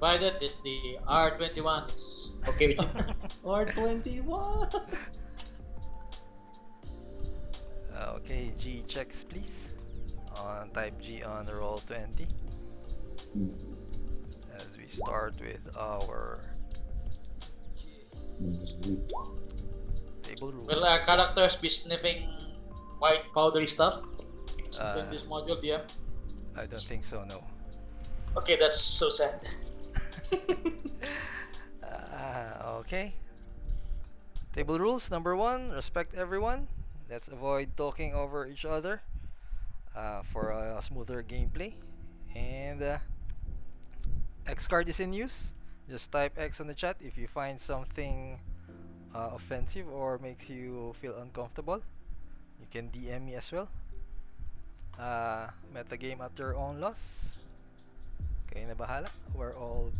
provided it's the R21. It's okay with you. R21. Okay, G checks please. On type G on the roll 20. As we start with our table rules. Will our characters be sniffing white powdery stuff in Uh, this module, DM? I don't think so, no. Okay, that's so sad. Okay. Table rules number 1, respect everyone. Let's avoid talking over each other for a smoother gameplay. And X card is in use. Just type X on the chat if you find something offensive or makes you feel uncomfortable. You can DM me as well. Metagame at your own loss. Kayo na bahala. We're all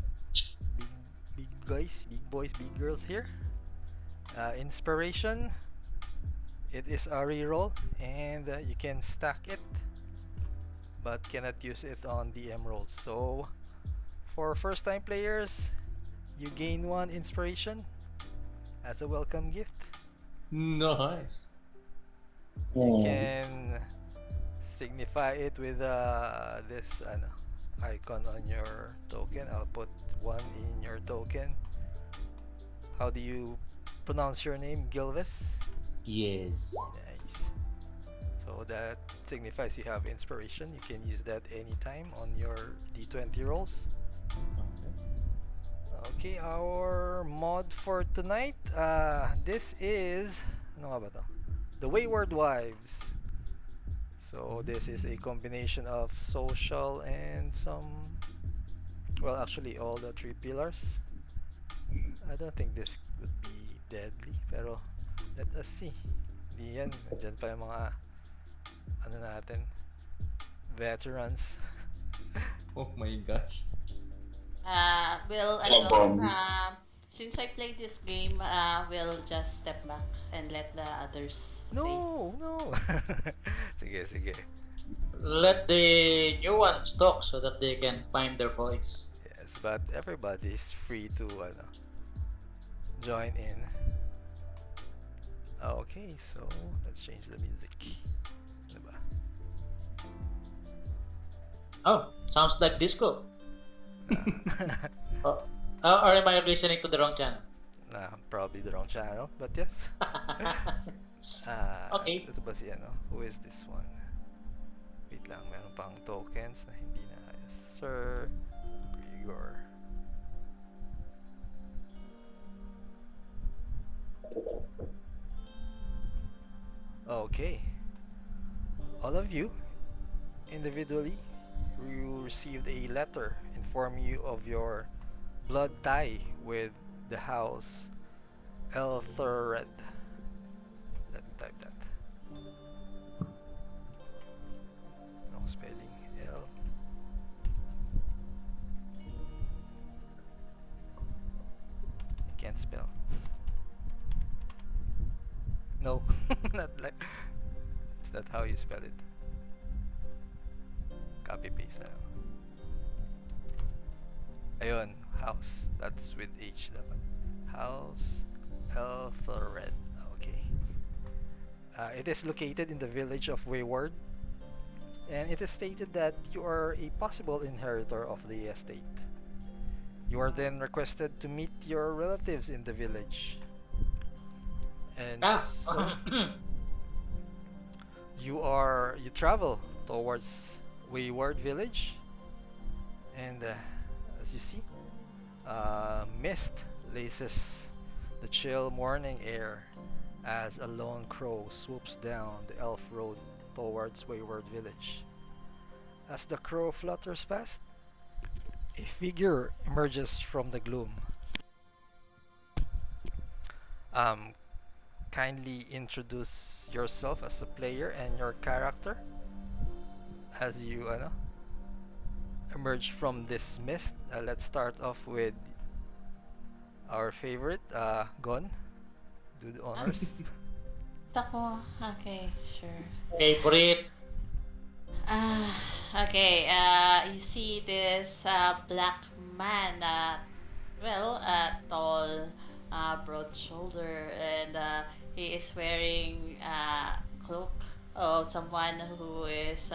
big guys, big boys, big girls here. Inspiration. It is a reroll and you can stack it but cannot use it on DM rolls. So for first time players, you gain 1 inspiration as a welcome gift. Nice. You can signify it with this icon on your token. I'll put 1 in your token. How do you pronounce your name? Gilvis? Yes. Nice. So that signifies you have inspiration. You can use that anytime on your D20 rolls. Okay, our mod for tonight. This is ano nga ba to? The Wayward Wives. So this is a combination of social and some, well, actually all the 3 pillars. I don't think this would be deadly, pero let us see. Di yan, dyan pa yung mga ano natin, veterans. Oh my gosh. Well, since I played this game, we'll just step back and let the others play. No. Sige, sige. Let the new ones talk so that they can find their voice. Yes, but everybody is free to join in. Okay, so let's change the music. Ano ba? Oh, sounds like disco. Or am I listening to the wrong channel? Nah, probably the wrong channel, but yes. Okay. Ito ba si ano? Who is this one? Wait lang, meron pang tokens na hindi na. Yes, Sir Grigor. Okay. All of you, individually, you received a letter informing you of your blood tie with the house Elthored. Let me type that. Wrong spelling. L. I can't spell. No, not like. It's not how you spell it. Copy paste na lang. Ayun, house. That's with H dapat. House Elthored. Okay. It is located in the village of Wayward, and it is stated that you are a possible inheritor of the estate. You are then requested to meet your relatives in the village. And so you travel towards Wayward Village, and as you see, mist laces the chill morning air as a lone crow swoops down the elf road towards Wayward Village. As the crow flutters past, a figure emerges from the gloom. Kindly introduce yourself as a player and your character as you emerge from this mist. Let's start off with our favorite, Gon. Do the honors. Tako, okay, sure. Favorite. Ah, okay. You see this black man. Tall, broad shoulder, and he is wearing cloak of someone who is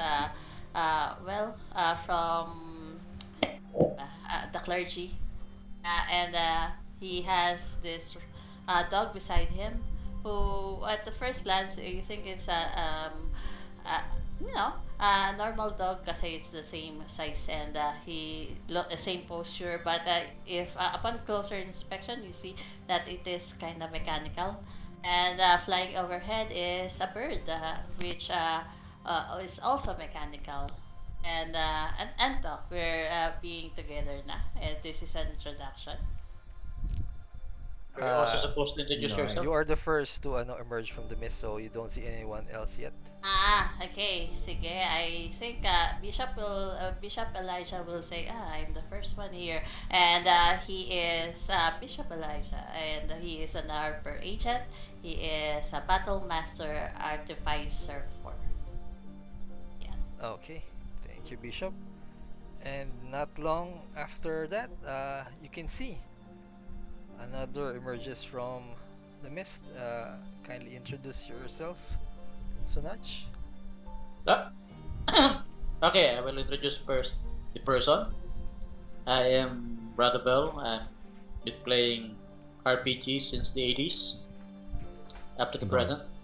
from the clergy, and he has this dog beside him, who at the first glance you think it's a a normal dog kasi it's the same size and he look the same posture. But if upon closer inspection, you see that it is kind of mechanical, and flying overhead is a bird, which is also mechanical. And we're being together now. And this is an introduction. You're also Uh, supposed to introduce Nice. yourself. you are the first to emerge from the mist, so you don't see anyone else yet. Okay, sige. I think Bishop Elijah will say, I'm the first one here. And he is Bishop Elijah, and he is an Arbor agent. He is a battle master artificer for. Yeah. Okay, thank you, Bishop. And not long after that, you can see another emerges from the mist. Kindly introduce yourself, Sunach. Ah. Okay, I will introduce first the person. I am Brother Bell. I've been playing RPG since the 80s up to the present. Nice.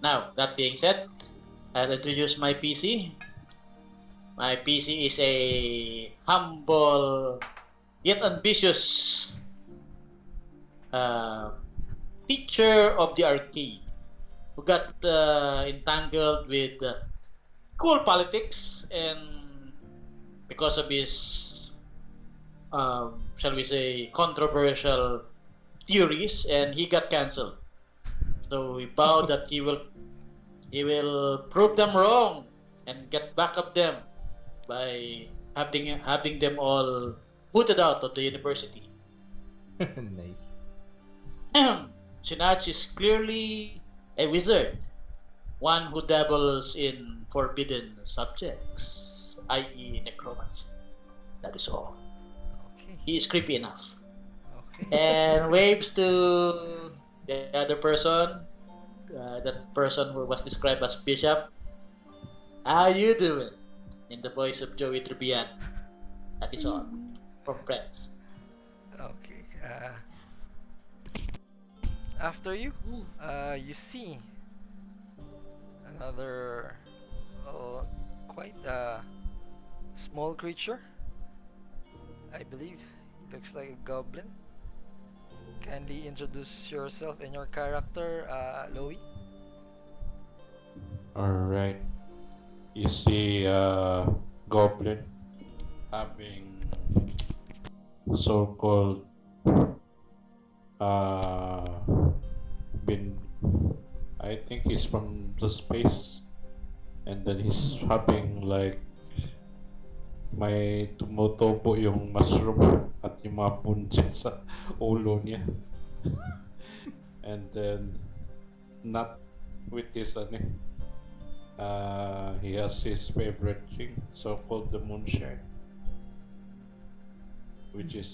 Now, that being said, I'll introduce my PC. My PC is a humble yet ambitious uh, teacher of the arcade who got entangled with cool politics, and because of his, shall we say, controversial theories, and he got cancelled. So we vowed that he will prove them wrong and get back at them by having them all booted out of the university. Nice. Shinach is clearly a wizard, one who dabbles in forbidden subjects, i.e., necromancy. That is all. Okay, He is creepy enough. okay. And waves to the other person, that person who was described as Bishop. How you doing? In the voice of Joey Tribbian. That is all. From friends. Okay. After you, Mm. you see another quite small creature. I believe he looks like a goblin. Kindly introduce yourself and your character, Loey. Alright. You see Goblin having so-called uh, been, I think he's from the space, and then he's having like may tumutubo yung mushroom at yung mga punche sa ulo niya. And then not with his he has his favorite drink, so-called the moonshine, which is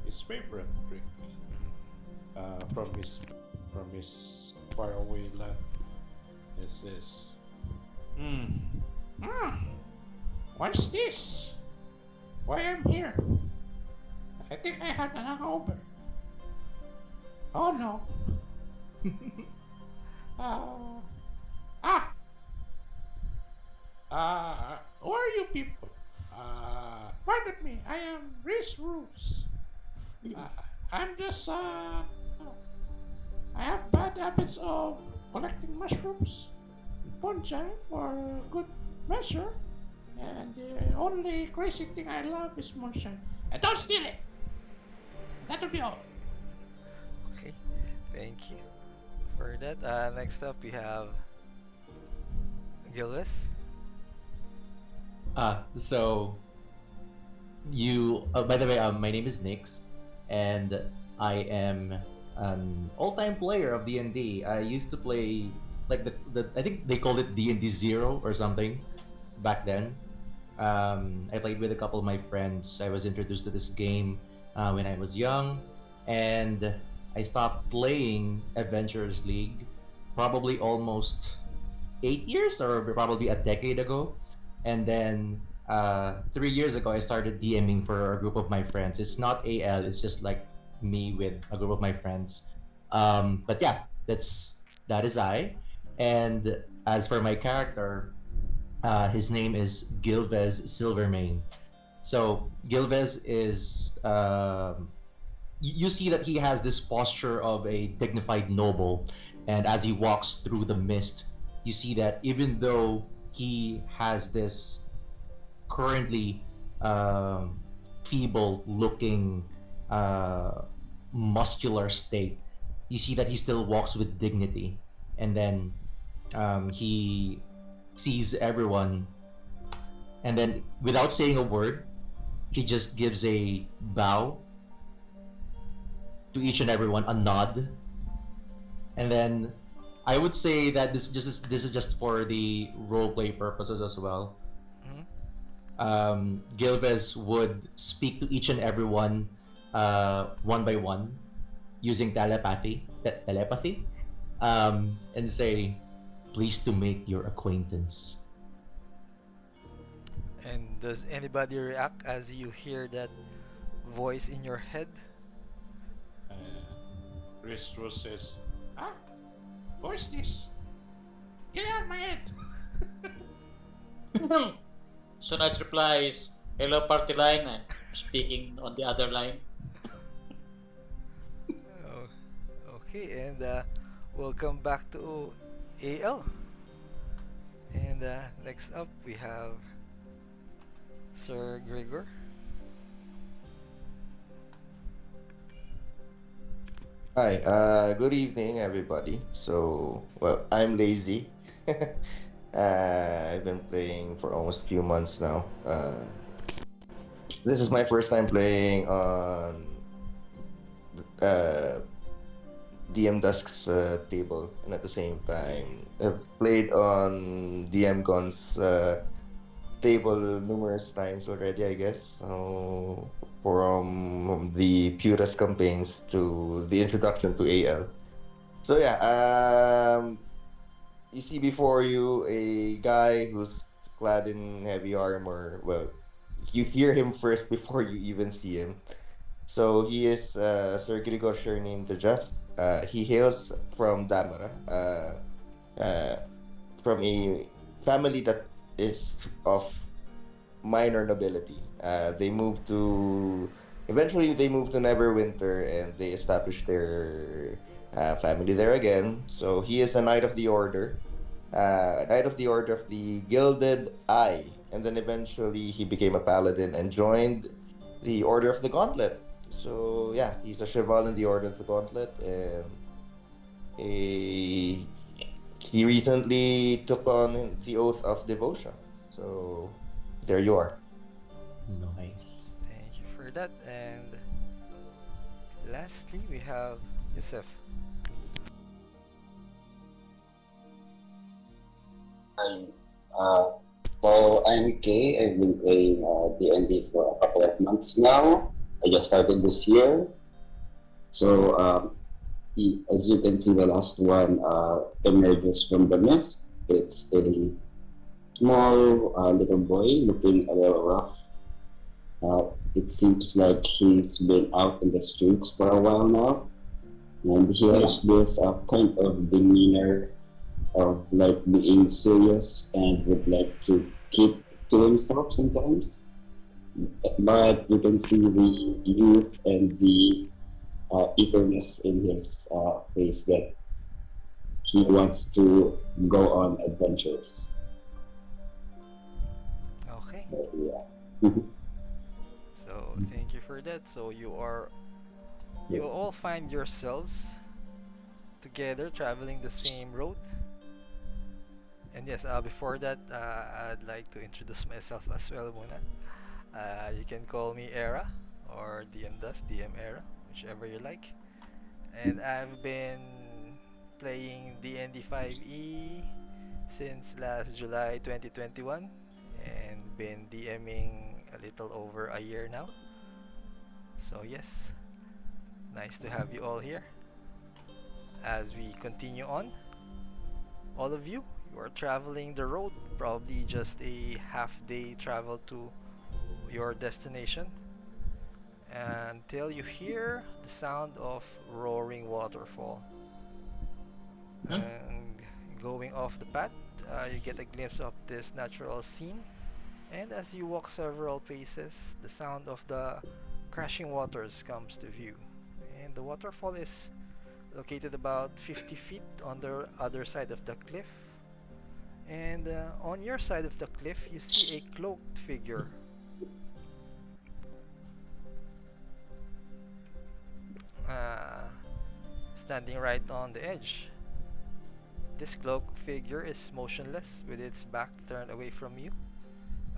his favorite drink from his faraway land. This is what's this? Why I'm here? I think I had an hangover. Oh no. uh, ah who are you people? Pardon me, I am Reese Roos. I'm just I have bad habits of collecting mushrooms, moonshine for good measure, and the only crazy thing I love is moonshine. And don't steal it. That'll be all. Okay, thank you for that. Next up, we have Gilvis. So you. By the way, my name is Nix, and I am an all-time player of D&D. I used to play like the I think they called it D&D Zero or something back then. I played with a couple of my friends. I was introduced to this game when I was young, and I stopped playing Adventurers League probably almost 8 years or probably a decade ago. And then 3 years ago, I started DMing for a group of my friends. It's not AL, it's just like me with a group of my friends. But yeah, that is I. And as for my character, his name is Gilvez Silvermane. So Gilvez is you see that he has this posture of a dignified noble, and as he walks through the mist, you see that even though he has this currently um, feeble looking muscular state, you see that he still walks with dignity, and then he sees everyone, and then without saying a word, he just gives a bow to each and everyone, a nod, and then I would say that this is just for the roleplay purposes as well. Mhm. Gilvez would speak to each and everyone one by one using telepathy, and say, "Pleased to make your acquaintance." And does anybody react as you hear that voice in your head? Uh, Restro says, "Ah, who is this? Get out of my head!" Sonat replies, "Hello, party line." I'm speaking on the other line. Oh, okay, and welcome back to AL. And next up, we have Sir Gregor. Hi, good evening, everybody. So, well, I'm lazy. I've been playing for almost a few months now. This is my first time playing on uh, DM Dusk's table, and at the same time, I've played on DM Gon's table numerous times already, I guess. So, from the purest campaigns to the introduction to AL. So yeah, you see before you a guy who's clad in heavy armor. Well, you hear him first before you even see him. So he is Sir Grigor Shernin the Just. He hails from Damara, uh, from a family that is of minor nobility. Eventually they moved to Neverwinter and they established their family there again. So he is a Knight of the Order, Knight of the Order of the Gilded Eye, and then eventually he became a paladin and joined the Order of the Gauntlet. So yeah, he's a Cheval in the Order of the Gauntlet, and a he recently took on the oath of devotion. So there you are. Nice. Thank you for that. And lastly, we have Yusef. Hi. Uh, so I'm Kay. I've been playing D&D for a couple of months now. I just started this year. So as you can see, the last one emerges from the mist. It's a small little boy looking a little rough. It seems like he's been out in the streets for a while now. And he has this kind of demeanor of like being serious and would like to keep to himself sometimes. But you can see the youth and the eagerness in his face that he wants to go on adventures. Okay, But, yeah. so thank you for that. So you all find yourselves together traveling the same road. And yes, before that, I'd like to introduce myself as well, Muna. You can call me Errah or DM Dust, DM Errah, whichever you like. And I've been playing D&D 5e since last July 2021 and been DMing a little over a year now. So yes, nice to have you all here. As we continue on, all of you, you are traveling the road, probably just a half day travel to your destination until you hear the sound of roaring waterfall. Hmm? And going off the path, you get a glimpse of this natural scene. And as you walk several paces, the sound of the crashing waters comes to view. And the waterfall is located about 50 feet on the other side of the cliff. And on your side of the cliff, you see a cloaked figure. Uh, Standing right on the edge. This cloaked figure is motionless with its back turned away from you,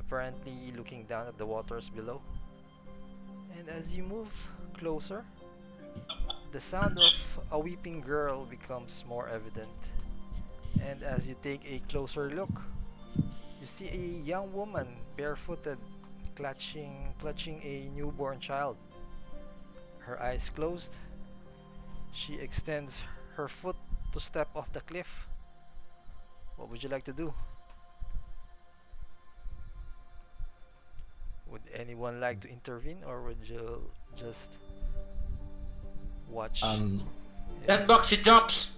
apparently looking down at the waters below. And as you move closer, the sound of a weeping girl becomes more evident. And as you take a closer look, you see a young woman barefooted clutching a newborn child. Her eyes closed, she extends her foot to step off the cliff. What would you like to do? Would anyone like to intervene, or would you just watch? Yeah. 10 bucks, she jumps.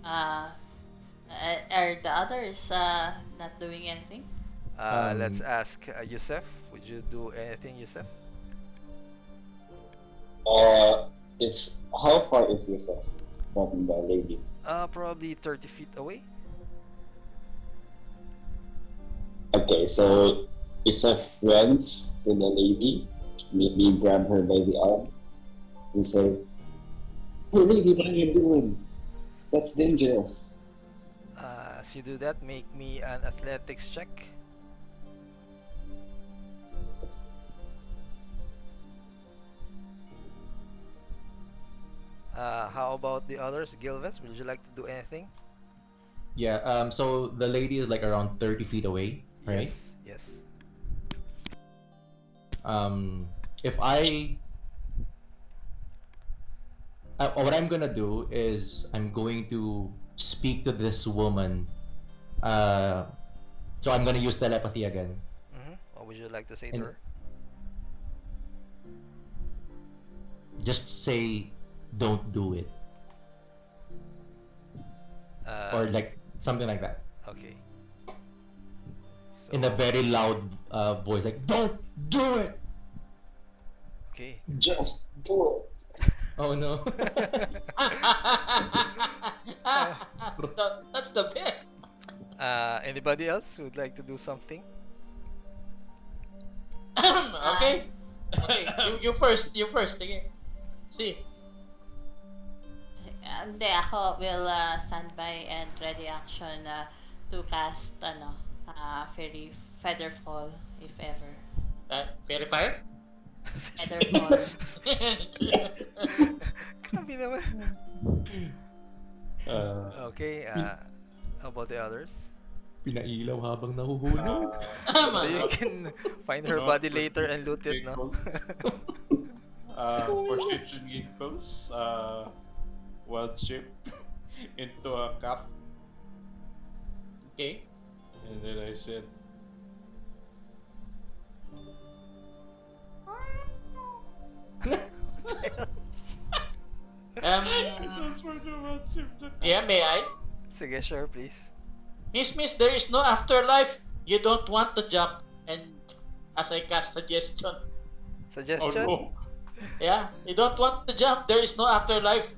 Uh, are the others not doing anything? Let's ask Yusef. Would you do anything, Yusef? Is how far is yourself from the lady? Probably 30 feet away. Okay, so Yusuf runs to the lady, maybe grab her by the arm, and say, "Hey lady, what are you doing? That's dangerous." As you do that, make me an athletics check. How about the others? Gilves, would you like to do anything? Yeah. So the lady is like around 30 feet away, right? Yes, yes. If what I'm gonna do is I'm going to speak to this woman. So I'm gonna use telepathy again. What would you like to say to And- her? Just say, "Don't do it," or like something like that Okay. So, in a very loud voice, like, "Don't do it." okay. Just do it. Oh no. That's the best. Anybody else who would like to do something? Okay. Okay, you first. You first. Okay. See. Hindi, ako will stand by and ready action to cast fairy featherfall if ever. Fairy fire. Featherfall. Grabe naman. Okay, how about the others? Pinailaw habang nahuhulog. So you can find her body later and loot it, no? For shits and giggles, wild shape into a cat, Okay. and then I said, "That's for the wild shape." Yeah, may I? Sige, sure, please. Miss, there is no afterlife. You don't want to jump. And as I cast suggestion, Oh Suggestion? no! yeah, you don't want to jump. There is no afterlife.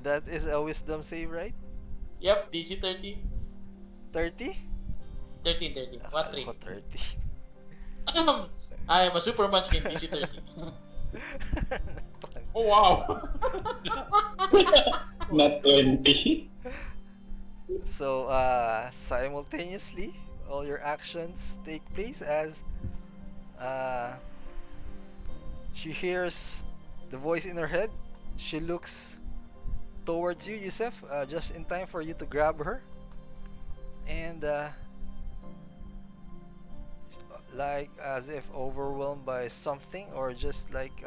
That is a wisdom save, right? Yep, DC 30. 30? 13, 13. What 3? Ako 30. I am a super munchkin, DC 30. Oh wow! Not 20. So, simultaneously, all your actions take place as she hears the voice in her head. She looks towards you, Yusef, just in time for you to grab her. And like as if overwhelmed by something, or just like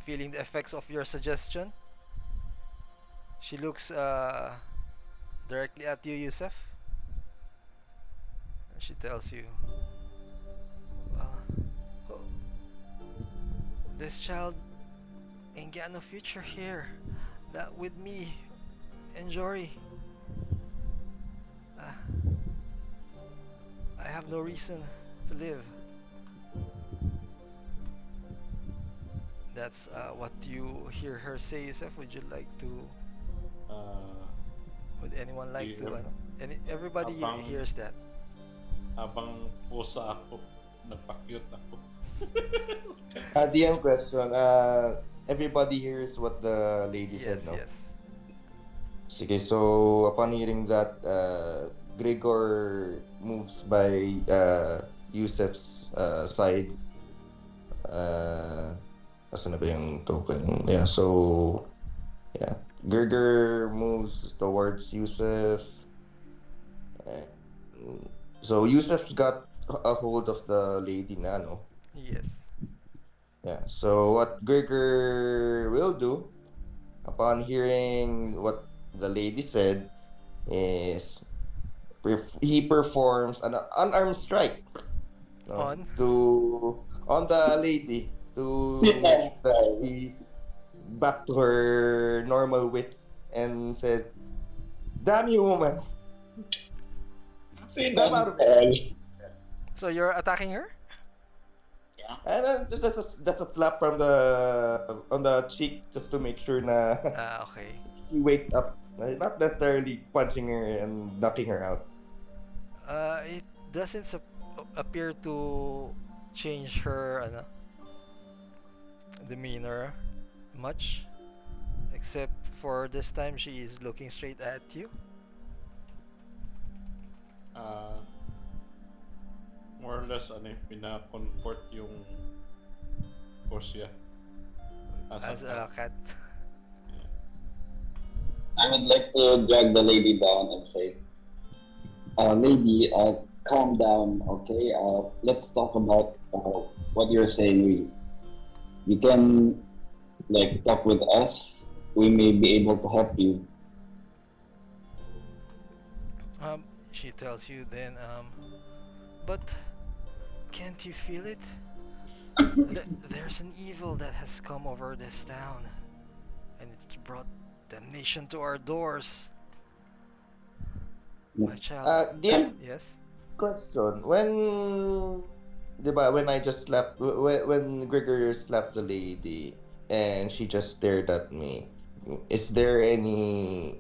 feeling the effects of your suggestion, she looks directly at you, Yusef, and she tells you, well, oh, this child ain't got no future here, not with me and Jory. uh, I have no reason to live. That's what you hear her say, Yusef. Would you like to? Ah, Would anyone like to? Hear. Everybody Abang- hears that. habang pusa ako, nagpa-cute ako. DM question. Everybody hears what the lady Yes, said, no? yes. Okay, so upon hearing that, Gregor moves by Yusef's side. Asan na ba yung token? Yeah, so yeah. Gregor moves towards Yusef. Uh, so Yusef's got a hold of the lady na, no? Yes. Yeah, so what Gregor will do upon hearing what the lady said is he performs an unarmed strike, no, On. to on the lady to Sit make down. that she back to her normal wit and says, "Damn you, woman! Sit Snap out down. of it!" So you're attacking her? Yeah. And then just that's a slap from the on the cheek just to make sure na Ah, okay. she wakes up. Not necessarily punching her and knocking her out. It doesn't appear to change her demeanor much, except for this time she is looking straight at you. Ah, more or less, pina-comfort yung Osya. As a cat. I would like to drag the lady down and say, lady, calm down, okay? Let's talk about what you're saying. You can like talk with us. We may be able to help you. She tells you then, but can't you feel it? There's an evil that has come over this town, and it's brought damnation to our doors. My child. DM Yes? question. When I just slapped, when Gregor slapped the lady and she just stared at me, is there any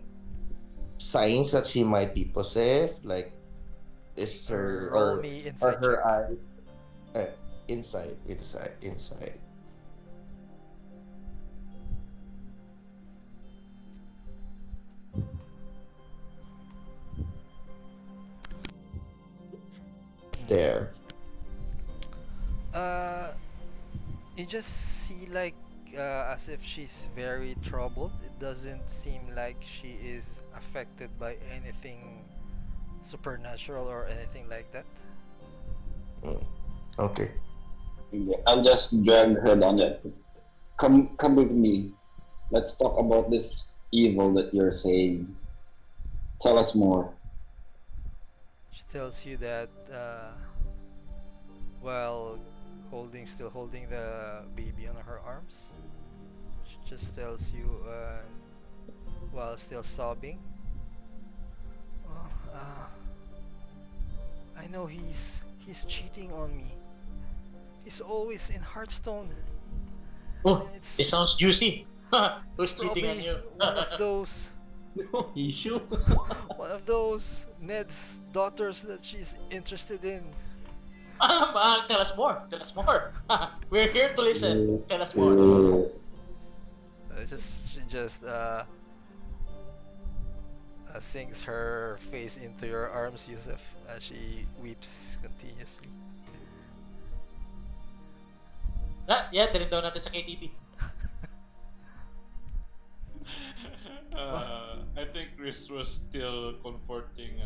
signs that she might be possessed? Like, is her Roll or me are inside her check. eyes inside? There. Uh, you just see like as if she's very troubled. It doesn't seem like she is affected by anything supernatural or anything like that. Okay. I'll just drag her down there. Come with me. Let's talk about this evil that you're saying. Tell us more. She tells you that while still holding the baby on her arms, she just tells you while still sobbing, well, I know he's cheating on me. He's always in Hearthstone. Oh, And it's it sounds juicy. Who's cheating on probably you? one of those No issue. one of those Ned's daughters that she's interested in. Tell us more. Tell us more. We're here to listen. Tell us more. She just sinks her face into your arms, Yusuf, as she weeps continuously. Yeah, dalhin daw natin sa KTV. Chris was still comforting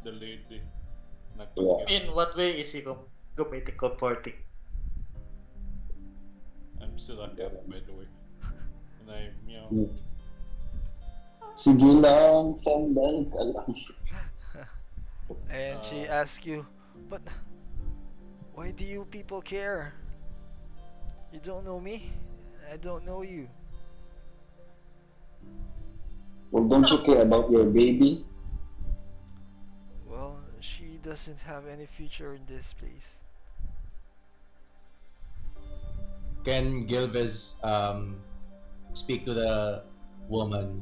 the lady. Yeah. In what way is he committing comforting? I'm still a cat, by the way. And I meow. Sige lang, sandal ka lang. And she Uh, asks you, but why do you people care? You don't know me. I don't know you. Well, don't you care about your baby? Well, she doesn't have any future in this place. Can Gilvez speak to the woman?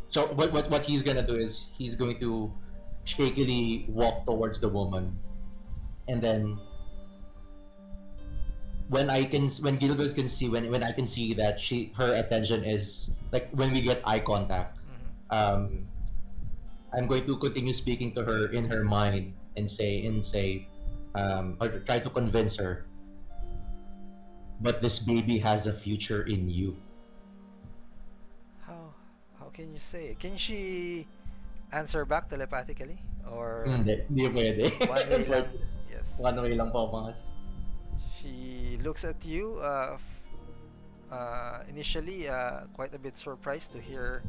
So what he's gonna do is he's going to shakily walk towards the woman, and then when Gilvez can see when I can see that her attention is like when we get eye contact, Mhm. I'm going to continue speaking to her in her mind and say or try to convince her, but this baby has a future in you. How how can you say? Can she answer back telepathically or Hindi pwede. one way lang? Unfortunately. Yes. One way lang po, mas. She looks at you. Initially, quite a bit surprised to hear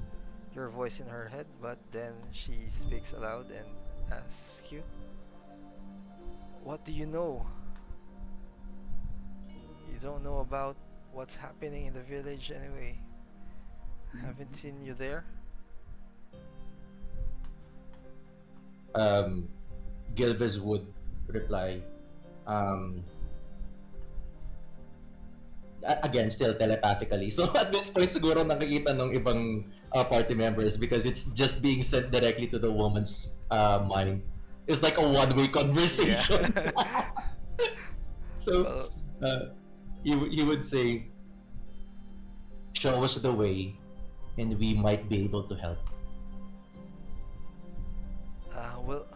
your voice in her head, but then she speaks aloud and asks you, "What do you know? You don't know about what's happening in the village anyway. Haven't seen you there." um, Gilvez would reply, um, again, still telepathically. So at this point, siguro nakikita ng ibang party members because it's just being sent directly to the woman's mind. It's like a one-way conversation. Yeah. So Well, he would say, show us the way and we might be able to help. well,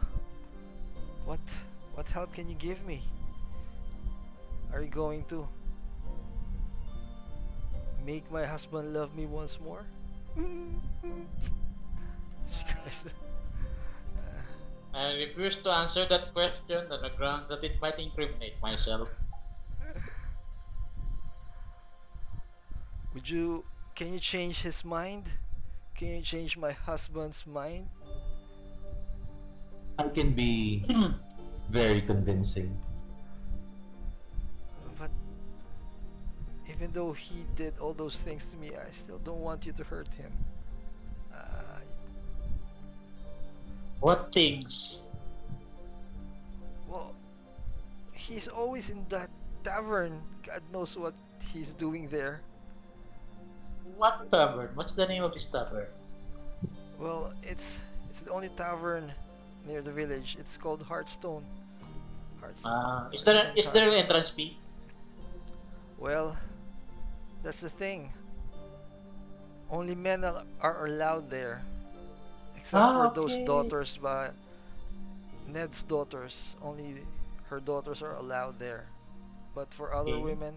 what what help can you give me? Are you going to make my husband love me once more? She cries. I refuse to answer that question on the grounds that it might incriminate myself. Would you? Can you change his mind? Can you change my husband's mind? I can be very convincing. But even though he did all those things to me, I still don't want you to hurt him. Uh, What things? well, he's always in that tavern. God knows what he's doing there. What tavern? What's the name of this tavern? Well, it's the only tavern near the village. It's called Heartstone. Heartstone Is there an Tavern. entrance fee? Well, that's the thing. Only men are allowed there, except for those Okay. daughters by Ned's daughters. Only her daughters are allowed there, but for other Okay. women,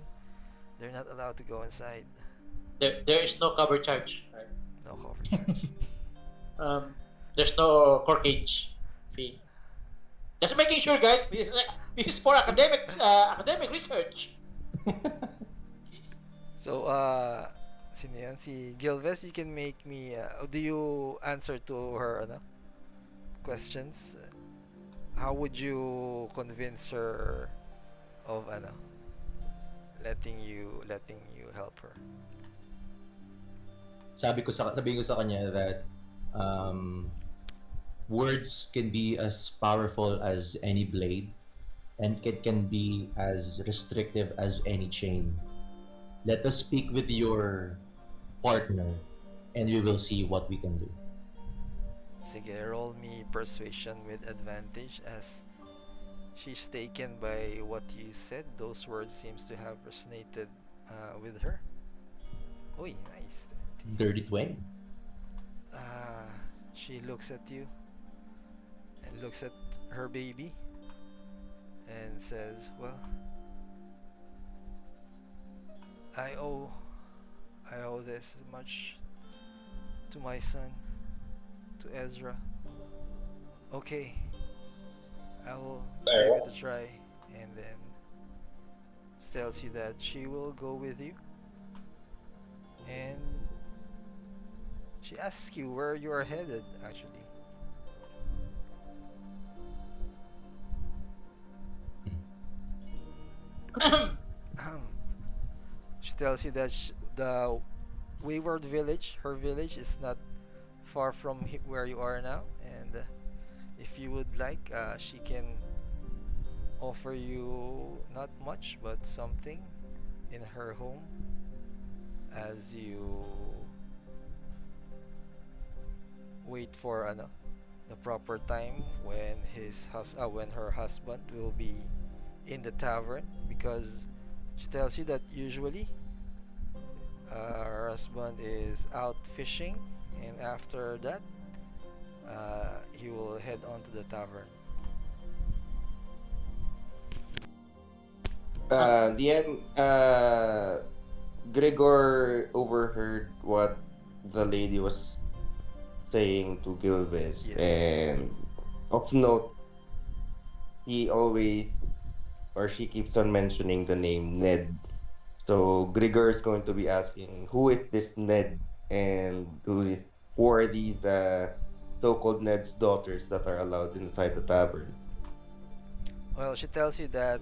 they're not allowed to go inside. There is no cover charge. Right? No cover charge. There's no corkage fee. Just making sure, guys. This is for academic research. So, sino yan? Si Gilves, you can make me. Do you answer to her questions? How would you convince her of letting you help her? Sabihin ko sa kanya that um, words can be as powerful as any blade and can be as restrictive as any chain. Let us speak with your partner and we will see what we can do. Sige, roll me persuasion with advantage as she's taken by what you said. Those words seems to have resonated with her. Uy, nice. 20. Dirty 20. She looks at you and looks at her baby and says, "Well, I owe this much to my son, to Ezra. Okay, I will give it a try. And then she tells you that she will go with you, and she asks you where you are headed, actually. She tells you that the Wayward village, her village, is not far from where you are now, and if you would like, she can offer you not much but something in her home as you wait for the proper time when when her husband will be in the tavern, because she tells you that usually her husband is out fishing, and after that he will head on to the tavern. DM, Gregor overheard what the lady was saying to Gilves, Yes. and of note, he always or she keeps on mentioning the name Ned. So Gregor is going to be asking, who is this Ned, and who are these so-called Ned's daughters that are allowed inside the tavern? Well, she tells you that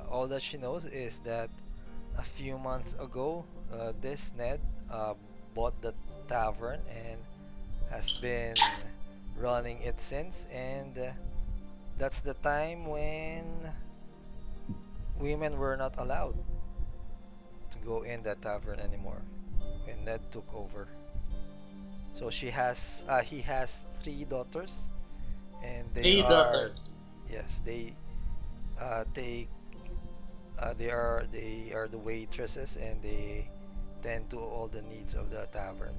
all that she knows is that a few months ago, this Ned bought the tavern and has been running it since, and that's the time when women were not allowed to go in that tavern anymore when Ned took over. So he has three daughters, and they Three are, daughters. yes, take they are the waitresses, and they tend to all the needs of the tavern.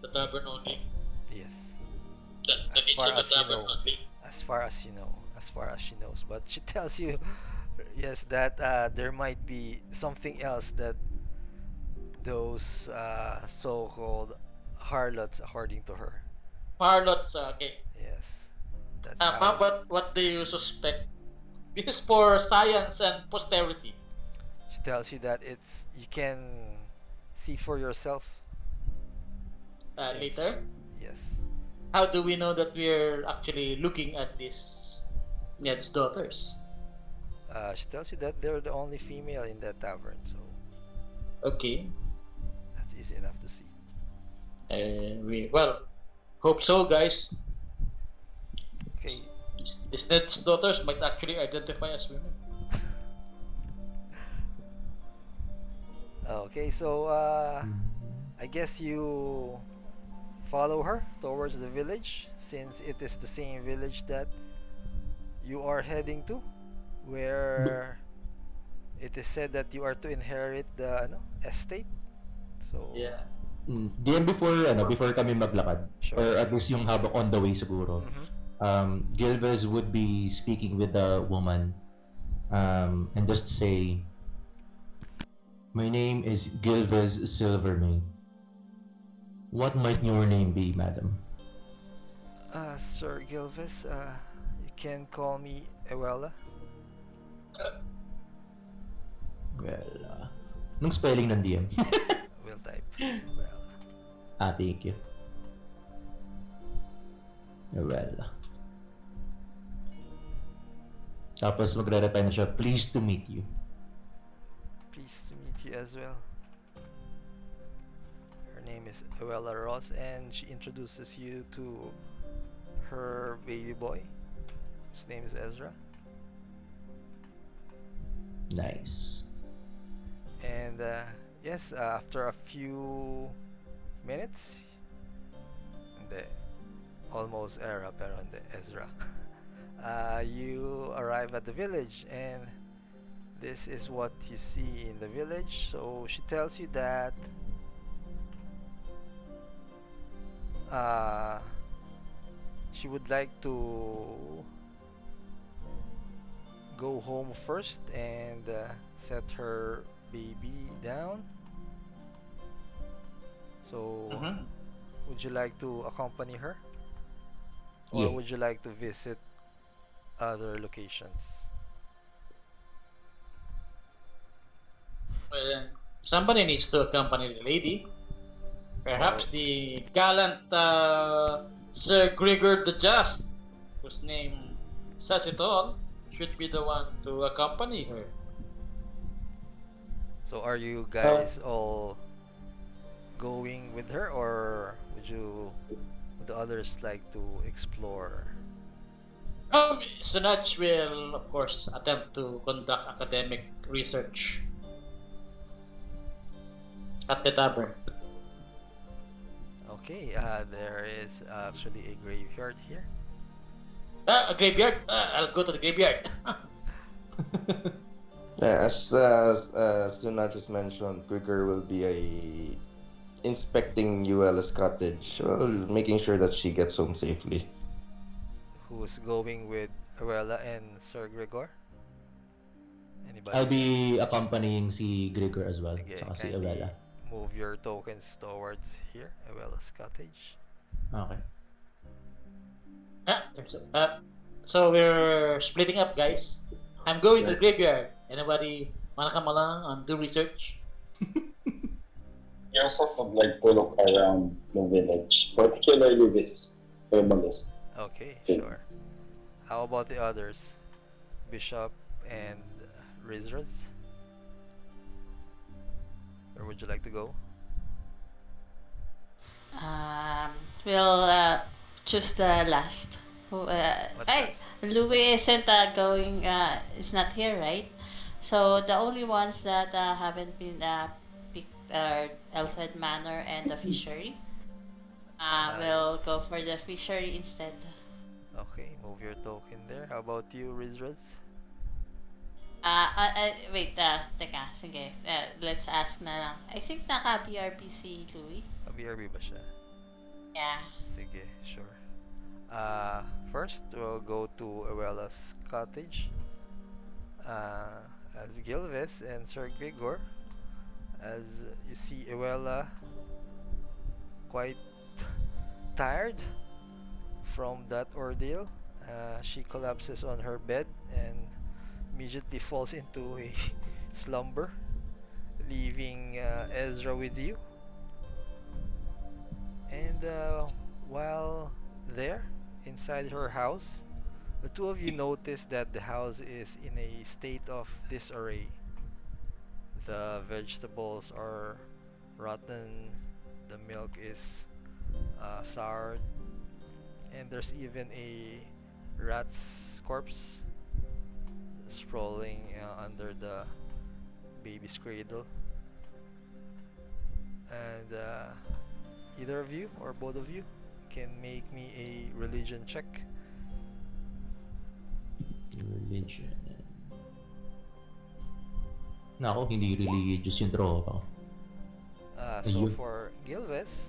The tavern only. Yes, The as needs far of the as you tavern know, only. as far as she knows. But she tells you, yes, that there might be something else that those so-called harlots, according to her. Harlots, okay. Yes, that's Ma'am, how what do you suspect? This is for science and posterity. she tells you that it's you can see for yourself since Later, yes. how do we know that we're actually looking at this Ned's daughters? She tells you that they're the only female in that tavern, so Okay. that's easy enough to see. We well hope so, guys. Okay. These Ned's daughters might actually identify as women. Okay, so I guess you follow her towards the village, since it is the same village that you are heading to, where it is said that you are to inherit the estate. So Yeah. DM, before kami maglakad, sure. or at least yung habang on the way siguro, Mm-hmm. Gilvez would be speaking with the woman, and just say, "My name is Gilvez Silvermane. What might your name be, madam?" Sir Gilvis, you can call me Ewella. Well, nung spelling ng DM? Will type Ewella. Thank you. Well. Tapos magre-reply na siya, "Pleased to meet you." Pleased to meet you as well. Her name is Ewella Ross, and she introduces you to her baby boy. His name is Ezra. Nice. And yes, after a few minutes, the almost Errah pero hindi Ezra, you arrive at the village, and this is what you see in the village. So she tells you that she would like to go home first and set her baby down. So, Mm-hmm. would you like to accompany her, or Yeah. would you like to visit other locations? Well, then, somebody needs to accompany the lady. Well, Perhaps the gallant Sir Gregor the Just, whose name says it all, should be the one to accompany her. so are you Uh, guys all going with her, or would the others like to explore? Sunaj will, of course, attempt to conduct academic research at the tavern. Okay, there is actually a graveyard here. A graveyard? I'll go to the graveyard. yeah, as Suna just mentioned, Quicker will be inspecting Uella's cottage, well, making sure that she gets home safely. Who's going with Arella and Sir Gregor? I'll Anybody else? be accompanying si Gregor as well, Sige, tsaka si kindly Avella. move your tokens towards here, Arella's cottage. Okay. Ah, so we're splitting up, guys. I'm going to the graveyard. Anybody wanna come along and do research? I also would like to look around the village, particularly this herbalist. Okay, sure. How about the others? Bishop and Rizraz? Where would you like to go? Um, we'll choose the last. What Hey, last? Louis isn't going. Is not here, right? So the only ones that haven't been picked are Elfhead Manor and the fishery. We'll Nice. go for the fishery instead. Okay, move your token there. How about you, Rizraz? Wait, teka, sige. Let's ask na lang. I think naka-BRB si Louis. BRB ba siya? Yeah. Sige, sure. First, we'll go to Arella's cottage. As Gilves and Sir Gregor, as you see Arella quite tired from that ordeal. She collapses on her bed and immediately falls into a slumber, leaving Ezra with you. And while there, inside her house, the two of you notice that the house is in a state of disarray. The vegetables are rotten, the milk is soured, and there's even a rat's corpse sprawling under the baby's cradle. And either of you or both of you can make me a religion check. Religion. Nako, hindi religious yung draw ko. So Ayun. for Gilves,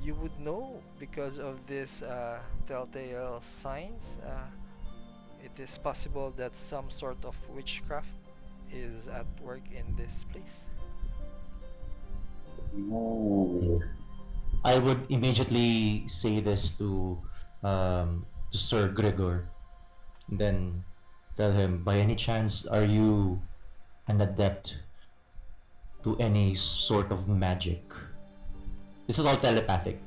you would know because of this telltale signs. It is possible that some sort of witchcraft is at work in this place. Ooh. I would immediately say this to Sir Gregor, and then tell him, by any chance, are you an adept to any sort of magic? This is all telepathic.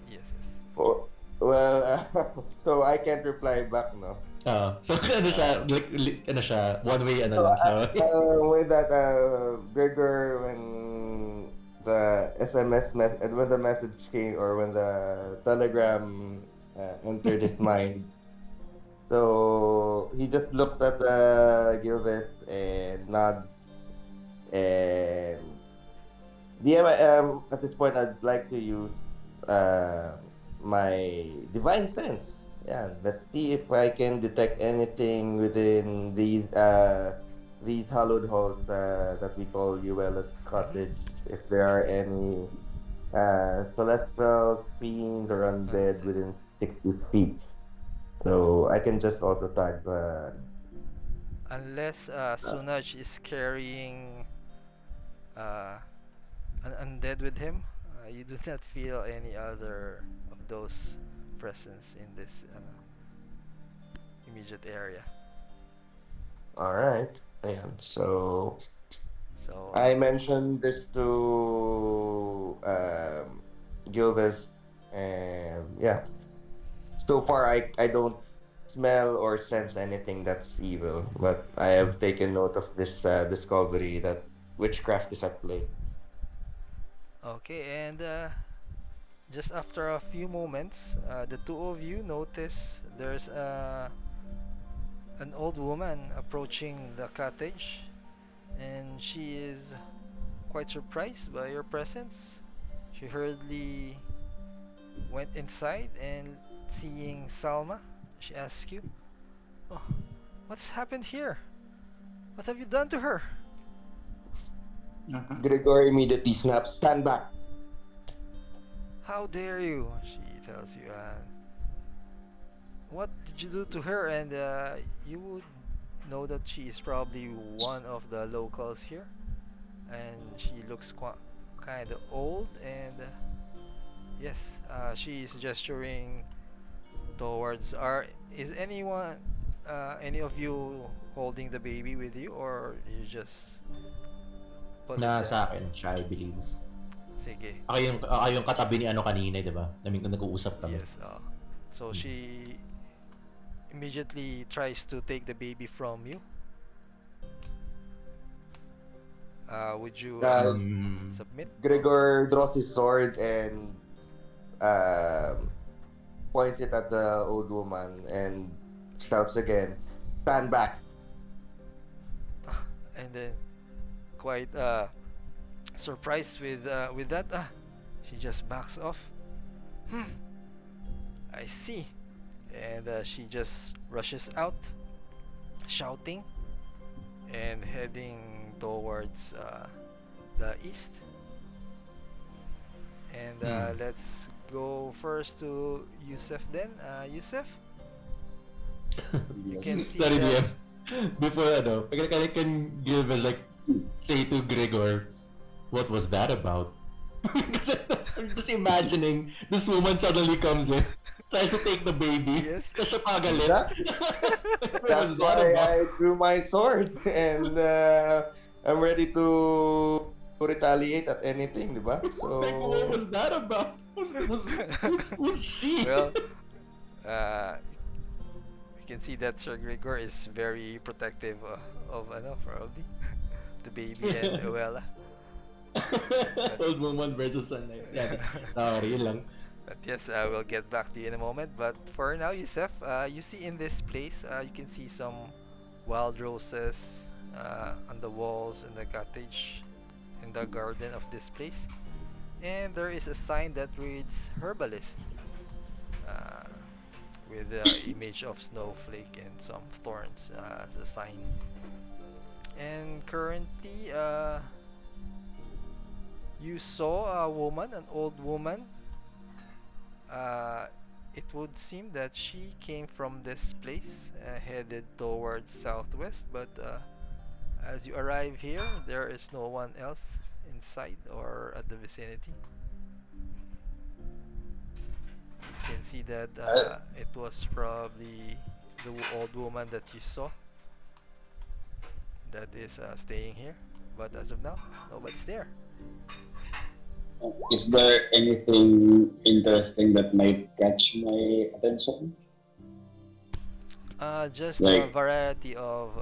Yes, yes. Or, well, so I can't reply back, no? So ano siya, ano siya, one way ano lang. So, With that, Gregor, when the when the message came, or when the telegram entered his mind, so he just looked at Gilves and nod, and DM, at this point, I'd like to use uh, my divine sense. Yeah, let's see if I can detect anything within these hallowed halls that we call Uella's cottage. If there are any celestial fiends or undead Undead. within 60 feet, so I can just also tag. Unless Sunaj is carrying uh, an undead with him, You do not feel any other of those presence in this immediate area. All right. Ayan. So So I mentioned this to Gilves, and yeah. So far, I don't smell or sense anything that's evil, but I have taken note of this discovery that witchcraft is at play. okay, and just after a few moments, the two of you notice there's an old woman approaching the cottage, and she is quite surprised by your presence. She hurriedly went inside and seeing Salma, she asks you, "Oh, what's happened here? What have you done to her?" Mhm. Gregor immediately snaps, "Stand back." "How dare you?" she tells you. What did you do to her? And you would know that she is probably one of the locals here, and she looks kind of old. And yes, she is gesturing towards. Is any of you holding the baby with you, or you just put it Na there? sa akin siya, I believe. Sige. Ako yung katabi ni ano kanina, di ba? I mean, kung nag-uusap kami. Yes. So she immediately tries to take the baby from you. Would you Uh, submit? Gregor draws his sword and um, points it at the old woman and shouts again, "Stand back." And then, quite surprised with that, she just backs off. Hmm, I see. And she just rushes out, shouting and heading towards the east. And let's go first to Yusef then. Yusef, you can see Sorry, that. DM. Before I can give us like say to Gregor, what was that about? Kasi I'm just imagining this woman suddenly comes in, tries to take the baby, Yes. tapos siya pagalit. Exactly. What That's was that why about? I drew my sword and I'm ready to retaliate at anything, diba? Like, what So was that about? Was she? Well, uh, you can see that Sir Gregor is very protective of probably the baby and Uella. Old woman versus son. Yeah, sorry, yun lang. But yes, I will get back to you in a moment. But for now, Yusef, you see in this place, you can see some wild roses on the walls in the cottage, in the garden of this place. And there is a sign that reads herbalist uh, with the image of snowflake and some thorns as a sign. And currently, you saw a woman, an old woman. It would seem that she came from this place, headed towards southwest, but as you arrive here, there is no one else inside or at the vicinity. You can see that it was probably the old woman that you saw that is staying here, but as of now, nobody's there. Is there anything interesting that might catch my attention? Just a Like variety of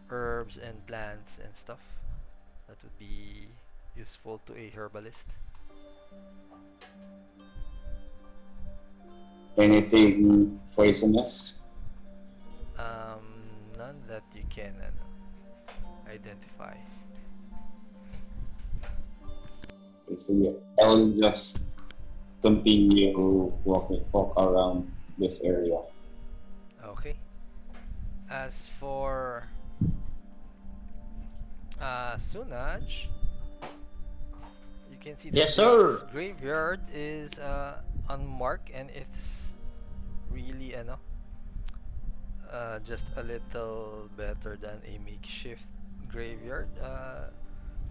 herbs and plants and stuff that would be useful to a herbalist. anything poisonous? Um, None that you can identify. So yeah, I'll just continue walk around this area. Okay. As for Sunaj, you can see that Yes, this sir. graveyard is unmarked and it's really just a little better than a makeshift graveyard.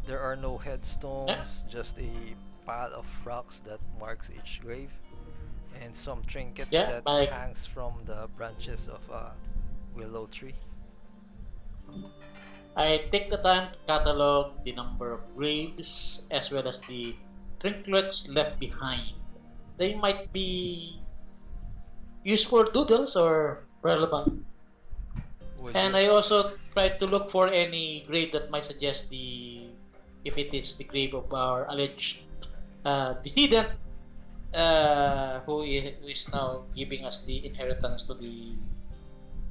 There are no Eh, headstones, just a pile of rocks that marks each grave, and some trinkets Yeah, that like hangs from the branches of a willow tree. I take the time to catalog the number of graves as well as the trinkets left behind. They might be useful doodles or relevant. Would And you? I also try to look for any grave that might suggest the if it is the grave of our alleged decedent who is now giving us the inheritance to the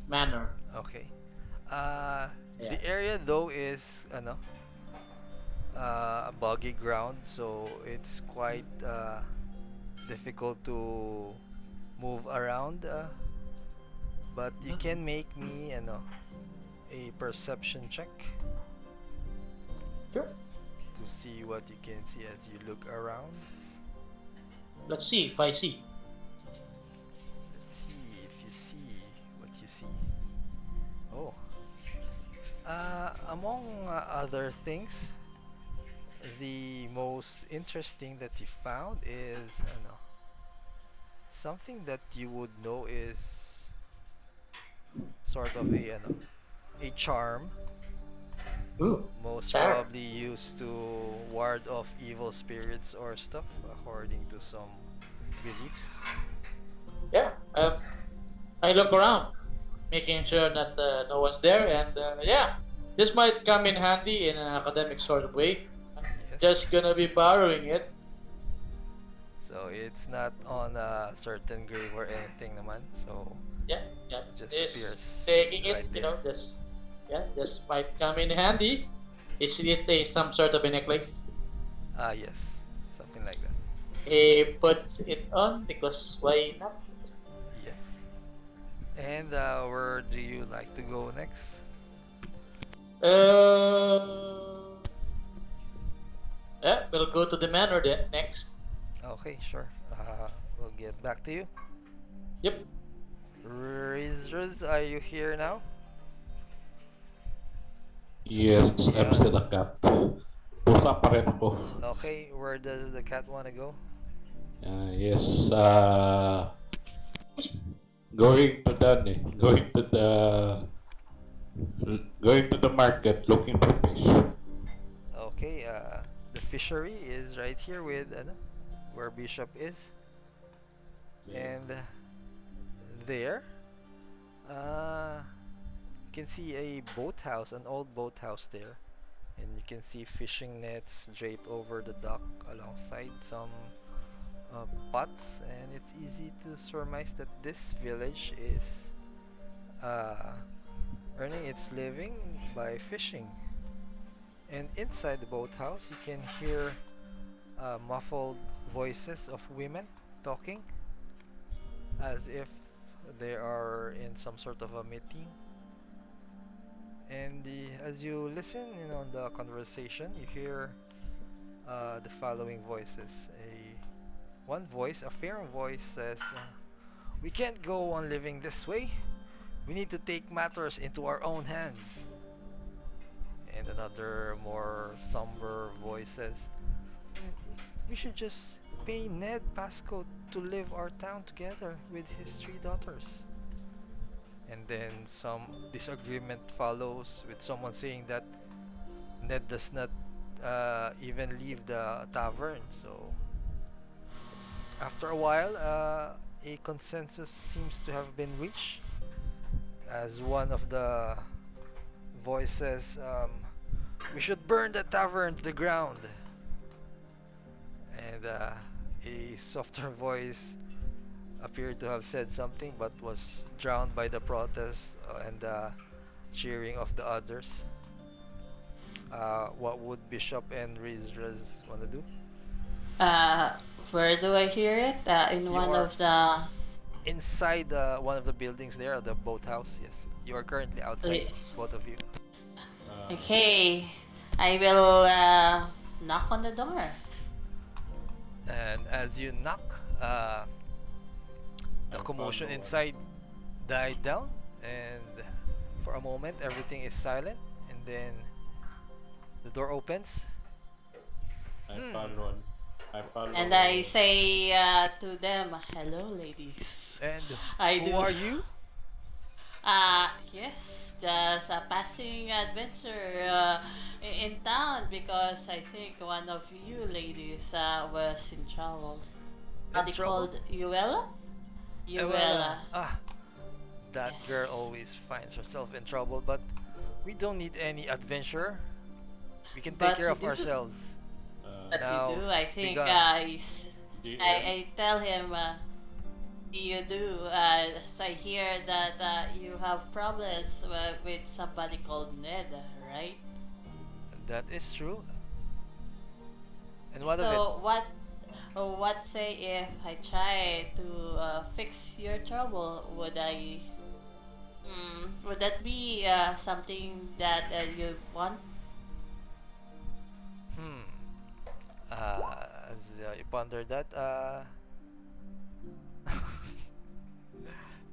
manor. Okay. Uh, Yeah. the area though is boggy ground, so it's quite difficult to move around. But you Mhm. can make me a perception check Sure. to see what you can see as you look around. Let's see if I see. Let's see if you see what you see. Oh, among other things, the most interesting that you found is something that you would know is sort of a charm, Ooh, most sure. probably used to ward off evil spirits or stuff, according to some beliefs. Yeah. I look around, making sure that no one's there, and yeah, this might come in handy in an academic sort of way. Yes. Just gonna be borrowing it. So it's not on a certain grave or anything naman. So Yeah, yeah. it just Just appears taking it, right there. just yeah, just might come in handy. Is it some sort of a necklace? Ah, yes. Something like that. He puts it on because why not? Yes. And where do you like to go next? Uh, yeah, we'll go to the manor then next. Okay, sure. We'll get back to you. Yep. Riz, are you here now? Yes, I'm Yeah. still a cat. Pusa pa rin ako. Okay, where does the cat want to go? Yes, going to going to the market looking for fish. Okay, the fishery is right here with where Bishop is. And there, you can see a boathouse, an old boathouse there. And you can see fishing nets draped over the dock alongside some pots. And it's easy to surmise that this village is uh, earning its living by fishing. And inside the boathouse, you can hear muffled voices of women talking as if they are in some sort of a meeting. And as you listen in on the conversation, you hear the following voices. One voice, a firm voice, says, "We can't go on living this way. We need to take matters into our own hands." And another more somber voice says, "We should just pay Ned Pasco to live our town together with his 3 daughters." And then some disagreement follows with someone saying that Ned does not even leave the tavern. So after a while, a consensus seems to have been reached as one of the voices, "We should burn the tavern to the ground." And a softer voice appeared to have said something but was drowned by the protest and cheering of the others. What would Bishop and Rizraz want to do? Uh, where do I hear it? In You one are of the. inside one of the buildings there, the boathouse. Yes, you are currently outside, both of you. Okay, I will knock on the door. And as you knock, the I'm commotion found no one. inside died down, and for a moment everything is silent, and then the door opens. I Hmm. found one. I follow. And I say to them, "Hello, ladies." And I who do. are you? Yes, just a passing adventure in town because I think one of you ladies was in trouble. Are In they trouble? called Uella? Well, Uella. that girl Yes. always finds herself in trouble, but we don't need any adventurer. We can take But care you of do. ourselves. But you Now, do. I think begun. DM. I tell him you do. So I hear that you have problems with somebody called Ned, right? That is true. And what of it? So what say if I try to fix your trouble? Would that be something that you want? Hmm. As you ponder that,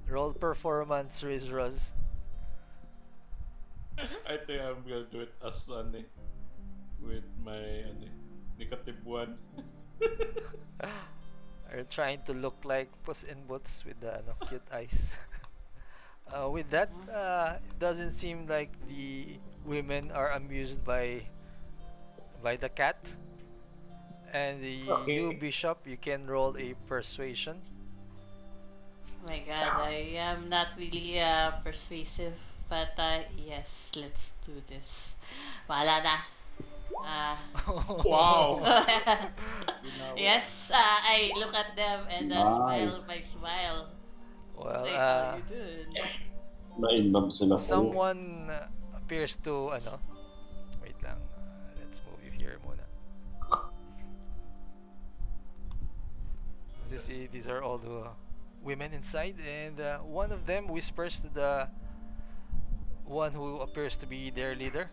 roll performance, Riz Roz. I think I'm gonna do it as with my negative one. Are trying to look like Puss in Boots with the cute eyes. With that, it doesn't seem like the women are amused by the cat. And you, Okay. Bishop, you can roll a persuasion. My God, I am not really persuasive, but yes, let's do this. Wala na. Uh, Wow. yes, I look at them and smile my Nice. smile. Well, Say, how you doing? Na-inlove sila sa'yo. someone appears to wait lang. Let's move you here muna. As you see, these are all the women inside, and one of them whispers to the one who appears to be their leader,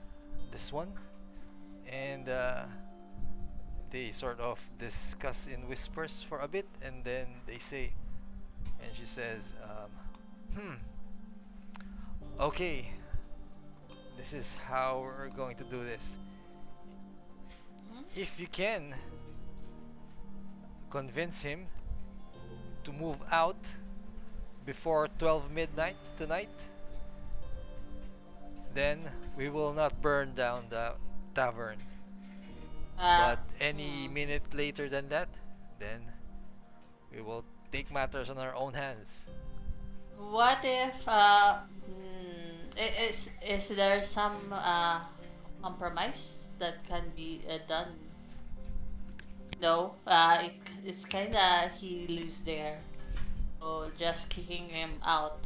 this one, and they sort of discuss in whispers for a bit, and then they say, and she says, okay, this is how we're going to do this. If you can convince him to move out before 12 midnight tonight, then we will not burn down the tavern. Uh, But any minute later than that, then we will take matters on our own hands. what if is there some compromise that can be done? No, it's kinda he lives there, so just kicking him out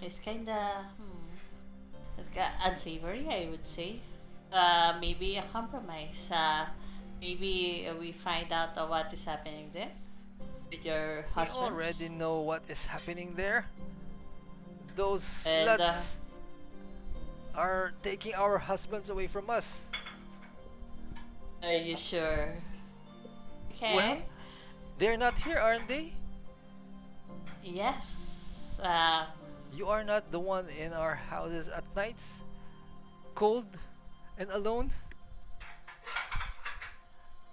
is kinda unsavory, I would say. Maybe a compromise. Maybe we find out what is happening there with your We husband. already know what is happening there. Those And sluts are taking our husbands away from us. are you sure? Okay. Well, they're not here, aren't they? Yes. You are not the one in our houses at nights, cold and alone,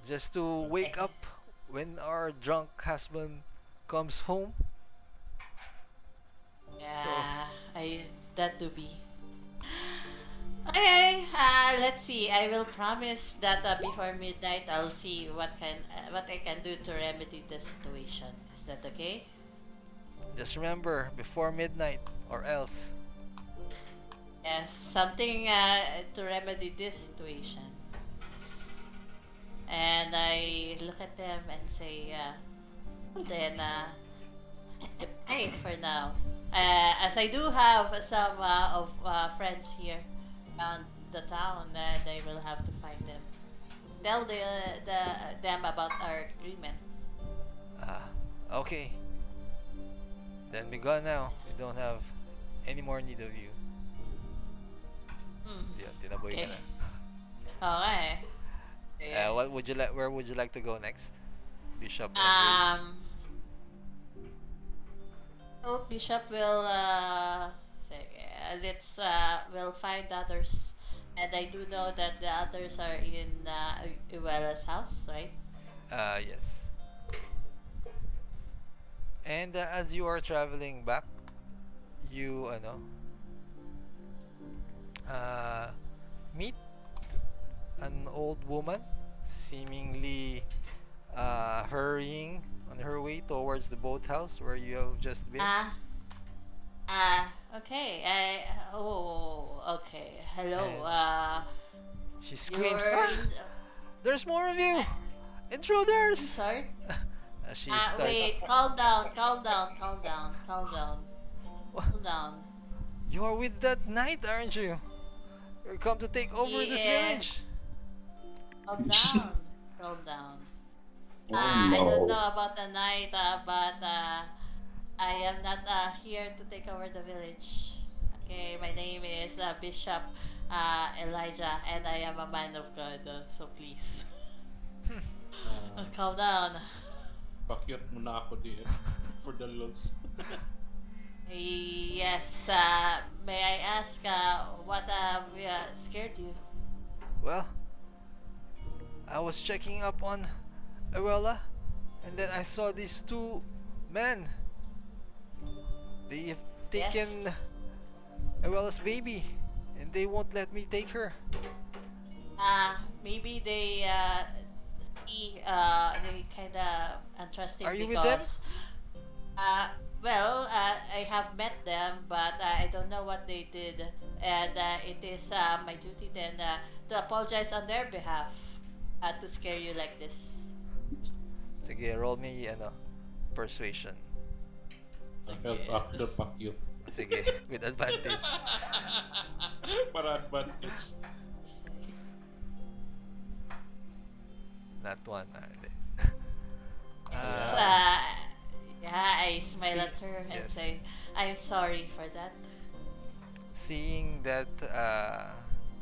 just to wake up when our drunk husband comes home. Yeah. I that to be. Okay. Let's see. I will promise that before midnight, I'll see what I can do to remedy the situation. Is that okay? Just remember, before midnight, or else. Yes, something to remedy this situation. And I look at them and say, then hey, for now. As I do have some of friends here around the town, that I will have to find them. Tell them about our agreement. Ah, okay. Then be gone now. We don't have any more need of you. Yan, tinaboy ka Okay. na. Okay. What would you like? Where would you like to go next, Bishop? And Ray? Well, Bishop will say, let's we'll find others, and I do know that the others are in Uela's house, right? Yes. And as you are traveling back, you uh, meet an old woman, seemingly hurrying on her way towards the boathouse where you have just been. Ah, okay. Okay. Hello. And she screams, You're "Ah! in. There's more of you! I, I'm Intruders!" sorry. As she starts, Wait. Calm down. Calm down. Calm down. Calm down. Calm down. "You are with that knight, aren't you? You're come to take over this Yeah. village." Calm down. Calm down. Oh I don't no. know about the night, but I am not here to take over the village. Okay, my name is Bishop Elijah, and I am a man of God. So please, calm down. Pakyut mo na ako diyan. For the lulz. Yes, may I ask what scared you? Well, I was checking up on Errah, and then I saw these two men. They have Yes. taken Errah's baby, and they won't let me take her. Maybe they kind of interesting Are you with them? because I have met them, but I don't know what they did, and it is my duty then to apologize on their behalf to scare you like this. Sige, roll me persuasion. I help after pakyut. Sige, with advantage. Para advantage. Not one. Hindi. Yes, yeah, I smile at her and yes. say, "I'm sorry for that." Seeing that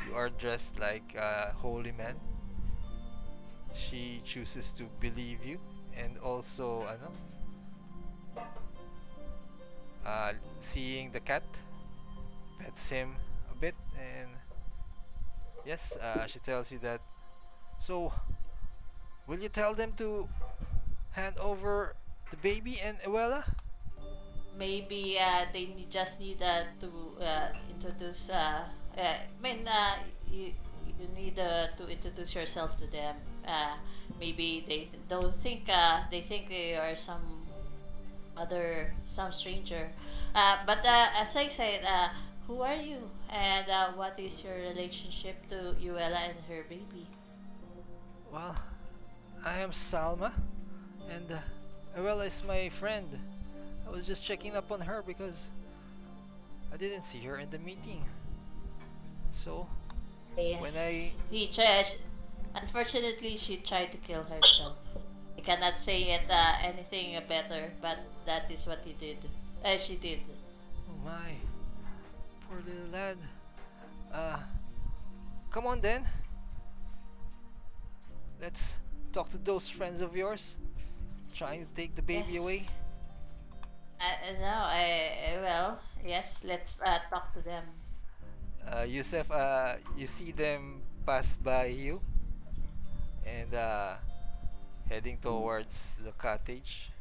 you are dressed like a holy man, she chooses to believe you, and also seeing the cat, pets him a bit, and yes, she tells you that. So, will you tell them to hand over the baby and Errah? Maybe just need to introduce. You need to introduce yourself to them. Maybe don't think they think they are some stranger. But as I said, who are you, and what is your relationship to Uella and her baby? Well, I am Salma, and Errah is my friend. I was just checking up on her because I didn't see her in the meeting. So, Yes. when I Unfortunately, she tried to kill herself. I cannot say it anything better, but that is what he did. She did. oh my, poor little lad. Uh, come on then. Let's talk to those friends of yours trying to take the baby Yes. away. No, well, yes, let's talk to them. Yusef, you see them pass by you and heading towards the cottage.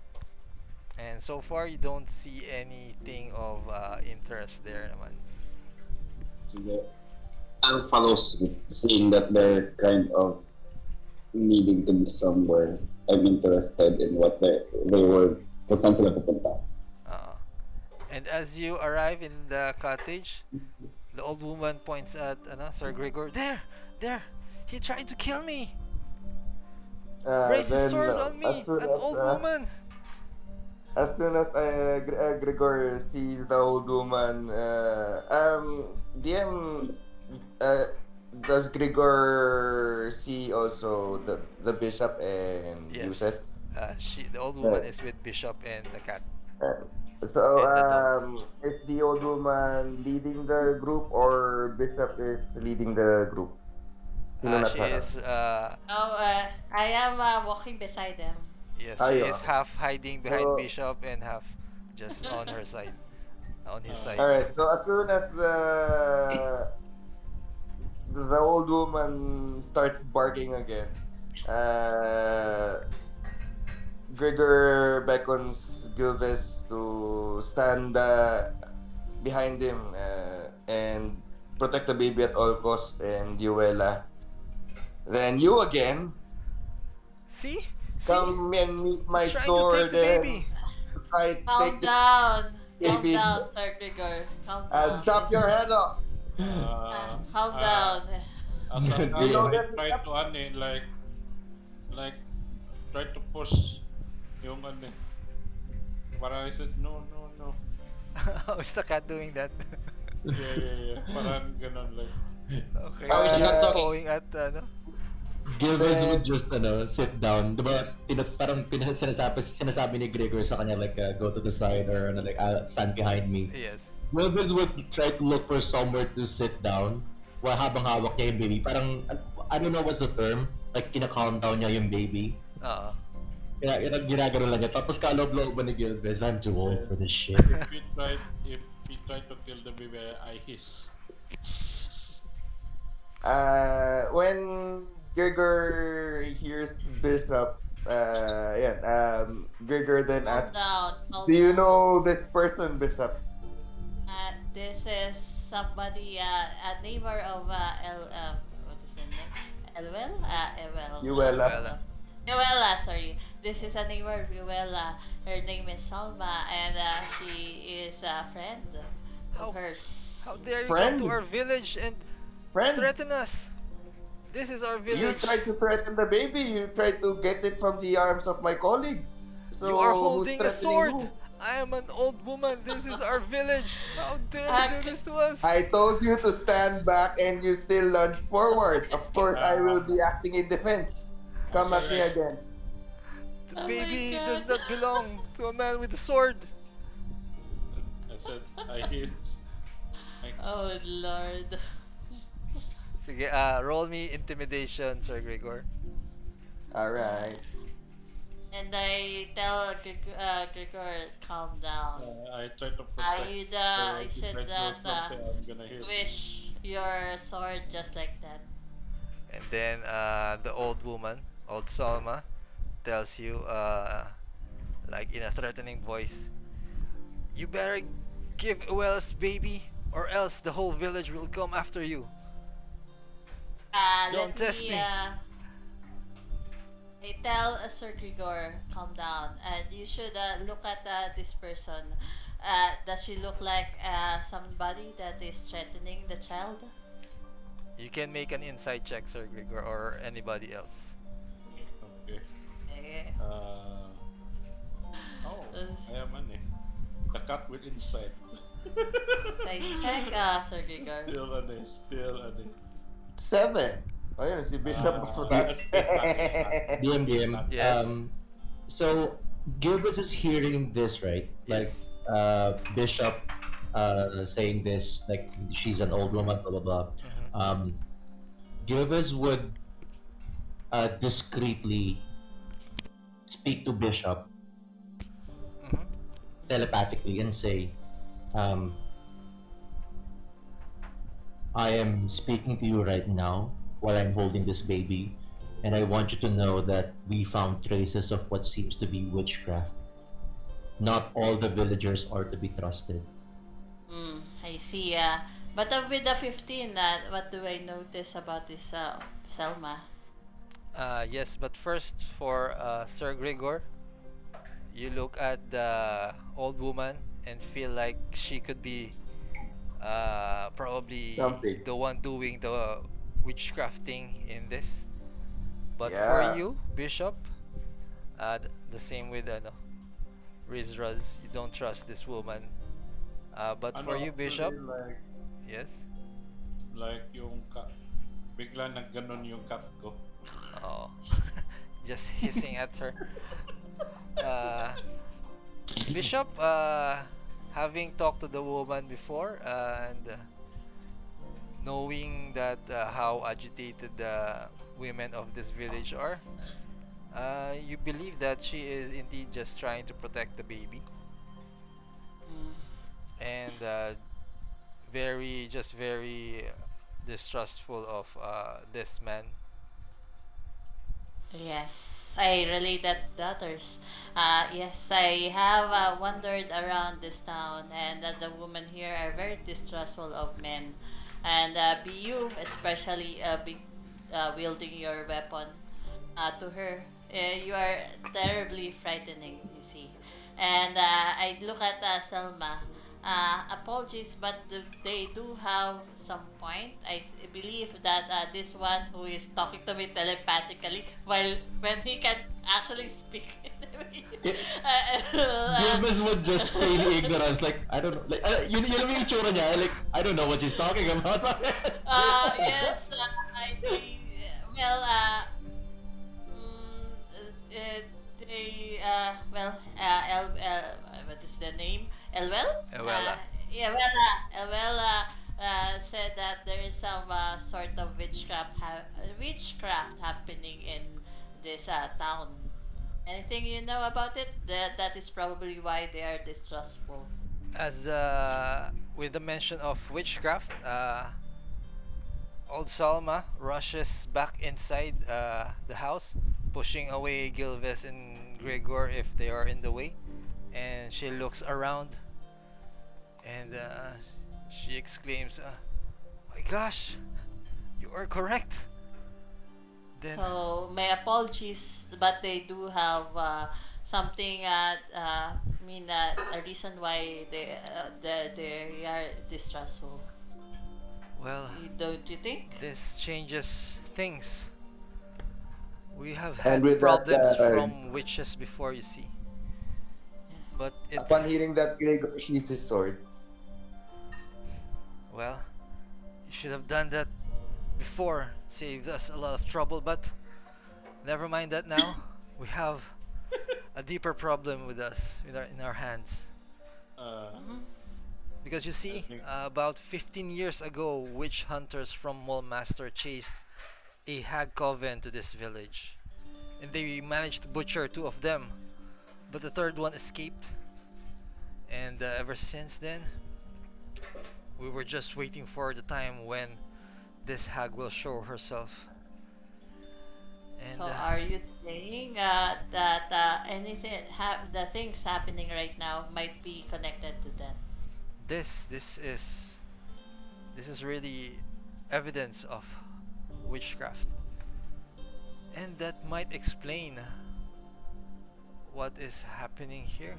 And so far, you don't see anything of interest there, naman. Sige. I'll follow suit, seeing that they're kind of needing to be somewhere. I'm interested in what they were, kung saan sila pupunta. Uh, and as you arrive in the cottage, the old woman points at Sir Gregor. There, he tried to kill me. Raise his Then sword on me, an old woman. as soon as Gregor sees the old woman, DM, does Gregor see also the bishop and Yusef? Yes, the old woman is with Bishop and the cat. Uh, And the dog. is the old woman leading the group or bishop is leading the group? Sino She nasa? is Oh, I am walking beside them. yes, Ay, she is okay. half hiding behind So- Bishop and half just on her side, on his side. Alright, so as soon as the old woman starts barking again, Gregor beckons Gilves to stand behind him and protect the baby at all costs. And Yuela, then you again See? See? come and meet my He's trying to take sword the and baby. try to Calm take the down. Calm baby. down, Sir Gregor. Calm I'll down. chop your head off. Calm Uh, down. as a You son, know DM. I that. try to like try to push yung para I said no no no. How is the cat doing that? Yeah. Parang ganun like. Okay, How is the cat he's talking? going at ano? Gilbert would Then just sit down. Diba, sinasabi ni Gregor sa kanya like go to the side or like stand behind me. Yes. Gilbert would try to look for somewhere to sit down while habang hawak niya yung baby. Parang, I don't know what's the term, like kina-calm down niya yung baby. Oo. Ginagano lang niya. Tapos kaloob-loob ni Gilbert, I'm too old for this shit. If he tried to kill the baby, I hiss. when Gregor hears Bishop, Gregor then Calm asks, down. Calm "Do you down. know this person, Bishop?" This is somebody, a neighbor of what is her name? Elwell? Yuela. Yuela. Yuela, sorry. This is a neighbor of Yuela. Her name is Salma, and she is a friend How- of hers. How dare you Friend? come to our village and Friend, threaten us? This is our you village. tried to threaten the baby. You tried to get it from the arms of my colleague. So You are who's holding a threatening sword. who? I am an old woman. This is our village. How dare you do this to us? I told you to stand back and you still lunge forward. Of course, I will be acting in defense. Come at me again. The Oh my baby God. does not belong to a man with a sword. I said I hiss. Oh Lord. Sige, roll me intimidation, Sir Gregor. Alright. And I tell Gregor, calm down. I try to protect. You so if should I do not something, I'm gonna hiss. wish your sword just like that. And then the old woman, old Salma, tells you, like in a threatening voice, "You better give Wells baby, or else the whole village will come after you." Don't test me. I tell Sir Grigor, calm down, and you should look at this person. Does she look like somebody that is threatening the child? You can make an inside check, Sir Gregor, or anybody else. Okay. Okay. I am the cat with insight. Side check, Sir Grigor. Still 7. Oh, yun, si Bishop mas mataas. DM. Yes. So Gilbert is hearing this, right? Like Yes. Bishop saying this, like she's an old woman, blah blah blah. Mhm. Gilbert would discreetly speak to Bishop Mhm. telepathically and say, I am speaking to you right now while I'm holding this baby, and I want you to know that we found traces of what seems to be witchcraft. Not all the villagers are to be trusted. I see. But with the 15, what do I notice about this Selma? Yes, but first for Sir Gregor, you look at the old woman and feel like she could be probably Something. the one doing the witchcrafting in this. But Yeah. for you, Bishop, the same with Rizraz, you don't trust this woman. But for you, Bishop, yes. Like yung bigla nagganon yung cat ko. Oh, just hissing at her. Bishop, having talked to the woman before and knowing that how agitated the women of this village are, you believe that she is indeed just trying to protect the baby and very distrustful of this man. Yes, I relate that to others. Yes, I have wandered around this town, and the women here are very distrustful of men. And be you, especially wielding your weapon to her, you are terribly frightening, you see. And I look at Selma. Apologies, but they do have some point. Believe that this one who is talking to me telepathically, while when he can actually speak. It, uh, Gilbis would just feign ignorance, like, I don't know, like, yun yung itsura niya, like, I don't know what she's talking about. yes, well, Mm, they what is the name? Elwell? Ewela. Yeah, well, Elwell said that there is some sort of witchcraft happening in this town. Anything you know about it? That is probably why they are distrustful. As with the mention of witchcraft, old Salma rushes back inside the house, pushing away Gilves and Gregor if they are in the way. And she looks around and she exclaims, "My gosh, you are correct." Then, So my apologies, but they do have something. A reason why they are distrustful. well, Don't you think? this changes things. We have And had with that, problems from witches before, you see. But it, upon hearing that, Gregor sheathes his sword. well, you should have done that before. Saved us a lot of trouble, but never mind that now. We have a deeper problem with us, in our hands. Uh, Mhm. Because you I see, think about 15 years ago, witch hunters from Mallmaster chased a hag coven to this village. And they managed to butcher two of them, but the third one escaped. And ever since then, we were just waiting for the time when this hag will show herself. So And are you saying that the things happening right now might be connected to that? this this is this is really evidence of witchcraft, and that might explain what is happening here.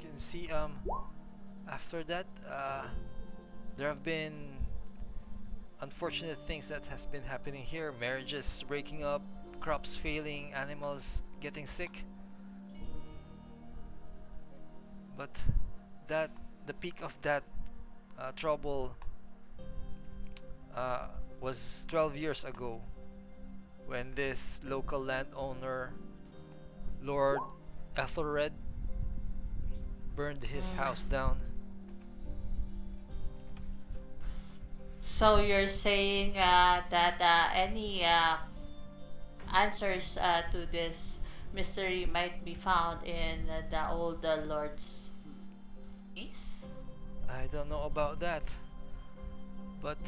You can see, after that, there have been unfortunate things that has been happening here: marriages breaking up, crops failing, animals getting sick. But that the peak of that trouble uh, was 12 years ago, when this local landowner, Lord Ethelred, burned his house Mm. down. So you're saying that any answers to this mystery might be found in the old Lord's piece? I don't know about that, but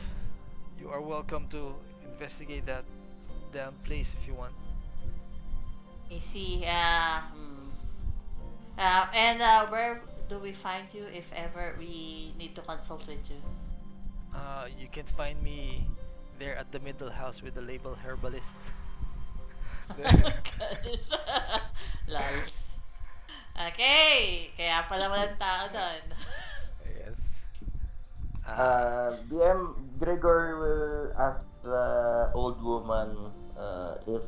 you are welcome to investigate that damn place if you want. I see. And where do we find you if ever we need to consult with you? You can find me there at the middle house with the label herbalist. Gosh. Lols. Okay, kaya pala walang tao doon. Yes. DM Gregor will ask the old woman if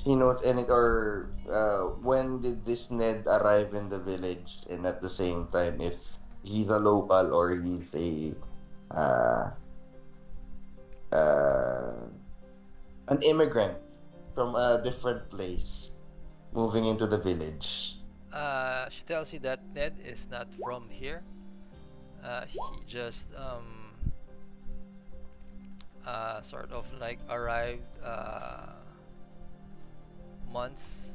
she knows any, or when did this Ned arrive in the village, and at the same time if he's a local or he's a uh, uh, an immigrant from a different place moving into the village. She tells you that Ned is not from here. He just sort of like arrived months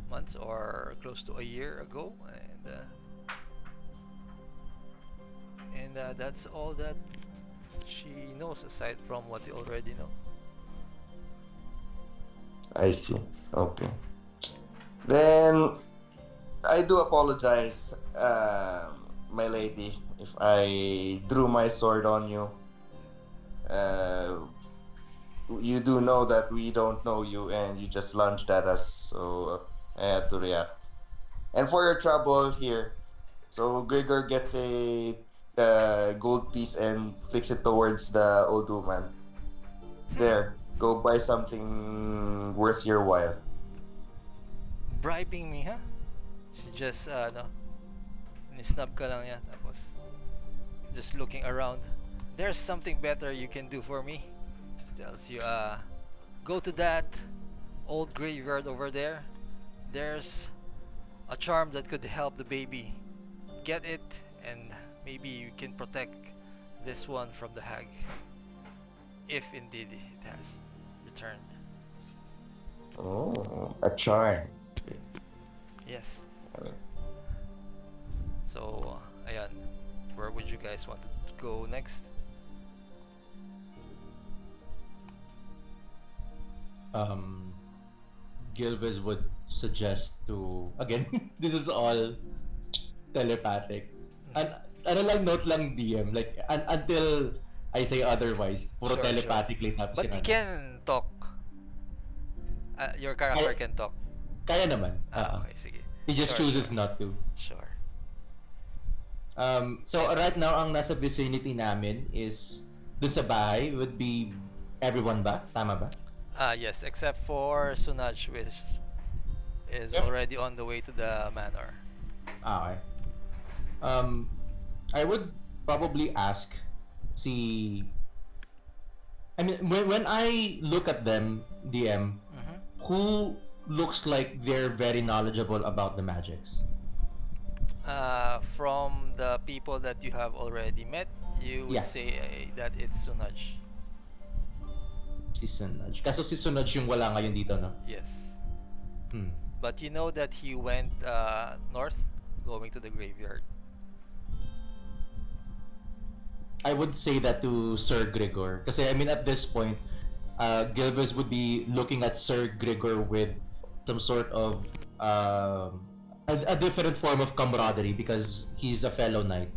months or close to a year ago, and that's all that she knows aside from what you already know. I see. Okay. Then I do apologize, my lady, if I drew my sword on you. Uh, you do know that we don't know you, and you just lunged at us, so I had to react. And for your trouble here, so Gregor gets a gold piece and flicks it towards the old woman. There, go buy something worth your while. Bribing me, huh? She just, no, nisnab ka lang niya, tapos just looking around. There's something better you can do for me. She tells you, go to that old graveyard over there. There's a charm that could help the baby. Get it, and maybe you can protect this one from the hag. If indeed it has returned. Oh, a charm. Yes. So, ayan. Where would you guys want to go next? Gilvez would suggest to, again, this is all telepathic. And ano lang, note lang DM, like, until I say otherwise, puro Sure, sure. telepathically tapos But yung you ano. can talk. Your character Kaya- can talk. Kaya naman. Okay, sige. He just Sure, chooses sure. not to. Sure. So right now, ang nasa vicinity namin is, dun sa bahay, would be everyone ba? Tama ba? Yes, except for Sunaj, which is Yep. already on the way to the manor. Okay. I would probably ask, see, I mean, when I look at them, DM, Mhm. who looks like they're very knowledgeable about the magics? From the people that you have already met, you would Yeah. say that it's Sunaj. Si Sunaj. Kaso si Sunaj yung wala ngayon dito, no? Yes. Hmm. But you know that he went north, going to the graveyard. I would say that to Sir Gregor. Kasi I mean, at this point, Gilvez would be looking at Sir Gregor with some sort of a different form of camaraderie because he's a fellow knight.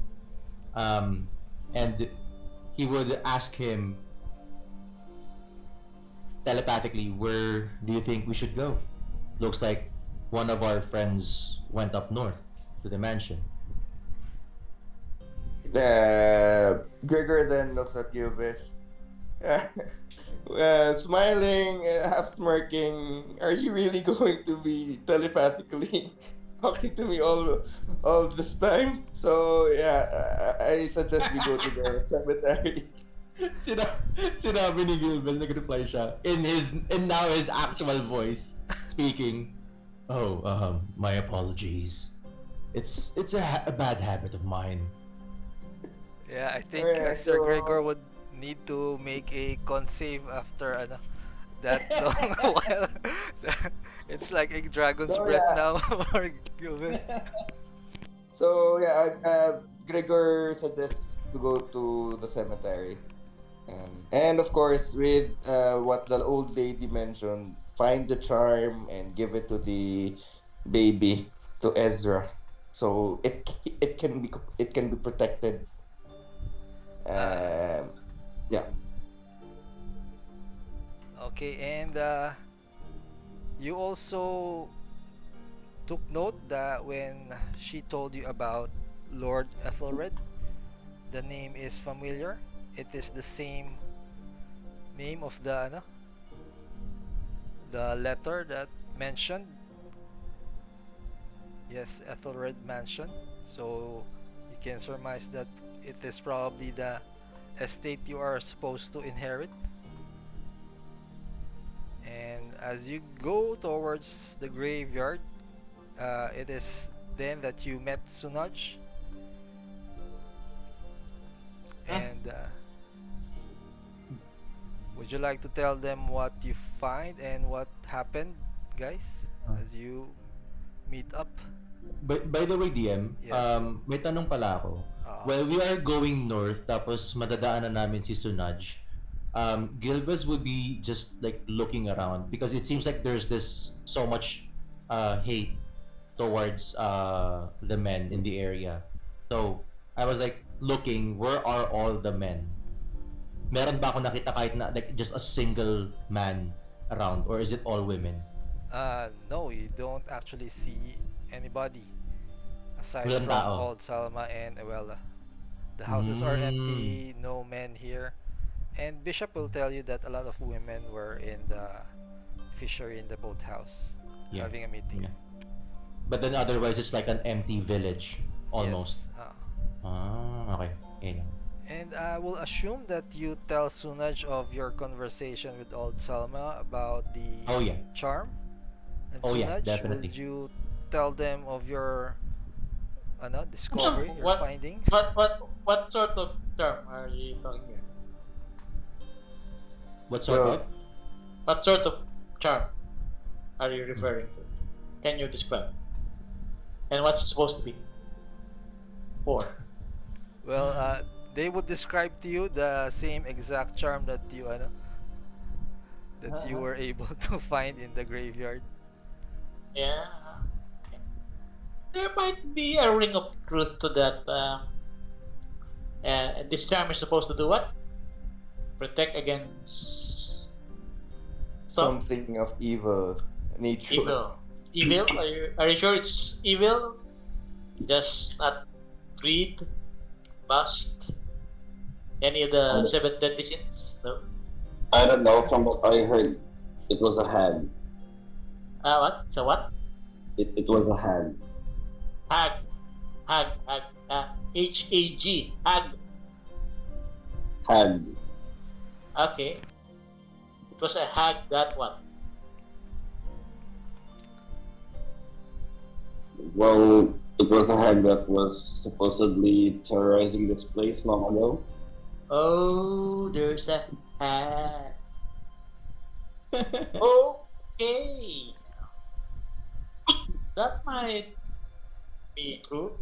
And he would ask him telepathically, where do you think we should go? Looks like one of our friends went up north to the mansion. Gregor then looks at Gilvis. Smiling, half smirking. Are you really going to be telepathically talking to me all this time? So yeah, I suggest we go to the cemetery. Sinabi ni Gilbert, nag-reply siya in now his actual voice speaking. Oh, my apologies. It's a bad habit of mine. Yeah, I think Alright, Sir so- Gregor would need to make a con save after that long while. It's like a dragon's No, breath yeah. now for Gilbert. So yeah, Gregor suggests to go to the cemetery, and of course with what the old lady mentioned, find the charm and give it to the baby, to Ezra, so it can be protected. Yeah. Okay, and you also took note that when she told you about Lord Ethelred, the name is familiar. It is the same name of the letter that mentioned. Yes, Ethelred Mansion. So you can surmise that it is probably the estate you are supposed to inherit. And as you go towards the graveyard, it is then that you met Sunaj. And would you like to tell them what you find and what happened, guys, as you meet up? By the way, DM, Yes. may tanong pala ako. Well, we are going north, tapos madadaanan namin si Sunaj. Gilvas would be just like looking around because it seems like there's this so much hate towards the men in the area. So I was like looking, where are all the men? Meron ba ako nakita kahit na like just a single man around, or is it all women? No, you don't actually see anybody aside Walang from tao. Old Salma and Ewella. The houses are Mm. empty, no men here. And Bishop will tell you that a lot of women were in the fishery in the boathouse Yeah. having a meeting. Yeah. But then otherwise it's like an empty village almost. Yes. Okay. Okay lang. And I will assume that you tell Sunaj of your conversation with Old Salma about the Oh yeah. charm. And Oh, yeah, Sunaj, definitely. would you tell them of your discovery, your What- findings? What sort of term are you talking here? What sort Well, of? What sort of charm are you referring to? Can you describe? And what's it supposed to be? For? Well, they would describe to you the same exact charm that you were able to find in the graveyard. Yeah. There might be a ring of truth to that. This charm is supposed to do what? Protect against stuff. something of evil nature. Evil. Evil? Are you sure it's evil? Just not greed, lust, any of the seven deadly sins? No. I don't know. From what I heard, it was a hag. What? So what? It was a hag. Hag. H-A-G. Hag. Hag. Okay. It was a hag that one. Well, it was a hag that was supposedly terrorizing this place long ago. Oh, there's a hag. Okay. That might be true.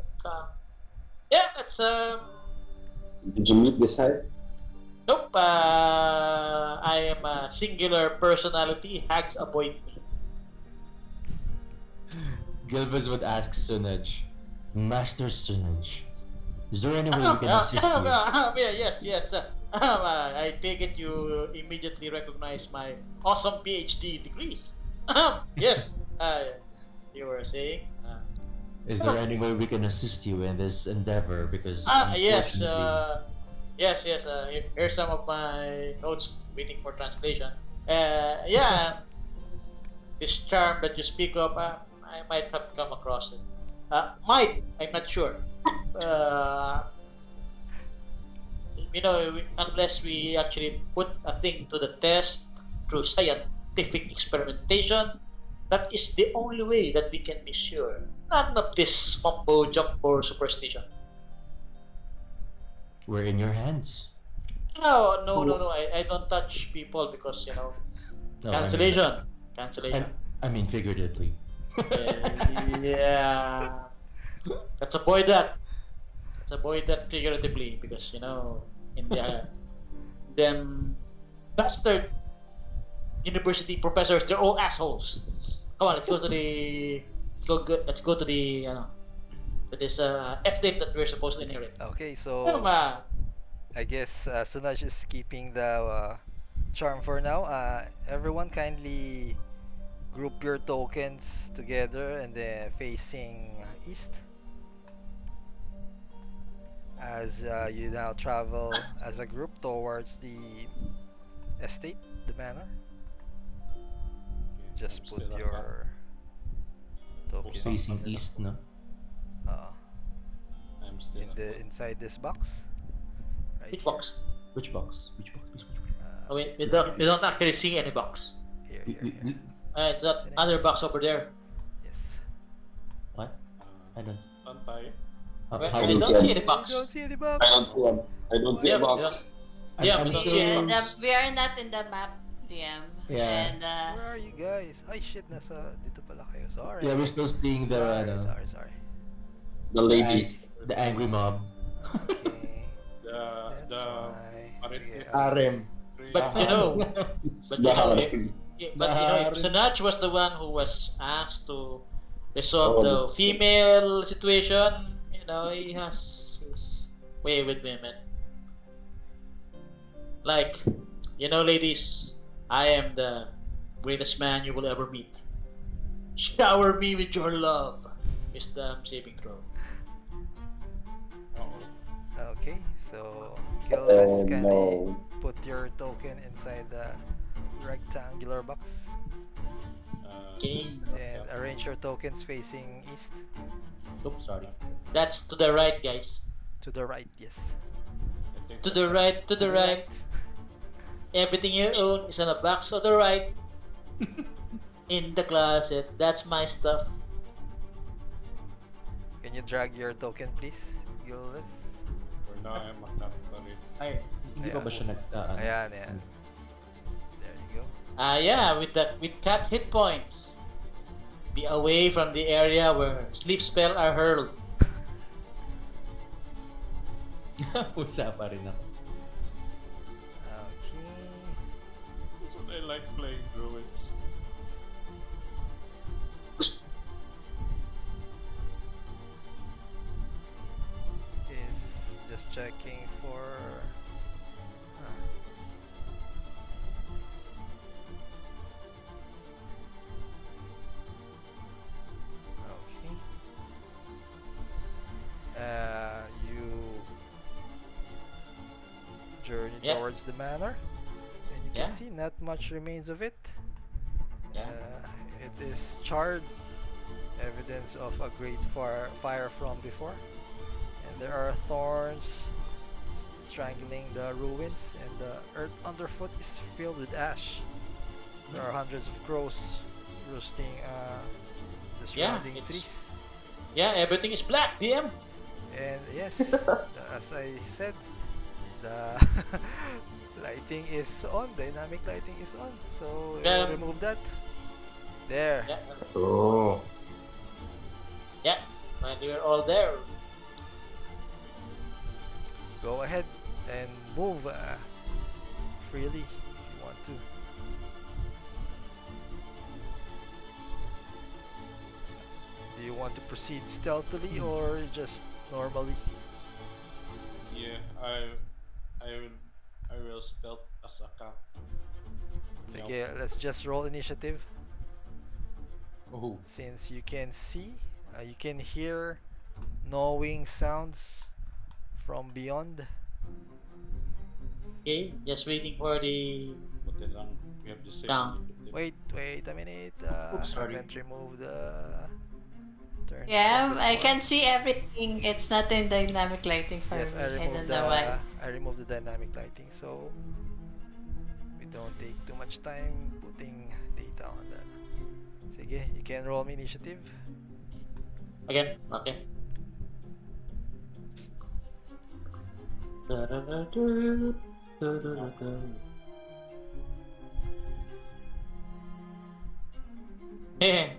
Yeah, that's Did you meet this hag? nope. I am a singular personality. Hags avoid me. Gilvas would ask Sunaj, Master Sunaj, is there any way we can assist you? Yes. I take it you immediately recognize my awesome PhD degrees. Yes. You were saying. Is there any way we can assist you in this endeavor? Because Yes. unfortunately- Yes. Here's some of my notes waiting for translation. Yeah. This charm that you speak of, I might have come across it. I'm not sure. Unless we actually put a thing to the test through scientific experimentation, that is the only way that we can be sure. None of this mumbo jumbo superstition. we're in your hands. No. I don't touch people because No, cancellation. I mean figuratively. Yeah. Let's avoid that. Figuratively because in the them bastard university professors, they're all assholes. Come on, let's go to the to this estate that we're supposed to inherit. Okay, so Um, I guess Sunaj is keeping the charm for now. Everyone kindly group your tokens together and then facing east. As you now travel as a group towards the estate, the manor. Just I'm put still your tokens Facing east, no? I'm still inside this box. Right which here. box? Which box? Which box? Oh, wait, we don't actually see any box. Here, We- here, we- here. we- It's that other box over there. Yes. What? I don't. Saan tayo? I How don't see see any any box. You don't see any box. I don't see a Yeah, box. Yeah, I'm we don't still- see any Yeah, box. we are not in the map, DM. Yeah. And Where are you guys? Ay shit, nasa dito pala kayo. Sorry. Yeah, we're still seeing the Sorry. The ladies. the angry mob. Okay. The That's why. Marit Sige, is Arem. three But you know, but you know, if Naharin. Sunaj was the one who was asked to resolve Oh, the female situation, he has his way with women. Like, ladies, I am the greatest man you will ever meet. Shower me with your love. Is the saving throw. Okay, so oh Gilves, kindly no. put your token inside the rectangular box Okay, and arrange your tokens facing east. Oops, sorry. that's to the right, guys. To the right, yes. To the right, to the right. Everything you own is in a box to the right. In the closet. That's my stuff. Can you drag your token, please, Gilves? For now, I'm not married. Ay, hindi pa ba siya nag... Ayan, ayan. There you go. Yeah, with cat hit points. Be away from the area where sleep spell are hurled. Usa pa rin ako. Okay. That's what I like playing druids. Is just checking for. Huh. Okay. You journey Yeah. towards the manor, and you can Yeah. see not much remains of it. Yeah. It is charred, evidence of a great fire from before. And there are thorns strangling the ruins, and the earth underfoot is filled with ash. There are hundreds of crows roosting the Yeah, surrounding it's- trees. Yeah, everything is black, DM. And yes, as I said, the lighting is on, dynamic lighting is on. So Yeah. remove that. There. Yeah, Oh. yeah. When we're all there. Go ahead and move freely if you want to. Do you want to proceed stealthily or just normally? Yeah, I will stealth as a cat. Okay, let's just roll initiative. Oh, Since you can see, you can hear gnawing sounds from beyond. Okay, just waiting for the Buti lang, we have the same Down. initiative. Wait a minute. Oops, sorry. Haven't removed the turn. Yeah, from I before. can see everything. It's not in dynamic lighting for Yes, me. I I removed don't know why. I removed the dynamic lighting, so we don't take too much time putting data on that. Sige, you can roll me initiative. again. Okay. Hey,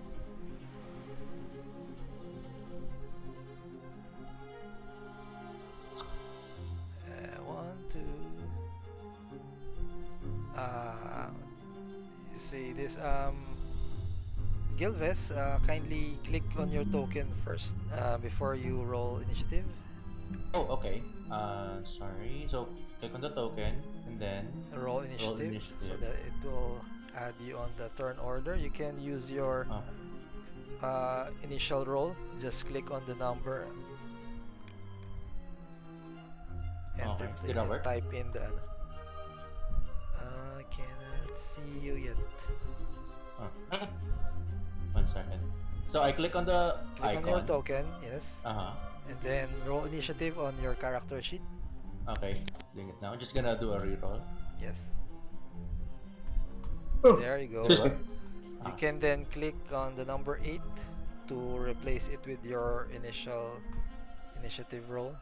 One, two. You say this. Gilves, kindly click on your token first before you roll initiative. oh, okay. Sorry. So, click on the token and then... Roll initiative, so initiative. that it will add you on the turn order. You can use your initial roll. Just click on the number and Okay, did that work? type in the. Cannot see you yet. Oh. 1 second. So, I click on the Click icon. on your token, yes, Uh-huh. and then roll initiative on your character sheet. Okay. Doing it now. I'm just gonna do a reroll. Yes. Oh. There you go. This one? You can then click on the number 8 to replace it with your initial initiative roll.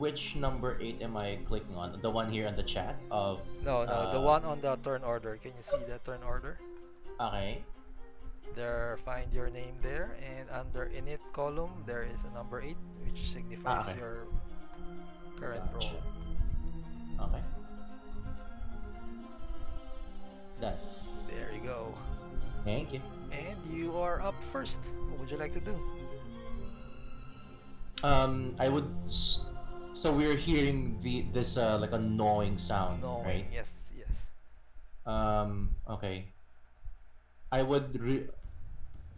Which number 8 am I clicking on? The one here on the chat of... No, the one on the turn order. Can you see the turn order? Okay. There, find your name there, and under init column there is a number 8, which signifies okay. your current Gotcha. roll. Okay. Thank you. And you are up first. What would you like to do? I would. So we're hearing this like a gnawing sound, Knowing, right? yes, yes. Okay. I would.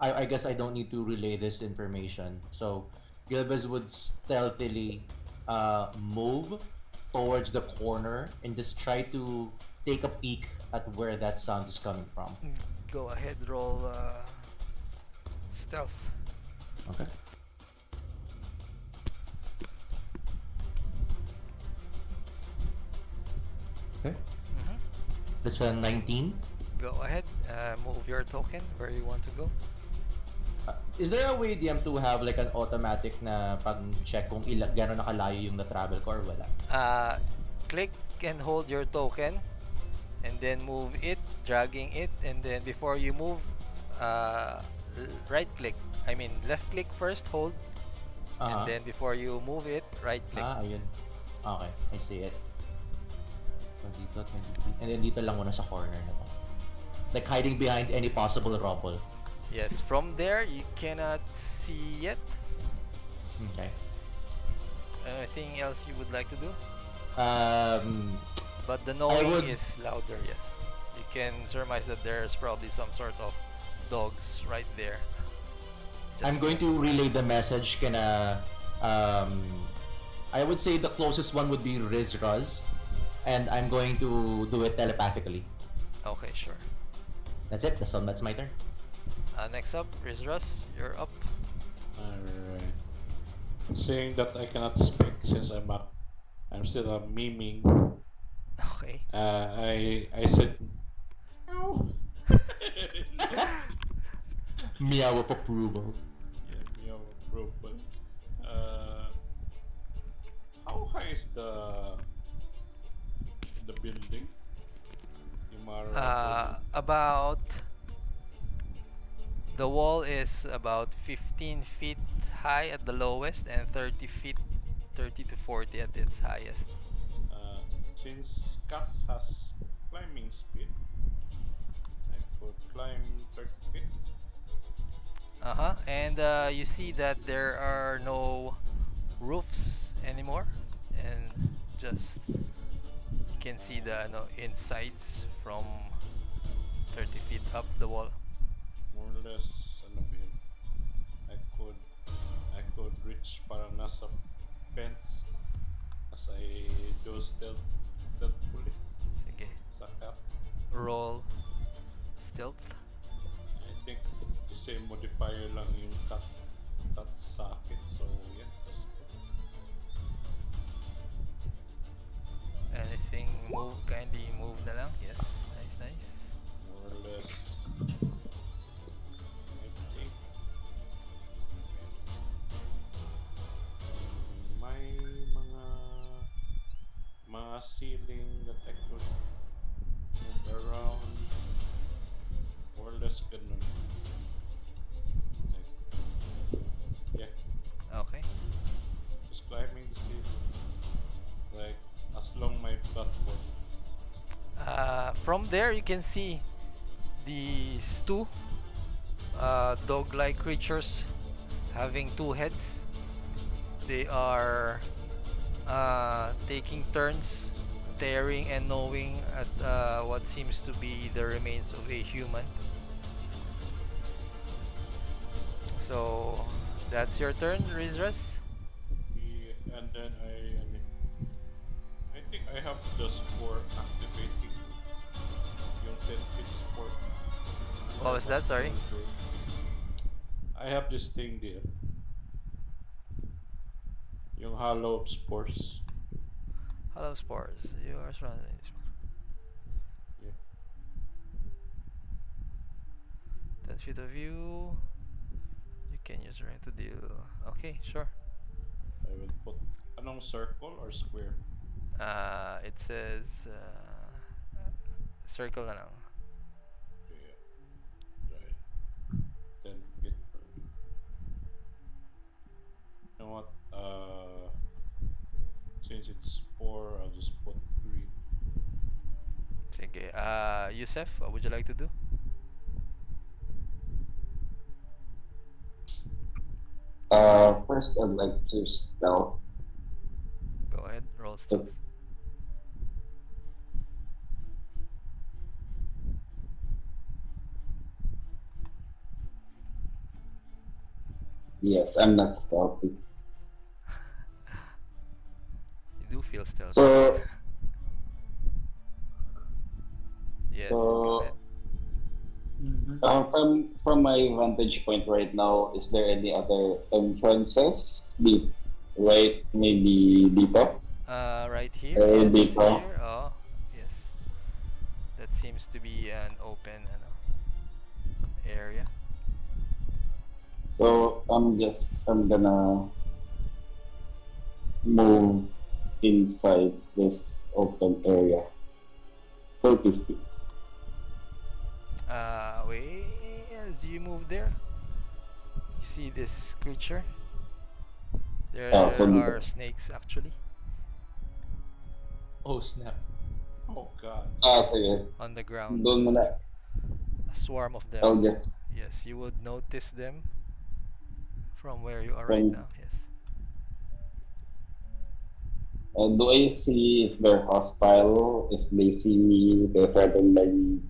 I guess I don't need to relay this information. So Gilbert would stealthily move towards the corner and just try to take a peek at where that sound is coming from. Go ahead, roll stealth. Okay. Okay. Mhm. That's a 19. Go ahead, move your token where you want to go. Is there a way, DM, to have like an automatic na pag-check kung gano'n nakalayo yung na-travel ko or wala? Click and hold your token, and then move it, dragging it, and then before you move, right click. I mean, left click first, hold, and then before you move it, right click. Ayun. Okay, I see it. So dito, 20 feet. And then dito lang muna sa corner na to. Like hiding behind any possible rubble. Yes, from there you cannot see yet. Okay. Anything else you would like to do? But the I knowing would- is louder, yes. You can surmise that there's probably some sort of dogs right there. I'm going to relay the message kana I would say the closest one would be Riz Raz, and I'm going to do it telepathically. Okay, sure. That's it. That's my turn. Next up, Rizras, you're up. Alright. Saying that I cannot speak since I'm still miming. Okay. I said no. Meow of approval. Yeah, meow approval. How high is the building? About the wall is about 15 feet high at the lowest and 30 to 40 at its highest. Since Cat has climbing speed, I could climb 30 feet. And you see that there are no roofs anymore, and just you can see the insides from 30 feet up the wall. More or less, ano ba yun? I could reach parang nasa fence as I do stealthfully Sige. sa Cat. Roll stealth. I think the same modifier lang yung Cat sa akin, so yeah, that's it. Anything move, kindly move na lang. Yes, nice. More or less. I think may mga ceiling that I could move around. More or less ganun. Like, yeah, Okay. just climbing the ceiling. Like, as long my platform. From there you can see these two dog-like creatures having two heads. They are taking turns tearing and gnawing at what seems to be the remains of a human. So that's your turn, Rizras. And then I think I have the spore activating yung 10 feet spore. What was that? Sorry. I have this thing there. Yung hollow spores. Hello, spores. You are surrounded by this. Yeah. 10 feet of view. You can use rank to deal. Okay, sure. I will put anong circle or square? It says circle na lang. Yeah. Right. 10 feet. You know what? Since it's 4, I'll just put green. Sige. Yusef, what would you like to do? First I'd like to stealth. Go ahead, roll stealth. Yes, I'm not stealthy. You do feel stealthy. So, Yes, go ahead. so from my vantage point right now, is there any other entrances? Right, maybe dito. Right here, yes, Dito. here. Oh, yes. That seems to be an open area. So I'm gonna move inside this open area. 30 feet. Wait, as you move there, you see this creature. There So are snakes actually Oh snap! Oh god. so yes, on the ground. doon muna. A swarm of them. I'll just Yes, you would notice them from where you are right from now. Yes. do I see if they're hostile? If they see me, they're threatened by me.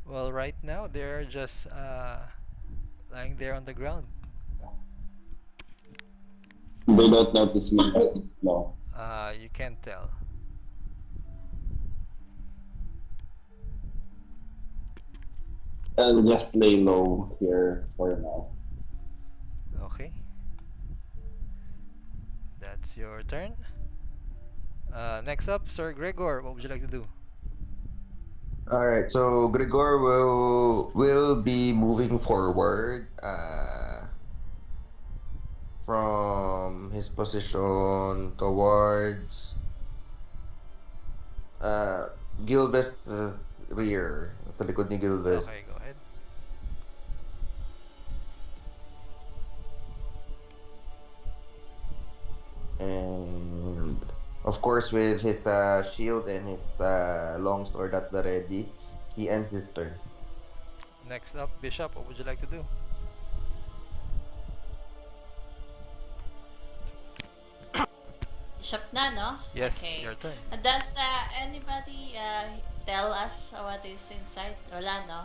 Well, right now they're just lying there on the ground. They don't notice me. No. You can't tell. I'll just lay low here for now. Okay. That's your turn. Next up, Sir Gregor. What would you like to do? All right, so Gregor will be moving forward from his position towards Gilbest's rear. Sa likod ni Gilbest. Okay, go ahead. And of course, with his shield and his long sword at the ready, he ends his turn. Next up, Bishop. What would you like to do? Bishop na, no? Yes, Okay. your turn. Does anybody tell us what is inside? Wala, no?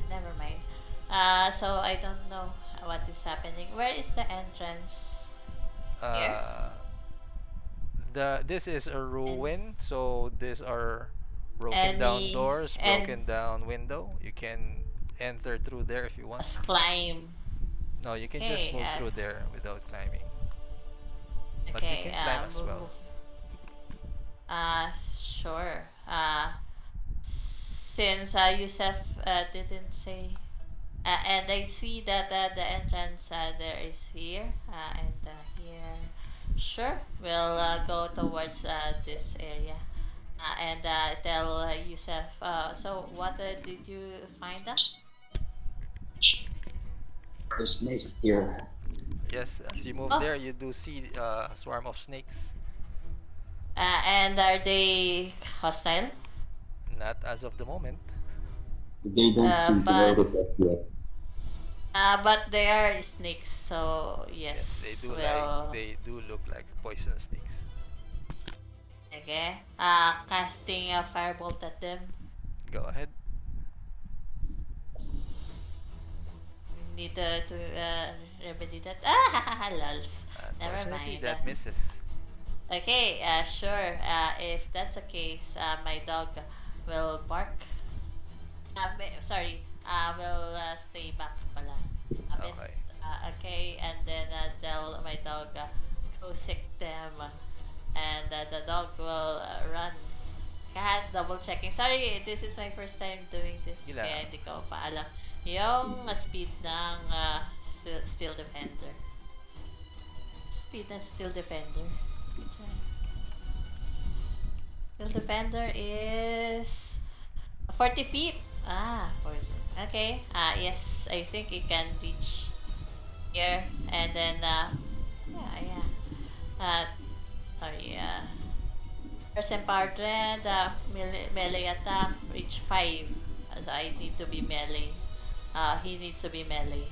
Never mind. So I don't know what is happening. Where is the entrance? Here? This is a ruin, so these are broken down Any- doors, and- broken down window. You can enter through there if you want. Just climb. No, you can just Okay, move through there without climbing. But Okay, you can climb as well. Sure. Since Yusef didn't say, and I see that the entrance there is here and here. Sure, we'll go towards this area and tell Yusef. So, what did you find out? There's snakes here. Yes, as you move Oh. there, you do see a swarm of snakes. And are they hostile? Not as of the moment. They don't seem to but- notice us yet. But they are snakes, so yes. They do we'll- they do look like poisonous snakes. Okay. Casting a firebolt at them. Go ahead. We need to remedy that. Lols. Never Unfortunately, mind. that misses. Okay, sure. If that's the case, my dog will bark. Sorry, will stay back pala. A bit. Okay. Okay, and then tell my dog go sick them, and the dog will run. Kaya double checking. Sorry, this is my first time doing this. Sige lang. Kaya hindi ko pa alam. Yung speed ng Steel Defender. Speed ng Steel Defender. Good job. Steel Defender is 40 feet. 40. Okay. Yes, I think it can reach here. And then, yeah. Sorry, first empowered trend, melee attack, reach 5. So I need to be melee. He needs to be melee.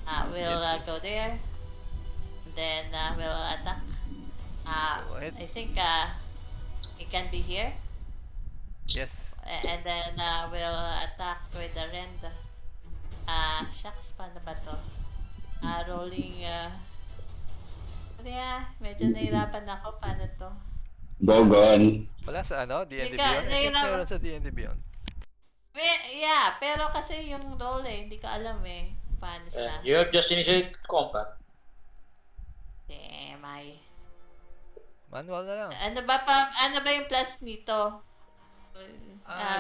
We'll Yes, yes. go there. Then we'll attack. Go ahead. I think it can be here. Yes. And then we'll attack with the rend. Shucks, paano ba to? Rolling, yeah, medyo nahirapan ako. Paano to? Dogon. Wala sa ano? D&D Ikaw, Beyond? I think nahirapan. meron sa D&D Beyond. Yeah, pero kasi yung role hindi ko alam eh. Paano siya? You have just initiated combat. Damn, ay. Manual na lang. Ano ba yung plus nito?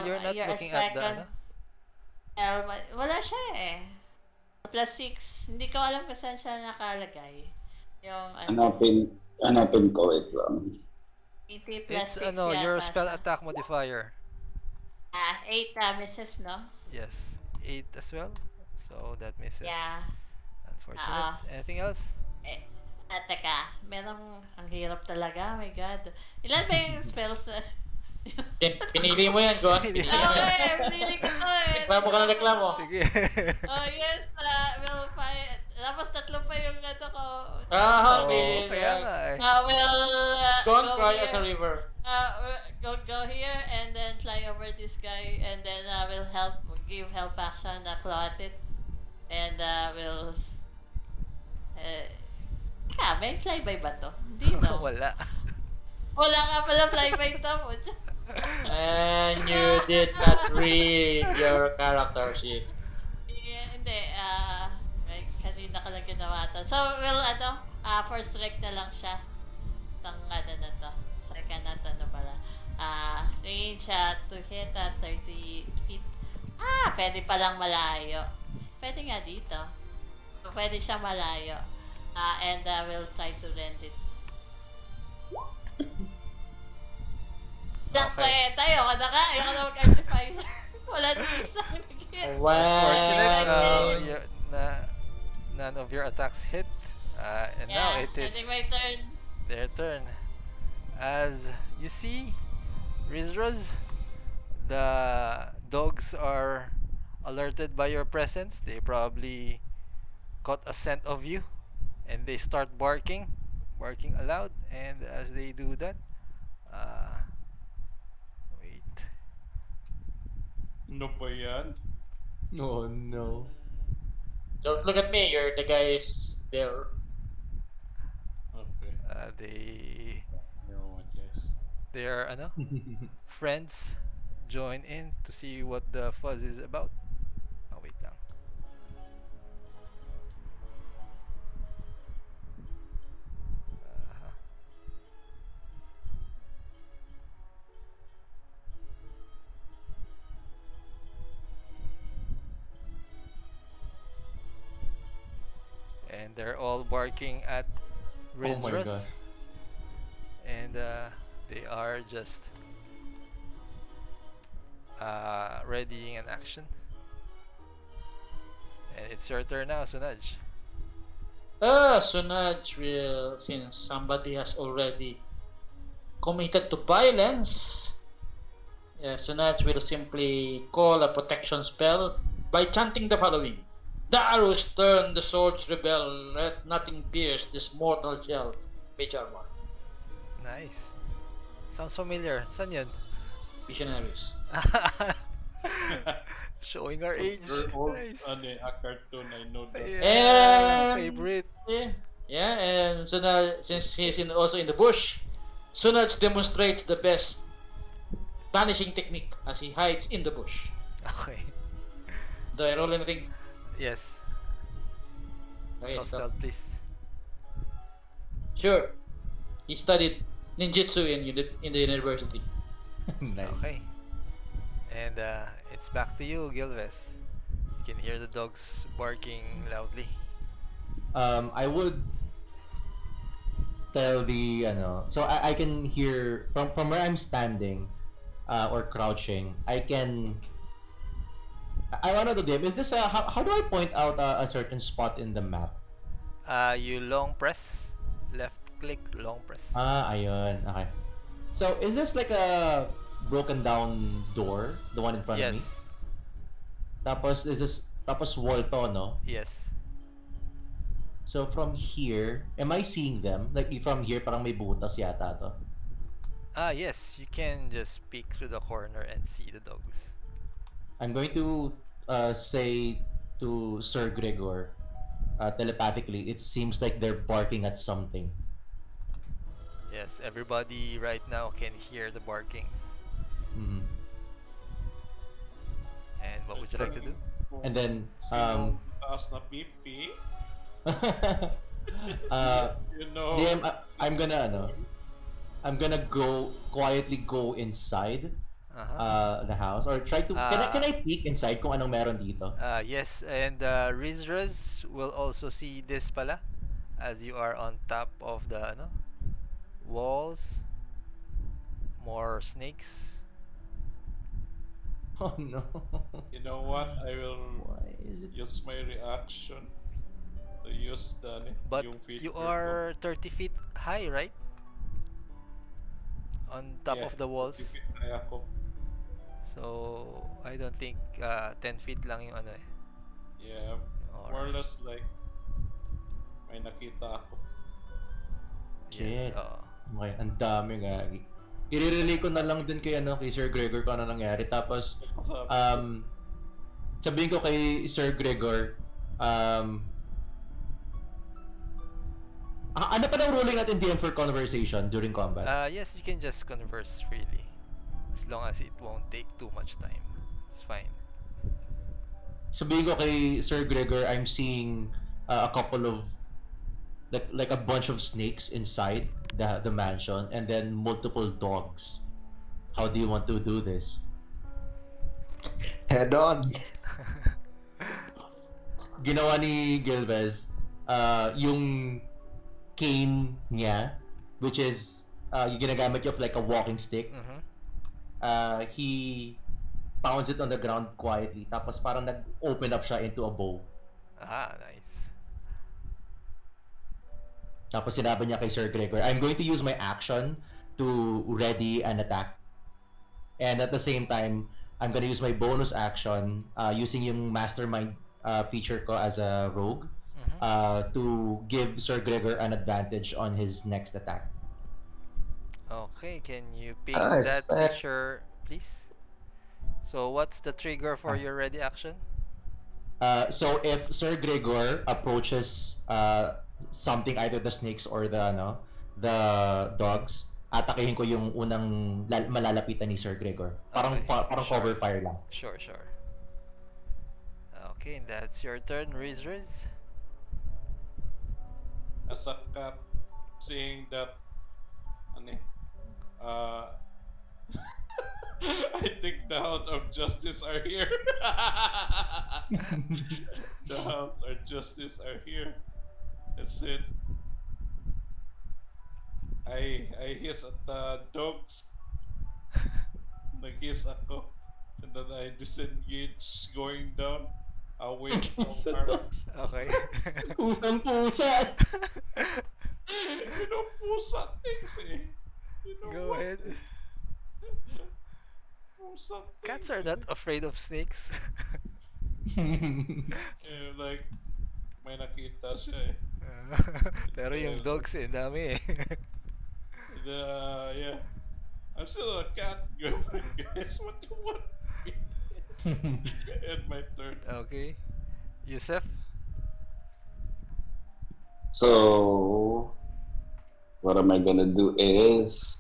You're not your looking at the second- ano? Wala siya eh. Plus 6. Hindi ko alam kung saan siya nakalagay. Yung Hanapin ko, wait lang. 80 plus It's 6 your yata spell siya. attack modifier. 8 misses, no? Yes. 8 as well. So that misses. Yeah. Unfortunate. Anything else? Teka. Ang hirap talaga. Oh my God. Ilan ba yung spells na... Pinili mo yan, Gon. Pinili mo yan. Okay, pinili ko to eh. Reklamo ka ng reklamo. Sige. Oh yes, we'll find... Tapos tatlo pa yung ano ko. Ah, Oo, kaya nga eh. We'll Don't go cry here. as a river. Go here and then fly over this guy and then we'll give help action, claw at it. And we'll... may flyby ba to? Hindi no. Wala. Wala nga pala flyby to. And you did not read your character sheet. Yeah, hindi. Kanina ko lang ginawa to. So, first strike na lang siya. Itong ano na to. Second na to na pala. Range to hit at 30 feet. Pwede palang malayo. Pwede nga dito. Pwede siya malayo. And we'll try to rend it. Diyan pa Okay. tayo ka na ka. Ayoko na mag-artificer. Wala na isang nag-hit. Fortunate, Wow. none of your attacks hit. And now it I is think my turn. their turn. As you see, Rizraz, the dogs are alerted by your presence. They probably caught a scent of you and they start barking aloud. And as they do that, wait. Ano ba yan? Oh no. Don't look at me. You're the guys there. Okay. Their friends join in to see what the fuzz is about. Wait lang. And they're all barking at Oh my Rizras. god. And they are just readying an action. And it's your turn now, Sunaj. Sunaj will, since somebody has already committed to violence, Sunaj will simply call a protection spell by chanting the following. The arrows turn, the swords rebel, let nothing pierce this mortal shell. Mage armor. Nice. Sounds familiar. Saan yun? Visionaries. Showing our age. Super old, Nice. a cartoon, I know that. Yeah, And- favorite. Yeah, and Sunaj, since he's also in the bush, Sunaj demonstrates the best vanishing technique as he hides in the bush. Okay. Do I roll anything? Yes. Okay, Roll stop. stealth, please. Sure. He studied ninjutsu in the university. Nice. Okay. And it's back to you, Gilves. You can hear the dogs barking loudly. I would tell the so I can hear from where I'm standing or crouching. I want to do game. Is this how do I point out a certain spot in the map? You long press, left click, long press. Ayun. Okay. So is this like a broken down door, the one in front of me? Yes. Tapos wall to, no? Yes. So from here, am I seeing them? Like from here, parang may butas yata to. Yes, you can just peek through the corner and see the dogs. I'm going to say to Sir Gregor telepathically, it seems like they're barking at something. Yes, everybody right now can hear the barking. Mhm. And what I would you like to do? think kung And then, sino mataas na BP, uh, you know, DM, I'm it's gonna one. I'm gonna quietly go inside Uh-huh. the house or try to can Uh, I peek inside kung anong meron dito? yes, and Rizraz will also see this pala as you are on top of the walls. More snakes. Oh no. You know what? I will Why is it use my reaction to use But yung you feature ko. are 30 feet high, right? On top Yeah, of the walls. tipid kaya ako. So, I don't think 10 feet lang yung Yeah, more or Or, less like may nakita ako. yes, shit? Okay, ang dami nga. I-relay ko na lang din kay kay Sir Gregor kung ano nangyari. Tapos Sabi ko, sabihin ko kay Sir Gregor ano pa daw ruling natin DM for conversation during combat? yes, you can just converse freely. As long as it won't take too much time. It's fine. Sabihin ko kay Sir Gregor, I'm seeing a couple of like a bunch of snakes inside the mansion and then multiple dogs. How do you want to do this? Head on. Ginawa ni Gilvez yung cane niya, which is yung ginagamit niya of like a walking stick. Mm-hmm. He pounds it on the ground quietly, tapos parang nag-open up siya into a bow. Nice. Tapos sinabi niya kay Sir Gregor, I'm going to use my action to ready an attack. And at the same time, I'm gonna use my bonus action using yung mastermind feature ko as a rogue Mm-hmm. to give Sir Gregor an advantage on his next attack. Okay, can you pick Nice. that feature, please? So, what's the trigger for your ready action? So if Sir Gregor approaches something, either the snakes or the dogs, atakihin ko yung unang malalapitan ni Sir Gregor. Parang Okay, parang sure. cover fire lang. Sure. Okay, that's your turn, Riz. as a cat, seeing that, I think the Hounds of Justice are here. The Hounds of Justice are here. I said, I hiss at the dogs. Nag-hiss ako. And then I disengage going down. Away from Sa her. dogs. Okay. Pusang pusa. You know, pusa things eh. You know Go what? ahead. Pusa Cats things are not afraid of snakes. like, may nakita siya eh. Pero yung dogs dami eh. Yeah. I'm still a cat girl, guys. What do you want? And my turn. Okay. Yusef? So, what am I gonna do is,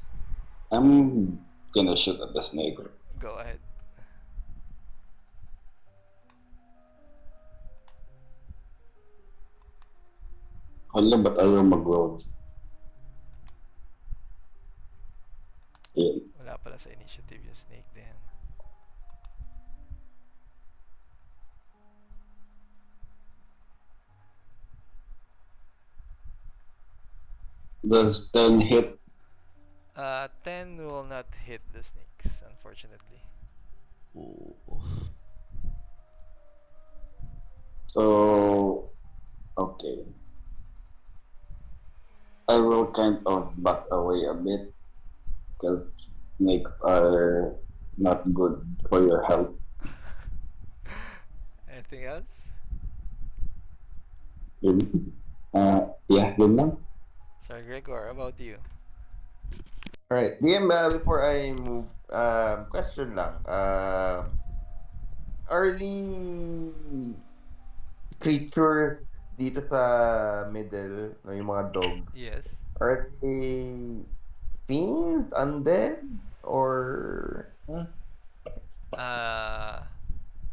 I'm gonna shoot at the snake. Go ahead. Hala, ba't ayaw mag-roll? Yeah. Wala pala sa initiative yung snake din. Does 10 hit? 10 will not hit the snakes, unfortunately. So, okay. I will kind of back away a bit because snakes are not good for your health. Anything else? Yeah, yun lang. Sir Gregor, about you? All right, DM. Before I move, question lang. Early creatures dito sa middle, no, yung mga dogs, Yes. are they fiends, undead, or Uh,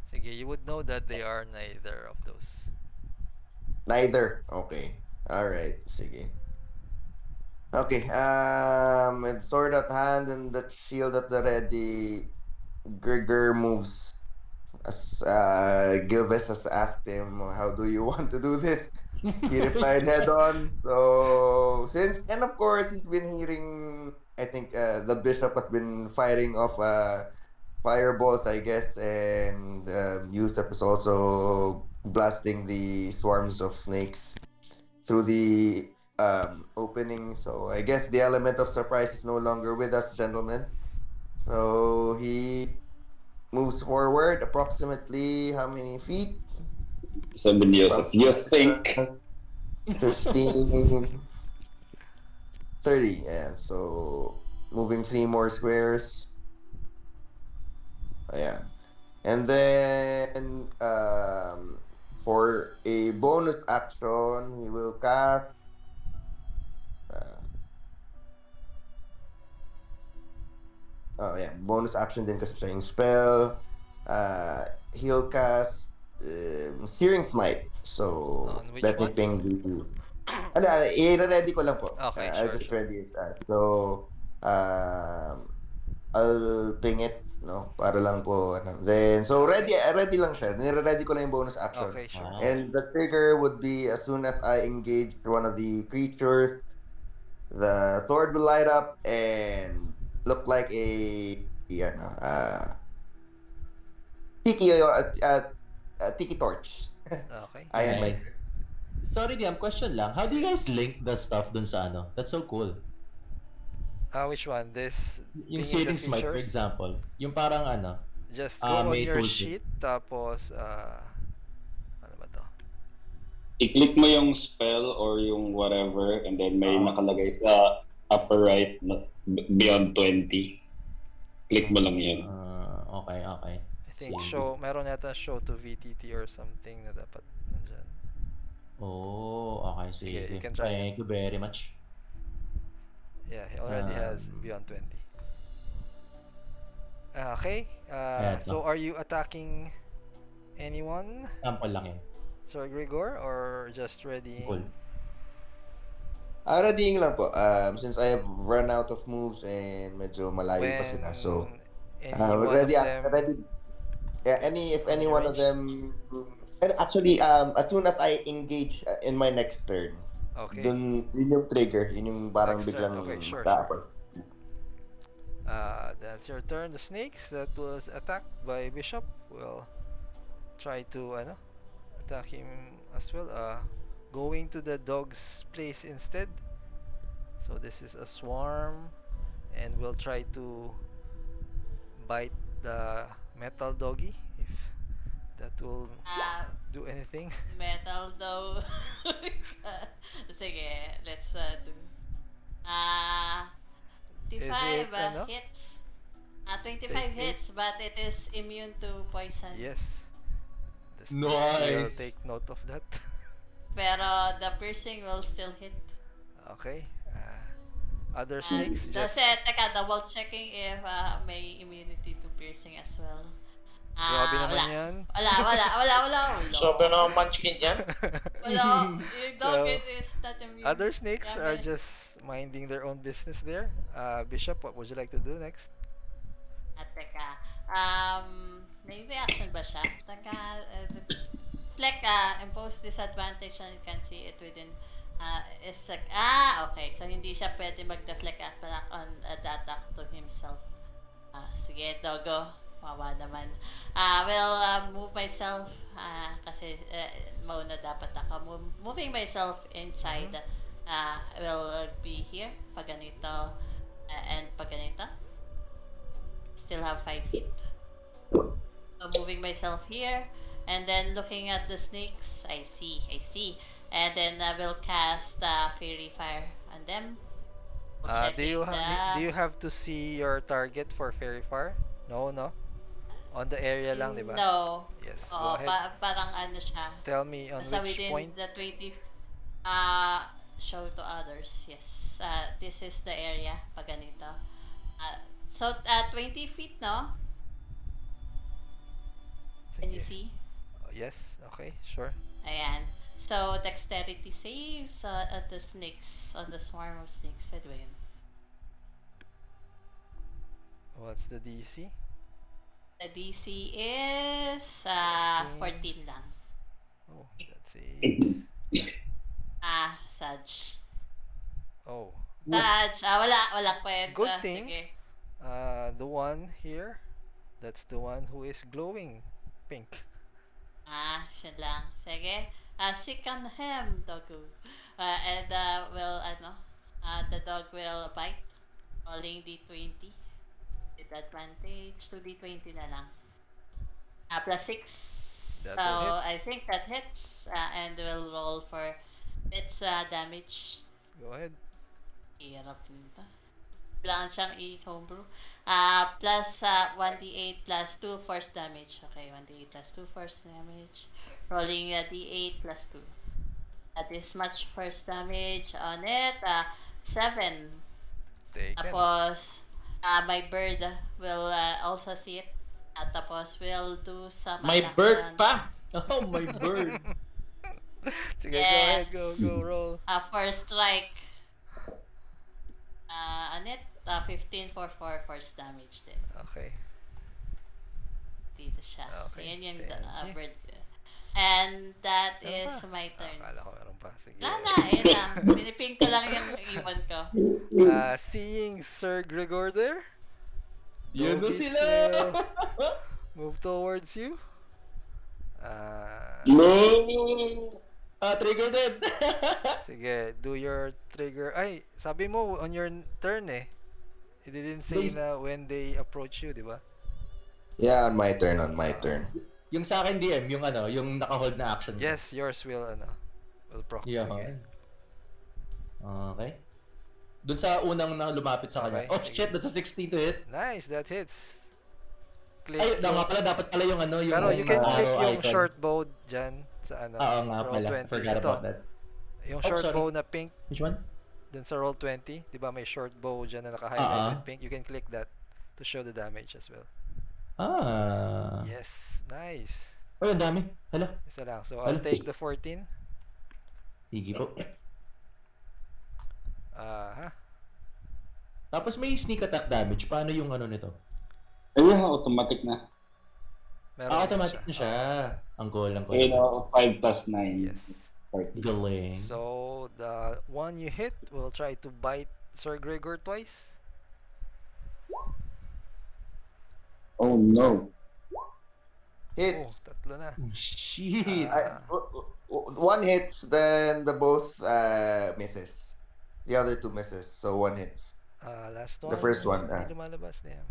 sige, you would know that they are neither of those. neither? Okay. All right. Sige. Okay. With sword at hand and the shield at the ready, Grigor moves as Gilbert has asked him, "How do you want to do this?" He replied, "Head on." So since, and of course, he's been hearing. I think the bishop has been firing off fireballs, I guess, and Yusuf is also blasting the swarms of snakes through the opening. So I guess the element of surprise is no longer with us, gentlemen. So he moves forward approximately how many feet? Sabi ni Joseph, you Approximately think? 15, 30. And so moving 3 more squares. Ayan. And then for a bonus action, he will cast uh, oh yeah, bonus action din kasi siya yung spell. He'll cast Searing Smite. So, On which let me one? ping the... Ano, i-ready ko lang po. Okay, I'll sure, just sure. ready it. I'll ping it, no? Para lang po, ano. Then, so Okay. ready lang siya. Nire-ready ko lang yung bonus action. Okay, sure. Wow. And the trigger would be as soon as I engage one of the creatures, the sword will light up and look like a, ano, tiki torch. Okay. Ayan, Sige. my Nice. Sorry, DM, question lang. How do you guys link the stuff dun sa ano? That's so cool. Which one? This Yung pinging the Searing Smite, for features? example. Yung parang ano, Just go on may your tooltip. sheet, tapos, ano ba to? I-click mo yung spell or yung whatever and then may nakalagay sa upper right na beyond 20. Click mo lang yun. Okay, okay. I think Sige. meron yata show to VTT or something na dapat nandyan. Oh, okay, Sige, sige. you can try it. Thank you very much. Yeah, he already has beyond 20. Okay, so Eto. are you attacking anyone, Sample lang yun. Sir Gregor, or just ready? Cool. readying lang po. Since I have run out of moves and medyo malayo pa sila. So, When any one of ready, them ready. Yeah, hits if on any your one of range? them, and actually, as soon as I engage in my next turn, Okay. yun yung trigger, yun yung parang Next turn. biglang Okay, sure, sure. mag-a-apple. That's your turn. The snakes that was attacked by Bishop will try to attack him as well. Going to the dog's place instead. So this is a swarm, and we'll try to bite the metal doggy if that will do anything. Metal though. Sige, let's do. Is 25 it ano? hits. 25 Take hits, but it is immune to poison. Yes. The snakes will Nice. take note of that. Pero the piercing will still hit. Okay. Other snakes just Kasi, teka, double checking if may immunity to piercing as well. grabe naman Wala. yan. Wala. Sobrang naman munchkin yan. Wala. Yung dog So, is not immune. other snakes are Grabe. just minding their own business there. Bishop, what would you like to do next? Teka. May reaction ba siya? Teka, Fleck, impose disadvantage on you can see it within is like, okay. So, hindi siya pwede mag-deflect attack on the attack to himself. Sige, doggo. Wawa naman. Move myself kasi mauna dapat ako. Moving myself inside will be here. Pag ganito and pag ganito. Still have 5 feet. So moving myself here and then looking at the snakes. I see. And then we'll cast Fairy Fire on them. Do you have to see your target for Fairy Fire? No, no. On the area lang, di ba? No. Yes, go Oo, ahead. parang ano siya. Tell me on Nasa which within point. the 20 show to others. Yes. This is the area pag ganito. So 20 feet, no? Can you Sige. see? Yes, okay, sure. Ayan. So dexterity saves at the snakes, on the swarm of snakes. Pwede ba yun? What's the DC? The DC is 14 lang. Oh, that saves. Saj. Oh, Saj, walang kwenta. Good thing. Sige. the one here, that's the one who is glowing pink. Siya lang. Sige. Sick on him, doggo. And the dog will bite. Rolling D20. With advantage, 2D20 na lang. Plus 6. That So, will hit. I think that hits. And we'll roll for its damage. Go ahead. Hirap nito. Kailangan siyang i-homebrew. Plus 1d8 plus 2 force damage. Okay, 1d8 plus 2 force damage. Rolling d8 plus 2. That is much force damage on it. 7. Taken. Tapos, my bird will also see it. Tapos, we'll do some My attacks bird on- pa. Oh, my bird. Sige, Yes. go ahead, go roll. For strike. On it, 15 for 4 force damage din. Okay. Dito siya. Okay, Yan yung thank you. bird. And that Meron is pa? my turn. Akala ko meron pa. Sige. Ayun na. Piniping ko lang yung ibon ko. Seeing Sir Gregor there, Yun na Newbies sila! will move towards you. Trigger dead! Sige, do your trigger. Ay, sabi mo on your turn eh. It didn't say Please. na when they approach you, di ba? Yeah, on my turn. Yung sa akin, DM, yung yung naka-hold na action. Yes, yours will proc. Yeah. Sige. Okay. Doon sa unang na lumapit sa kanya. Okay, Oh sige. shit, that's a 16 to hit. Nice, that hits. Click Ay, yung- nga pala, dapat pala yung yung Pero you can click arrow yung icon. short bow dyan sa Oo nga sa roll pala, 20. forgot Ito, about that. yung Oh, short sorry. bow na pink, Which one? dun sa roll 20, di ba may short bow dyan na naka-highlight with Ah. pink? You can click that to show the damage as well. Yes. Yes, nice. Oh, ang dami. Hala. Isa lang. So I'll Hala. take the 14. Sige po. Tapos may sneak attack damage. Paano yung nito? Ayun, automatic na. Meron yan Automatic na siya. Ang goal lang ko. 5 plus 9. Yes. 40. Galing. So the one you hit will try to bite Sir Gregor twice. Oh no. Hits. Tatlo na. Oh, shit. One hits, then the both misses. The other two misses, so one hits. Last one. The first one, Hindi lumalabas na yan.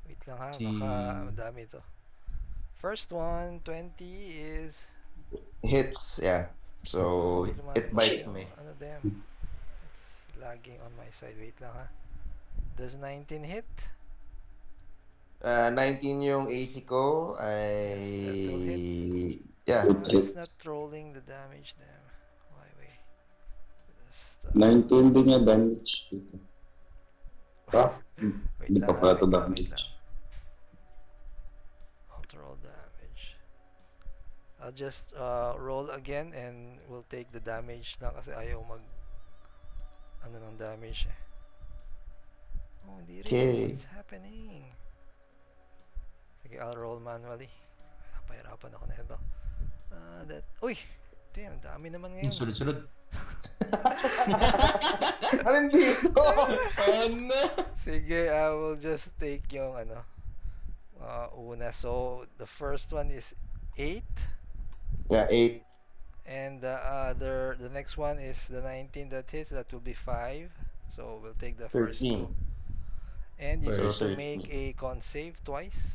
Wait lang ha, Si- baka madami to. First one, 20 is... Hits, yeah. So Hindi lumalabas it bites yung- me. Damn. It's lagging on my side. Wait lang ha. Does 19 hit? 19 yung AC ko. Yes, that will Yeah. It's not rolling the damage damn. Wait. Just, 19 din niya damage dito. wait Hindi lang pa ha, pala wait to lang, damage. wait lang. Roll damage. I'll just roll again and we'll take the damage na kasi ayaw mag ng damage eh. Oh, hindi rin. Okay. What's happening? Sige, I'll roll manually. Pahirapan ako na ito. Uy! Damn, dami naman ngayon. Sunod-sunod. Anong dito? Sige, I will just take yung una. So, the first one is 8. Yeah, 8. And the next one is the 19 that hits. That will be 5. So, we'll take the first 13. two. And you need First to 13. make a con save twice.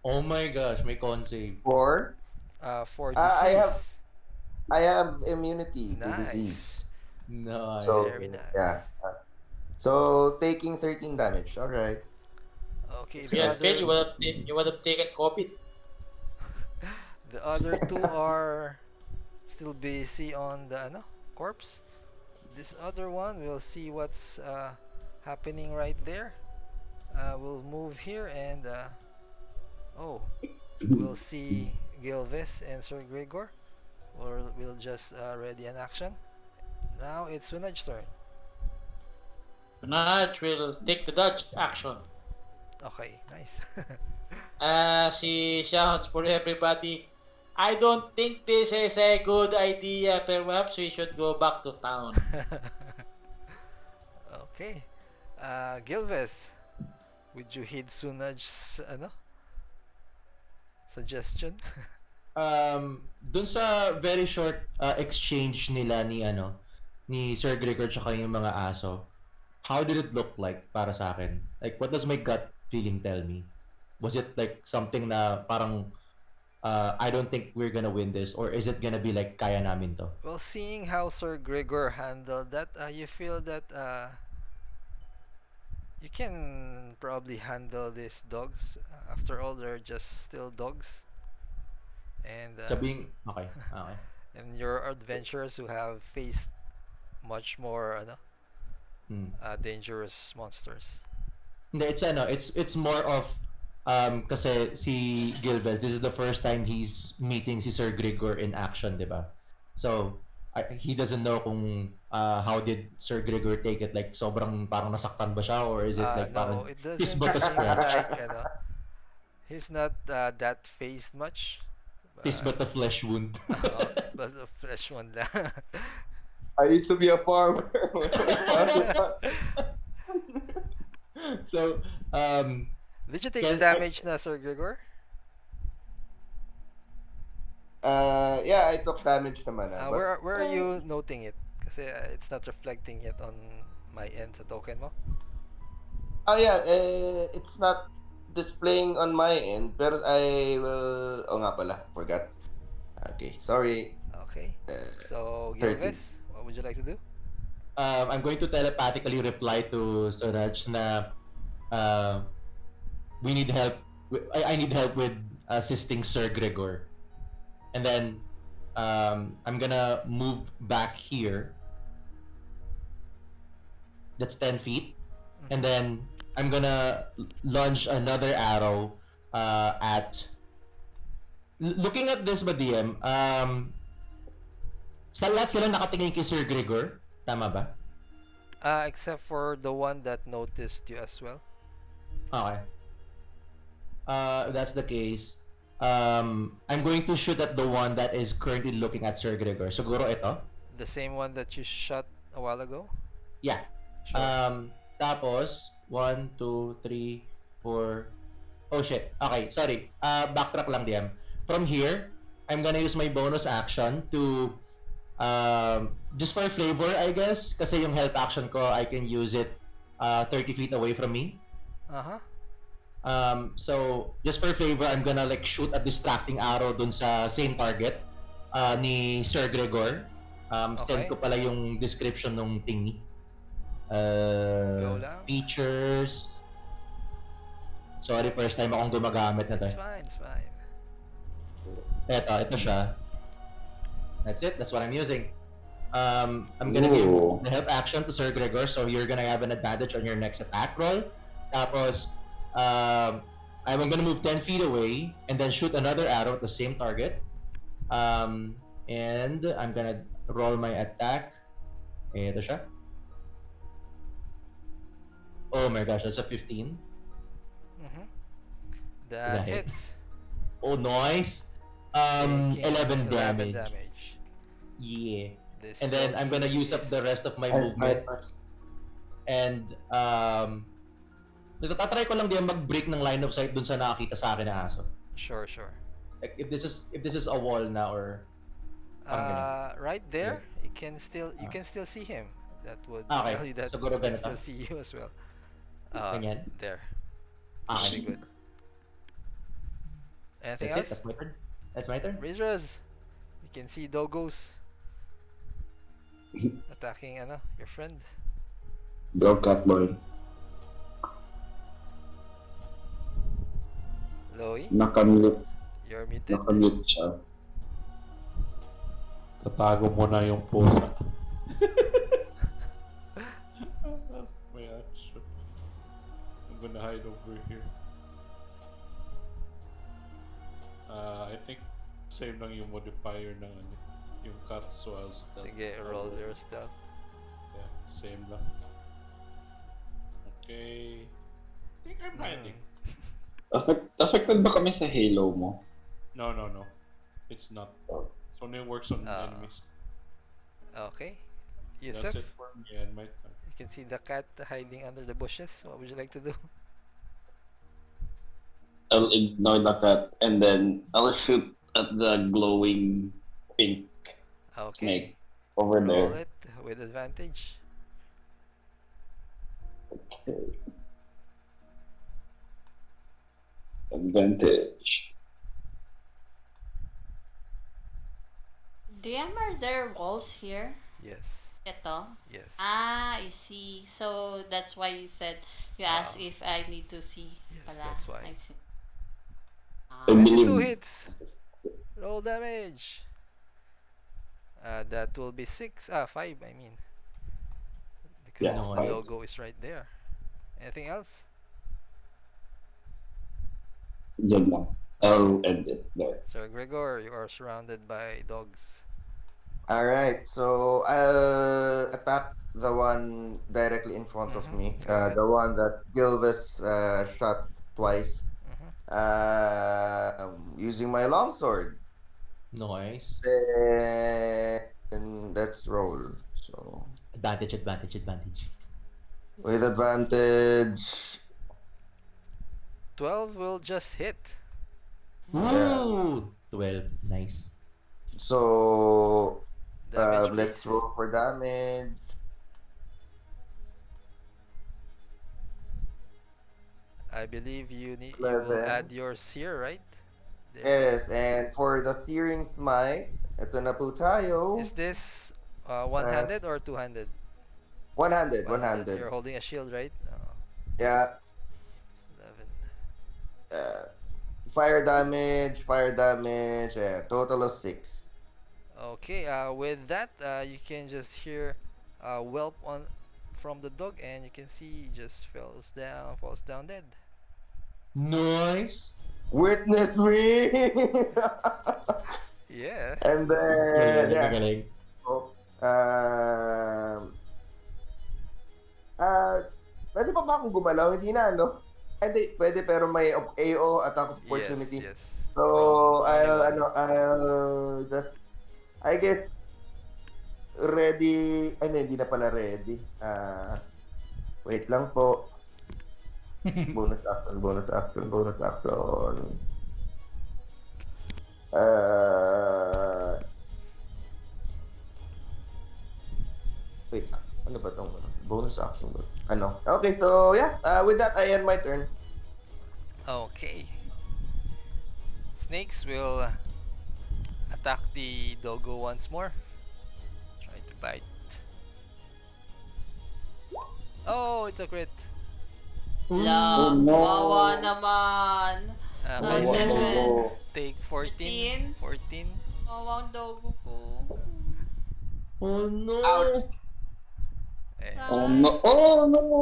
Oh my gosh, may con save. 4. For I have- disease. I have immunity to Nice. disease. Nice. So Very nice. yeah. So taking 13 damage. All right. Okay, If the you had failed, other you would have taken COVID. the other two are still busy on the ano, corpse. This other one, we'll see what's happening right there. We'll move here and oh, we'll see Gilvis and Sir Gregor. Or we'll just ready an action. Now it's Sunaj's turn. Nudge will take the dodge action. Okay, nice. As he shouts for everybody, I don't think this is a good idea. Perhaps we should go back to town. Okay. Gilves, would you heed Sunaj's ano, suggestion? Dun sa very short exchange nila ni Sir Gregor tsaka yung mga aso, how did it look like para sa akin? Like, what does my gut feeling tell me? Was it like something na parang I don't think we're gonna win this, or is it gonna be like kaya namin to? Well, seeing how Sir Gregor handled that, you feel that you can probably handle these dogs. After all, they're just still dogs. And Okay, okay. and your adventurers who have faced much more Hmm. dangerous monsters. Hindi, it's more of kasi si Gilvez, this is the first time he's meeting si Sir Gregor in action, 'di ba? So, he doesn't know kung how did Sir Gregor take it, like sobrang parang nasaktan ba siya, or is it like No, parang it kiss doesn't but a seem scratch, like he's not that phased much. kiss but a flesh wound. But the flesh one lang. I used to be a farmer. So, Did you take Can- damage na, Sir Gregor? Yeah, I took damage naman. But, Where are you noting it? Kasi it's not reflecting yet on my end sa token mo. Oh yeah, it's not displaying on my end, but I will. Oh nga pala, forgot. Okay, sorry. Okay. So, 30. Gilves, what would you like to do? I'm going to telepathically reply to Suraj na uh, we need help. I need help with assisting Sir Gregor. And then I'm gonna move back here. That's 10 feet. And then I'm gonna launch another arrow at... Looking at this ba, DM, sa lahat sila nakatingin kay Sir Gregor? Tama ba? Except for the one that noticed you as well. Okay. If that's the case, I'm going to shoot at the one that is currently looking at Sir Gregor. Siguro ito? The same one that you shot a while ago? Yeah. Sure. Tapos, 1, 2, 3, 4... Oh shit. Okay, sorry. Backtrack lang, DM. From here, I'm gonna use my bonus action to... just for flavor, I guess. Kasi yung health action ko, I can use it 30 feet away from me. Uh-huh. So, just for flavor, I'm gonna like shoot a distracting arrow dun sa same target ni Sir Gregor. Okay. Send ko pala yung description ng thingy. Go lang. Features. Sorry, first time akong gumagamit na to. It's fine, it's fine. Ito siya. That's it, that's what I'm using. I'm gonna give Ooh. the help action to Sir Gregor, so you're gonna have an advantage on your next attack roll. Tapos, I'm gonna move 10 feet away and then shoot another arrow at the same target. And I'm gonna roll my attack. Ito siya. Oh my gosh, that's a 15. Mm-hmm. that That hit? hits. Oh, nice. Taking 11 11 damage. damage. Yeah. This And then I'm gonna doggy use up is- the rest of my Nice, movement. nice. And tatry ko lang din mag-break ng line of sight dun sa nakakita sa akin na aso. Sure, sure. Like if this is a wall na, or Right there, you can still see him. That would Okay, tell you that siguro he can ganito. still see you as well. Ganyan? There. Okay. Very good. Anything That's it. else? That's my turn. That's my turn. Rizraz, you can see doggos. attacking your friend. Go Catboy. Loey, Nakamute. you're muted. Nakamute siya. Tatago mo na yung pusa. That's my action. I'm gonna hide over here. I think same lang yung modifier ng yung cat, so I'll stealth. Sige, roll your stealth. Yeah, same lang. Okay. I think I'm hiding. Affected ba kami sa halo mo? No. It's not. It only works on enemies. Okay. That's Yusuf, it for me and my turn. you can see the cat hiding under the bushes. What would you like to do? I'll ignore the cat and then I'll shoot at the glowing pink Okay. snake over Roll there. it with advantage. Okay. Advantage. DM, are there walls here? Yes. Ito? Yes. I see. So that's why you said you asked if I need to see. Yes, Pala. that's why. I see. I 22 believe. hits. Roll damage. That will be 5, I mean. Because Yeah, the five. logo is right there. Anything else? Diyan lang. I'll end it there. Sir Gregor, you are surrounded by dogs. All right, so I'll attack the one directly in front of me. Go ahead. The one that Gilvis shot twice. Using my longsword. Nice. And let's roll. So Advantage. with advantage. 12 will just hit. Woo! 12. Nice. So Damage, let's please. roll for damage. I believe you will 11. add your sear, right? There. Yes, and for the steering smite, ito na po tayo. Is this one-handed or two-handed? One-handed. You're holding a shield, right? Yeah. 11. Fire damage, yeah, total of 6. Okay, with that, you can just hear a whelp from the dog, and you can see he just falls down dead. Nice. Witness me! Yeah. And then, yeah. Magaling. So, pwede pa ba akong gumalaw? Hindi na, no? Pwede, pero may AO, attack of opportunity. Yes. So, From anyone. I'll just, I guess, ready, hindi na pala ready. Wait lang po. Bonus action. Wait, ano ba tong bonus action ba? Ano? Okay, so yeah, with that, I end my turn. Okay. Snakes will attack the doggo once more. Try to bite. Oh, it's a crit. La, no. kawawa naman. Plus Oh, 7. no. Take 14. 14. Kawawa ang dogo ko. Oh no. Ouch. And, Oh no.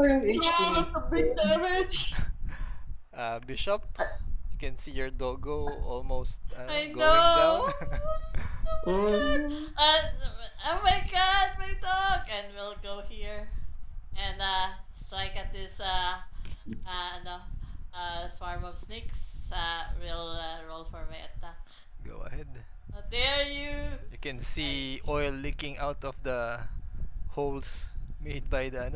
Yung HP. That's a big damage. Bishop, you can see your doggo almost I going know. down. Oh my god, my dog! And we'll go here and strike at this swarm of snakes. We'll roll for my attack. Go ahead. How dare you! You can see oil leaking out of the holes made by the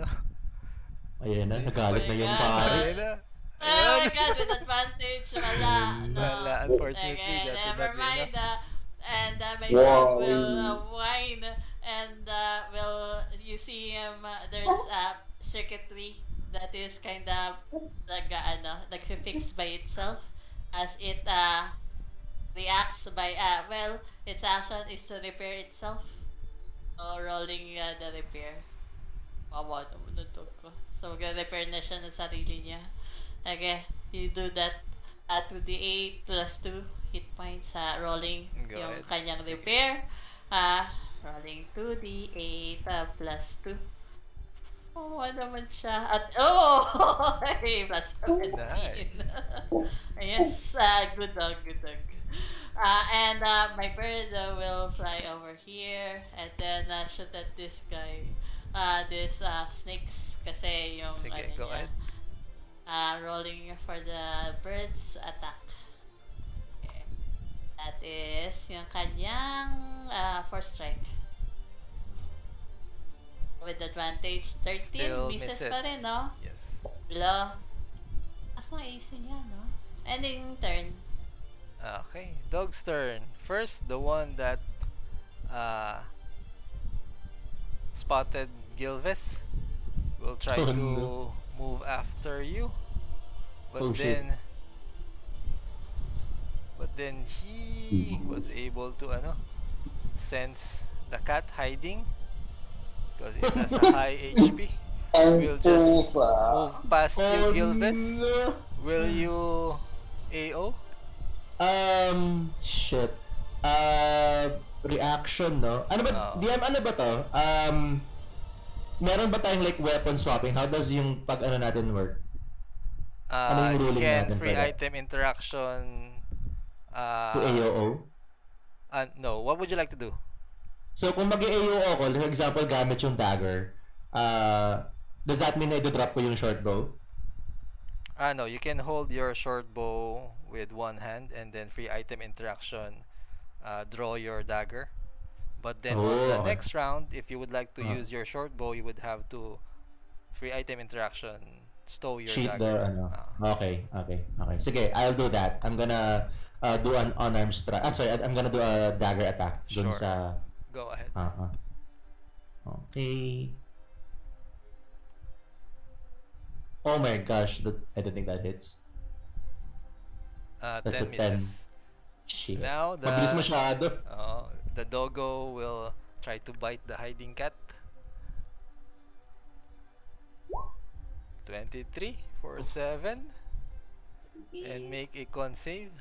Ayan na, nagalit na yung Oh my pare. Ayan na. Oh my god, with advantage, wala. No. Wala, unfortunately, Okay, that would never not be mind. enough. And my Wow. dog will whine, and you see him. There's circuitry that is kind of fixed by itself, as it reacts by its action is to repair itself. rolling the repair. Wawa naman na dog ko. So, mag-repair na siya ng sarili niya. Okay, you do that 2d8 plus 2 hit points sa rolling Go yung ahead. kanyang Sige. repair. Rolling 2d8 plus 2. Oo naman siya. At, hey, plus 17. Nice. Yes, good dog, good dog. And my bird will fly over here and then shoot at this guy. This snakes kasi yung Sige, ano go niya. ahead. Rolling for the bird's attack. Okay. That is yung kanyang first strike. With advantage, 13 Still misses misses. pa rin, no? Yes. Blow. Asa ang AC niya, no? Ending turn. Okay, dog's turn. First, the one that spotted Gilvis will try Oh, to no. move after you, but Oh, shit. then he was able to sense the cat hiding because it has a high HP. We'll just move past you, Oh, Gilvis. no. Will you AO? Shit. Reaction, no? Ano ba, Oo. DM, ano ba to? Meron ba tayong like weapon swapping? How does yung pag ano natin work? Ano yung You ruling can natin free pala? item interaction. To AOO? No, what would you like to do? So kung mag-AOO ako, for example, gamit yung dagger, does that mean na i-drop ko yung short bow? No, you can hold your short bow with one hand and then free item interaction, draw your dagger. But then on Oh, the okay. next round, if you would like to Uh-huh. use your short bow, you would have to free item interaction, stow your Sheet dagger. there, ano? Okay. Sige, I'll do that. I'm gonna do an unarmed strike. Sorry, I'm gonna do a dagger attack dun Sure. sa... Go ahead. Okay. Oh my gosh, I don't think that hits. That's 10 a 10. misses. Shit. Now Mabilis masyado. the doggo will try to bite the hiding cat. 23 for 7 and make a con save.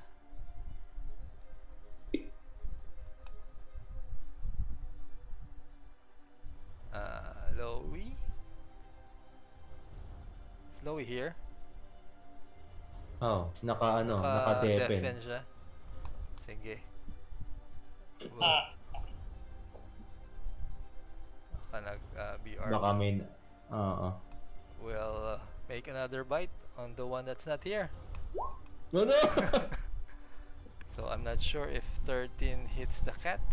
Lowy. Is Lowy here? Oh, naka-defen. Naka-defen siya. Sige. Baka nag-BR. Baka may... We'll make another bite on the one that's not here. No! So I'm not sure if 13 hits the cat.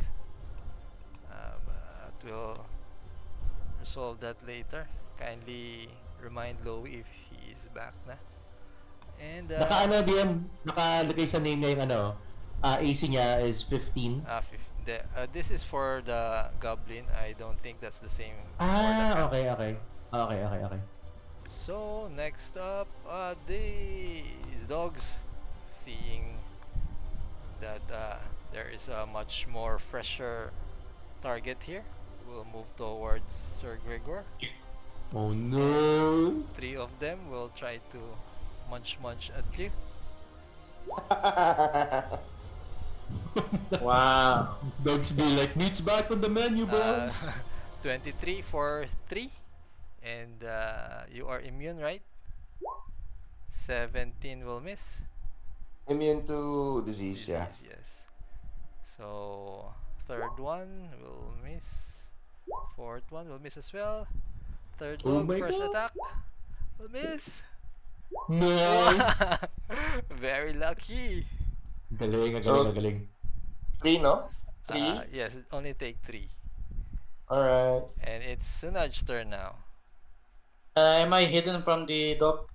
But we'll resolve that later. Kindly remind Lowy if he is back na. And DM, nakalagay sa name niya yung AC niya is 15. this is for the goblin. I don't think that's the same for the cat. Okay. So next up, these dogs, seeing that there is a much more fresher target here, will move towards Sir Gregor. Oh no! 3 of them will try to munch at you. Wow. Dogs be like, meat's back on the menu, boys. 23 for 3, and you are immune, right? 17 will miss. Immune to disease, yeah. Yes. So third one will miss. Fourth one will miss as well. Third Oh dog, my first God. attack will miss. Nice! Very lucky. Galing. 3, no? 3? Yes, only take 3. Alright. And it's Sunaj's turn now. Am I hidden from the dog?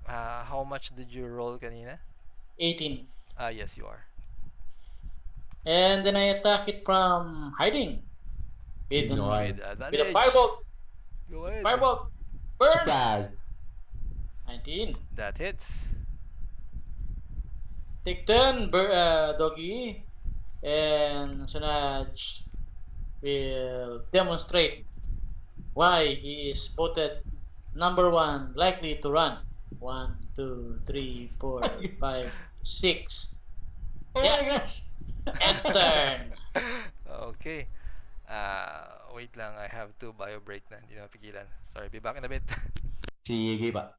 How much did you roll kanina? 18. Yes, you are. And then I attack it from hiding. With Nice. With a advantage. firebolt. Go ahead. Firebolt. Burn. Surprise! 19. That hits. Take 10, doggy. And Sunaj. will demonstrate why he is voted number one likely to run. 1, 2, 3, 4, 5, 6. Oh Yeah, my gosh! and turn. Okay. Wait lang, I have to bio break na. Hindi na mapigilan. Sorry, be back in a bit. Sige pa.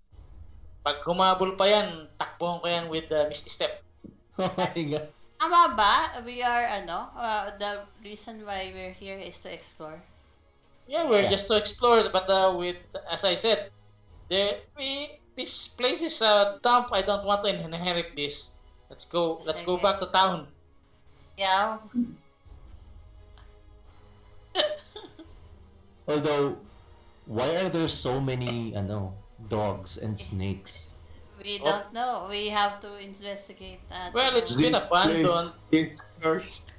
Pag humabol pa yan, takbuhan ko yan with the Misty Step. Oh my god. Tama ba? We are, the reason why we're here is to explore. Yeah, we're Yeah. just to explore, but with, as I said, this place is a dump. I don't want to inherit this. Let's go. Let's go Okay. back to town. Yeah. Although, why are there so many dogs and snakes? We Oh. don't know. We have to investigate that. Well, it's to know. been abandoned. Is cursed.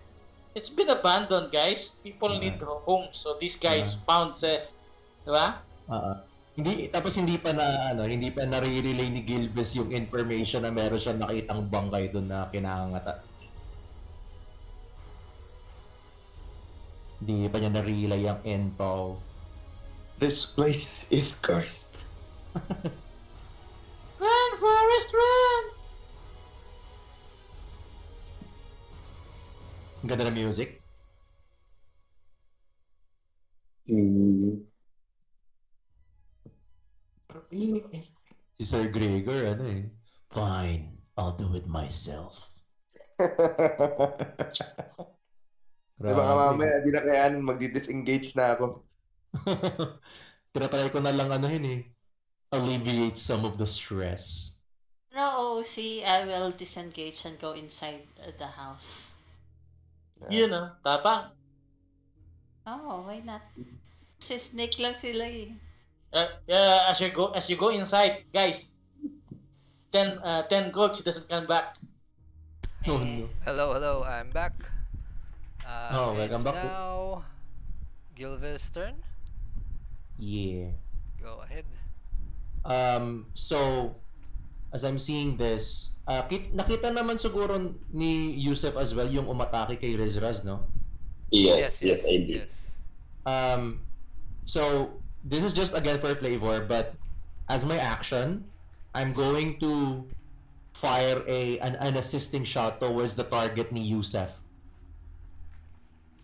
It's been abandoned, guys. People need homes, so these guys found this, di ba? Hindi pa nare-relay ni Gilbes yung information na meron siyang nakitang bangkay doon na kinangata. Hindi pa niya na-relay ang info. This place is cursed. Run, Forest, run! Ang ganda ng music. Mm. Si Sir Gregor, fine, I'll do it myself. Diba ka mamaya, di na kayanin, magdi-disengage na ako. Tinatry ko na lang alleviate some of the stress. Pero OOC, I will disengage and go inside the house. You know, tapang. Oh, why not? Si snake lang sila eh. As you go inside, guys, 10 gold, she doesn't come back. Oh Eh, no. Hello, I'm back. Welcome It's back. now Gilves's turn. Yeah. Go ahead. So, as I'm seeing this, nakita naman siguro ni Yusef as well yung umatake kay Rizraz, no? Yes, I did. Yes. So, this is just again for flavor, but as my action, I'm going to fire an assisting shot towards the target ni Yusef.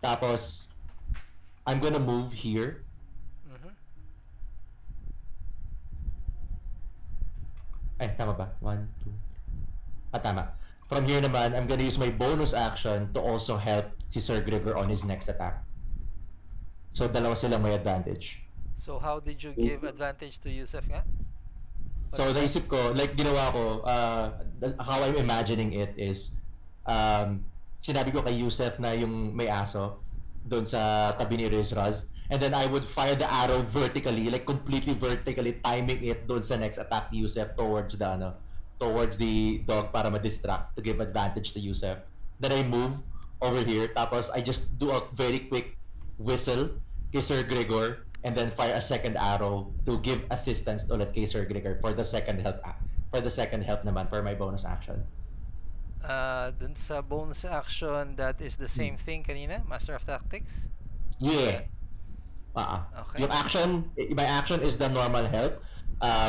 Tapos, I'm gonna move here. Mhm. Ay, tama ba? 1, 2. Tama. From here naman, I'm gonna use my bonus action to also help si Sir Gregor on his next attack. So, dalawa silang may advantage. So how did you give advantage to Yusef nga? So, What's that? naisip ko, like ginawa ko, how I'm imagining it is, sinabi ko kay Yusef na yung may aso doon sa tabi ni Rizraz, and then I would fire the arrow vertically, like completely vertically, timing it doon sa next attack ni Yusef towards the dog para ma-distract to give advantage to Yusef. Then I move over here, tapos I just do a very quick whistle kay Sir Gregor, and then fire a second arrow to give assistance ulit kay Sir Gregor for the second help naman for my bonus action. Dun sa bonus action, that is the same thing kanina, Master of Tactics. Yeah. Okay. My action is the normal help,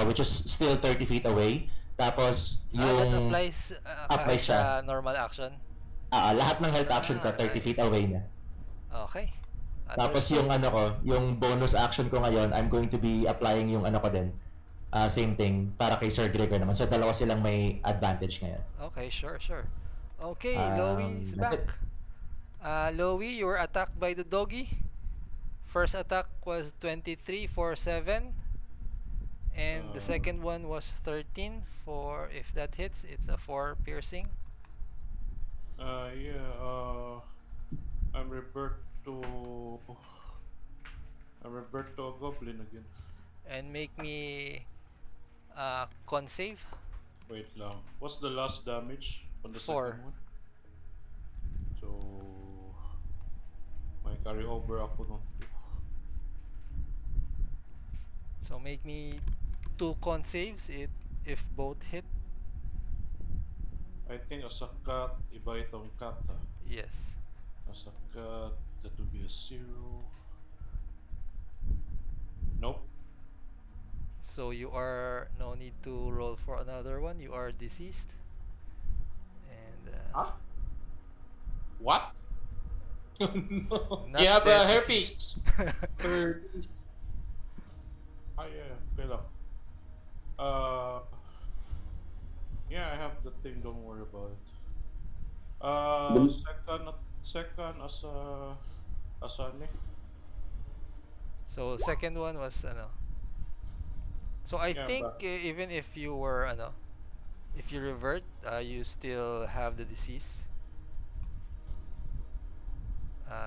which is still 30 feet away. Tapos, That yung... applies apply kahit siya. sa normal action. lahat ng health action ko, 30 feet nice. away na. Okay. Tapos Understood. yung bonus action ko ngayon, I'm going to be applying yung ko din. Same thing, para kay Sir Gregor naman. So, dalawa silang may advantage ngayon. Okay, sure. Okay, Um, Loey's that's back. Loey, you were attacked by the doggy. First attack was 23 for 7. And the second one was 13 for, if that hits, it's a 4 piercing. I'm revert to a goblin again. And make me con save. Wait lang. What's the last damage on the 4. second one? So may carry over ako nun. So make me 2 con saves if both hit. I think as a cat, iba itong cat ha. Yes. As a cat, That would be a 0. Nope. So you are no need to roll for another one. You are deceased. And Huh? What? No. not You have dead, herpes. Herpes. Ah, yeah, okay lang. Yeah, I have the thing. Don't worry about it. The- Second as a ano. So second one was ano. So I Yeah, think but even if you were ano, if you revert, you still have the disease.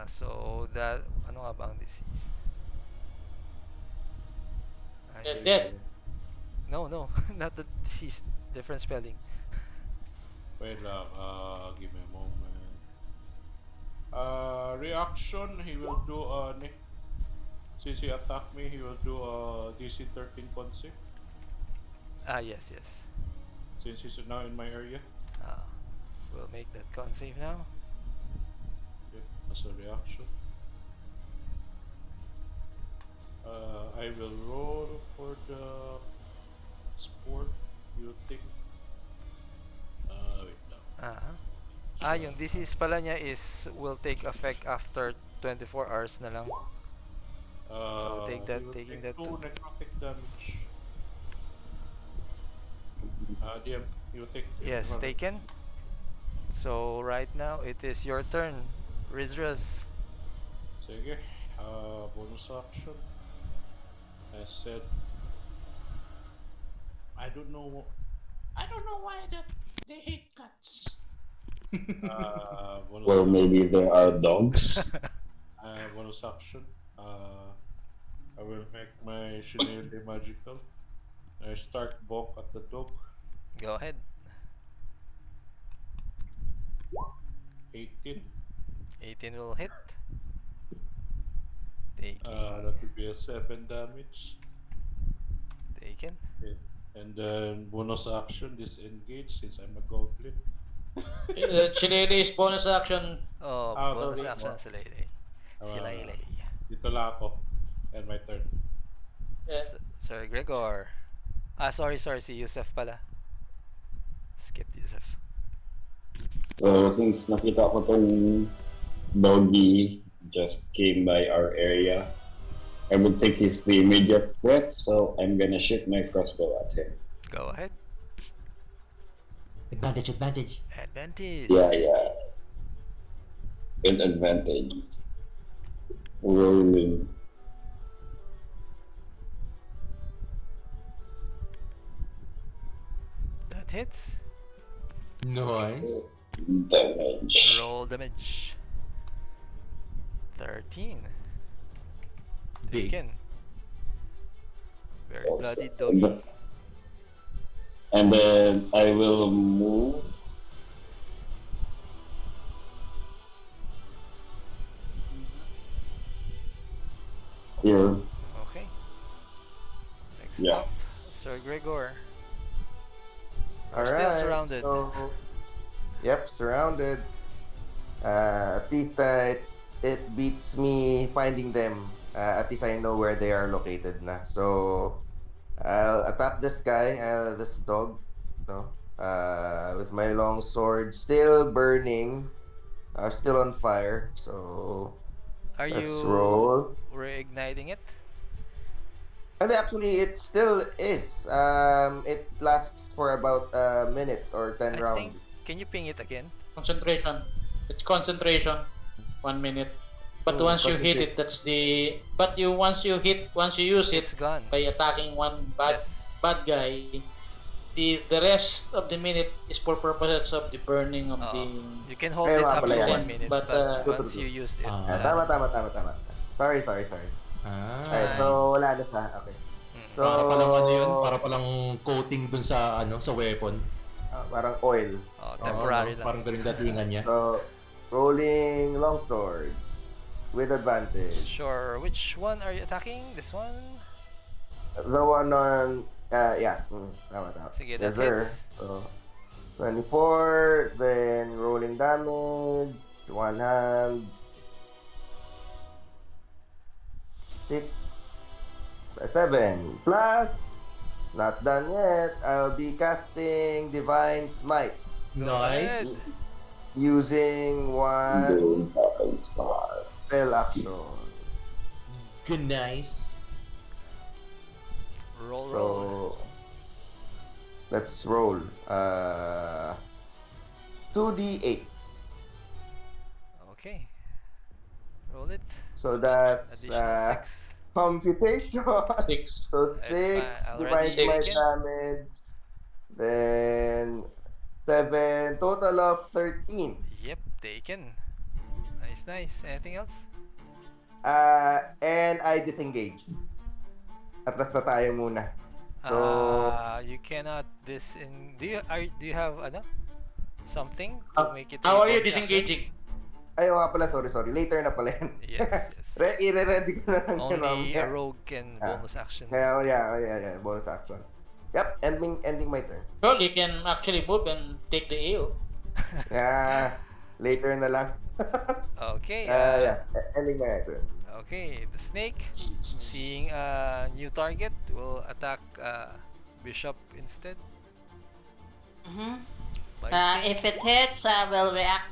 So that ano nga ba ang disease? Dead. No, no, not the disease. Different spelling. wait lang. Give me a moment. Reaction. He will do since he attacked me, he will do DC 13.6. Yes, yes. Since he's now in my area. We'll make that con save now. Okay, as a reaction. I will roll for the sport muting. Wait lang. Yung disease pala niya is will take effect after 24 hours na lang. So take that, he will taking take that 2 too. necrotic damage. DM, you will take. Yes, taken. So right now it is your turn, Rizraz. Sige. Bonus action. I said, I don't know why that they hate cats. Bonus Or action. maybe there are dogs. Bonus action. I will make my Shillelagh magical. I start bonk at the dog. Go ahead. 18. 18 will hit. Taking That would be a 7 damage. taken. Okay. And then bonus action, disengage since I'm a goblin. Chile's bonus action. Oh, bonus sorry. action si Lele. Si Lele. Dito lang ako. And my turn. Sir Gregor. Sorry, si Yusef pala. Skip Yusef. So since nakita ko tong doggy just came by our area, I will take his the immediate threat, so I'm gonna shoot my crossbow at him. Go ahead. Advantage. Advantage. Yeah. With advantage. Rolling. That hits. Nice. Damage. Roll damage. 13. Big. Taken. Very Also- bloody doggy. And then I will move. Here. Okay. Next Yeah. up, Sir Gregor. Are All still right, surrounded. So, yep, surrounded. At least it beats me finding them. At least I know where they are located na. So I'll attack this guy, this dog, no, with my long sword, still burning, still on fire. So Are let's you roll. reigniting it? And actually, it still is. It lasts for about a minute or 10 I rounds. think. Can you ping it again? Concentration. It's concentration. 1 minute. But once you hit it, that's the. But once you use it It's gone. by attacking one Yes. bad guy, the rest of the minute is for purposes of the burning of the. You can hold Kaya it nga up pala to yan. 1 minute, But, but once you used it, Ah. wala Tama, na. tama. Sorry. Okay, Fine. so wala na siya. Okay. So, Para palang ano yun? Para palang coating dun sa sa weapon. parang oil. Temporary Oo, lang. parang ganun datingan niya. So, rolling longsword with advantage. Sure. Which one are you attacking? This one? The one on, yeah. Tama. Sige, Yes, that sir. hits. So, 24, then rolling damage, one hand, 6, 7 plus. Not done yet. I'll be casting Divine Smite Go Nice. ahead. using one Divine Smite. spell action. Good nice. Roll, roll. So let's roll. 2d8. Okay. Roll it. So that's Additional 6. computation. 6. So It's 6 fine. Divine Already Smite taken. damage. Then 7, total of 13. Yep, taken. Nice, nice. Anything else? And I disengage. Atras na tayo muna. So, You cannot do you have something to Ah, make it a How are you bonus action? disengaging? ay nga pala, sorry. Later na pala yan. Yes, yes. I-ready ko na lang yan Only mamaya. a rogue can Ah. bonus action. Yeah, bonus action. Yep, ending my turn. Well, you can actually move and take the AO. Yeah, later na lang. Okay. Ending my turn. Okay, the snake, seeing a new target, will attack Bishop instead. Mm-hmm. Biting. If it hits, will react.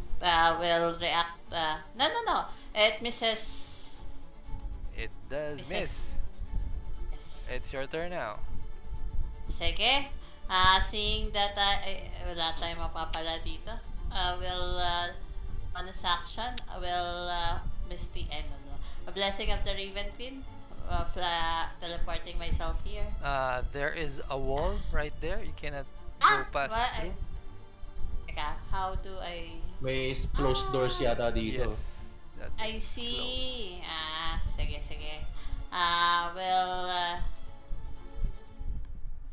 No. It misses. It does Misses. miss. Yes. It's your turn now. Sige. Seeing that wala tayong mapapala dito, will bonus action, will Misty, no. A Blessing of the Raven Queen, teleporting myself here. There is a wall right there. You cannot go past what? through. Teka, how do I... May closed doors yata dito. Yes. That I is see. Sige. Well,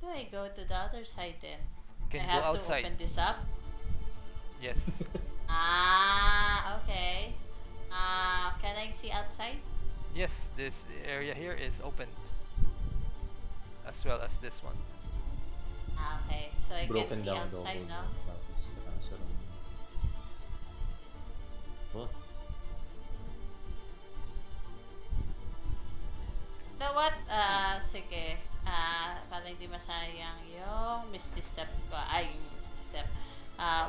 do I go to the other side then? closed. You I can have go to outside. open this up. Yes. Okay. Can I see outside? Yes, this area here is open. As well as this one. Okay. So I can Broken see down the outside, whole no? What? So what? Sige. Para hindi masayang yung Misty Step ko. Misty Step.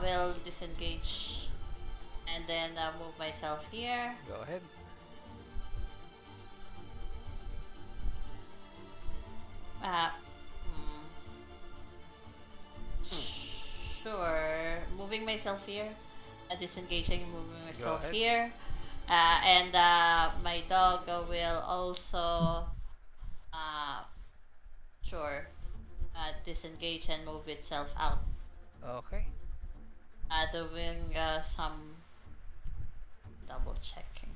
Will disengage. And then move myself here. Go ahead. Sure. Moving myself here. Disengaging, moving myself ahead. here. And my dog will also sure disengage and move itself out. Okay. Doing some double checking.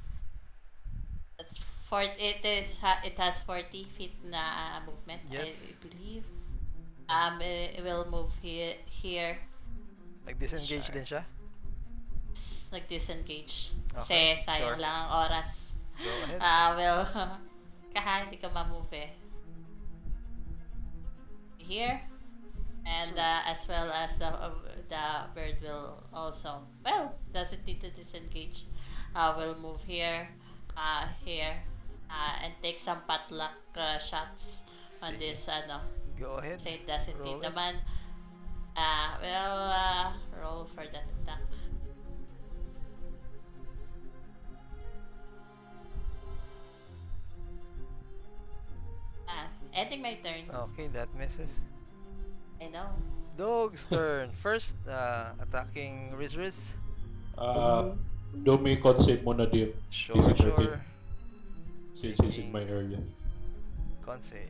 That's it has 40 feet na movement, Yes. I believe. It will move here. Nag-disengage Sure. din siya. Nag-disengage. Okay, Kasi sayang sure. lang ang oras. Go ahead. Well, hindi ka ma-move eh. Here. And as well as the bird will also, doesn't need to disengage. Will move here, here, and take some potluck shots on Sige. this, Go ahead. say it doesn't Roll need it. naman. Roll for that attack. Ending my turn. Okay, that misses. I know. Dog's turn. First, attacking Riz. Do me concede muna deal. Sure, DC 13, sure. since he's in my area. Con save.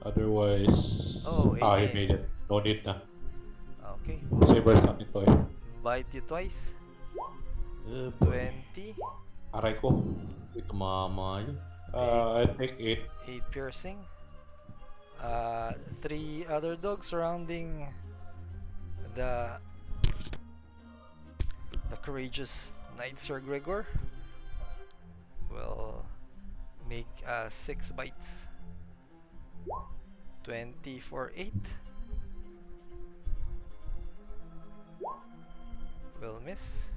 Otherwise, Oh, he 18. made it. No need na. Okay. Saber sa akin to eh. Bite you twice. Uh, 20. Aray ko. Ito mama yun. I take 8. 8 piercing. 3 other dogs surrounding the courageous Knight Sir Gregor will make 6 bites. 20 for 8. Will miss.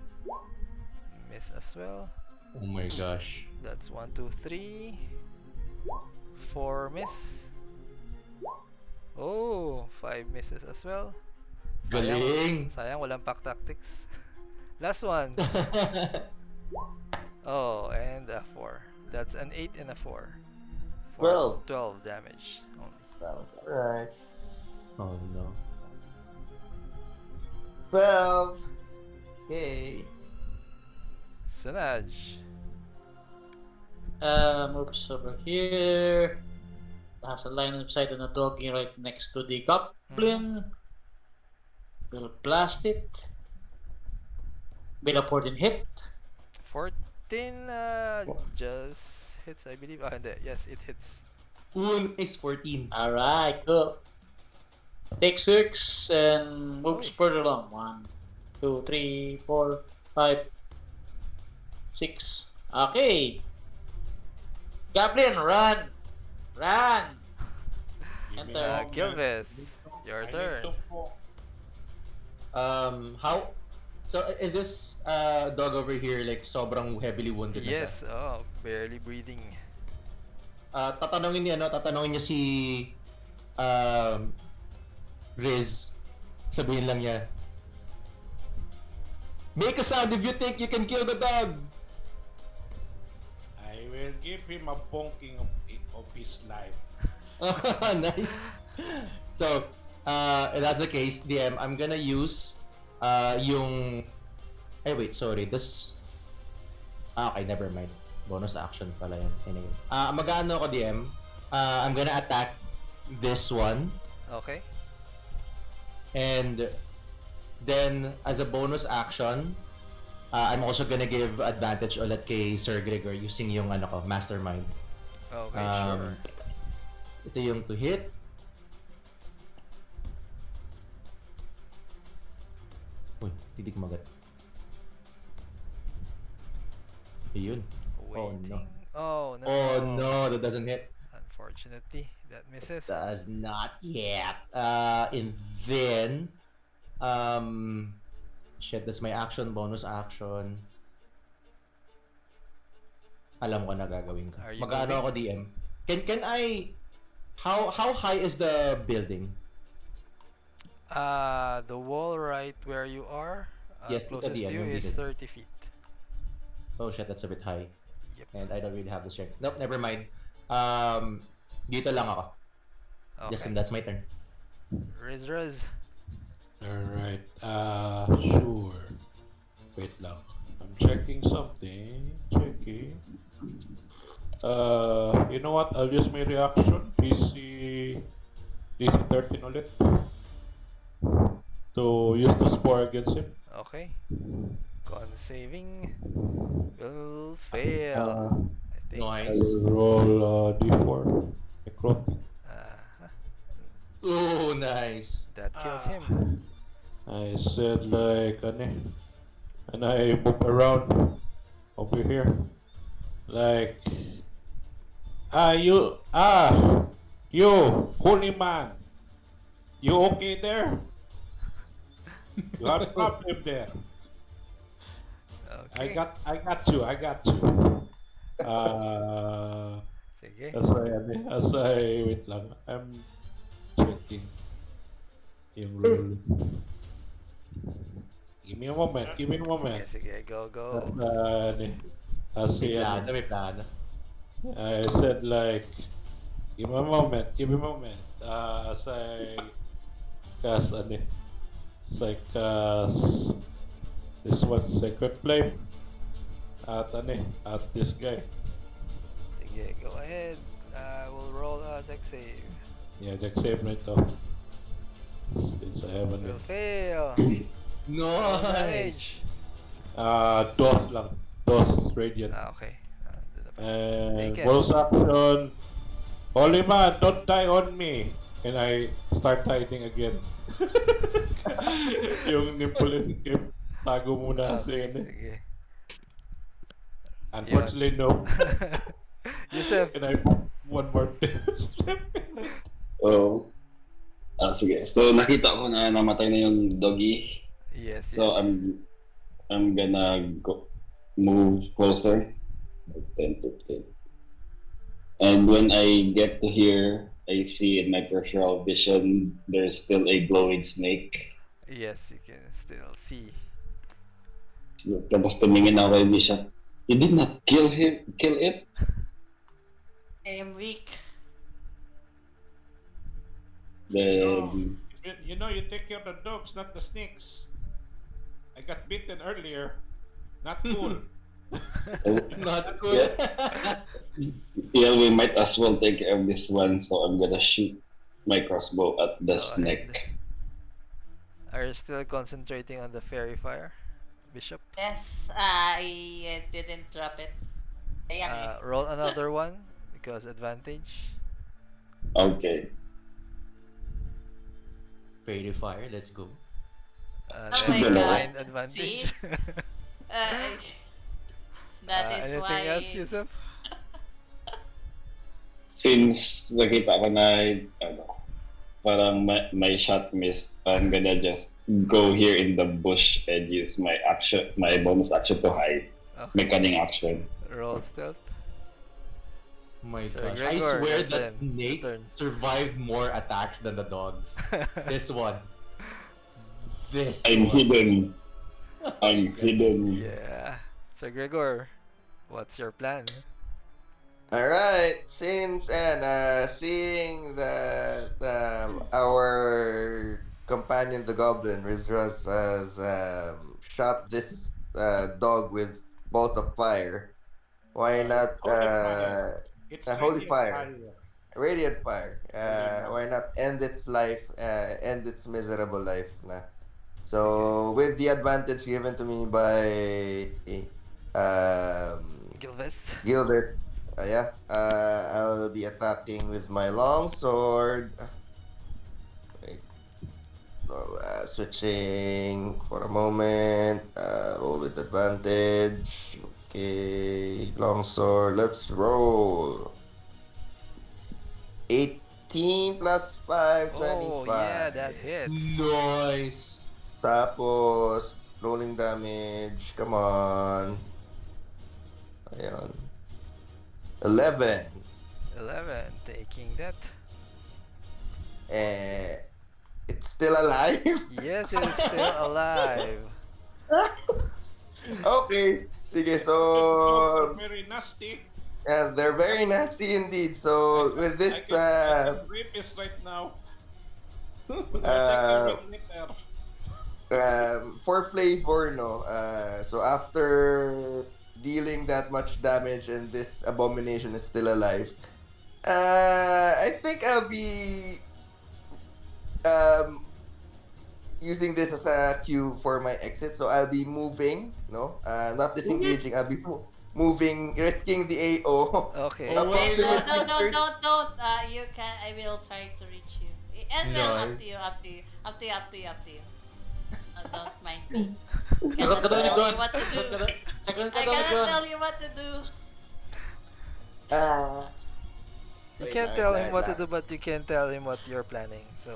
Miss as well. Oh my gosh. That's 1, 2, 3. 4 miss. Oh, 5 misses as well. Galing! Sayang walang pack tactics. Last one. Oh, and a 4. That's an 8 and a 4. For 12. 12 damage only. Alright. Oh no. 12. Okay. Sunaj. Moves over here. Has a line of sight on a doggy right next to the goblin. Will blast it. Will a 14 hit. 14 just hits, I believe. Ah, hindi. Yes, it hits. Ooh, is 14. Alright, cool. Take 6 and moves Oh. further along. 1, 2, 3, 4, 5, 6. Okay. Goblin, run! Run! Give me Enter. a moment. Gilves, your I need turn. to walk. How? So is this dog over here like sobrang heavily wounded na siya? Yes, oh, barely breathing. Tatanungin niya si Riz. Sabihin lang niya, make a sound if you think you can kill the dog. I will give him a bonking of his life. Nice. So, if that's the case, DM, I'm gonna use yung... Ay, wait, sorry. This... okay, never mind. Bonus action pala yun. Anyway. Mag-ano ako, DM? I'm gonna attack this one. Okay. And then, as a bonus action, I'm also gonna give advantage ulit kay Sir Gregor using yung Mastermind. Okay, sure. Ito yung to hit. Uy, hindi kumagat. Ayun. Waiting. Oh no. Oh no, that doesn't hit. Unfortunately, that misses. Does not yet. And then, shit, that's my action, bonus action. Alam ko na gagawin ko. Are you Mag-ano ako, DM? Can I... How high is the building? The wall right where you are, Yes, closest ito to you DM, is dito. 30 feet. Oh shit, that's a bit high. Yep. And I don't really have the strength. Nope, never mind. Dito lang ako. Yes, Okay. and that's my turn. Riz. Alright, sure. Wait lang. I'm checking something. Checking. You know what? I'll use my reaction. DC 13 ulit. To use the spore against him. Okay. Con saving will fail. I think. I Nice. will roll D4. Necrotic. Oh, nice. That kills him. I said like, and I move around over here. Like, you, holy man. You okay there? You have a problem there. Okay. I got you. Sige. As I wait lang, I'm checking yung rule. Give me a moment. Sige, go. As May I plano, may plano. I said like, give me a moment. As I cast this one sacred flame at this guy. Sige, go ahead. We'll roll a deck save. Yeah, deck save na ito. Since I haven't Will fail. No, Roll nice. damage. DOS lang. DOS radiant. Okay. Andun na pala. And Taken. bonus action. Holy man, don't die on me. And I start hiding again. Yung nimble escape. Tago muna kasi Okay, sige. Unfortunately, no. Yusef, And I one more step. Oh. Sige. So nakita ko na namatay na yung doggy. yes. So I'm gonna go move closer like 10 to 8. And when I get to here, I see in my peripheral vision there's still a glowing snake. Yes, you can still see. Tapos tumingin ako kay Misha. You did not kill it? I am weak. No, Then, you know, you take care of the dogs, not the snakes. I got bitten earlier. Not cool. Not cool. yeah, we might as well take care of this one, so I'm gonna shoot my crossbow at the Go snake. ahead. Are you still concentrating on the fairy fire, Bishop? Yes, I didn't drop it. Ayan. Roll another one because advantage. Okay. Fairy fire, let's go. Oh my Never God. mind advantage. Uh, that is Anything why. else, Yusuf? Since nakita ko na, parang my shot missed, I'm gonna just go here in the bush and use my bonus action to hide. Okay. My cunning action. Roll stealth. My Sir gosh, Gregor, I swear your that turn. snake Turn. survived more attacks than the dogs. This one. This I'm one. hidden. I'm hidden. Yeah. Sir Gregor, what's your plan? All right, since and seeing that our companion, the goblin, Rizras, has shot this dog with bolt of fire, why not Holy fire. It's a holy radiant fire, fire. radiant fire? Radiant Why fire. not end its life, end its miserable life, na? So with the advantage given to me by Gilves. Gilbert. Yeah. I'll be attacking with my long sword. Wait. So, switching for a moment. Roll with advantage. Okay. Long sword. Let's roll. 18 plus 5, Oh, 25. yeah, that hits. Nice. Tapos, rolling damage. Come on. Ayan. 11. 11, taking that. It's still alive. Yes, it is still alive. Okay. Sige, The dogs are so very nasty. yeah, they're very nasty indeed. So with I this can rape this right now. But I'll take care of it later. for flavor, no. So after dealing that much damage and this abomination is still alive, I think I'll be um using this as a cue for my exit. So I'll be moving, no, not disengaging. I'll be moving, risking the AO. Okay. Oh, Okay, no, Approximately no, 30 don't. You can. I will try to reach you. And well, No. up to you, up to you, up to you, up to you, up to you. Don't mind me. Sagot ka daw ni Tell Gon. you what to do. Sagot ka I daw ni cannot Gon. tell you what to do. You Wait, can't wait, tell wait, him what to wait. do, but you can tell him what you're planning. So,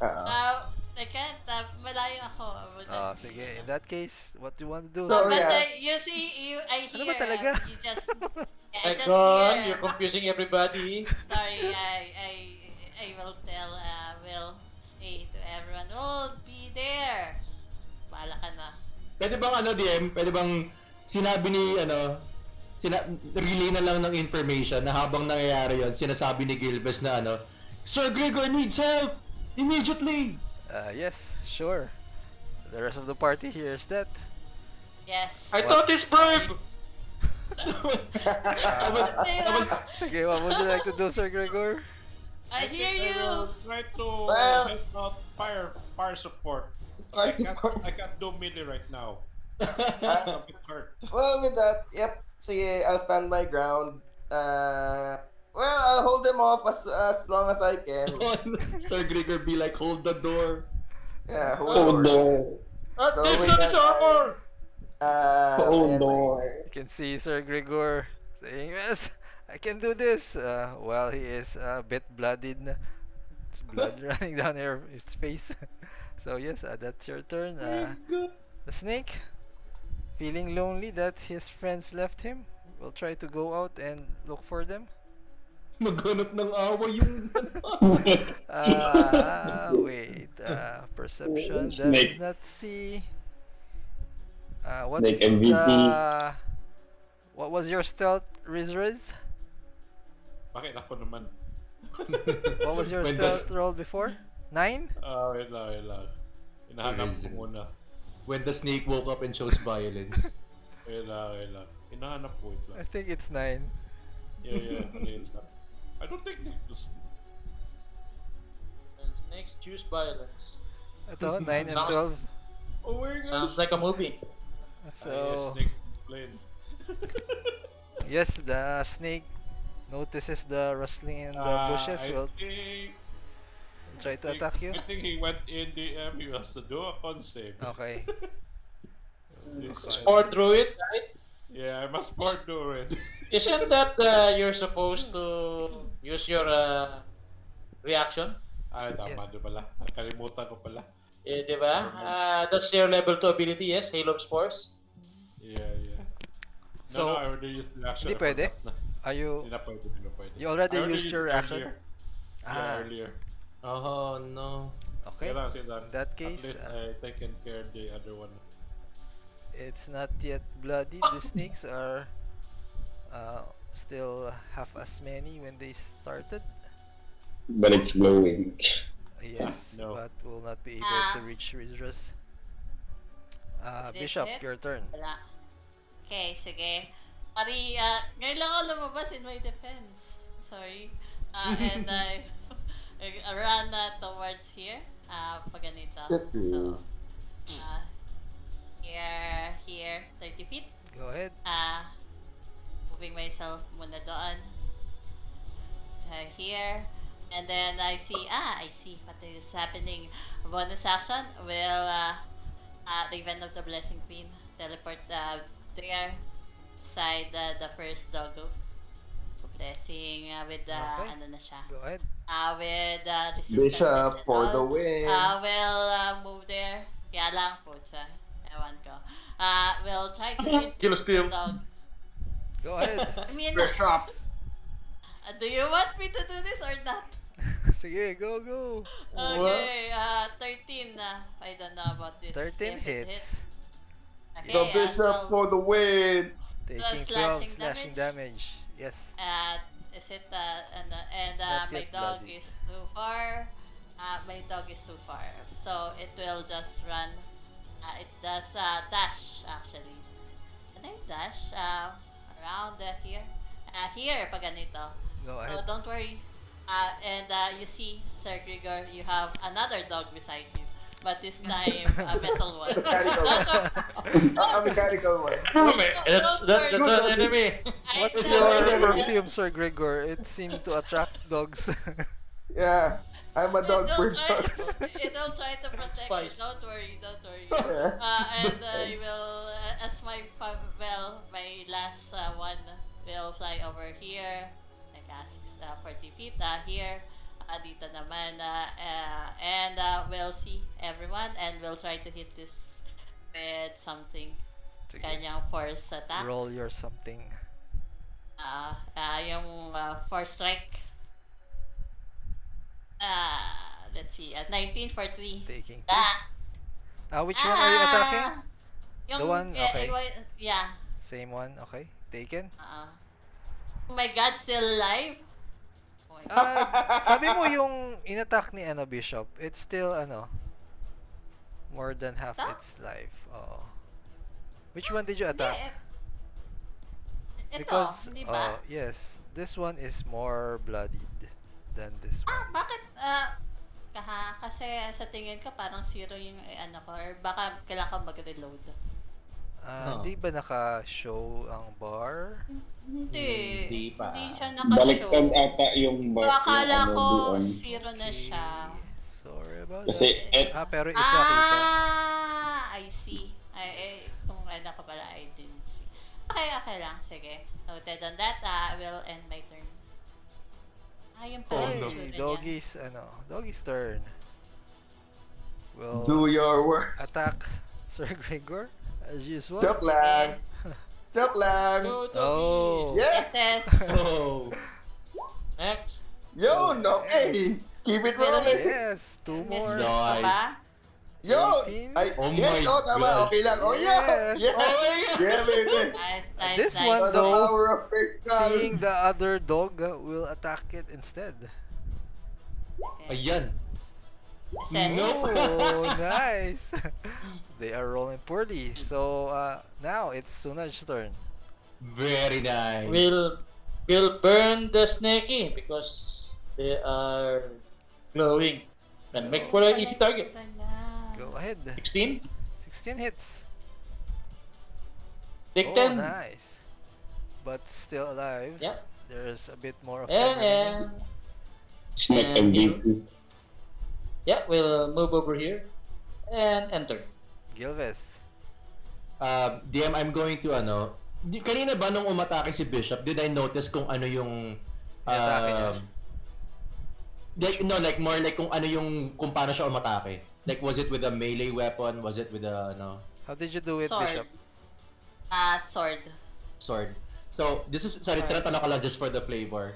I can't. Malayo ako. sige. In that case, what do you want to do? So, But yeah. you see, I Ano hear. ba talaga? You just. I My just God, hear. you're confusing everybody. Sorry, I will tell. Will say to everyone. Oh, be there. Bahala ka na. Pwede bang DM? Pwede bang sinabi ni relay na lang ng information na habang nangyayari yon, sinasabi ni Gilbes na Sir Gregor needs help! Immediately! Yes, sure. The rest of the party hears that. Yes. I thought he's brave! I was Sige, what would you like to do, Sir Gregor? I hear I you. will try to Well- help out fire support. Fire I can't do melee right now. I'm a bit hurt. Well, with that, yep. Sige, I'll stand my ground. Well, I'll hold them off as long as I can. Sir Gregor be like, hold the door. Yeah, hold Oh on. no! That So takes with on his that, armor! Oh ayan, no! You can see Sir Gregor saying, yes, I can do this. While he is a bit bloodied. It's blood running down his face. So yes, that's your turn. The snake, feeling lonely that his friends left him. we'll try to go out and look for them. Maghanap ng away yung... Wait. Perception does Snake. not see. Snake What's MVP. what was your stealth, Riz? Bakit ako naman? What was your When stealth the- roll before? 9? Wait lang. Hinahanap ko Erasers. muna. When the snake woke up and chose violence. Wait lang. Hinahanap ko, wait I lang. think it's 9. Yeah, wait lang. I don't think this... And snakes choose violence. Ito, 9 and Sounds- 12. Oh my god! Sounds like a movie. So, Snakes plane. yes, the snake notices the rustling in the bushes. I Will think... try to attack you. I think he went in DM, he has to do a con save. Okay. Sport through it, right? Yeah, I must sport do it. Isn't that you're supposed to use your reaction? Ay, tama din pala. Kalimutan ko pala. Eh, di ba? That's your level 2 ability, yes? Hail of Spores. Yeah. So, I already used the action. hindi pwede? Are you... Hindi na pwede. You already I already used your action? earlier. Ah, Earlier. Oh no. okay. Sige lang. In that case, At least I taken care of the other one. it's not yet bloody. The snakes are still half as many when they started. But it's glowing. Yes, no. but will not be able to reach Rizras. Did Bishop, hit? your turn. Wala. Okay, sige. Sorry, ngayon lang ako lumabas in my defense. Sorry. And I run towards here. Pag ganito. So, here, 30 feet. Go ahead. Moving myself muna doon. Here. And then I see what is happening. Bonus action will Raven of the Blessing Queen teleport there side the first doggo. Blessing with Okay. ano na siya. Go ahead. With resistance Bishop for the win. will move there. Kaya lang po siya. Ewan ko. We'll try to hit Kill steal. the dog. Go ahead. I mean, Bishop. do you want me to do this or not? Sige, go. Okay, 13. I don't know about this. 13 If it hits. Okay, The Bishop for the win. Taking 12 slashing slashing damage. Yes. Is it and Not my yet dog bloody. is too far. My dog is too far, so it will just run. It does dash actually. Can I dash around here? Here pag ganito. Go So ahead. don't worry. And you see, Sir Grigor, you have another dog beside you, but this time a metal one. Mechanical Don't one. wor- A mechanical one. That's an enemy. I What's tell your you, perfume, Sir Gregor? It seemed to attract dogs. Yeah. I'm a dog person. It'll try to protect you. Spice. Don't worry. Yeah. And I will, as my my last one will fly over here. Like 40 feet here. Dito naman. And we'll see everyone and we'll try to hit this with something. Sige. Kanyang force attack. Roll your something. Yung force strike. Let's see. 19 for 3. Taking. Ah! Which one are you attacking? Yung, The one? Okay. Yeah. Same one. Okay. Taken. Oh my god, still alive? Oh my god. Sabi mo yung in-attack ni Bishop, it's still more than half Ito? its life. Oo. Which one did you attack? Ito, Because hindi ba? yes, this one is more bloodied than this one. Bakit? Kasi sa tingin ko parang zero yung ko or baka kailangan ka mag-reload. Hindi ba naka-show ang bar? Hindi. Hindi pa. Hindi siya Baliktad naka-show. ata yung bar. Akala yung ko doon. zero na siya. Sorry about Kasi, that. Pero isa kita. I see. Kung ko pala, I didn't see. Okay lang. Sige. Noted on that. I will end my turn. Yung pala yung Okay, itsura niya. doggy's turn. Will Do your worst. attack Sir Gregor as usual. Joke lang. Joke lang. Go Oh. Newbies. Yeah. SS Oh. Next. Yun, okay. Keep it will rolling. Yes, two Miss more. Miss Nice. pa ba? Yun. 18. Ay, Oh yes, my oh, tama. gosh. Okay lang. Oh, yeah. Yes. Yeah. Oh my god. Yeah, baby. Nice, nice, This nice. one, So the though, power of crystal. Seeing the other dog will attack it instead. Okay. Ayan. SS. Nope. Oh, nice. They are rolling poorly. So now it's Sunaj's turn. Very nice. Will burn the snaky because they are glowing. And make for an easy target. Go ahead. 16. 16 hits. Take Oh, 10. nice. But still alive. Yep. There's a bit more of them remaining. And Snack And MVP. yeah, we'll move over here and enter. Gilves. DM, I'm going to kanina ba nung umatake si Bishop, did I notice kung ano yung Inatake niya. like more like kung paano siya umatake. Like was it with a melee weapon? Was it with a How did you do it, Sword. Bishop? Sword. sword? So, this is sorry, Sword. tinatanong ko lang just for the flavor.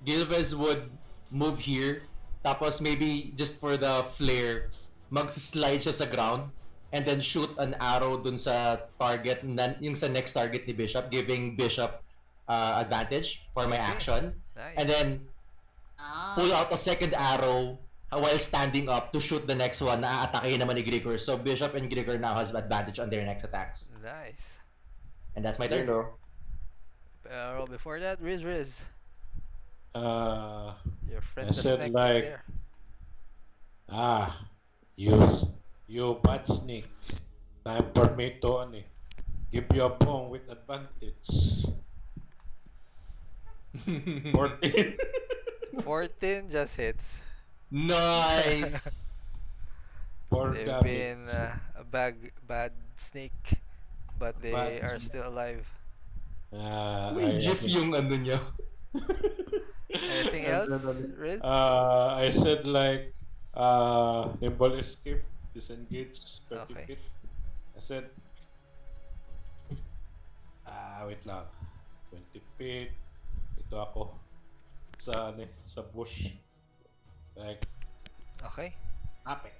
Gilves would move here, tapos maybe just for the flair, mag-slide siya sa ground and then shoot an arrow dun sa target, yung sa next target ni Bishop, giving Bishop advantage for my Okay. action. Nice. And then pull Ah. out a second arrow while standing up to shoot the next one na aatake naman ni Grigor. So Bishop and Grigor now has advantage on their next attacks. Nice. And that's my You turn. know. Pero before that, Riz. Uh, Your friend I the said snake like- is there. you bad snake. Time for me to give you a bone with advantage. 14. 14 just hits. Nice. 4 They've damage. been a bad snake, but they Bad are snake. still alive. May gif yung ano niya. Anything And else, then, Riz? I said like nimble escape, disengage, 30 Okay. feet. I said wait lang. 20 feet. Ito ako sa bush. Like Okay. stop it.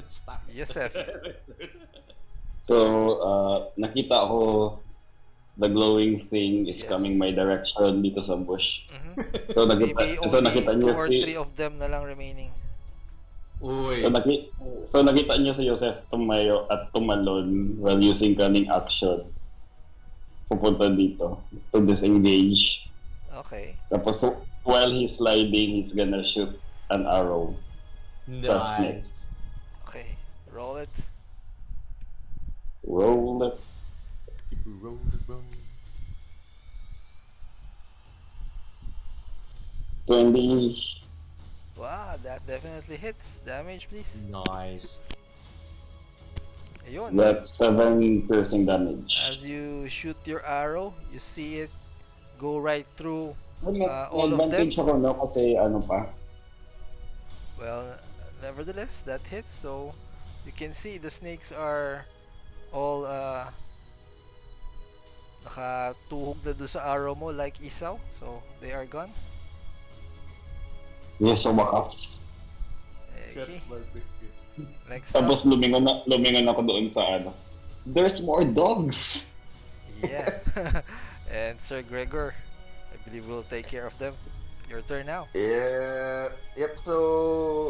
Stop it. Yosef. So, nakita ko the glowing thing is Yes. coming my direction dito sa bush. Mhm. So, nakita, Maybe so only nakita 2 niyo or si, 3 of them na lang remaining. Uy. so nakita niyo si Joseph tumayo at tumalon while using cunning action. Pupunta dito to disengage. Okay. Tapos while he's sliding, he's gonna shoot an arrow. That's Nice. Okay. Roll it. Roll it. Roll, roll. 20. Wow, that definitely hits. Damage, please. Nice. Ayun. That's 7 piercing damage. As you shoot your arrow, you see it go right through. May all of them? advantage ako, no? Kasi ano pa. Well, nevertheless, that hits. So you can see the snakes are all nakatuhog na doon sa arrow mo like isaw. So they are gone. Yes, so wakas. Okay. Cat barbecue. Next up. Tapos lumingon ako doon sa ano. There's more dogs! Yeah. And Sir Gregor, I believe will take care of them. Your turn now. Yeah. Yep. So,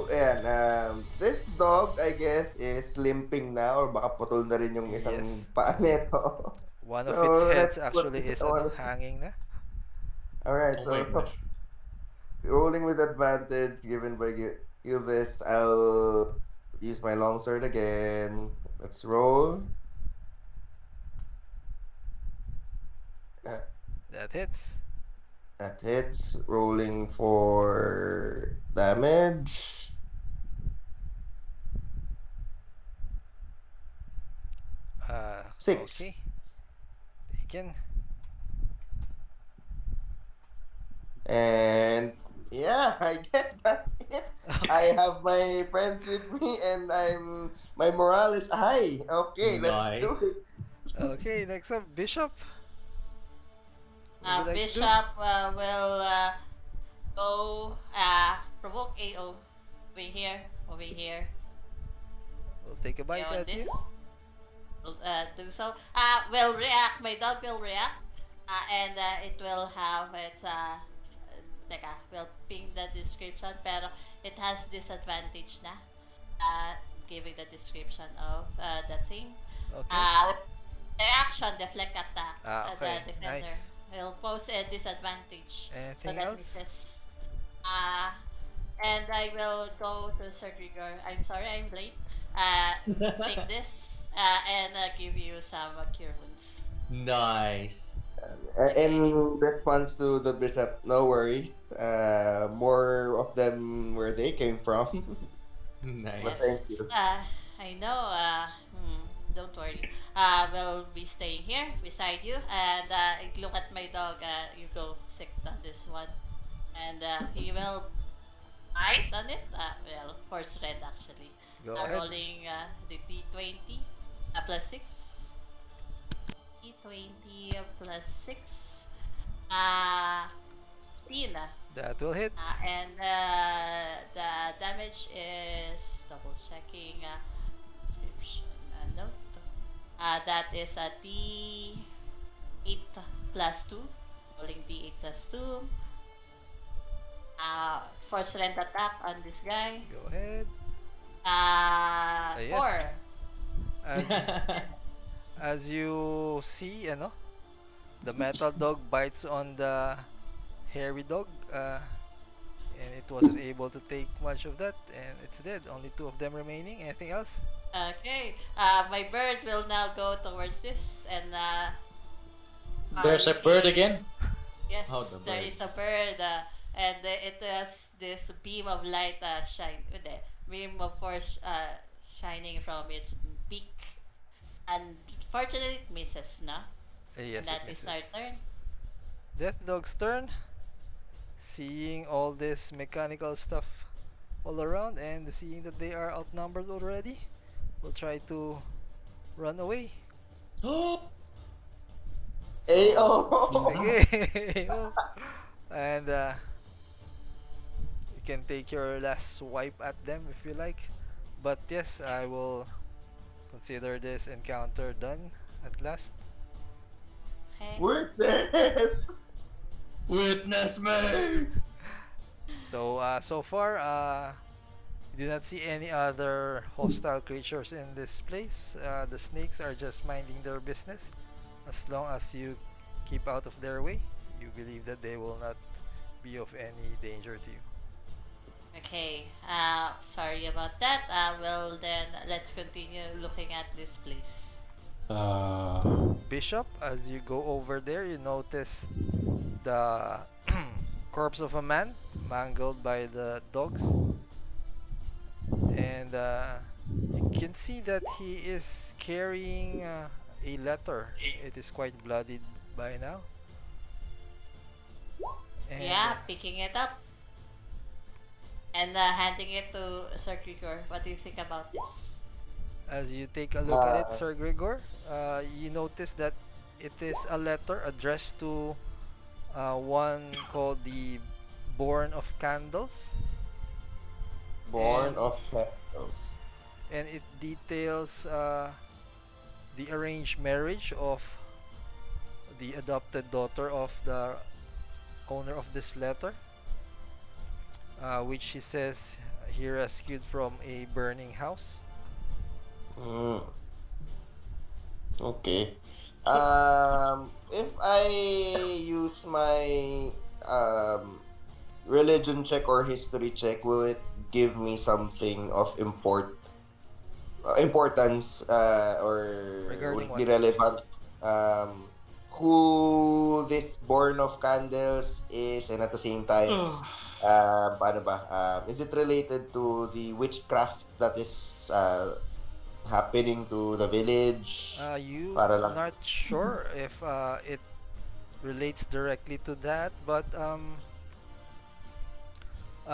ayan. This dog, I guess, is limping na or baka putol na rin yung isang Yes. paa nito. One of So, its heads let's put actually it is on. hanging na. Alright. Oh my So, gosh. rolling with advantage given by Gilvis, I'll use my longsword again. Let's roll. That hits. That hits. Rolling for damage. Six. Okay. Taken. And yeah, I guess that's it. I have my friends with me and my morale is high. Okay, let's do Nice. it. Okay, next up, Bishop. Would you like to do? Bishop will go provoke AO. Over here, over here. We'll take a bite On at this. you. Will do so. Will react. My dog will react. And it will have its teka, will ping the description pero it has disadvantage na. Giving the description of the thing. Okay. Reaction, deflect attack. Okay, The defender nice. will pose a disadvantage. So Anything that else? misses. Uh, and I will go to Sir Grigor. I'm sorry, I'm late. Take this and give you some cure wounds. Nice. In response to the bishop, no worries. More of them where they came from. But Nice. Yes. thank you. I know. Don't worry. We'll be staying here beside you, and look at my dog. You go sick on this one, and he will bite on it. Well, force red actually. Go ahead. Rolling the D20 plus 6. D20 plus 6. 15. That will hit. And the damage is double checking description note. That is a D8 plus 2. Rolling D8 plus 2. Force rend attack on this guy. Go ahead. Yes. 4. As as you see, the metal dog bites on the hairy dog, and it wasn't able to take much of that, and it's dead. Only two of them remaining. Anything else? Okay. My bird will now go towards this and There's a bird again. Yes, Oh, the there bird. is a bird, and it has this beam of light beam of force shining from its beak. Unfortunately, it misses, no? Yes, That it is our misses. turn. Death Dog's turn. Seeing all this mechanical stuff all around and seeing that they are outnumbered already, will try to run away. Ayo! Sige. Oh. And you can take your last swipe at them if you like. But yes, I will consider this encounter done at last. Okay. Witness! Witness me! So far, you do not see any other hostile creatures in this place. The snakes are just minding their business. As long as you keep out of their way, you believe that they will not be of any danger to you. Okay. Sorry about that. Well then, let's continue looking at this place. Bishop, as you go over there, you notice the corpse of a man mangled by the dogs, and you can see that he is carrying a letter. It is quite bloodied by now. And, Yeah, picking it up and handing it to Sir Grigor. What do you think about this? as you take a look at it, Uh, Sir Gregor, you notice that it is a letter addressed to one called the Born of Candles, Born and of Shadows. and it details the arranged marriage of the adopted daughter of the owner of this letter, which she says he rescued from a burning house. Mm, okay. If I use my religion check or history check, will it give me something of importance, or would Regarding it be what? relevant? Who this Born of Candles is, and at the same time, paano ba? Is it related to the witchcraft that is happening to the village? You Para lang. not sure if it relates directly to that, but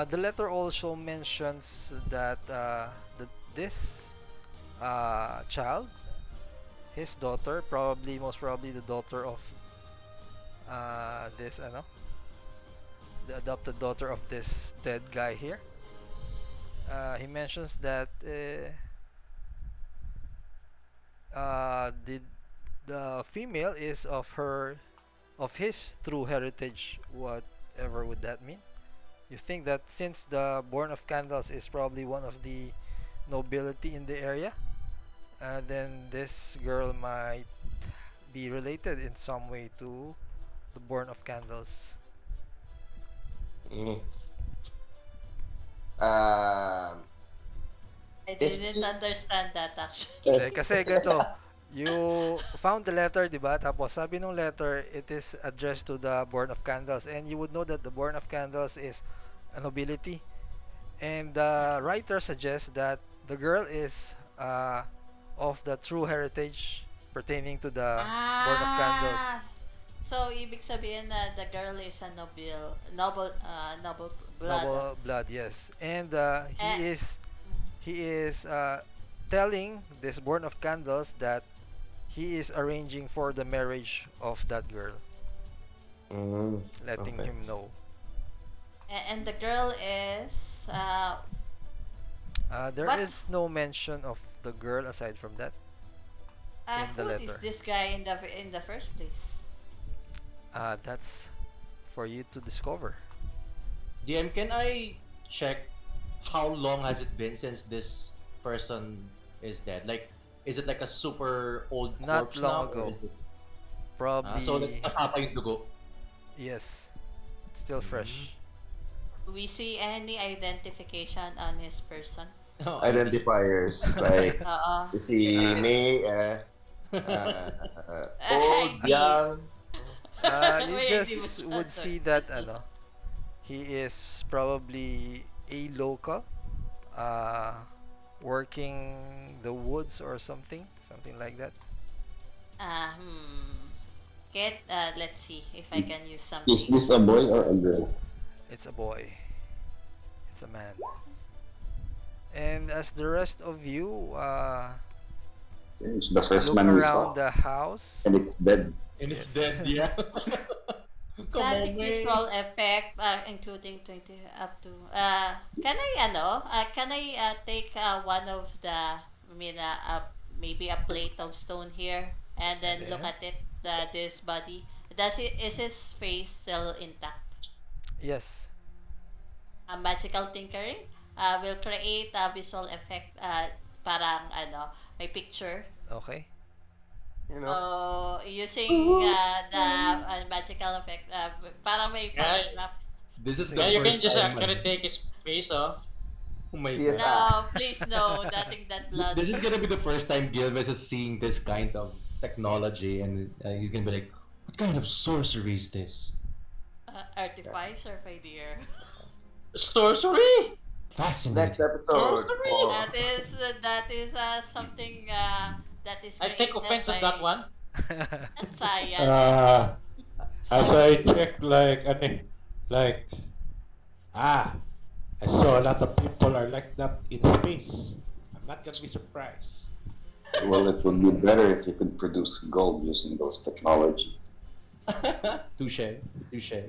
the letter also mentions that this child his daughter, probably most probably the daughter of this the adopted daughter of this dead guy here. He mentions that the female is of his true heritage, whatever would that mean. You think that since the Born of Candles is probably one of the nobility in the area, then this girl might be related in some way to the Born of Candles. Mm. Um, I it's didn't understand that actually. Kasi ganito, you found the letter, di ba? Tapos sabi nung letter, it is addressed to the Born of Candles. And you would know that the Born of Candles is a nobility. And the writer suggests that the girl is of the true heritage pertaining to the Born of Candles. Ah, so ibig sabihin na the girl is a noble blood. Noble blood, yes. And Eh, he is telling this Born of Candles that he is arranging for the marriage of that girl, letting okay. him know. and the girl is There what is no mention of the girl aside from that in the who is letter. this guy in the first place? That's for you to discover. DM, can I check how long has it been since this person is dead? Like, is it like a super old Not corpse long now? ago. Or is it, Probably, so like, pasapa yung dugo? yes, still fresh. Do we see any identification on his person? Oh, Identifiers like Oo. you see Ah. me, old, Ay, young. You Wait, di just mo would siya- see that he is probably a local, uh, working the woods or something like that. Ah, let's see if I can use Is something. this a boy or a girl? It's a boy. It's a man. And as the rest of you It's the first look man we around saw, the house, and it's dead. And it's Yes. dead, yeah. Come on, Static man. visual effect, including 20 up to. Can I take one of maybe a plate of stone here, and then look Yeah. at it, this body. Is his face still intact? Yes. Magical tinkering will create a visual effect, parang may picture. Okay. You know, Using the magical effect, parang may Yeah. photograph. This is Yeah, the you first can just time, actually man. take his face off. Oh my Yes, god. No, please no, nothing that blood. This is gonna be the first time Gilves is seeing this kind of technology, and he's gonna be like, "What kind of sorcery is this?" Artificer, my dear. Sorcery! next Fascinating. episode. Sorcery! For, That is something that is I take created offense on that by one. science. As I check, like, I saw a lot of people are like that in space. I'm not gonna be surprised. Well, it would be better if you could produce gold using those technology. Touche. Touche.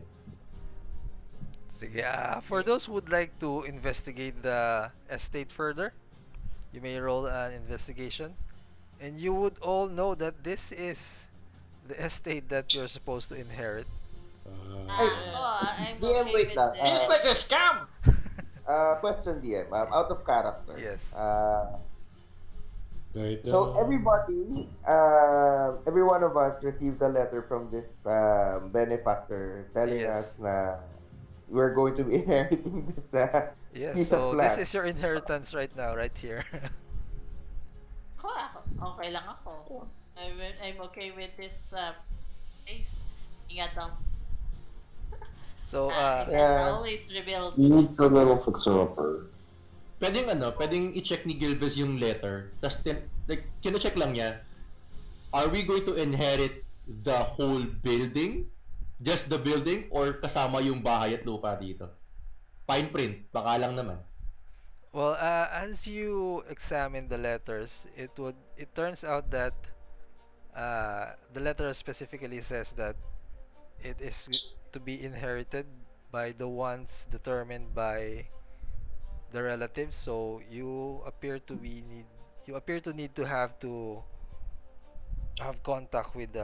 Sige, for those who would like to investigate the estate further, you may roll an investigation. And you would all know that this is the estate that you're supposed to inherit. I'm DM, okay wait with lang. this. It's like a scam! question, DM. Out of character. Yes. So everybody, every one of us received a letter from this benefactor telling Yes. us na we're going to be inheriting this Yes, piece of so this land. is your inheritance right now, right here. Okay lang ako. I'm okay with this place. Ingat lang. So, I can Yeah. always rebuild. Needs a little fixer-upper. Pwedeng i-check ni Gilves yung letter, tas like, kina-check lang niya, are we going to inherit the whole building? Just the building? Or kasama yung bahay at lupa dito? Fine print, baka lang naman. well, as you examine the letters, it turns out that The letter specifically says that it is to be inherited by the ones determined by the relatives. So you appear to need to have contact with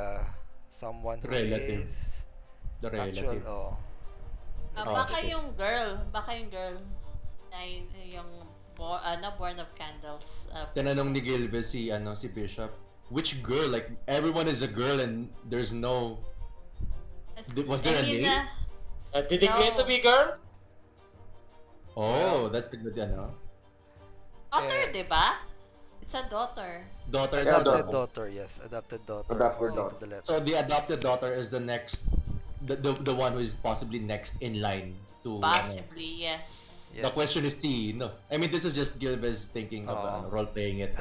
someone who Relative. is The actual. relative. Oh, Oh, Baka shit. yung girl na yung born of candles. Tinanong ni Gilbert si Bishop, which girl? Like, everyone is a girl and there's no... Was there a Hindi name? na, Did they claim to no. be girl? Oh, that's a good, Daughter, Eh, di ba? It's a daughter. daughter. Yeah, adopted daughter. daughter. Yes, adopted daughter. Adopted According daughter. to the letter. So the adopted daughter is the next, the one who is possibly next in line to, Possibly, yes. The Yes. question is no. I mean, this is just Gilbert thinking of Oo. role playing it.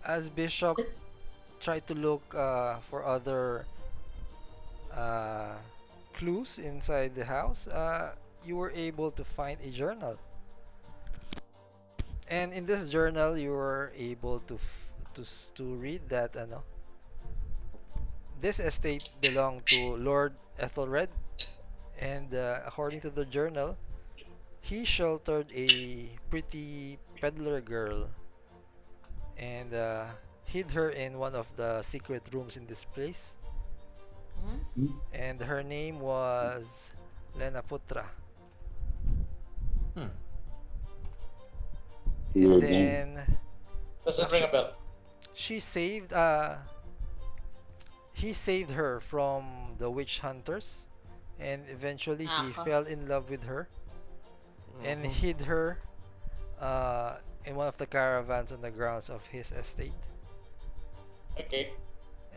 As Bishop tried to look for other uh, clues inside the house, you were able to find a journal. And in this journal, you were able to read that this estate belonged to Lord Ethelred, and according to the journal, he sheltered a pretty peddler girl and hid her in one of the secret rooms in this place. Mhm. And her name was Lena Putra. Hmm. And Weird name. then Doesn't ring a bell. she saved he saved her from the witch hunters, and eventually he Aha. fell in love with her and Mhm. hid her in one of the caravans on the grounds of his estate. Okay.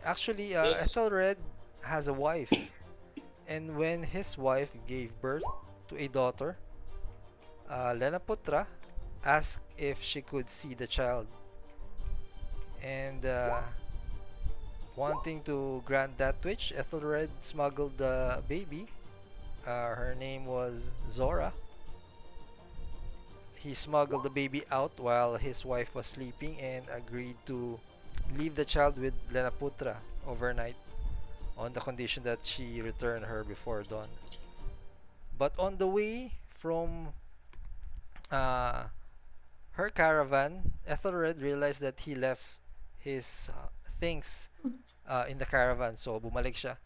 Actually, Yes. Ethelred has a wife, and when his wife gave birth to a daughter, Lenaputra asked if she could see the child, and wanting to grant that wish, Ethelred smuggled the baby. Her name was Zora. He smuggled the baby out while his wife was sleeping and agreed to leave the child with Lenaputra overnight on the condition that she return her before dawn. But on the way from uh, her caravan, Ethelred realized that he left his things in the caravan, so bumalik siya.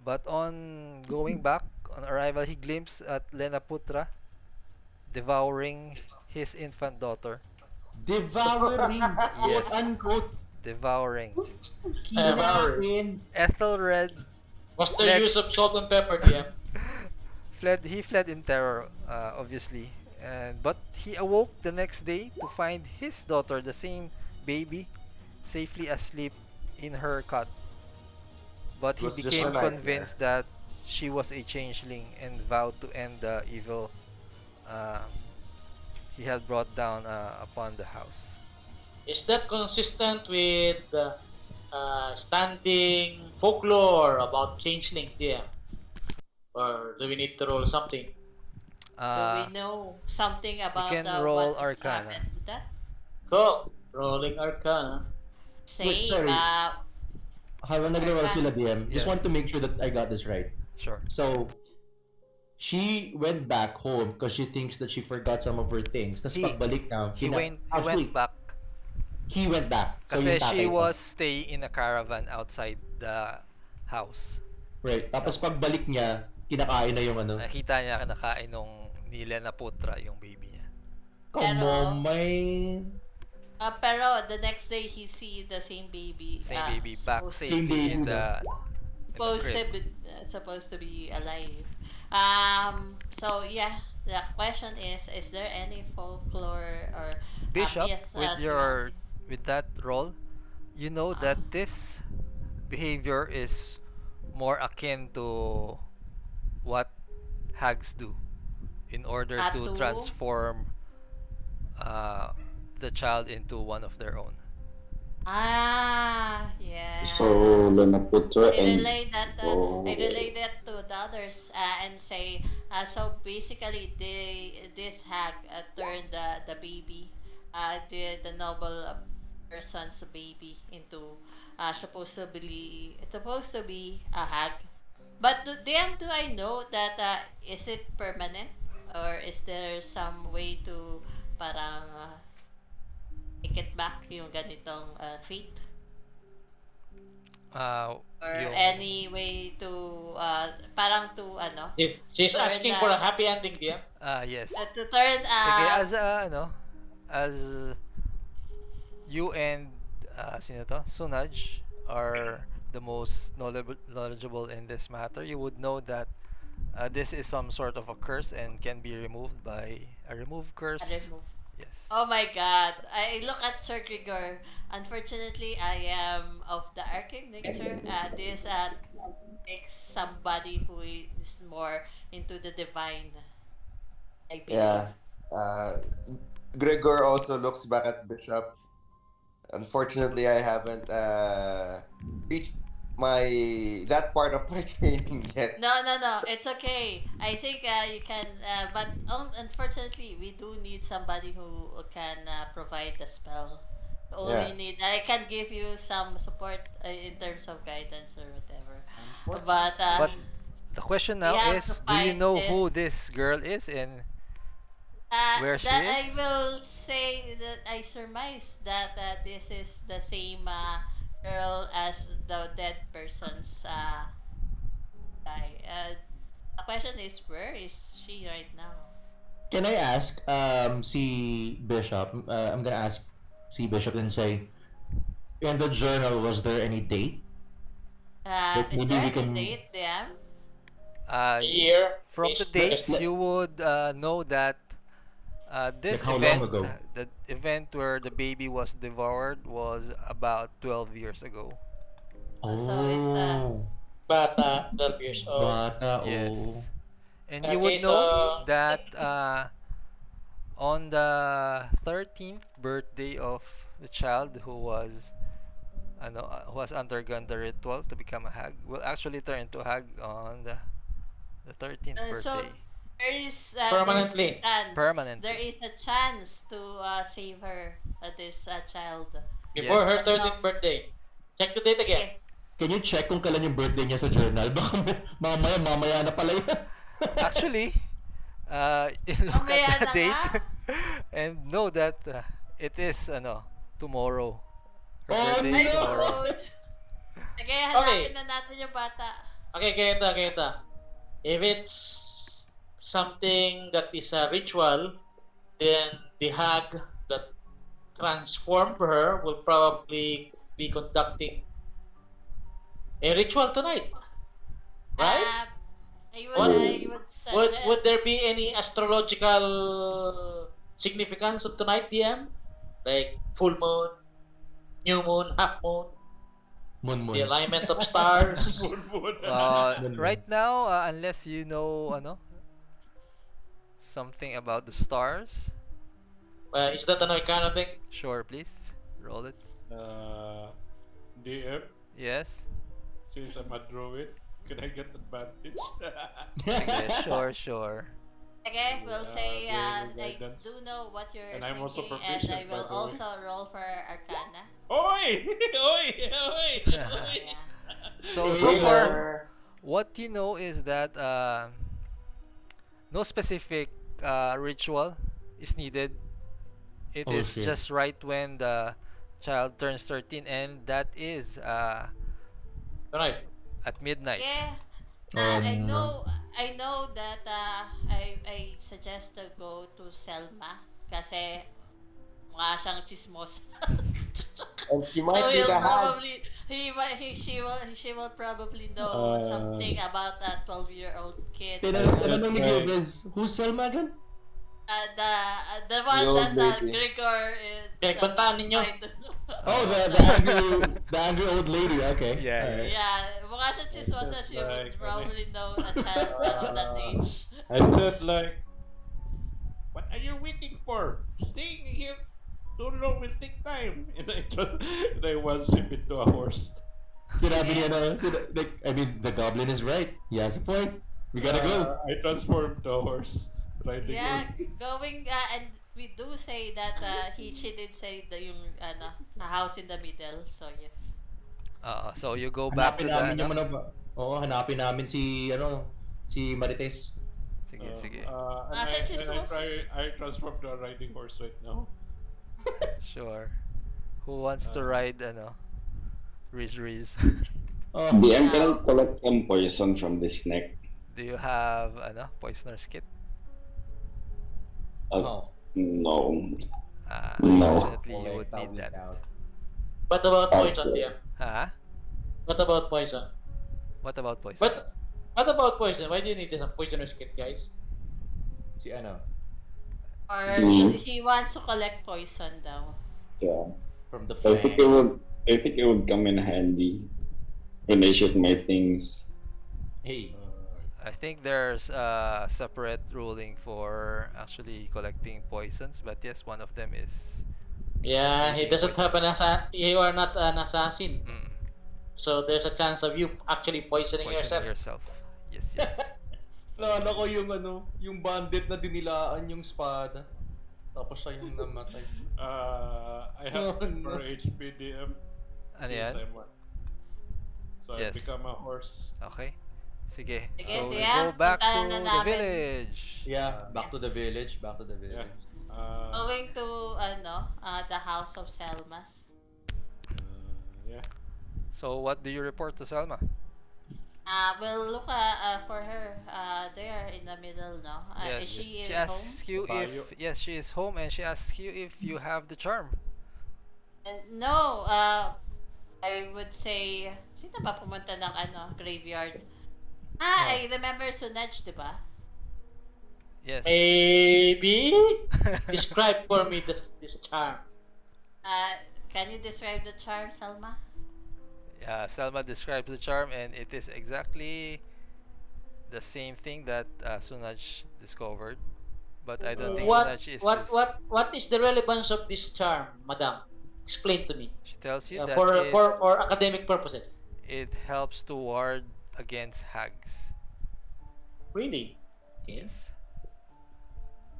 But on going back, on arrival, he glimpsed at Lenaputra devouring his infant daughter. Devouring, quote Yes, unquote, devouring. Devouring. kidnapping. Ethelred Was there fled. use of salt and pepper, DM? He fled in terror, obviously, and but he awoke the next day to find his daughter, the same baby, safely asleep in her cot. But It he was just a became nightmare. convinced that she was a changeling and vowed to end the evil uh, he had brought down upon the house. Is that consistent with standing folklore about changelings, DM? Or do we need to roll something? Do we Uh, know something you about can what roll has Arcana. happened with that? Cool. Rolling Arcana. Wait, Say, sorry. Habang nagro-roll Arcana. sila, DM, Yes. just want to make sure that I got this right. Sure. So, she went back home because she thinks that she forgot some of her things. Tapos He pagbalik niya, he went back he went back. So kasi yung she tatay pa. was staying in a caravan outside the house. Right. Tapos pagbalik niya, kinakain na yung Nakita niya kinakain nung nila na putra yung baby niya. Come Pero- on, man. Pero the next day he see the same baby. Same baby back supposed Same safely baby in na. supposed to be alive. So yeah, the question is there any folklore or Bishop, myth with that role, you know that this behavior is more akin to what hags do in order to To? transform the child into one of their own. Yeah. So, Lenaputra and I relate that to the others and say so basically this hag turned the baby the noble person's baby into supposed to be a hag. But do I know that is it permanent or is there some way to parang take it back yung ganitong fate? Or Yung any way to parang to She's turn asking for a happy ending, DM. yes. to turn Sige, as you and sino to? Sunaj are the most knowledgeable in this matter. You would know that this is some sort of a curse and can be removed by a remove curse. remove. Yes. Oh my god. I look at Sir Grigor. Unfortunately, I am of the arcane nature. This takes somebody who is more into the divine, I believe. Yeah. Gregor also looks back at Bishop. Unfortunately, I haven't reached that part of my training yet. No. It's okay. I think you can, but unfortunately, we do need somebody who can provide the spell. Yeah. I can give you some support in terms of guidance or whatever. Unfortunately, But But the question now we have is, to do you find know this. who this girl is and where she that I is? will say that I surmise that this is the same girl as the dead person's guy. The question is, where is she right now? Can I ask, si Bishop? I'm gonna ask si Bishop and say, in the journal, was there any date? Like Is maybe there we any can. date, DM? Year. From the is dates, like- you would know that this Like how long event, ago? the event where the baby was devoured, was about 12 years ago. So it's Oh, Bata, 12 years old. bata, oh. Yes. And you Okay, would know so that on the 13th birthday of the child who was undergone the ritual to become a hag will actually turn into a hag on the 13th so birthday. there is Permanently. there's a chance. Permanently. There is a chance to save her, this child. before her Yes. 13th birthday. Check the date again. Okay. Can you check kung kailan yung birthday niya sa journal? Baka mamaya na pala yan. Actually, look Mamaya at the na date nga. and know that it is tomorrow. Her Oh, birthday Ay, is tomorrow. good. Sige, hanapin na natin yung bata. Okay, ganito. If it's something that is a ritual, then the hag that transformed her will probably be conducting a ritual tonight. Right? I What? would suggest. Would there be any astrological significance of tonight, DM? Like full moon, new moon, half moon, Moon. the alignment of stars? Right now, unless you know something about the stars, Is that an arcana thing? sure, please roll it. DM, Yes. since I'm a druid, can I get advantage? Sige, sure. Okay, we'll say giving I guidance. do know what you're And I'm also thinking, and I proficient, by will the way. also roll for Arcana. Oi! Oi! Oi! Yeah. So far, what you know is that no specific ritual is needed. It Oh, is shit. just right when the child turns 13, and that is Tonight. at midnight. Yeah. Oh, I know that I suggest to go to Selma kasi mukha siyang chismosa. And she So might be he'll the hag. probably she will probably know something about a 12-year-old kid. Tinanong ni Gilbez, who's Selma again? The one old that lady. Gregor is Pinagbantaan ninyo. Oh, the angry old lady. Okay. Yeah, Alright. Yeah, mukha siyang chismosa. She would Like, probably know a child of that age. I said like, what are you waiting for? Staying here too long will take time. And I was him into a horse. Sinabi niya the goblin is right. He has a point. We gotta go. I transformed to a horse. Riding Yeah, it. going and we do say that she did say the yung a house in the middle. So yes. So you go back to Hanapin the namin ano? yung ano ba? Oo, hanapin namin si Marites. Sige, sige. And Siya just I transform to a riding horse right now. Sure. Who wants to ride ano? Riz. Oh, DM, can I Yeah. collect some poison from the snake? Do you have ano? Poisoner's kit? oh. No. No. Unfortunately, you would need that. What about poison, DM? Huh? What about poison? What about poison? What about poison? Why do you need this poisoner's kit, guys? Si ano? Or Mm. he wants to collect poison daw. Yeah. From the I think fang. I think it would come in handy when I shoot my things. Hey. I think there's a separate ruling for actually collecting poisons, but yes, one of them is Yeah, he doesn't have an you are not an assassin. mm, So there's a chance of you actually poisoning poisoning yourself. yourself. Yes. Lala ko yung bandit na dinilaan yung espada. Tapos siya yung namatay. I have Oh, no. 4 HP DM. Ano since yan? I'm one. So Yes. I become a horse. Okay. Sige. Sige, So we Tian, go back to puntahan na the namin. village. Yeah, back to the village. Yeah. Going to the house of Selmas. Yeah. So what do you report to Selma? We'll look for her there in the middle, no? Yes. Is she She at home? asks you Bayo. if yes, she is home, and she asks you if you have the charm. No, I would say, sino ba pumunta ng graveyard? I remember Sunaj, di ba? Yes. Maybe describe for me this charm. Can you describe the charm, Salma? Selma describes the charm, and it is exactly the same thing that Sunaj discovered. But I don't think Sunaj is. What is the relevance of this charm, madam? Explain to me. She tells you that For academic purposes. it helps to ward against hags. Really? Okay. Yes.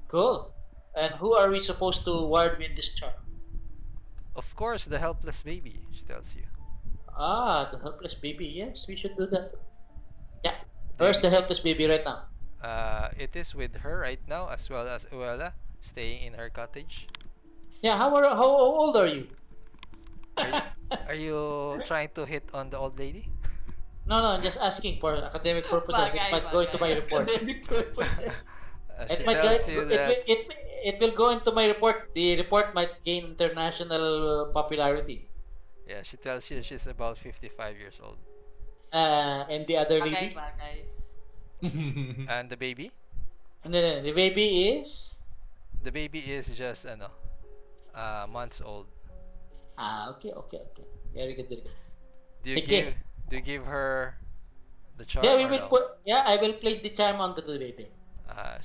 Cool. And who are we supposed to ward with this charm? Of course, the helpless baby. She tells you. The helpless baby. Yes, we should do that. Yeah. Where's the helpless baby right now? It is with her right now, as well as Uella, staying in her cottage. Yeah. How old are you? Are you trying to hit on the old lady? No, I'm just asking for academic purposes. It Bagay, might go into my bagay. report. Academic purposes. She It might tells you that it will go into my report. The report might gain international popularity. yeah, she tells you she's about 55 years old. And the other Bagay, lady. bagay. And the baby? No, the baby is. The baby is just months old. Okay. Very good. Do you Sige. give her the charm? Yeah, we or will no? I will place the charm onto the baby.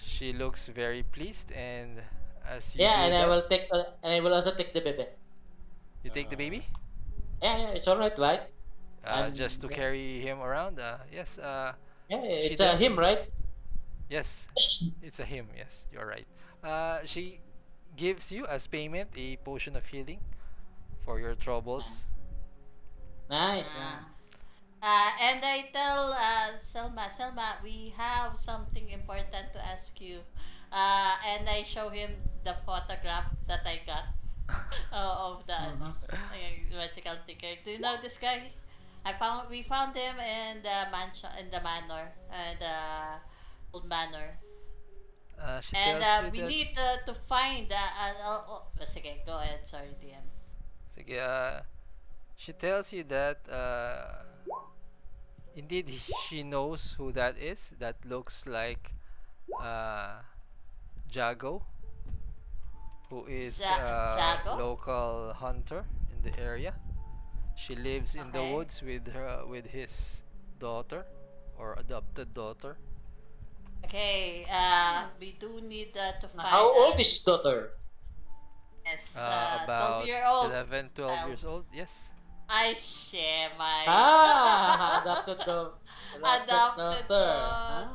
She looks very pleased, and as you Yeah, do and I that, will take. And I will also take the baby. you take the baby Yeah, it's all right, right? just to yeah. carry him around. Yes. Yeah, She it's a does. him, right? Yes, it's a him. Yes, you're right. She gives you as payment a potion of healing for your troubles. Nice. And I tell Selma, we have something important to ask you. And I show him the photograph that I got of the magical thinker. Do you know this guy? We found him in the mansion, in the manor, the old manor. She And tells you we that. need to find sige, go ahead. Sorry, DM. Sige, she tells you that indeed she knows who that is. That looks like Jago, who is a Jago? local hunter in the area. She lives in the Okay. woods with his daughter or adopted daughter. Okay, we do need to find. How old is his daughter? Yes, About 12-year-old. 11, 12 child. years old. Yes. I share my Adopted adopted daughter.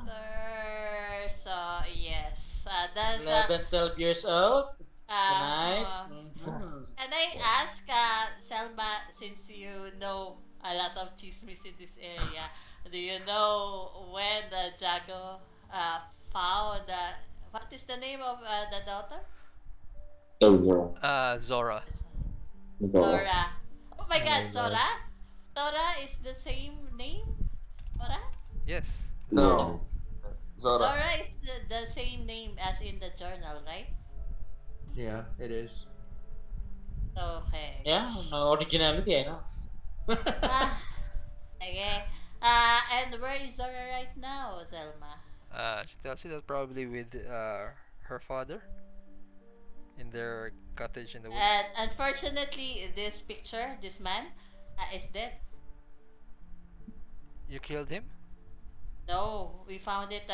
daughter. So yes, that's 11, 12 years old. Tonight. Uh, Mhm. can I ask, Selma, since you know a lot of chismis in this area, do you know when the Jago found what is the name of the daughter? Errah. Zora. Go. Sora. Oh my Oh God, my god. Sora. Sora is the same name. Sora. Yes. No, No. Zora. Sora is the same name as in the journal, right? Yeah, it is. Okay. Yeah, no originality, I know. Ah, okay. And where is Zora right now, Zelma? She tells you that probably with her father in their cottage in the And woods. unfortunately, this picture, this man, is dead. You killed him? No, we found it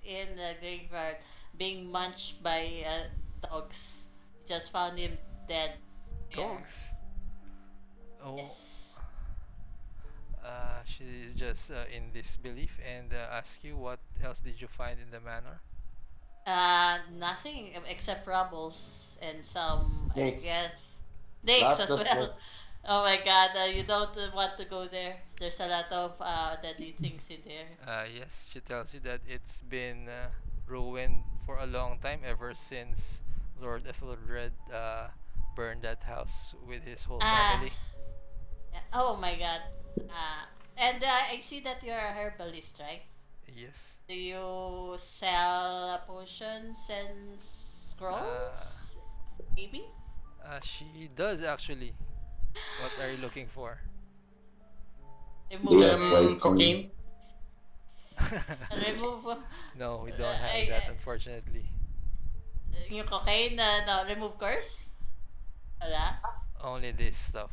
in the graveyard, being munched by dogs. We just found him dead there. Dogs. Oh, Yes. she's just in disbelief and ask you what else did you find in the manor? Nothing except rubbles and some, I Snakes. guess, snakes Lots as of well. snakes. Oh my God, you don't want to go there. There's a lot of deadly things in there. Yes, she tells you that it's been ruined for a long time ever since Lord Ethelred burned that house with his whole Ah, family. yeah. Oh my God. And I see that you're a herbalist, right? Yes. Do you sell potions and Uh, scrolls? Maybe? she does actually. What are you looking for? Do you Remove, have poison? Cocaine. remove, No, we don't have that unfortunately. yung cocaine, no, remove curse? Wala? Only this stuff.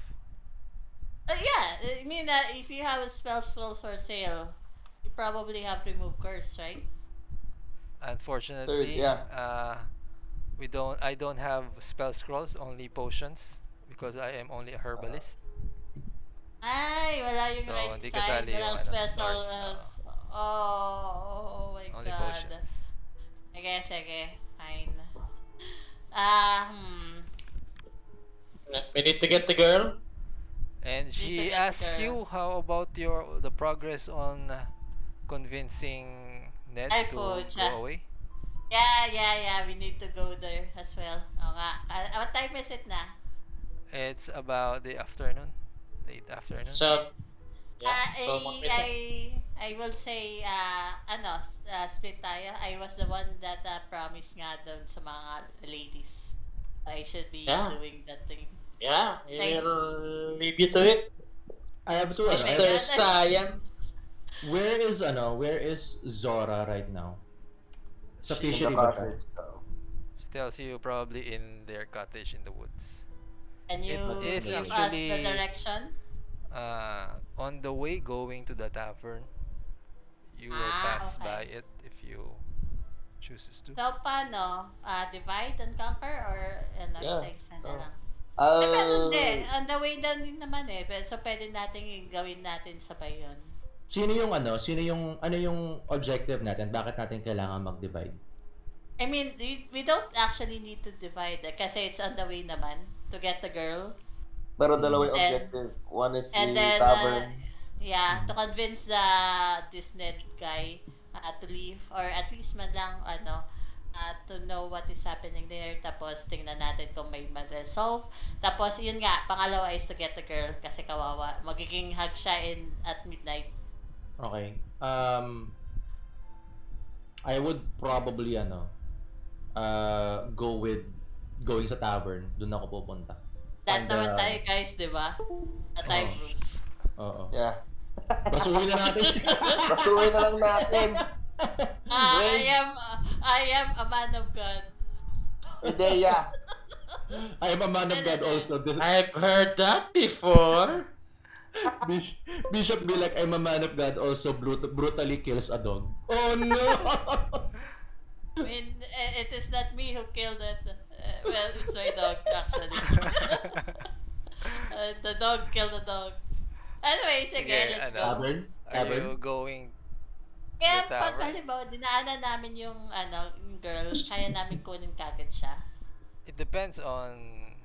Yeah, I mean, if you have spell scrolls for sale, you probably have remove curse, right? Unfortunately, Yeah. we don't. I don't have spell scrolls. Only potions because I am only a herbalist. Ay, wala yung So right hindi side. kasali yung Walang ano, special. sword. Oh my Only God. potions. Sige. Fine. Hmm. We need to get the girl. And Need to she get the asks girl. you how about the progress on convincing Ned Ay, to pucha. go away. Yeah. We need to go there as well. Oo nga. What time is it na? It's about the afternoon, late afternoon. So, yeah. Ah, So, I will say, split tayo. I was the one that promised nga doon sa mga ladies. I should be Yeah. doing that thing. yeah, Thank- we'll leave you to it, I have to Oh my ask, Mr. God. Science. where is Zora right now? Sa She, In the fishery ba siya? cottage. So. she tells you probably in their cottage in the woods. Can you It is give us the actually direction? on the way going to the tavern. You will pass Okay. by it if you chooses to. So, paano? Divide and conquer or Yeah. isa-isa na Oh. lang? Pero hindi. Uh, On the way down din naman eh. So, pwede natin gawin natin sabay yun. Sino yung ano yung objective natin? Bakit natin kailangan mag-divide? I mean, we don't actually need to divide kasi it's on the way naman to get the girl. pero dalawa yung And- objective. One is And the then, tavern. to convince this Ned guy to leave or at least man lang to know what is happening there. Tapos tingnan natin kung may ma-resolve. Tapos yun nga, pangalawa is to get the girl kasi kawawa. Magiging hug siya at midnight. Okay. I would probably go with going sa tavern. Doon ako pupunta. That And, naman tayo guys, di ba? Na tayo Oo. Bruce. Oo. Yeah. Basuhin na natin. Pasuhin na lang natin. Wait. I am a man of God. Hindi, yeah. I am a man of God also. I've heard that before. Bishop be like, I'm a man of God also brutally kills a dog. Oh no! I mean, it is not me who killed it. Well, it's my dog, actually. The dog killed the dog. Anyways, Sige, again, let's go. Tavern? Are Tavern? you going Kaya the pag tavern? halimbawa, dinaanan namin yung girl, kaya namin kunin kagad siya. It depends on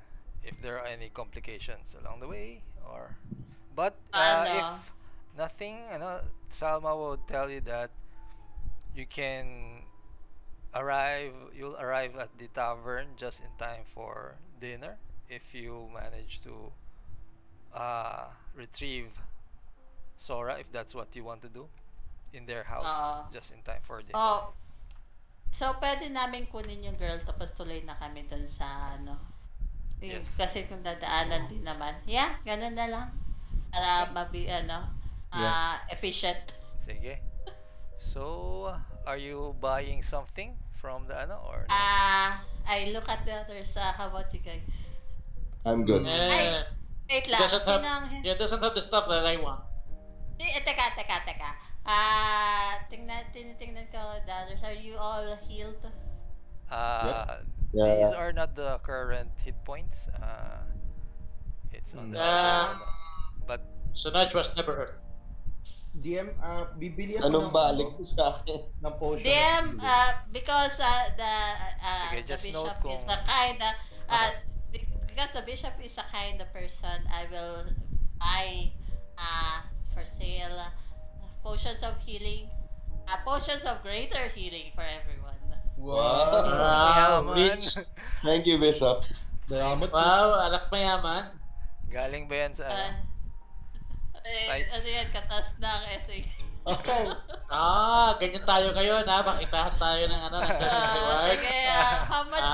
if there are any complications along the way, or but Ano? if nothing, Salma will tell you that you can you'll arrive at the tavern just in time for dinner if you manage to retrieve Sora, if that's what you want to do, in their house Oo. just in time for dinner. Oh, so pwede namin kunin yung girl tapos tuloy na kami dun sa ano. Yes. Kasi kung dadaanan din naman. Yeah, ganun na lang. Para efficient. Sige. So, are you buying something from the or no? I look at the others. How about you guys? I'm good. Eh, Wait he lang. doesn't have, Sinang... he doesn't have the stuff that I want. Teka. Tinitingnan ko the others. Are you all healed? These Yeah. are not the current hit points. It's on the Yeah. but Sunaj was never hurt. DM, bibili ako Anong ng, balik sa akin? ng potion. of Them, healing. because Sige, the just bishop note is kung- a kind because the bishop is a kind of person, I will buy for sale potions of healing, potions of greater healing for everyone. Wow. Wow, Mayaman. rich. Thank you, Bishop. Salamat. Wow, anak mayaman. Galing ba yan sa Tights. Ano yan, katas ng essay. Oh, Ganyan tayo ngayon ha. Pakitahan tayo ng ng service reward. Sige, how much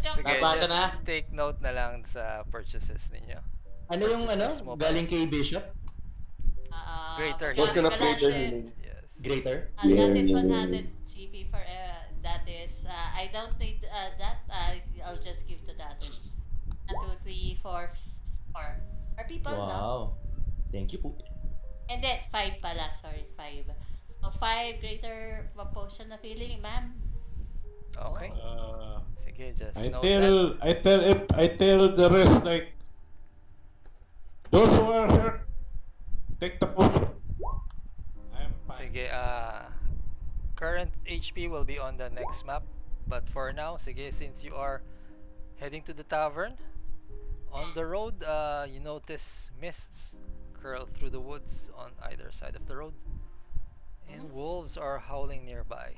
yung Sige, Nabasa just na? take note na lang sa purchases ninyo. ano yung Purchases mo pa. galing kay Bishop? Greater Potion of Galas greater eh. healing. Yes. Greater? That is 100 GP for that is I don't need that I'll just give to the others. 1, 2, 3, 4 people, no? Wow. Thank you po. And then 5 pala, sorry, 5. So 5 greater potion of healing, ma'am. Okay. Sige, just I note tell I tell the rest, like, those who are hurt, take the potion. I'm that. fine. Sige, current HP will be on the next map. But for now, sige, since you are heading to the tavern, on the road, you notice mists curl through the woods on either side of the road. And wolves are howling nearby.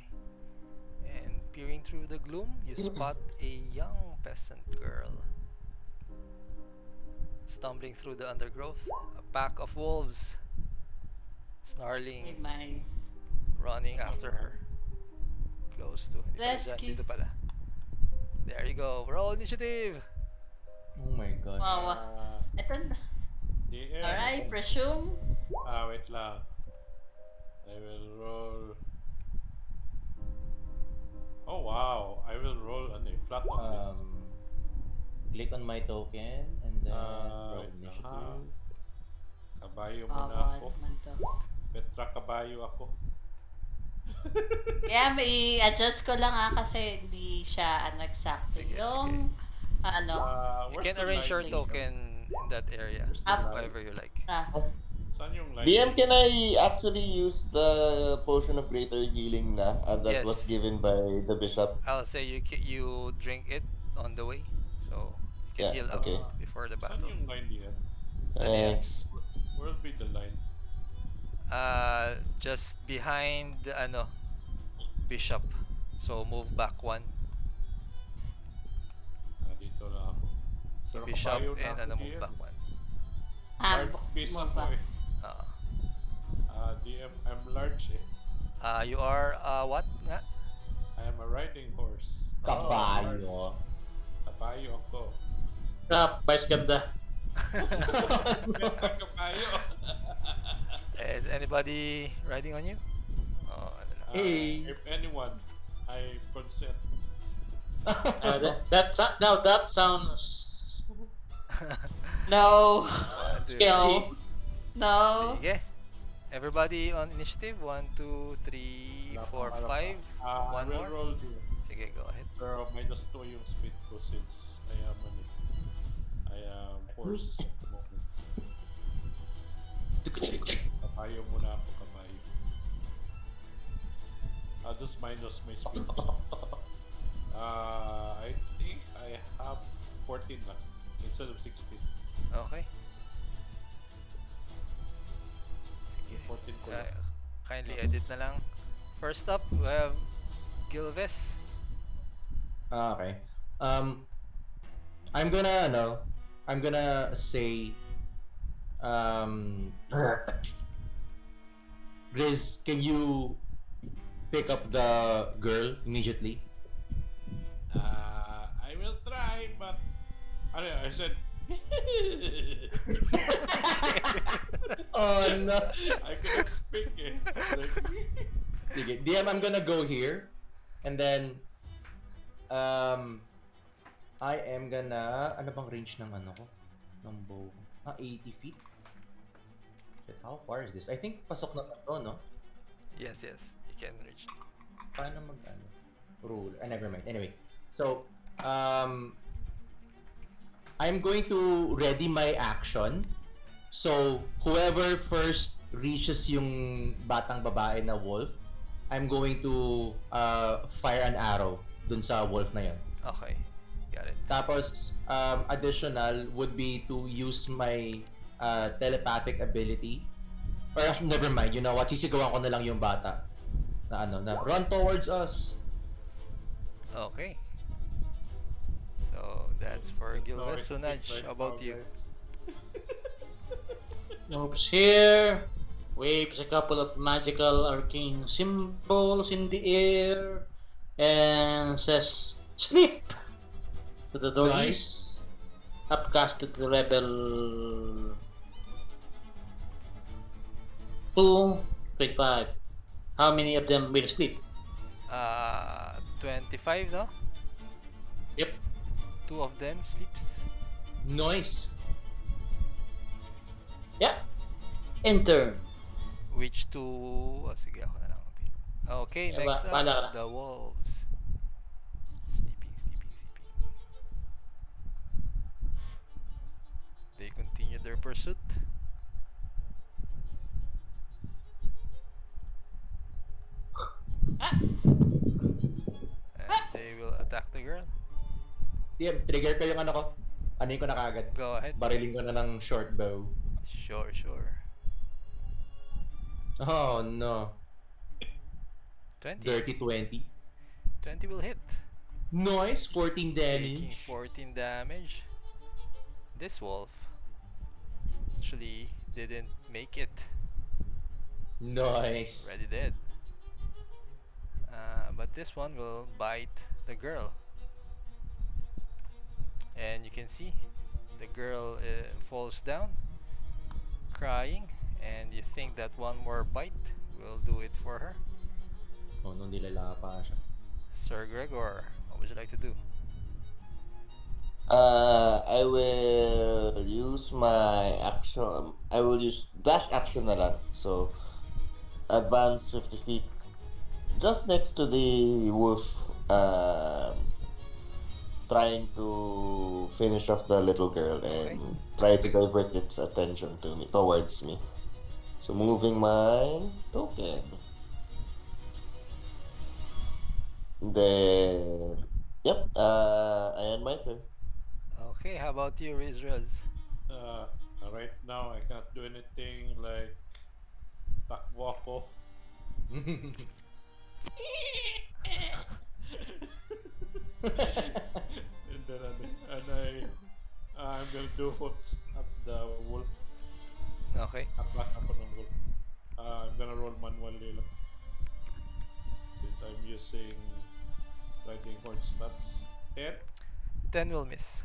And peering through the gloom, you spot a young peasant girl. Stumbling through the undergrowth, a pack of wolves, snarling, My running after her. Close to. Hindi pala dyan, Rescue. dito pala. There you go. Roll initiative! Oh my god. wow. Ito na. DM. Alright, presume. Wait lang. I will roll. Oh wow, I will roll flat on this. Click on my token and then roll Wait lang, ha? initiative. Kabayo muna Bawal ako. naman to. Petra, kabayo ako. Yeah, may adjust ko lang kasi hindi siya exact. Sige, Yung You Where's can the arrange your line? token in that area, Up. however you like. Saan yung line? DM, can I actually use the potion of greater healing na that Yes. was given by the bishop? I'll say you drink it on the way, so you can Yeah, heal up okay. before the Saan battle. yung line diyan? Thanks. Where will be the line? Just behind bishop. So move back one. Dito lang ako. So Pero bishop kabayo na and ako move diyan. back one. Large piece move ako back. eh. DM, I'm large eh. You are what? Nga? I am a riding horse. Kabayo. Kabayo ako. Vice ganda. Kabayo. Is anybody riding on you? Oh, I don't know. Hey. If anyone, I consent. That sounds No. One, two, sketchy. No. Sige. Everybody on initiative. 1, 2, 3, 4, 5. One will more. roll din. Sige, go ahead. Pero -2 yung speed ko since I am horse at the moment. Kabayo muna ako, kabayo. I'll just minus my speed. I think I have 14 lang instead of 16. Okay. Sige. 14 ko lang. Kindly edit na lang. First up, we have Gilves. Okay. I'm gonna say, um, Riz, can you pick up the girl immediately? I will try, but I said. Oh no. I cannot speak eh. Like, Sige, DM, I'm gonna go here, and then, I am gonna, ano bang range ng ano ko? Ng bow ko? 80 feet? Shit, how far is this? I think pasok na to, no? Yes, you can reach. Paano mag, ano? Rule. Never mind. Anyway, so, I'm going to ready my action. So, whoever first reaches yung batang babae na wolf, I'm going to fire an arrow dun sa wolf na yun. Okay, got it. Tapos, additional would be to use my telepathic ability. Or never mind, you know what? Sisigawan ko na lang yung bata. Na run towards us. Okay. So, that's for Gilves. no, Sunaj, right how about now, you? guys. Noobs here. Waves a couple of magical arcane symbols in the air. And says, sleep! To the doggies. Upcasted the rebel 25. How many of them will sleep? 25, no? Yep. 2 of them sleeps. Nice. Yeah. Enter. Which 2? Oh, sige, ako na lang. Okay, Eh, next bahala ka up, na. the wolves. Sleeping. They continue their pursuit. And they will attack the girl. DM, trigger ko yung ano ko. Anin ko na kagad. Go ahead. Bariling ko na ng short bow. Sure. Oh no. 20. Dirty 20. 20 will hit. Nice. 14 Taking damage. 14 damage. This wolf actually didn't make it. Nice. Already dead. But this one will bite the girl. And you can see the girl falls down crying, and you think that one more bite will do it for her. Oh no, nilala pa siya. Sir Gregor, what would you like to do? I will use my action. I will use dash action na lang. So, advance 50 feet. Just next to the wolf. Trying to finish off the little girl and try to divert its attention towards me. So, moving my token. Then, yep, I end my turn. Okay, how about you, Rizraz? Right now, I cannot do anything like takbo ako. And then I'm gonna do hooks at the wolf. Okay. Attack ako ng wolf. I'm gonna roll manually lang. Since I'm using riding horn stats. 10? 10 will miss.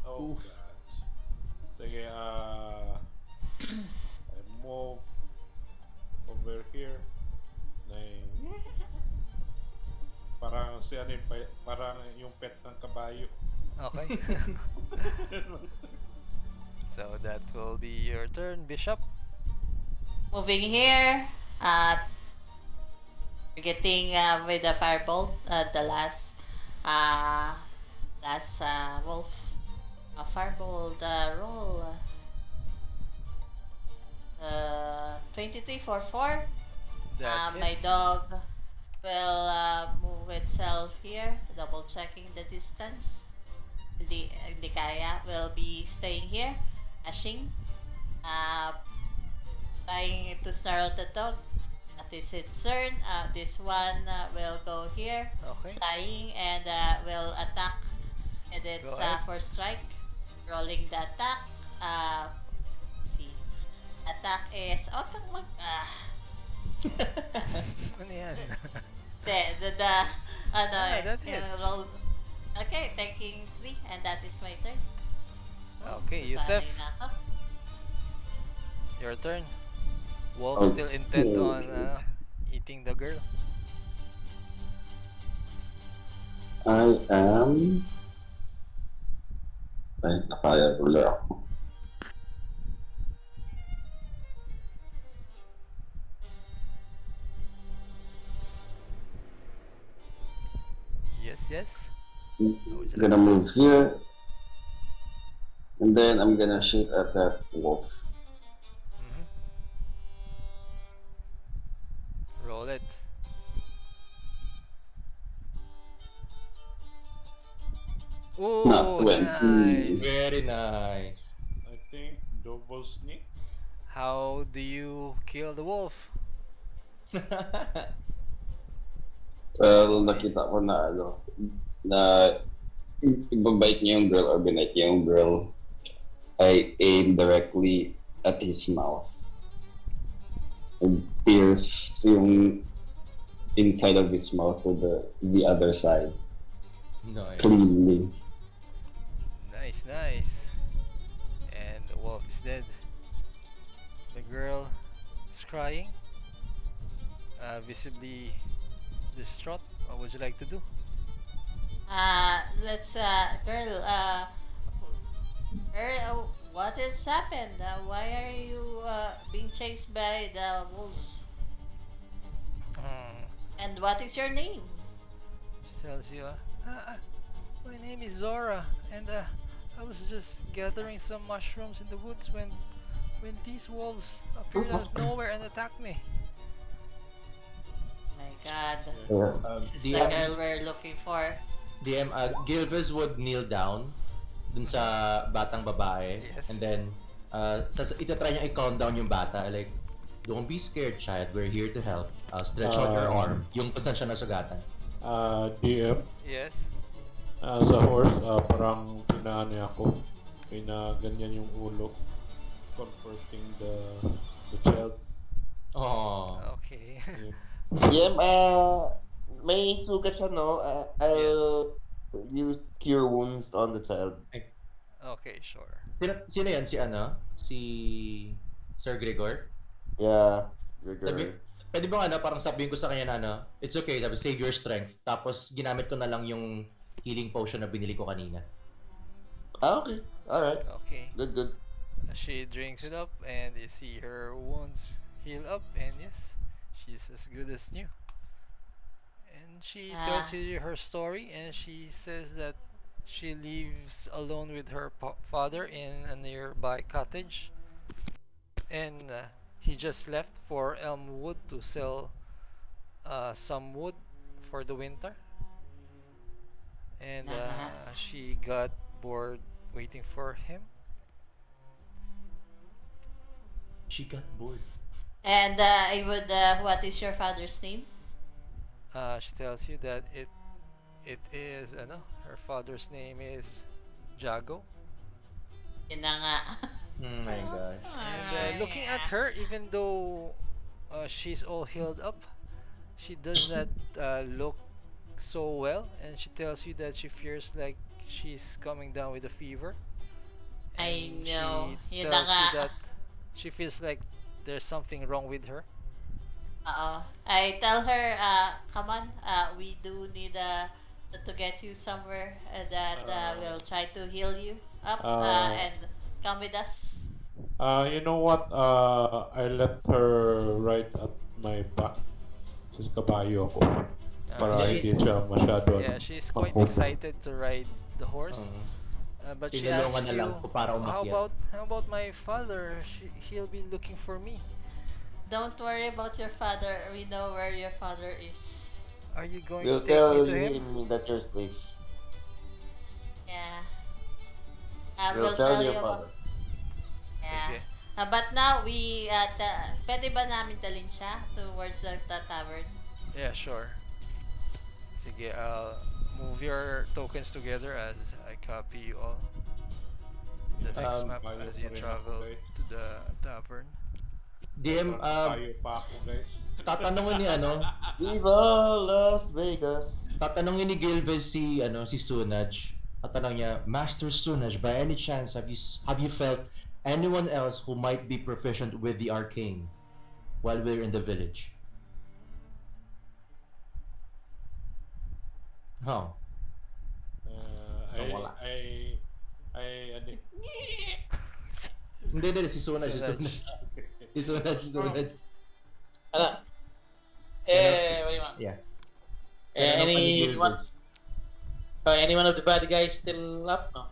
Oh god. Sige, I move over here. Parang parang yung pet ng kabayo. Okay. So that will be your turn, Bishop. Moving here, getting with the firebolt, the last wolf. Firebolt roll. 23 for 4. That My hits. dog will move with self here, double checking the distance. Hindi kaya, will be staying here. Ashing. Uh, trying to snarl the dog. That is its turn. This one will go here. Okay. Flying and will attack. And it's Go ahead. for strike. Rolling the attack. Let's see. Attack is... Oh, kang mag... Ano yan? the ano, Ah, that hits. roll. Okay, taking 3 and that is my turn. Okay, Sasanay Yusef, na ako. your turn. Wolf still intent on eating the girl. I am... Ay, nakaya tuloy ako. Yes, yes. I'm would you gonna move here. And then I'm gonna shoot at that wolf. Mhm. Roll it. Ooh, Not 20. nice. Very nice. I think double sneak. How do you kill the wolf? Well, nakita ko na na ibabite niya yung girl or binite niya yung girl, I aim directly at his mouth. And pierce yung inside of his mouth to the other side. Nice. Cleanly. Nice, nice. And the wolf is dead. The girl is crying, visibly distraught. What would you like to do? Let's girl, what has happened? Why are you being chased by the wolves? And what is your name? She tells you, my name is Zora, and I was just gathering some mushrooms in the woods when these wolves appeared out of nowhere and attacked me. My God, Yeah. this is the DM, girl we're looking for. DM, Gilvez would kneel down dun sa batang babae. Yes. And then, itatry niya i-calm down yung bata. Like, don't be scared, child. We're here to help. Stretch out your arm. Yung kung saan siya nasugatan. DM, Yes. sa horse, parang pinaano ako. Pinaganyan yung ulo. Comforting the child. Oh. Okay. Yeah, may sugat siya, no? I'll use cure wounds on the child. Okay, sure. Sino yan? Si Sir Gregor? Yeah, you're Sabi, good. pwede ba parang sabihin ko sa kanya na it's okay, sabi, save your strength. Tapos ginamit ko na lang yung healing potion na binili ko kanina. Okay. Alright. Okay. Good. She drinks it up, and you see her wounds heal up, and yes, she's as good as new. And she tells you her story, and she says that she lives alone with her father in a nearby cottage, and he just left for Elmwood to sell some wood for the winter, and she got bored waiting for him. She got bored. And I would. What is your father's name? She tells you that it is her father's name is Jago. Yun na nga. Oh my gosh. And looking at her, even though she's all healed up, she does not look so well, and she tells you that she fears like she's coming down with a fever. I And know. She Yun na tells you nga. that she feels like there's something wrong with her. I tell her, come on, we do need to get you somewhere that will try to heal you up and come with us. You know what? I let her ride at my back. Since kabayo ako. Para Yeah, hindi siya masyado. Yeah, she's quite ako. excited to ride the horse. But she Tinulungan asks na lang you, ko para umakyat. how about my father? He'll be looking for me. Don't worry about your father. We know where your father is. Are you going We'll to take me tell to him? him that you're safe. Yeah. We'll We'll tell tell your you about. mother. Yeah. Sige. But now pwede ba namin dalhin siya towards the tavern? Yeah, sure. Sige, I'll move your tokens together as I copy you all. The next map Payo as pa you rin ako, travel guys. to the tavern. DM, Payo pa ako, guys. tatanungin ni ano, Viva Las Vegas! tatanungin ni Gilvez si Sunaj. Tatanong niya, Master Sunaj, by any chance have you felt anyone else who might be proficient with the arcane while we're in the village? Huh. I, Wala. ano, Hindi, si Sunaj, si Sunaj. Sunaj. Si Sunaj, si Sunaj. Ano? What do you want? Yeah. Eh, Tanong ka ni anyone, Gilvez. any one of the bad guys still up? No.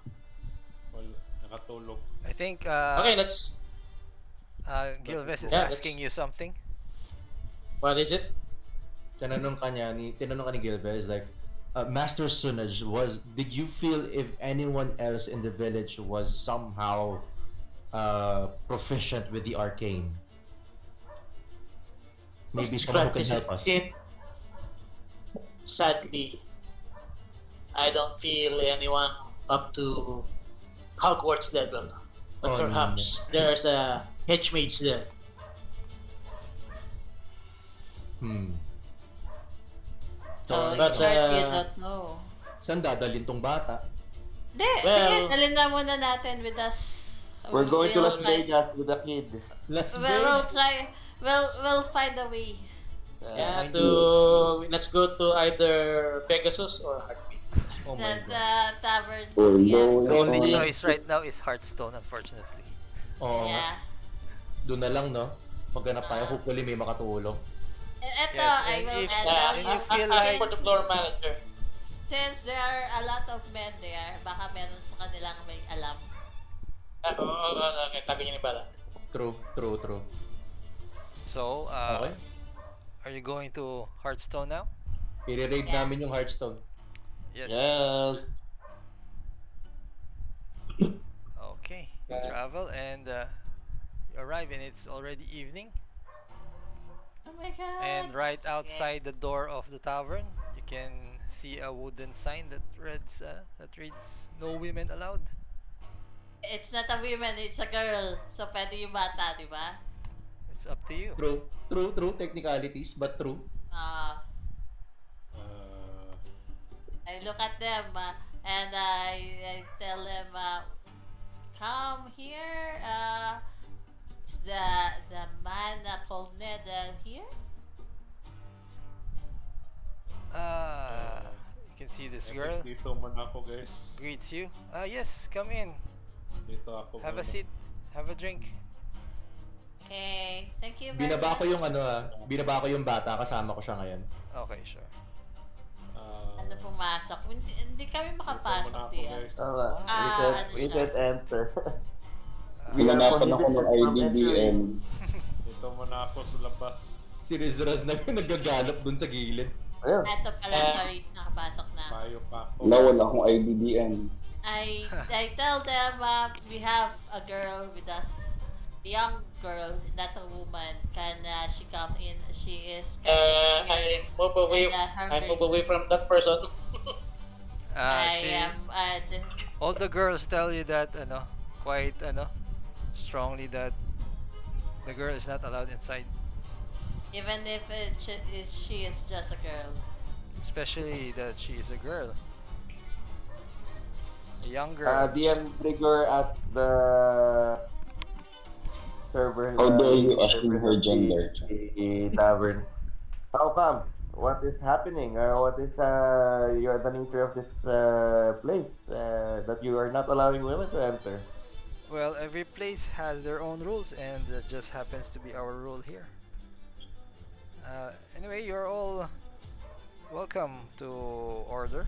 well, nakatulog. I think Okay, let's. Gilves is Yeah, asking let's- you something. What is it? Tinanong ka ni Gilvez, like, Master Sunaj, did you feel if anyone else in the village was somehow proficient with the arcane? Maybe someone who can help us. Sadly, I don't feel anyone up to Hogwarts level. But Oh, no. perhaps there's a hedge mage there. So, in but, short, you uh, don't know. saan dadalhin tong bata? Hindi, Well- sige, dalhin na muna natin with us. We're going to We'll Las try- Vegas with the kid. Las We'll Vegas. try. We'll find a way. Yeah, thank let's go to either Pegasus or Heartbeat. Oh my The God. tavern. Oh, Yeah. no. The only Only- choice right now is Hearthstone, unfortunately. Oo nga. Yeah. Doon na lang, no? Maghanap tayo. Ah. Hopefully may makatulong. Ito, Yes, I and will if- add Yeah, and out. you feel ask like- for the floor manager. Since there are a lot of men there, baka meron sa kanilang may alam. Okay, tabi niya ni Bala. True. So, Okay. are you going to Hearthstone now? I-raid Yeah. namin yung Hearthstone. Yes. Yes. Okay. You travel and you arrive and it's already evening. Oh my god. And right outside the door of the tavern, you can see a wooden sign that reads "No women allowed." It's not a woman, it's a girl. So, pwede yung bata, di ba? It's up to you. True. Technicalities, but true. I look at them and I tell them, come here. Is the man called Ned here? You can see this girl Dito muna ako, guys. greets you. Yes, come in. Dito ako. Have a muna. seat. Have a drink. Okay, thank you very Binaba ko much. yung binaba ko yung bata, kasama ko siya ngayon. Okay, sure. Ano pumasok? Hindi kami Dito makapasok muna ako, diyan. guys. Tama. Ano We siya? can't enter. Hinanapan ako ng IDBM. Dito muna ako sa labas. Si Rizraz nagagalap dun sa gilid. Ayun. Ito pala, sorry, nakapasok na. Payo pa ako. Nawala akong IDBM. I tell them we have a girl with us. A young girl, not a woman. Can she come in? She is kind of I move away. I move away from that person. She, I am all the girls tell you that quite strongly that the girl is not allowed inside, even if she is just a girl. especially that she is a girl, a young girl. DM Trigger at the server. How dare you asking her gender? The tavern. How come? What is happening? What is the nature of this place that you are not allowing women to enter? Well, every place has their own rules, and that just happens to be our rule here. Anyway, you're all welcome to order.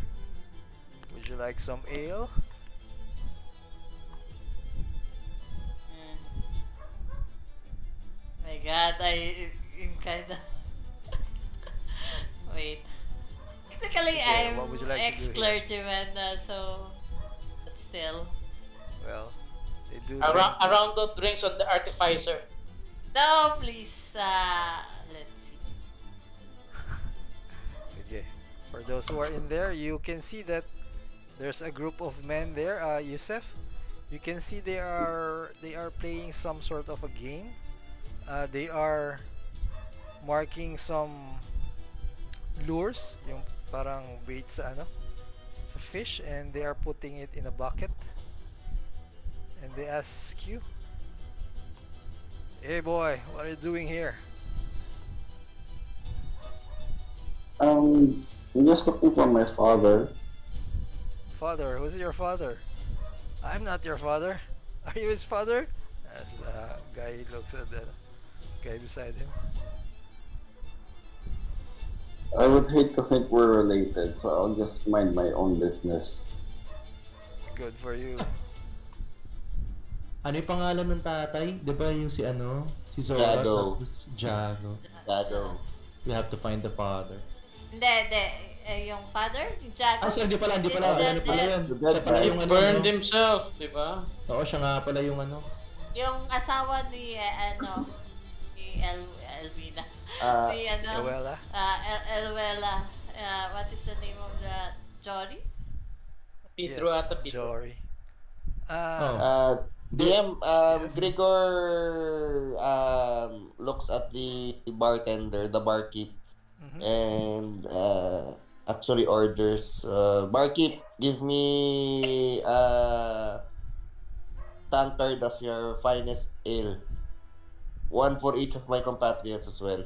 Would you like some ale? My God, I'm kinda. Wait. Technically, Okay, I'm what would you like to do here? ex-clergyman, so but still. Well, they do A, drink. a round of drinks on the artificer. No, please. Let's see. Okay. For those who are in there, you can see that there's a group of men there. Yusef, you can see they are playing some sort of a game. They are marking some lures, yung parang bait sa fish, and they are putting it in a bucket. And they ask you, "Hey boy, what are you doing here?" I'm just looking for my father. Father, who's your father? I'm not your father. Are you his father? As the guy looks at the guy beside him. I would hate to think we're related, so I'll just mind my own business. Good for you. Ano yung pangalan ng tatay? Di ba yung si Si Zora? Jado. Tapos Jado. Shadow. You have to find the father. Hindi. Yung father, yung Jago. Ah, so hindi pala. It's Ano the- pala yun? the Siya pala dead yung Burned himself, di ba? Oo, siya nga pala yung Yung asawa ni, ni Elvina. Ni, Ewela. Elwela. What is the name of the Jory? Pedro Yes, ata Pedro. Jory. DM, Yes. Gregor looks at the bartender, the barkeep, Mhm. and actually orders, barkeep, give me a tankard of your finest ale. One for each of my compatriots as well.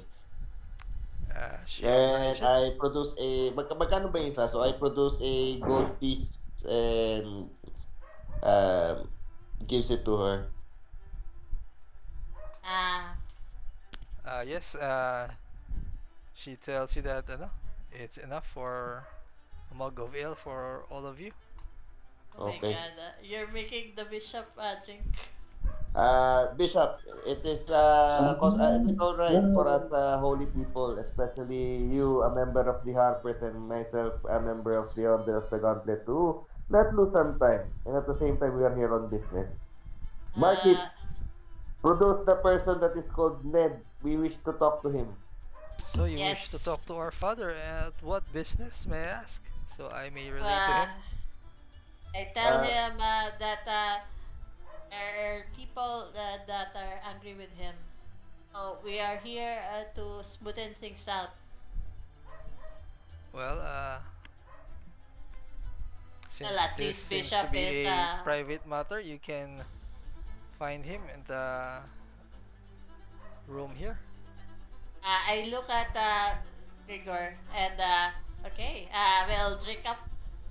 She And obliges. I produce magkano ba yung isa? So I produce a gold piece and um, gives it to her. Yes. She tells you that it's enough for a mug of ale for all of you. Oh my Okay. god. You're making the bishop drink. Bishop, it is all right for us holy people, especially you, a member of the Harpers, and myself, a member of the Order of the Gauntlet, to let loose some time. And at the same time, we are here on business. Barkeep, produce the person that is called Ned. We wish to talk to him. So you wish to Yes. talk to our father at what business, may I ask? So I may relate to him. I tell Uh, him that there are people that are angry with him. So we are here to smoothen things out. Well, since Well, at this least seems to Bishop be is, a private matter, you can find him in the room here. I look at Grigor and okay, we'll drink up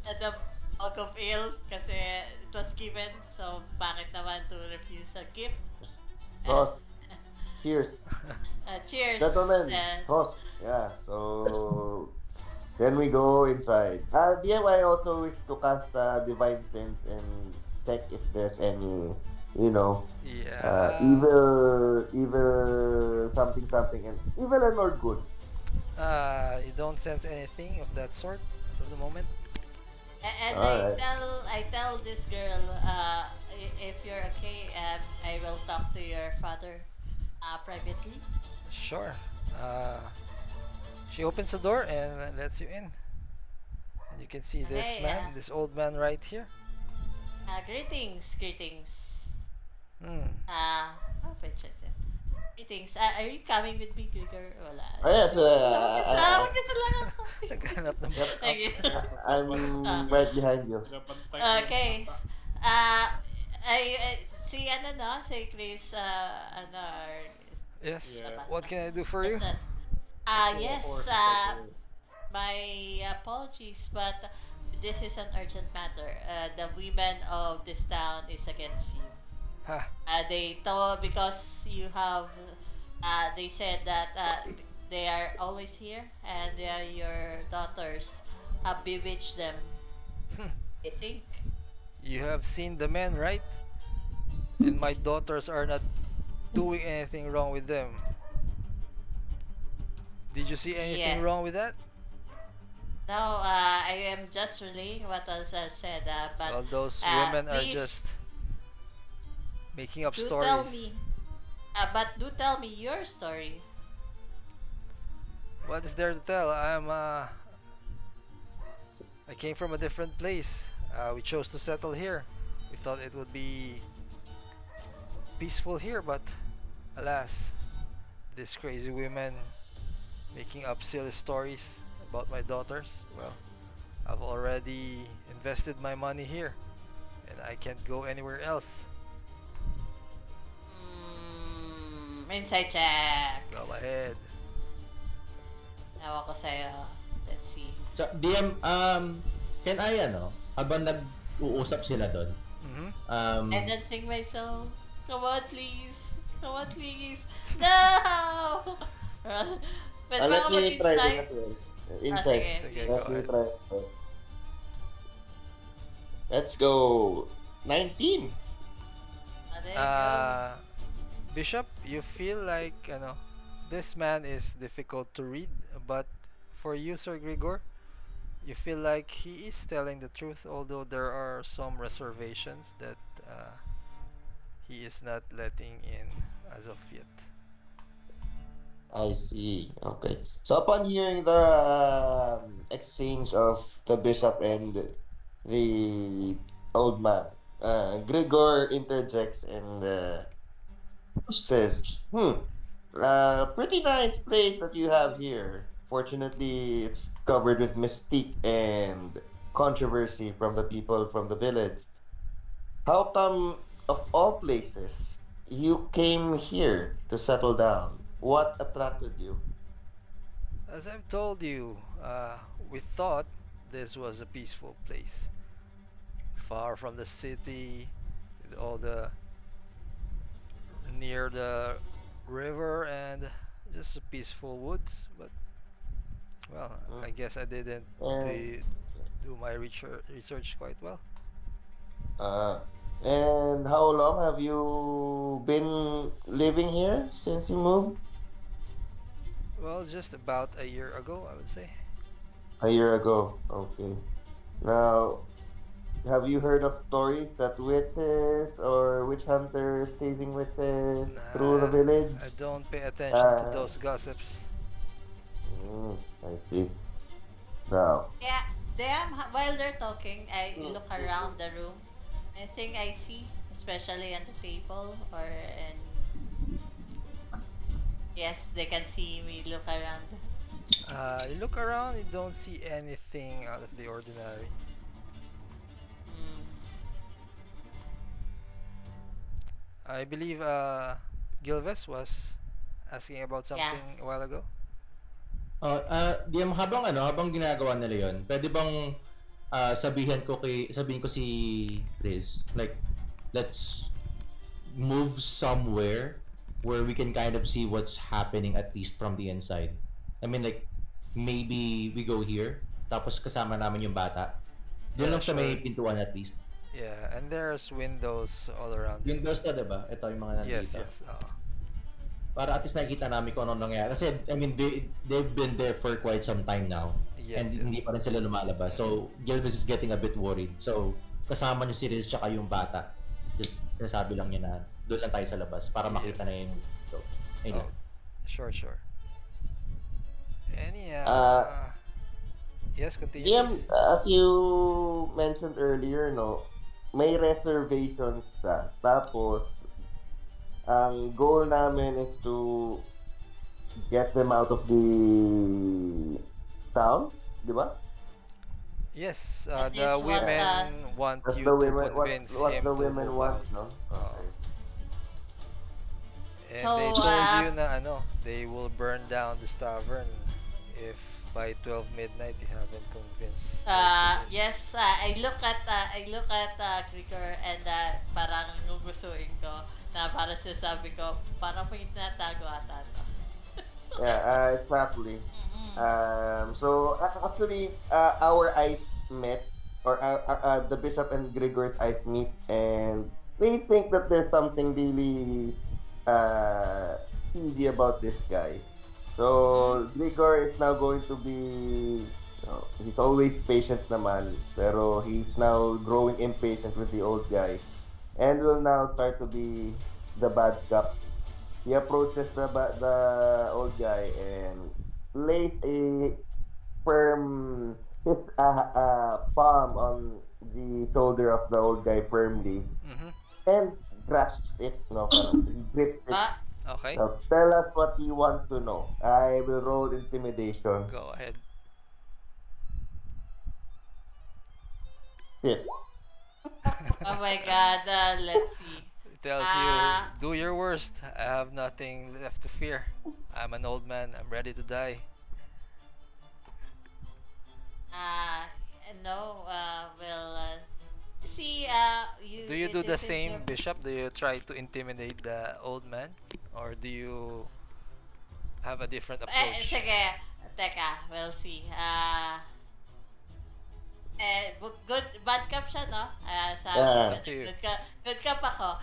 the mug of ale kasi it was given. So bakit naman to refuse a gift? Toast. Cheers. Cheers. Gentlemen, toast. Yeah, so then we go inside. DIY also wish to cast Divine Sense and check if there's any, Yeah. evil something, and evil and or good. You don't sense anything of that sort as of the moment. And Alright. I tell this girl, if you're okay, I will talk to your father, privately. Sure. She opens the door and lets you in. And you can see this Hey, man, this old man right here. Greetings. Wait. Greetings. Are you coming with me, Grigor? Wala. Yes, Tawag ka lang ako. Naghanap ng Yep. Thank you. I'm right behind you. Okay. Si Chris, Yes. Yeah. What can I do for you? Yes, my apologies, but this is an urgent matter. The women of this town is against you. Ha. They told because you have, they said that they are always here and your daughters have bewitched them. I think. You have seen the men, right? And my daughters are not doing anything wrong with them. Did you see anything Yeah. wrong with that? Now, I am just relaying what Elsa said, but Well, those women are please just making up do tell stories. me. But do tell me your story. What is there to tell? I came from a different place. We chose to settle here. We thought it would be peaceful here, but alas, these crazy women making up silly stories about my daughters. Well, I've already invested my money here, and I can't go anywhere else. Insight check. Go ahead. Ewan ko sa'yo. Let's see. So, DM, can I, habang nag-uusap sila doon, Mm-hmm. um, I don't sing myself. Come on, please. Come on, please. No! Pwede ba Let ako me try din mag-insight? as well. Sige. Insight. Sige, Let go me ahead. try. Let's go. 19. There you go. Bishop, you feel like this man is difficult to read, but for you, Sir Grigor, you feel like he is telling the truth, although there are some reservations that he is not letting in as of yet. I see. Okay. So upon hearing the exchange of the bishop and the old man, Grigor interjects and says, pretty nice place that you have here. Fortunately, it's covered with mystique and controversy from the people from the village. How come, of all places, you came here to settle down? What attracted you? As I've told you, we thought this was a peaceful place, far from the city, with all the near the river and just peaceful woods. But well, I guess I didn't And do my research quite well. uh, and how long have you been living here since you moved? Well, just about a year ago, I would say. A year ago. Okay. Now, have you heard of stories that witches or witch hunters chasing witches through the Nah, village? I don't pay attention to Uh, those gossips. I see. Now, Yeah, while they're talking, I look around the room. Anything I see, especially on the table or in... Yes, they can see me look around. You look around, you don't see anything out of the ordinary. Mm. I believe Gilves was asking about Yeah. something a while ago. DM, habang ginagawa nila yon, pwede bang sabihin ko si Riz, like, let's move somewhere where we can kind of see what's happening at least from the inside. I mean, like, maybe we go here, tapos kasama namin yung bata. Doon Yeah, lang sa may sure. pintuan at least. Yeah, and there's windows all around Yung it. girls na, diba? Ito yung mga Yes, nandito. yes. Para at least nakikita namin kung ano nangyayari. Kasi, I mean, they've been there for quite some time now. Yes, And yes. hindi pa rin sila lumalabas. So, Gilbis is getting a bit worried. So, kasama niya si Riz tsaka yung bata. Just, nasabi lang niya na doon lang tayo sa labas para makita Yes. na yun. So, ayun lang. Sure, sure. Any yes, continue. DM, Please. as you mentioned earlier, no, may reservations ka. Tapos, ang goal namin is to get them out of the town, di ba? Yes, That the is what, women want That's you the to women, convince what him the to women move want, out. no? Okay. And So, they told you na they will burn down this tavern if by 12 midnight you haven't convinced. them to leave. Yes, I look at Krieger and parang gugustuhin ko na para sinasabi ko, parang may tinatago ata to. Yeah, exactly. Mm-mm. So actually, our eyes met, or the bishop and Gregor's eyes meet, and they think that there's something really easy about this guy. So Gregor is now going to be So, he's always patient naman, pero he's now growing impatient with the old guy and will now start to be the bad cop. He approaches the old guy and lays a firm his palm on the shoulder of the old guy firmly Mm-hmm. and grasps it, no, parang he grips it. Ah, Okay. Now, tell us what you want to know. I will roll intimidation. Go ahead. Shit. oh my god, let's see. It tells you, Uh, do your worst. I have nothing left to fear. I'm an old man. I'm ready to die. uh, no, see, Do you it do the is in your, same, Bishop? Do you try to intimidate the old man? Or do you have a different approach? sige, teka, we'll see. Good, bad cup siya, no? Sa Yeah. To you. good cup ako.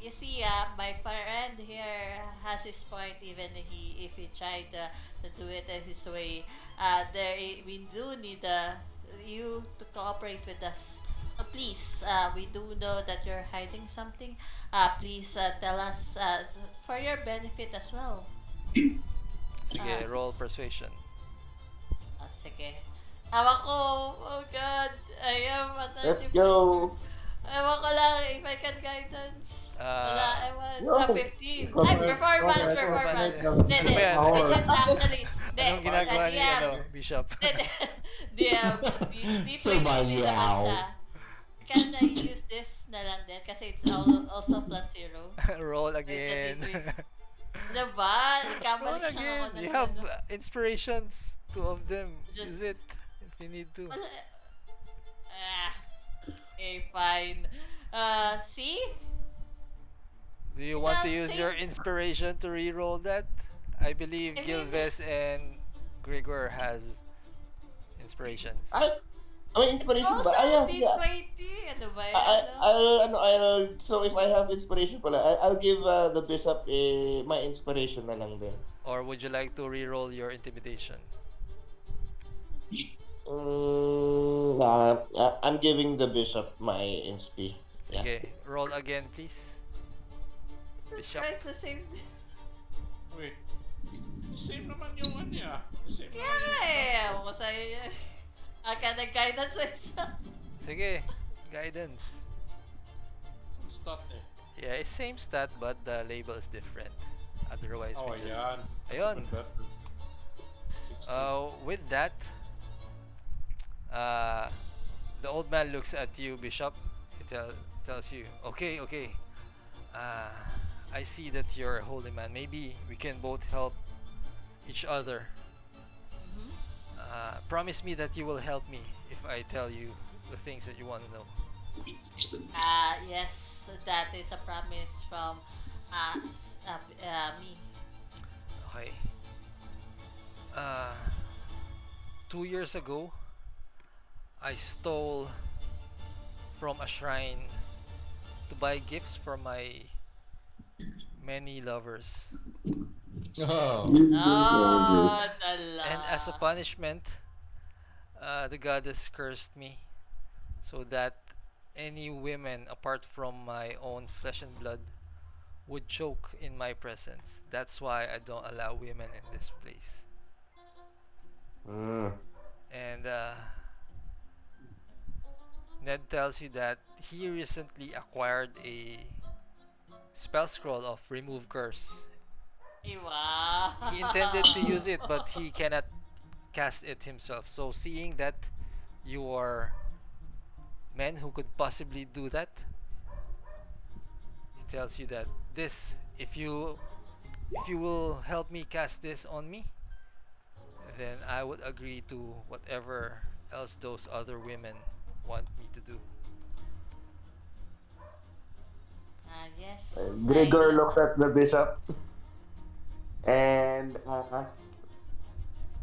You see, my friend here has his point. Even if he tried to do it his way, we do need you to cooperate with us. So please, we do know that you're hiding something. Please tell us for your benefit as well. Sige, roll persuasion. Sige. Ewan ko, oh god, I am a Let's 30%. go. Ewan ko lang if I can guidance. Wala, ewan. no. 15. Ay, performance. Hindi, Ano ba yan? which is actually, hindi, Anong ginagawa ni DM. Bishop? Hindi, DM, di Sumayaw. naman siya. Can I use this na lang din? Kasi it's also plus 0. Roll again. Ano ba? Roll Ikabalik siya again. ako ng You have ano. inspirations. 2 of them. Just- Use it if you need to. Okay, fine. See? Do you Is want that to use same? your inspiration to re-roll that? I believe I mean- Gilves and Gregor has inspirations. I mean, inspiration Also, ba? Ay, yeah. D20. Ano ba yun? So if I have inspiration pala, I'll give the bishop my inspiration na lang din. Or would you like to re-roll your intimidation? I'm giving the bishop my insp. Yeah. Okay, roll again, please. Jesus Bishop. Christ, the same. Wait. Same naman yung ano niya. Same Kaya naman nga eh. Ewan ko sa'yo yan. Nag-guidance sa isa. Sige, guidance. yung stat eh. Yeah, it's same stat but the label is different. Otherwise, Oh, we just... ayan. Ayun. Better. 16. With that, the old man looks at you, Bishop. He tells you, okay. I see that you're a holy man. Maybe we can both help each other. Promise me that you will help me if I tell you the things that you want to know. Yes, that is a promise from me. Okay. 2 years ago, I stole from a shrine to buy gifts for my many lovers. Oh. Oh, dala. And as a punishment, the goddess cursed me so that any women apart from my own flesh and blood would choke in my presence. That's why I don't allow women in this place. And Ned tells you that he recently acquired a spell scroll of remove curse. Wow. He intended to use it, but he cannot cast it himself. So seeing that you are men who could possibly do that, he tells you that this, if you will help me cast this on me, then I would agree to whatever else those other women want me to do. Yes. Gregor looks at the bishop and asks,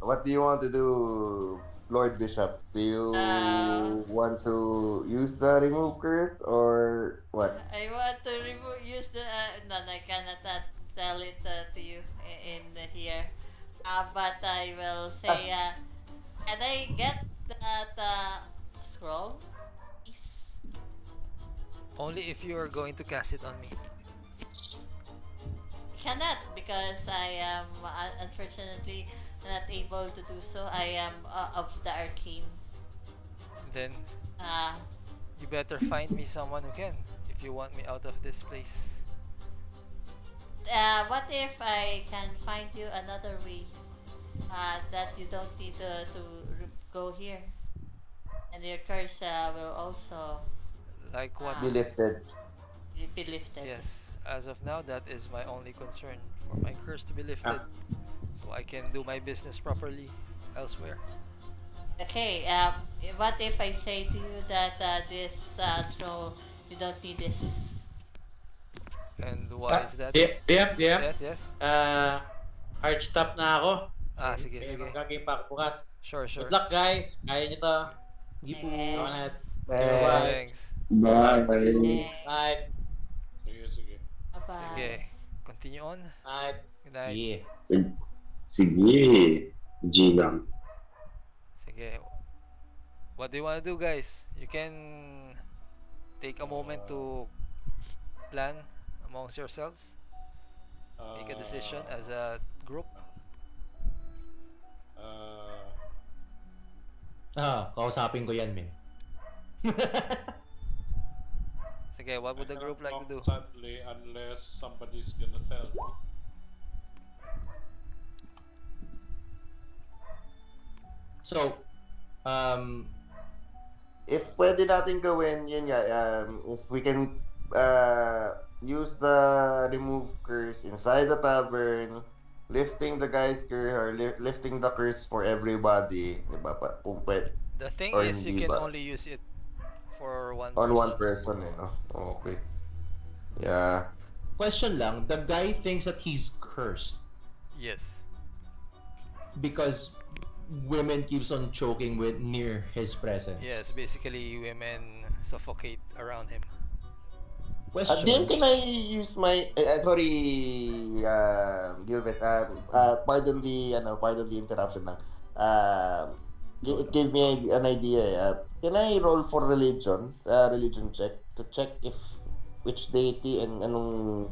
"What do you want to do, Lord Bishop? Do you want to use the remove curse or what?" I want to use the no, I cannot tell it to you in here. But I will say Can I get that scroll? Please. Only if you are going to cast it on me. Cannot because I am unfortunately not able to do so. I am of the arcane. Then Uh, you better find me someone who can if you want me out of this place. what if I can find you another way that you don't need to go here, and your curse will also Like what? Be lifted. be lifted. Yes, as of now, that is my only concern for my curse to be lifted, so I can do my business properly elsewhere. Okay. What if I say to you that this scroll you don't need this? And why is that? DM. Yes, yes. Hard stop na ako. Sige, Kaya sige. magagame pa ako bukas. Sure, sure. Good luck guys. Kaya nyo to. Sige po. Eh, Ako na. Thanks. Thanks. Bye. Night. Sige, sige. Bye. Sige. Continue on. Night. Good night. Yeah. Sige. G lang. Sige. What do you want to do, guys? You can take a moment to plan amongst yourselves. Make a decision as a group. Kausapin ko yan, men. Sige, what would the group like to do? Sadly, unless somebody's gonna tell me. So, If pwede natin gawin, yun nga, if we can use the remove curse inside the tavern, lifting the guy's curse or lifting the curse for everybody, di ba? Kung pwede, The thing Or is, you hindi can ba? only use it for one on person. one person, no? Okay. Yeah. question lang, the guy thinks that he's cursed Yes. because women keeps on choking with near his presence. Yes, basically women suffocate around him. Question. Then can I use my sorry, Gilbert. Pardon the interruption lang. It gave me an idea. Can I roll for religion? Religion check to check if which deity and anong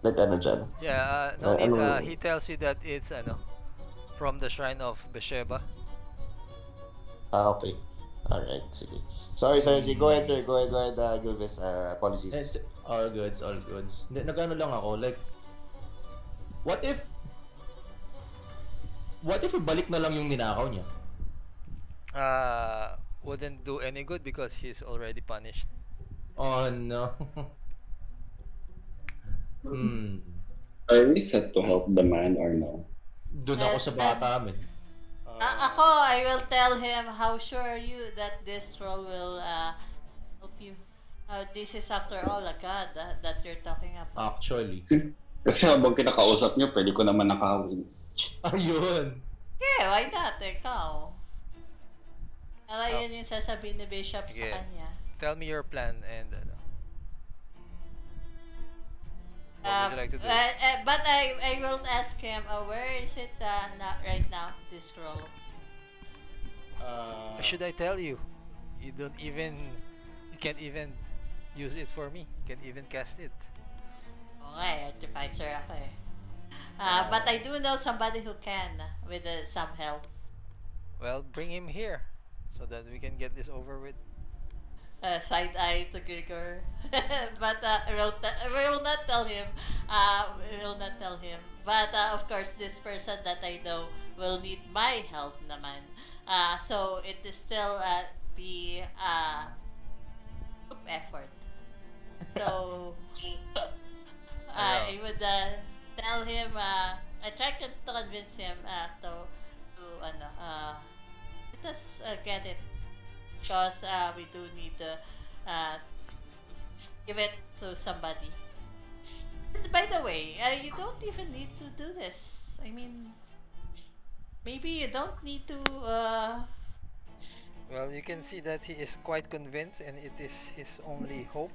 nag-ano dyan? Yeah, no need. Ano- He tells you that it's from the shrine of Besheba. Okay. Alright, sige. Sorry. Go ahead, sir. Go ahead, Gilbert. Apologies. It's all goods, all goods. Nagano lang ako, like, what if ibalik na lang yung ninakaw niya? Wouldn't do any good because he's already punished. Oh no. Are we set to help the man or no? Doon ako sa bata, men. Ako, I will tell him how sure are you that this scroll will help you. This is after all a god that you're talking about. Actually. Kasi habang kinakausap niyo, pwede ko naman nakawin. Ayun. Okay, why not? Ikaw. Yun yung sasabihin ni Bishop Sige. sa kanya. Tell me your plan and what would you like to do? But I will ask him, where is it not right now, this scroll? Should I tell you? You can't even use it for me. You can't even cast it. Okay, artificer ako eh. But I do know somebody who can with some help. Well, bring him here so that we can get this over with. Side eye to Grigor. But I will not tell him. We will not tell him. But of course, this person that I know will need my help naman. So it is still be group effort. So I would tell him. I try to convince him to let us get it. Because we do need to give it to somebody. And by the way, you don't even need to do this. I mean, maybe you don't need to. Well, you can see that he is quite convinced, and it is his only hope.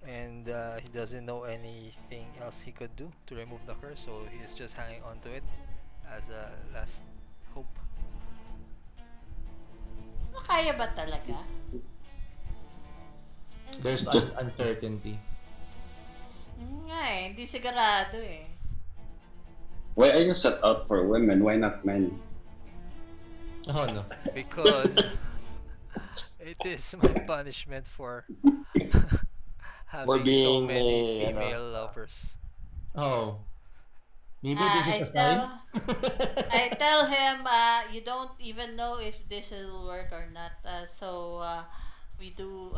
And he doesn't know anything else he could do to remove the curse, so he is just hanging on to it as a last hope. Kaya ba talaga? There's Just uncertainty. Nga eh, hindi sigurado eh. why are you set out for women? Why not men? Oh no. Because it is my punishment for For having so being many a, female lovers. Oh. Maybe Ah, this is a sign. I tell him, you don't even know if this will work or not. So we do.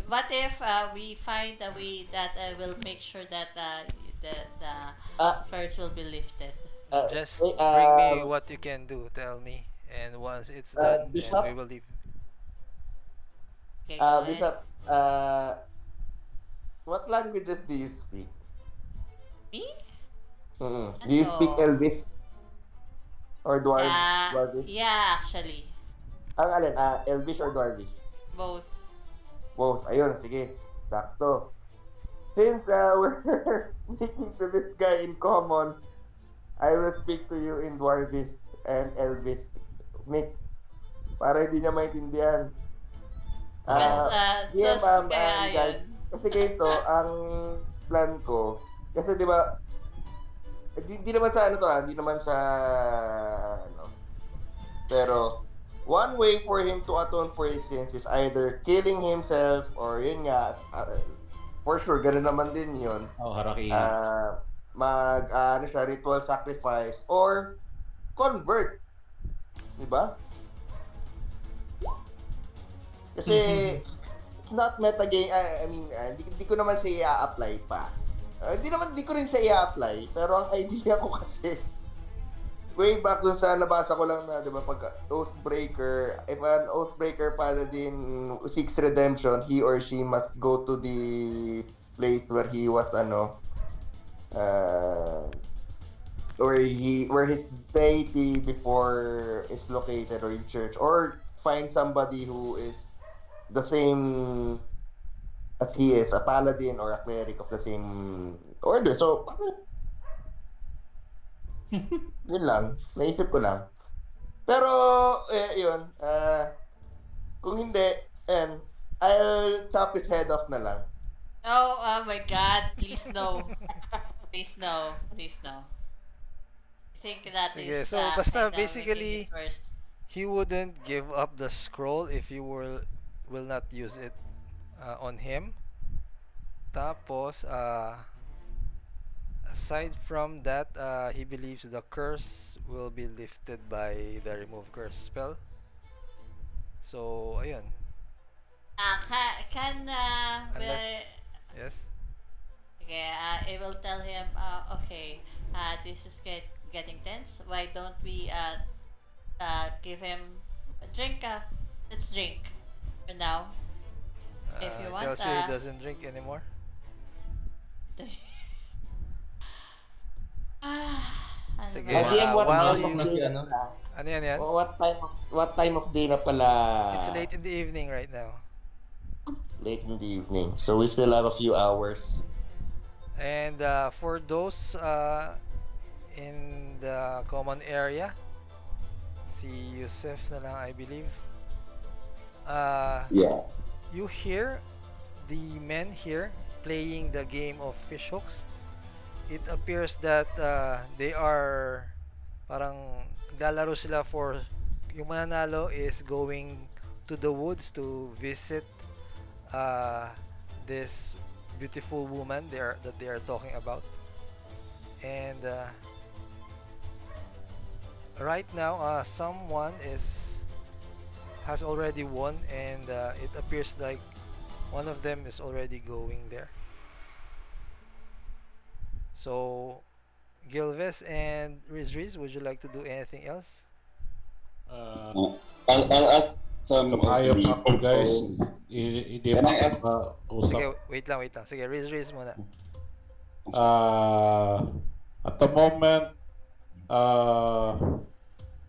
What if we find a way that will make sure that the uh, curse will be lifted? Just wait, bring me what you can do, tell me. And once it's done, then we Bishop, will leave. Okay, go ahead. Bishop, what languages do you speak? Me? Do you speak Ano? Elvish or Dwarvish? Yeah, actually, Ang alin, Elvish or Dwarvish? both. Both. Ayun, sige. Sakto. Since we're speaking to this guy in common, I will speak to you in Dwarvish and Elvish mix para hindi niya maintindihan. Mas, Yeah, sus, ma'am, kaya and guys. yun. Kasi ganito, ang plan ko, kasi di ba, hindi naman sa ano to hindi naman sa, ano, pero, one way for him to atone for his sins is either killing himself or yun nga, for sure, ganun naman din yun. Oh, Haraki. Ano siya, ritual sacrifice or convert. Diba? Kasi, it's not metagame. I mean, di ko naman siya i-apply pa. Di ko rin siya i-apply. Pero ang idea ko kasi, way back dun sa nabasa ko lang na, di ba, pag Oathbreaker, if an Oathbreaker paladin seeks redemption, he or she must go to the place where he was, where his deity before is located or in church, or find somebody who is the same as he is, a paladin or a cleric of the same order. So, yun lang. Naisip ko lang. Pero, yun. Kung hindi, I'll chop his head off na lang. Oh my God! Please no. Please no. Please no. I think that Sige, is so basta kinda basically, making it worse. he wouldn't give up the scroll if you will not use it on him. Tapos, aside from that, he believes the curse will be lifted by the remove curse spell. So, ayun. Can Unless, yes. okay, I will tell him. Okay, this is getting tense. Why don't we give him a drink? Let's drink for now. If you want, Tells you he doesn't drink anymore. Ano Sige, ba? DM, what while time of you- day ano? na pala? Ano yan? What time of day na pala? It's late in the evening right now. Late in the evening. So we still have a few hours. And for those in the common area, si Yusef na lang, I believe. Yeah. You hear the men here playing the game of fishhooks. It appears that they are parang naglalaro sila for yung mananalo is going to the woods to visit this beautiful woman that they are talking about. And right now someone has already won, and it appears like one of them is already going there. So, Gilves and Riz, would you like to do anything else? I'll ask some of Ayaw the pa ako guys. people. Hindi Can pa I ask- usap. Sige, wait lang. Sige, Riz muna. At the moment,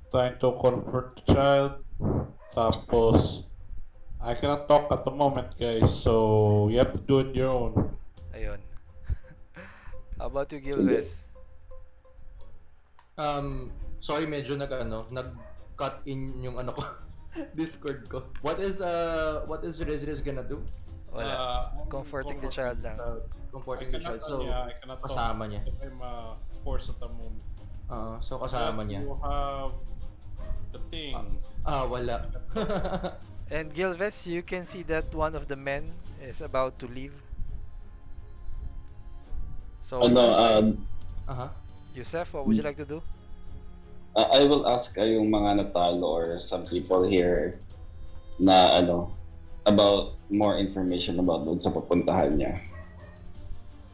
trying to convert the child. Tapos, I cannot talk at the moment, guys. So, you have to do it your own. Ayun. How about you, Gilves? Sorry, medyo nag cut in yung ano ko, Discord ko. What is Residus gonna do? Wala. I'm Comforting the child lang. Comforting the child. So, I cannot talk kasama niya. because I'm forced at the moment. So kasama But niya. you have the thing. Wala. And Gilves, you can see that one of the men is about to leave. So, Yusef, what would you like to do? I will ask yung mga natalo or some people here na about more information about doon sa pupuntahan niya.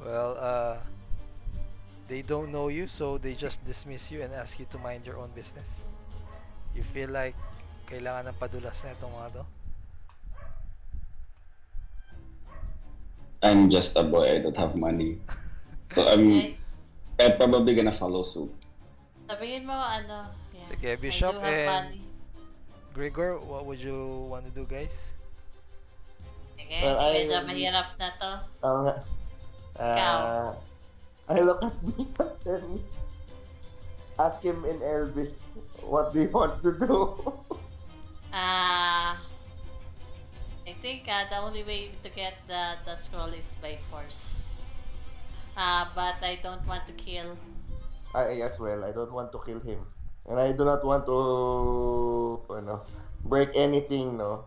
Well, they don't know you, so they just dismiss you and ask you to mind your own business. You feel like kailangan ng padulas na itong mga to? I'm just a boy, I don't have money. So Okay. I'm probably gonna follow suit. Sabihin mo, yeah. Sige, I Bishop do have and money. Gregor, what would you want to do, guys? Sige, Well, medyo mahirap na to. Ikaw. I look at me and ask him in Elvish, what do you want to do? I think the only way to get the scroll is by force. But I don't want to kill. I as well, I don't want to kill him. And I do not want to, break anything, no?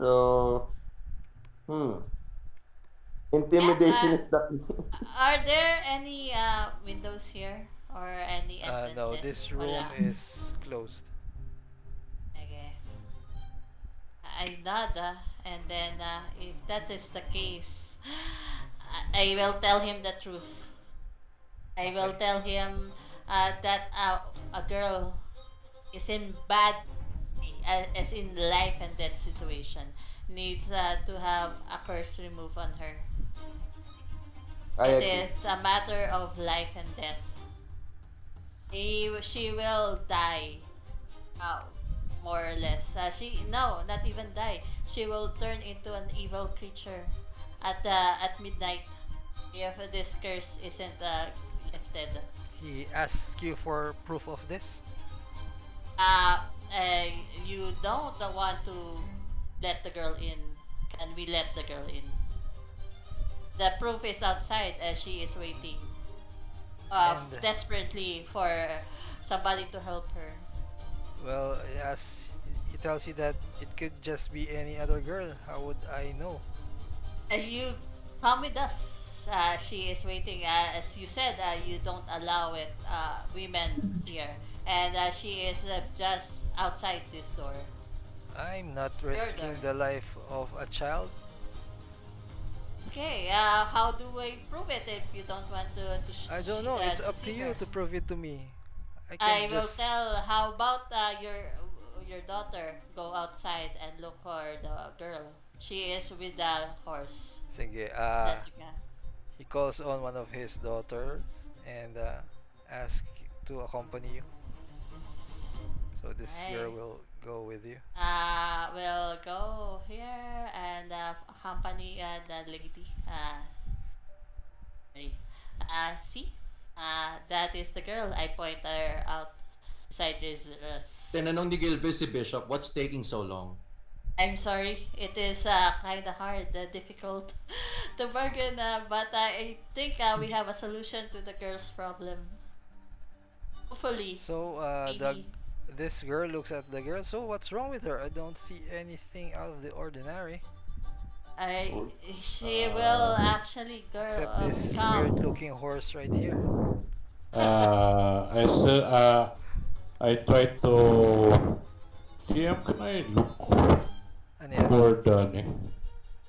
So, intimidation is the key. Are there any windows here or any entrances? No, this room Wala. is closed. Okay. I nod, and then if that is the case, I will tell him the truth. I will tell him that a girl is in bad, as in life and death situation, needs to have a curse removed on her. I It agree. is a matter of life and death. She will die, more or less. Not even die. She will turn into an evil creature at midnight if this curse isn't lifted. He asks you for proof of this? You don't want to let the girl in. Can we let the girl in? The proof is outside as she is waiting And- desperately for somebody to help her. Well, he tells you that it could just be any other girl. How would I know? You come with us. She is waiting. As you said, you don't allow it women here, and she is just outside this door. I'm not risking the life of a child. Okay. How do I prove it if you don't want to I don't know. It's up to see you her? to prove it to me. I I can will just tell. How about your daughter go outside and look for the girl? She is with the horse. Sige, That you can. he calls on one of his daughters and asks to accompany you. So this girl Right. will go with you. We'll go here and accompany the lady. Sorry. See? That is the girl. I point her out beside his dress. Tinanong ni Gilbert si Bishop, what's taking so long? I'm sorry. It is kind of hard, difficult to bargain, but I think we have a solution to the girl's problem. Hopefully. So maybe. this girl looks at the girl. So what's wrong with her? I don't see anything out of the ordinary She will actually except this come. weird-looking horse right here. I said, I tried to. DM, can I look Ano yan? for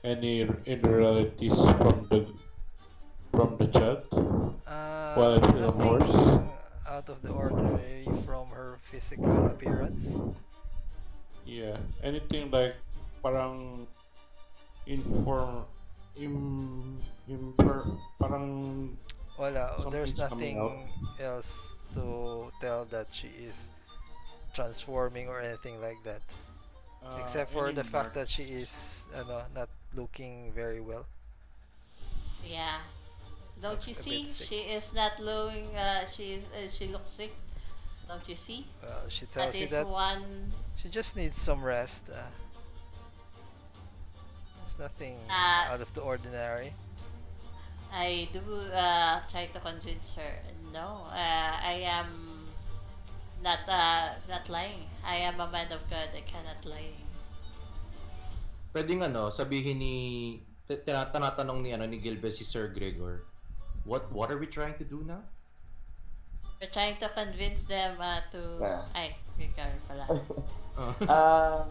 any irregularities from the chat? Well, it's a Nothing horse. out of the ordinary from her physical appearance. Yeah, anything like parang parang Wala, there's something's coming out. nothing else to tell that she is transforming or anything like that. Except for any the fact mark. that she is not looking very well. Yeah. Don't Looks you a see? bit sick. She is not looking. She looks sick. Don't you see? Well, she That tells you is that one. she just needs some rest. It's nothing Uh, out of the ordinary. I do try to convince her. No, I am not lying. I am a man of God. I cannot lie. Pwedeng sabihin ni tinatanong ni Gilbert si Sir Gregor. What are we trying to do now? We're trying to convince them to. Yeah. Ay, ikaw pala.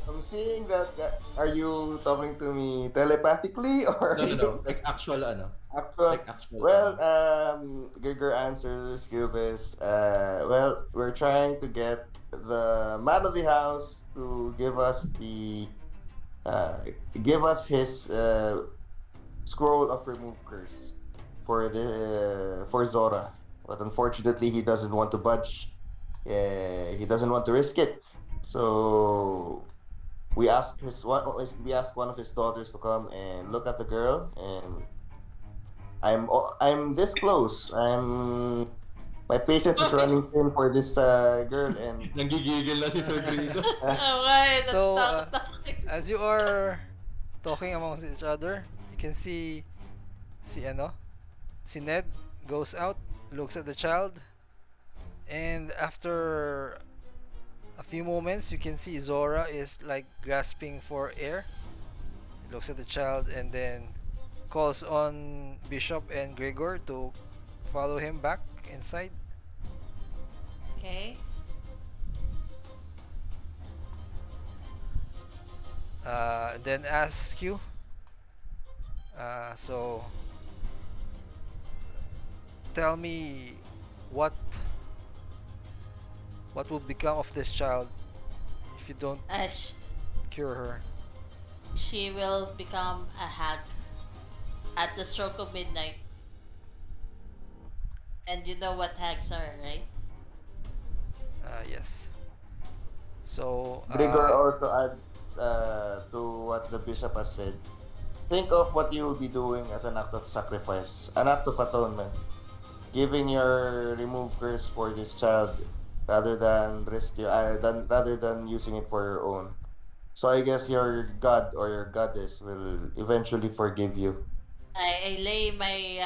I'm seeing that. Are you talking to me telepathically or? No. Like actual Actual. Like actual Well, Gregor answers Gilbis. Well, we're trying to get the man of the house to uh, give us his scroll of remove curse for Zora, but unfortunately he doesn't want to budge. He doesn't want to risk it. So we asked one of his daughters to come and look at the girl, and I'm this close. My patience is running thin for this girl, and Nanggigigil na si Sir Gregor. Okay, So, takot. as you are talking amongst each other, you can see si si Ned goes out, looks at the child, and after a few moments, you can see Zora is like grasping for air. He looks at the child and then calls on Bishop and Gregor to follow him back inside. Okay. Then asks you. So tell me what will become of this child if you don't cure her. She will become a hag at the stroke of midnight. And you know what hags are, right? Yes. So Gregor also adds to what the bishop has said. Think of what you will be doing as an act of sacrifice, an act of atonement, giving your remove curse for this child rather than rather than using it for your own. So I guess your god or your goddess will eventually forgive you. I lay my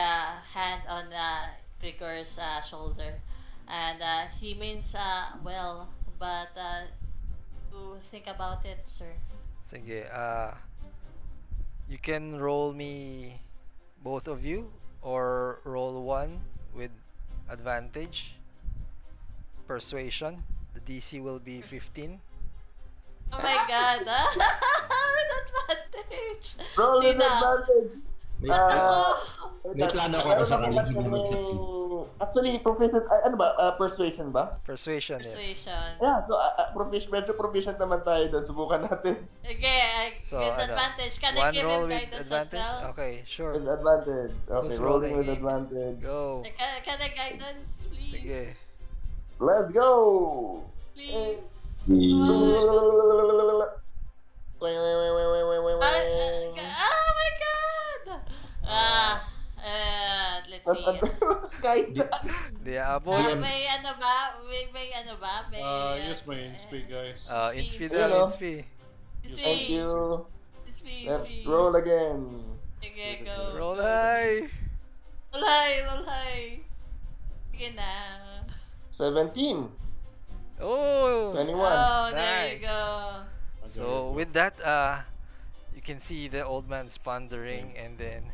hand on Gregor's shoulder, and he means well, but to think about it, sir. sige, you can roll me both of you or roll one with advantage. Persuasion. The DC will be 15. Oh my God! With advantage. Roll with Sina? advantage. May, Oh! may plano ako kung sakaling hindi mag-succeed. Actually, proficient, ano ba? Persuasion ba? Persuasion, yes. Persuasion. Yeah, so medyo proficient naman tayo doon. Subukan natin. Okay, So, with ano, advantage. Can I one give roll him with guidance advantage? as well? Okay, sure. With advantage. Okay, Who's rolling rolling? with advantage. Go. Can I guidance, please? Sige. Let's go! Please. Please. Oh my God! Let's Mas see. kahit Di abot. May ano ba? May ano ba? May... Use my inspi, guys. Inspi Inspi. daw, Ayun, oh. inspi. Thank you. Inspi. Let's roll again. Okay, go. Roll high. Roll high. Sige na. 17. Oh. 21. Oh, there you Nice. go. So with that, you can see the old man's pondering, and then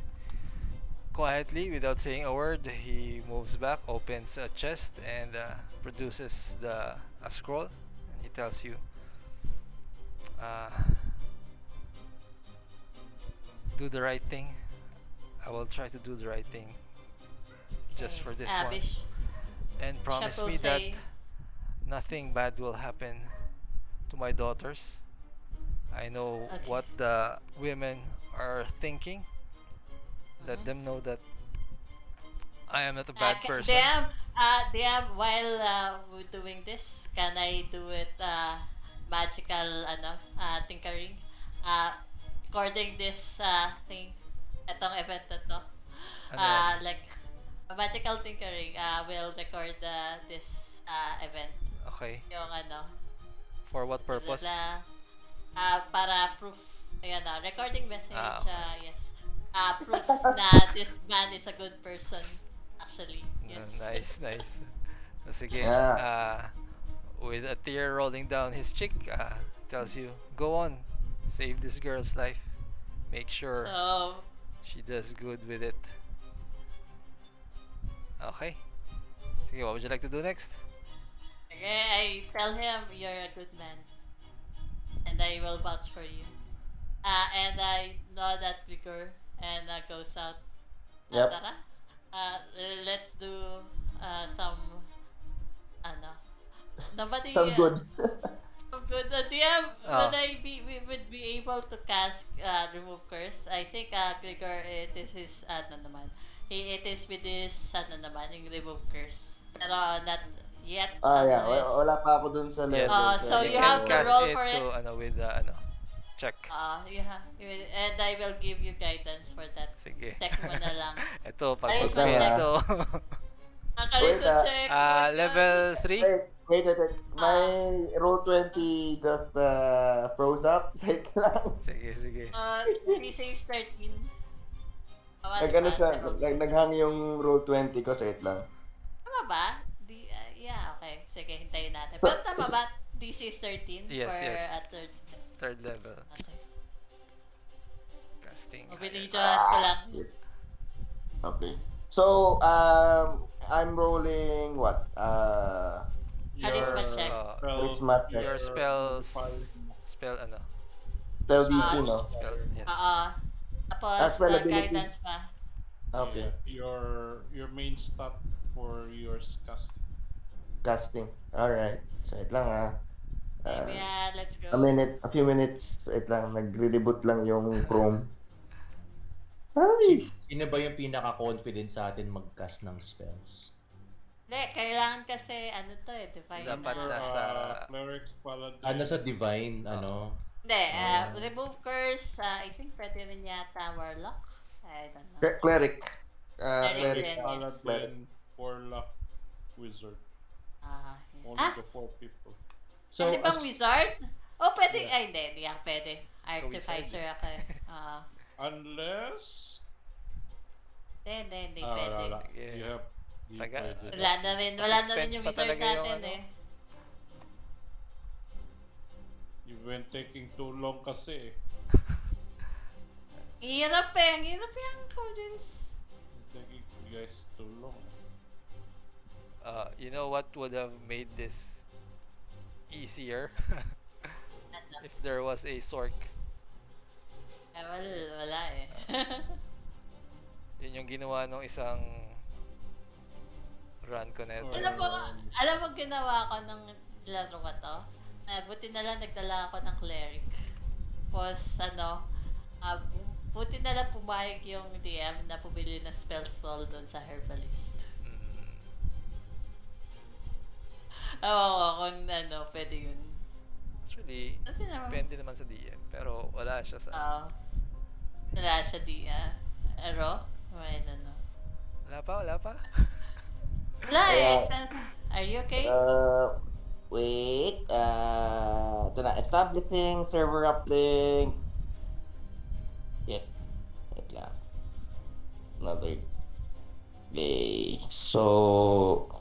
quietly, without saying a word, he moves back, opens a chest, and produces a scroll. And he tells you, "Do the right thing. I will try to do the right thing, just for this one, and promise Bishop will me that say, nothing bad will happen to my daughters. I know Okay. what the women are thinking. Let Mhm. them know that I am not a bad person." DM, while we're doing this, can I do it magical tinkering? Recording this thing, etong event na to. Ano yan? Like, a magical tinkering will record this event. Okay. Yung ano, For what purpose? para proof. Ayan na, recording message, Okay. yes. Proof na this man is a good person. Actually, yes. Nice, nice. So, sige. Yeah. With a tear rolling down his cheek, tells you, go on, save this girl's life. Make sure So, she does good with it. Okay. Sige, what would you like to do next? okay, I tell him you're a good man. And I will vouch for you. And I know that vigor and goes out. Yep. Tara. Let's do some ano. Nobody Sounds good. some good. Do you have, Oh. would we would be able to cast remove curse? I think Gregor it is his ano naman. It is with his ano naman yung remove curse. Pero not yet Yeah. unless Wala pa ako dun sa Yes. level. So you you can have to cast roll it for it. to, with, check. And I will give you guidance for that. Sige. Check mo na lang. Ito, pag Ayos mag-fail lang, to. Charisma Wait, check. Level 3? Wait. My roll 20 just froze up. Wait lang. Sige. This is 13. Nag-ano siya, naghang yung roll 20 ko. Wait lang. Tama ba? Yeah, okay. Sige, hintayin natin. Pero tama ba? DC is 13 Yes, for yes. a third. Third level. Okay. Casting. Binidyohan ko lang. Okay. So, I'm rolling what? Charisma check. Charisma check. Your spell ano? Spell DC, no? Spell, yes. Tapos, spell ability. guidance pa. Okay. Your main stat for your casting. Casting. Alright. So, wait lang Let's go. a few minutes. Wait lang, nagre-reboot lang yung Chrome. Ay! Sino ba yung pinaka-confident sa atin mag-cast ng spells? Hindi, kailangan kasi, divine Dapat na. nasa... Cleric, paladin. Nasa divine, Hindi, remove curse, I think pwede rin yata warlock. I don't know. Cleric. Cleric. Cleric. Paladin, warlock, wizard. Only the 4 people. So, Pwede bang wizard? Pwede. Yeah. Ay, hindi pwede. Artificer ako eh. Unless... Hindi pwede. wala. Sige. You have... you Taga- pwede. Wala na rin Suspense yung pa wizard talaga yung natin eh. You've been taking too long kasi. Ang hirap yung codes. Taking you guys too long. You know what would have made this easier? If there was a sork. Wala eh. Yun yung ginawa nung isang run ko neto. alam mo ginawa ko ng laro ko to? Buti na lang nagdala ako ng cleric. Tapos buti na lang pumayag yung DM na pumili ng spell slow doon sa herbalist. Ewan ko kung pwede yun. Actually, Sabi naman. depende naman sa DM. Pero wala siya sa... Wala siya Errah? I don't know. Wala pa. Wala Kaya- Are you okay? Wait. Ito na. Establishing server uplink. Yeah. Wait lang. Another day. So,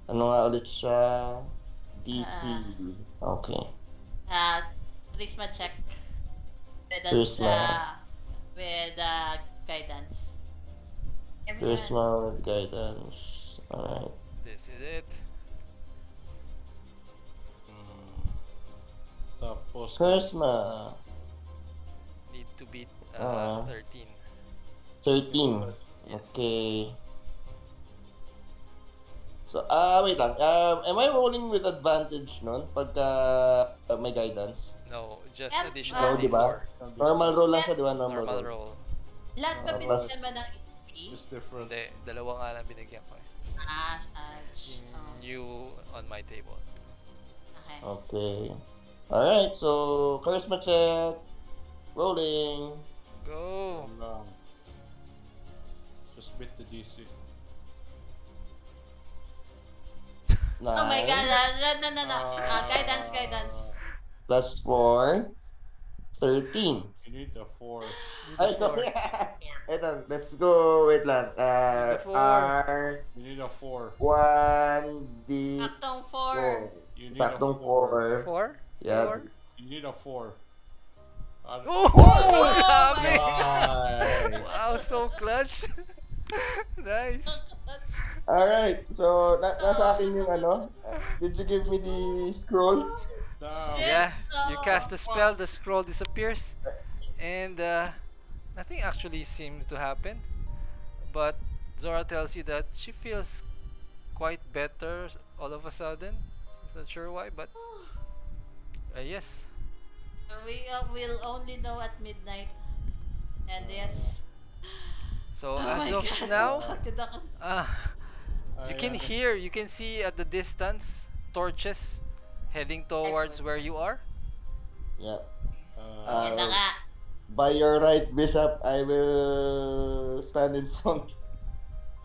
ano nga ulit siya? DC. Okay. Charisma check. Charisma. With guidance. Charisma with guidance. Alright. This is it. Tapos... Charisma. Need to beat 13. 13. Yes. Okay. So, wait lang. Am I rolling with advantage nun? Pagka may guidance? No, just Yep. additional Oh, diba? D4. Normal roll lang siya, di ba? Normal Normal roll. roll. Lahat ba Plus- binigyan mo ng XP? It's different. Hindi, dalawa nga lang binigyan ko eh. Touch. Yung new on my table. Okay. Okay. Alright, so, charisma check. Rolling. Go! Lang. Just beat the DC. Oh my god, 9 no. Guidance. plus 4, 13. You need a 4. Need a Ay, 4. sorry. Ito, let's go. Wait lang. Need a 4. R You need a 4. 1D Aktong 4. 4. You need a Saktong 4. 4. 4? Yeah. 4? You need a 4. Oh! Oh Grabe! Nice. Wow, so clutch. Nice. Alright. So, nasa akin yung ano. Did you give me the scroll? Damn. Yeah, you Oh. cast the spell, the scroll disappears, and nothing actually seems to happen. But Zora tells you that she feels quite better all of a sudden. She's not sure why, but yes. We will only know at midnight. And yes. So Oh as my of God. now, Ako. uh, you can Ayan. hear, you can see at the distance torches heading towards where you are. Yeah. Uh, Yan na nga. By your right, Bishop, I will stand in front.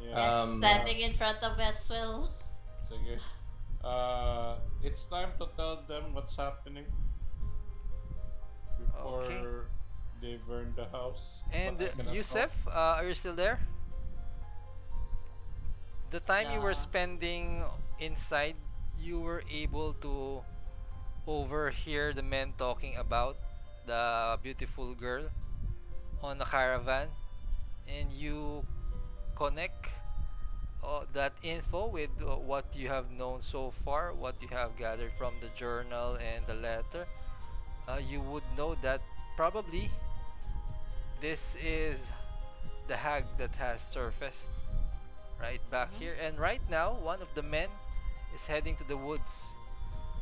yeah. Yes, standing in front of Westwell. Sige. It's time to tell them what's happening before Okay. they burn the house. And But I cannot Yusef, are you still there? The time you were No. spending inside, you were able to overhear the men talking about the beautiful girl on the caravan, and you connect that info with what you have known so far, what you have gathered from the journal and the letter. You would know that probably this is the hag that has surfaced right back here, and right now one of the men is heading to the woods,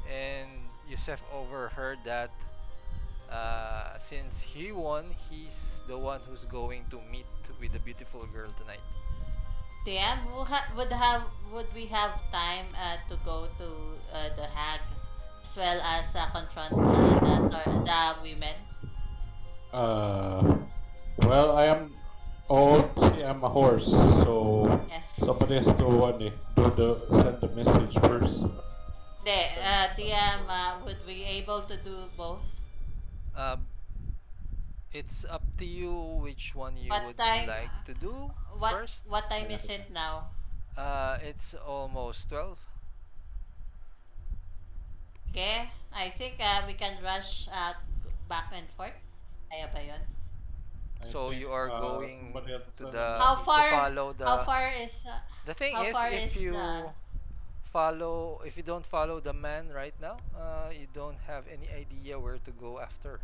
and Yusef overheard that since he won, he's the one who's going to meet with the beautiful girl tonight. DM, would we have time to go to the hag as well as confront the women? Well, I am old. See, I'm a horse, so Yes. somebody has to send the message first. Hindi, DM, would we able to do both? Um, it's up to you which one you What would time? like to do first. What time is it now? It's almost 12. Okay, I think we can rush back and forth. Kaya ba yun? I So think, you are going somebody has to send the a How to far? follow the How far is? the thing how is, far if is you the- if you don't follow the man right now, you don't have any idea where to go after.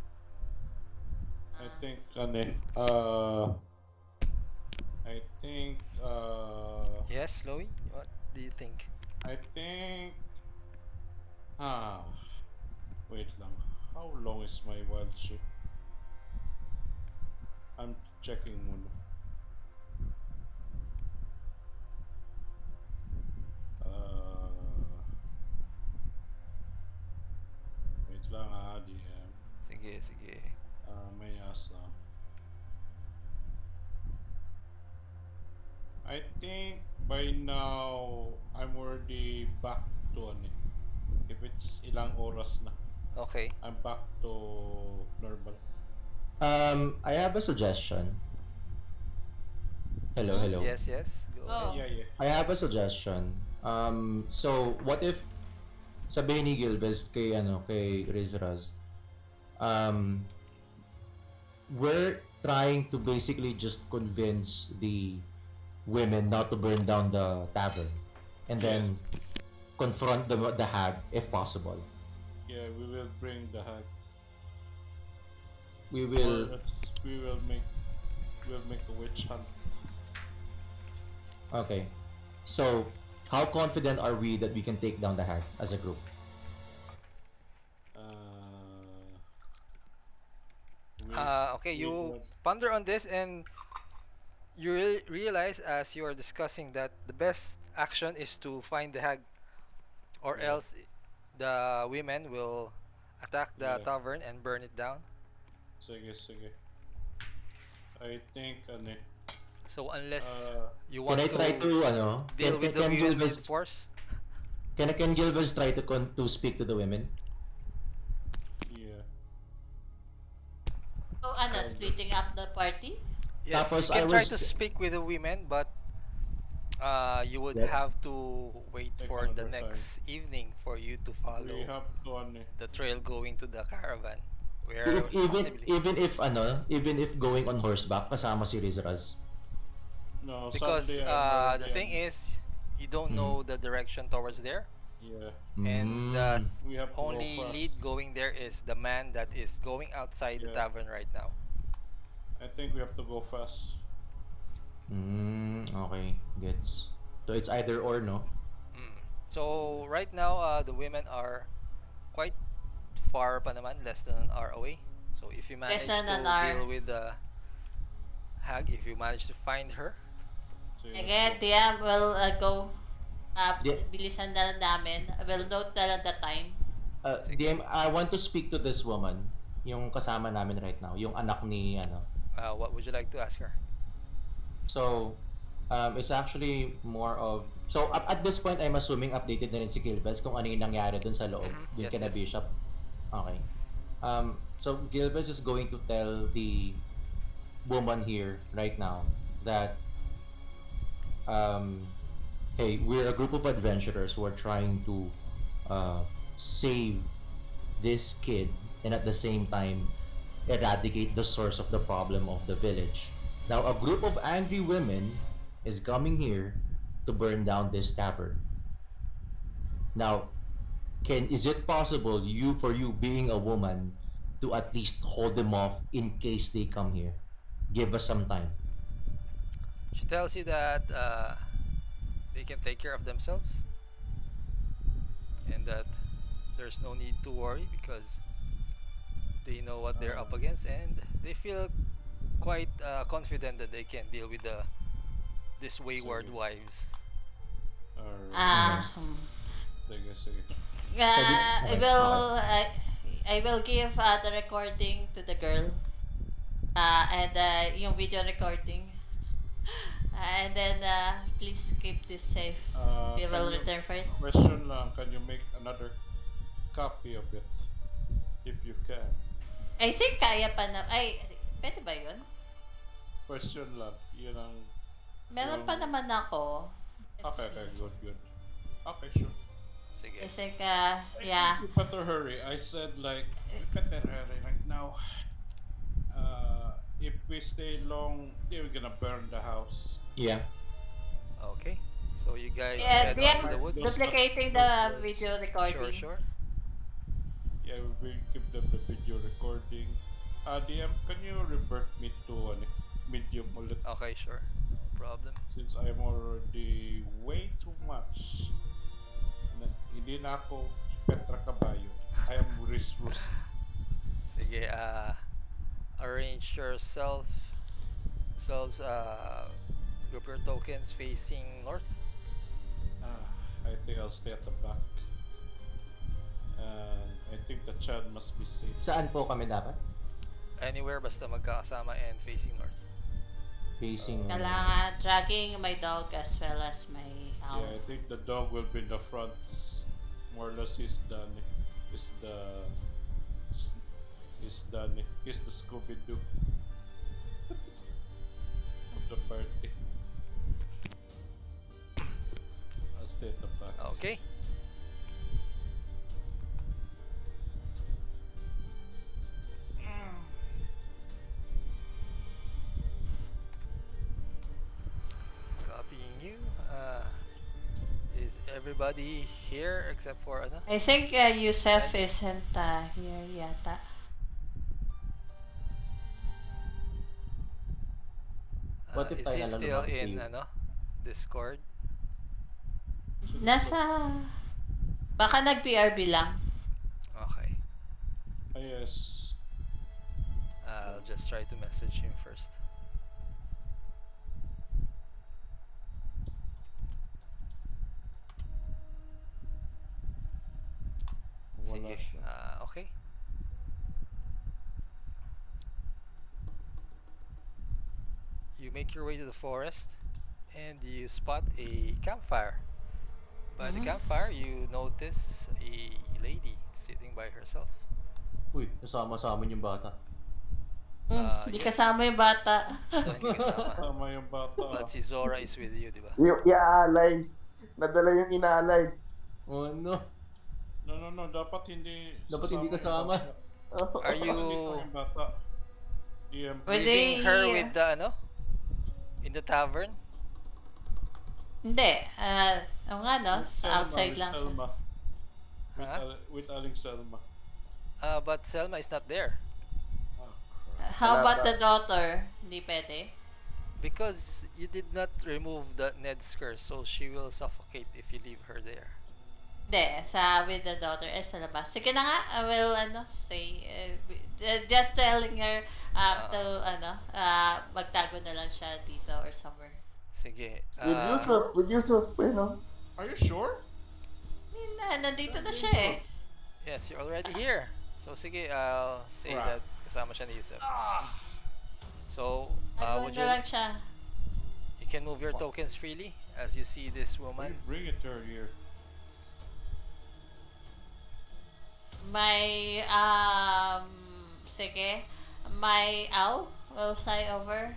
I think, I think, Yes, Chloe, what do you think? I think, wait lang. How long is my wild shape? I'm checking muna. Wait lang DM. Sige. May asa. I think by now I'm already back to if it's ilang oras na, Okay. I'm back to normal. I have a suggestion. Hello, hello. Yes. Go Oh. ahead. Yeah. I have a suggestion. So what if sabihin ni Gilbert kay Rizraz, we're trying to basically just convince the women not to burn down the tavern, and then confront the hag if possible. Yeah, we will bring the hag. We will. Or we will make a witch hunt. Okay. So, how confident are we that we can take down the hag as a group? Okay, you ponder on this, and you realize as you are discussing that the best action is to find the hag, or Yeah. else the women will attack the Yeah. tavern and burn it down. Sige. I think So unless uh, you Can want I try to deal with the can women Gilbert with force, Can Gilbert try to speak to the women? Yeah. So, splitting up the party? Yes, you Tapos I can try to was speak with the women, but you would Yep. have to wait Take for the another time. next evening for you to We follow have to the trail going to the caravan, if, where even possibly even if even if going on horseback kasama si Riz Raz. No, because sadly I'm the already thing is you don't Mm. know the direction towards there, yeah. and the Mm. We have to go only fast. lead going there is the man that is going outside the Yeah. tavern right now. I think we have to go fast. Okay, gets. So it's either or, no? Mm. So right now the women are quite far pa naman, less than an hour away. So if you Less manage than an to hour. deal with the hag, if you manage to find her, So I let's get, go. yeah, we'll go. Di- Bilisan na lang namin. We'll note na lang the time. sige. DM, I want to speak to this woman, yung kasama namin right now, yung anak ni ano. What would you like to ask her? So, it's actually more of so at this point I'm assuming updated na rin si Gilbert kung ano yung nangyari dun sa loob, Mhm, dun yes, kina yes. Bishop. Okay. So Gilbert is going to tell the woman here right now that um, hey, we're a group of adventurers who are trying to uh, save this kid and at the same time eradicate the source of the problem of the village. Now, a group of angry women is coming here to burn down this tavern. Now, is it possible for you being a woman to at least hold them off in case they come here? Give us some time. She tells you that they can take care of themselves and that there's no need to worry because they know what they're up against, and they feel quite confident that they can deal with these wayward Sige. wives. Alright. Ah, Sige. I Okay, will I will give the recording to the girl. And yung video recording. And then please keep this safe. We will return for it. Question lang, can you make another copy of it? If you can. I think kaya pa na. Ay, pwede ba yun? Question lang. Yun ang... Meron pa naman ako. Okay, good. Okay, sure. Sige. I think, I yeah. think we better hurry. I said like, we better hurry right now. If we stay long, we're gonna burn the house. Yeah. Okay. So you guys Yeah, head we on to are the woods. duplicating the video recording. Sure. Yeah, we will give them the video recording. DM, can you revert me to medium ulit? Okay, sure. No problem. Since I'm already way too much. Hindi na ako Petra Caballo. I am Riz Rus. Sige, arrange yourselves, group your tokens facing north. I think I'll stay at the back. And I think the Chad must be safe. Saan po kami dapat? Anywhere basta magkakasama and facing north. Facing Kailangan dragging my dog as well as my owl. Yeah, I think the dog will be in the front. More or less, he's the Scooby-Doo of the party. I'll stay at the back. Okay. Copying you. Is everybody here except for ano? I think Yusef isn't here yata. What if Is tayo he na lang still lumaki? in Discord? Nasa... Baka nag-BRB lang. Okay. Yes. I'll just try to message him first. Wala Sige. siya. Okay. You make your way to the forest and you spot a campfire By the campfire, you notice a lady sitting by herself. Uy, nasama sa amin yung bata. Hindi Yes. kasama yung bata. Ito, hindi kasama. Tama yung bata. But si Zora is with you, di ba? Yung iaalay. Nadala yung inaalay. Oh no. No. Dapat hindi Dapat hindi yung kasama. bata. Are you Nandito yung bata. DM. Well, leaving they- her with the in the tavern? Hindi. Oo nga, no? With Selma, Outside with lang siya. Selma. Huh? With Aling Selma. But Selma is not there How Wala about pa. the daughter? Hindi pwede? because you did not remove the Ned's curse, so she will suffocate if you leave her there. Hindi. With the daughter. Sa labas. Sige na nga. I will, stay. Just telling her to, magtago na lang siya dito or somewhere. Sige. With Yusuf, Are you sure? Nandito na siya eh. Yes, you're already here. So sige, I'll say Right. that kasama siya ni Yusuf. So, Nagawin would na you lang siya. you can move your tokens freely as you see this woman. Bring it to her here. My, sige. My owl will fly over.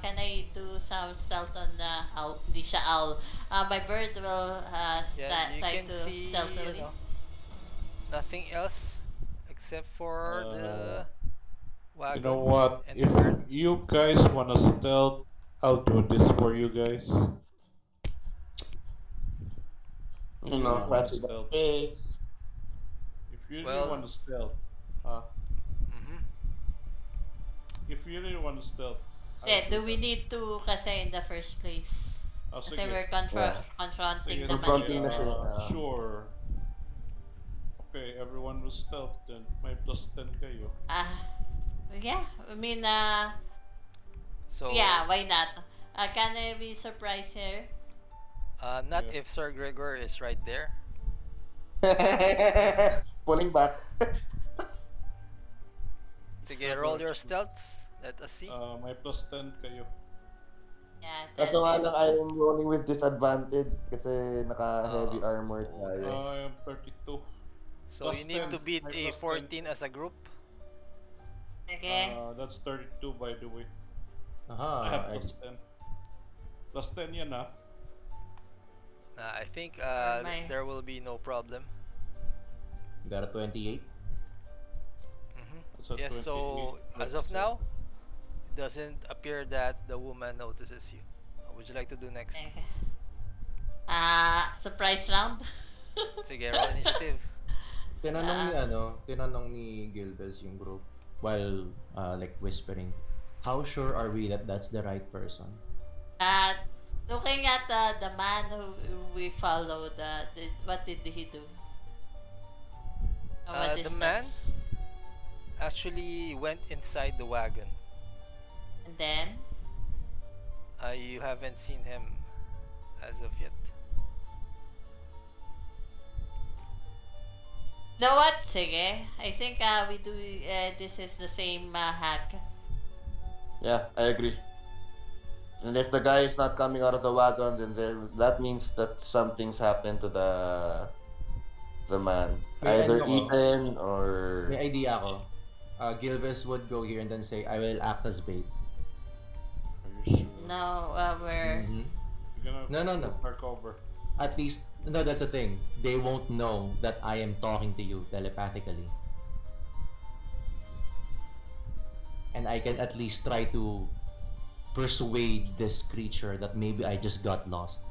Can I do some stealth on the owl? Hindi siya owl. My bird will Yeah, you try can to see stealthily. nothing else except for the You wagon. know what? and If the bird. you guys wanna stealth, I'll do this for you guys. flash the Stealth. face. If you Well- really want to stealth, Mhm. if you really want to stealth, Yeah, do we need to kasi in the first place? Kasi sige. we're confronting Sige, the Confronting man. na siya. Sure. Okay, everyone will stealth then. May plus 10 kayo. Yeah, I mean, So yeah, why not? Can I be surprised here? not Yeah. if Sir Gregor is right there. Pulling back. Sige, roll your stealths. Let us see. May plus 10 kayo. Yeah, Kaso nga that lang, I am rolling with disadvantage kasi naka-heavy Oh, armor tayo. I am 32. So plus you need 10. to beat May a plus 14 as a group. Okay. That's 32 by the way. I Aha. have plus 10. Plus 10 yan I think my- there will be no problem. Got a 28. That's a Yes, so 28. as of now, it doesn't appear that the woman notices you. What would you like to do next? Okay. Surprise round? Sige, roll initiative. Tinanong ni Gilbes yung group while like whispering, how sure are we that that's the right person? Looking at the man who we followed, what did he do? What The man distance? actually went inside the wagon. And then? You haven't seen him as of yet. Know what? Sige. I think we do, this is the same hack. Yeah, I agree. And if the guy is not coming out of the wagon, then that means that something's happened to the man. May Either ano ko? eaten or May idea ako. Gilbes would go here and then say, I will act as bait. Are you sure? No, we're... Mhm. You're gonna No. start over. At least, no, that's the thing. They won't know that I am talking to you telepathically. And I can at least try to persuade this creature that maybe I just got lost.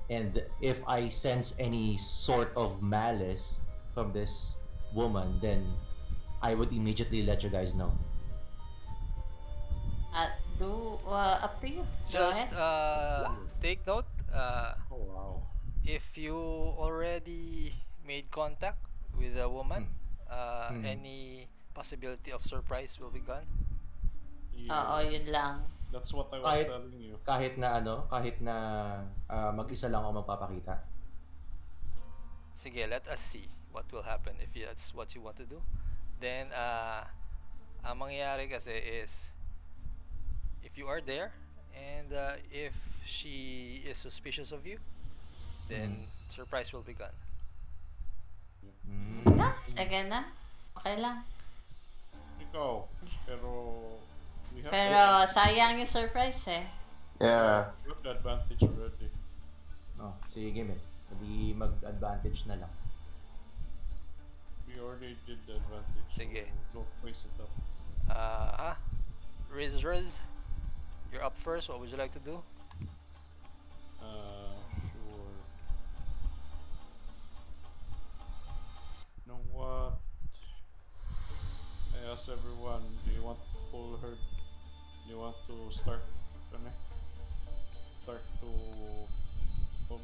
And if I sense any sort of malice from this woman, then I would immediately let you guys know. Up to you. Go Just ahead. take note. Oh wow. If you already made contact with a woman, Hmm. any possibility of surprise will be gone. Oo, yun lang. That's what I was Kahit- telling you. Kahit na mag-isa lang ako magpapakita. Sige, let us see what will happen if that's what you want to do. Then, ang mangyayari kasi is, if you are there, and if she is suspicious of you, then surprise will be gone. Na? Again na? Okay lang. Ikaw, pero we have Pero sayang yung surprise eh. Yeah. we have the advantage already. Oh, sige, men. Hindi mag-advantage na lang. We already did the advantage. Sige. So don't waste it up. Riz, you're up first. What would you like to do? Sure. You know what? I asked everyone, do you want to pull her? Do you want to start? Start to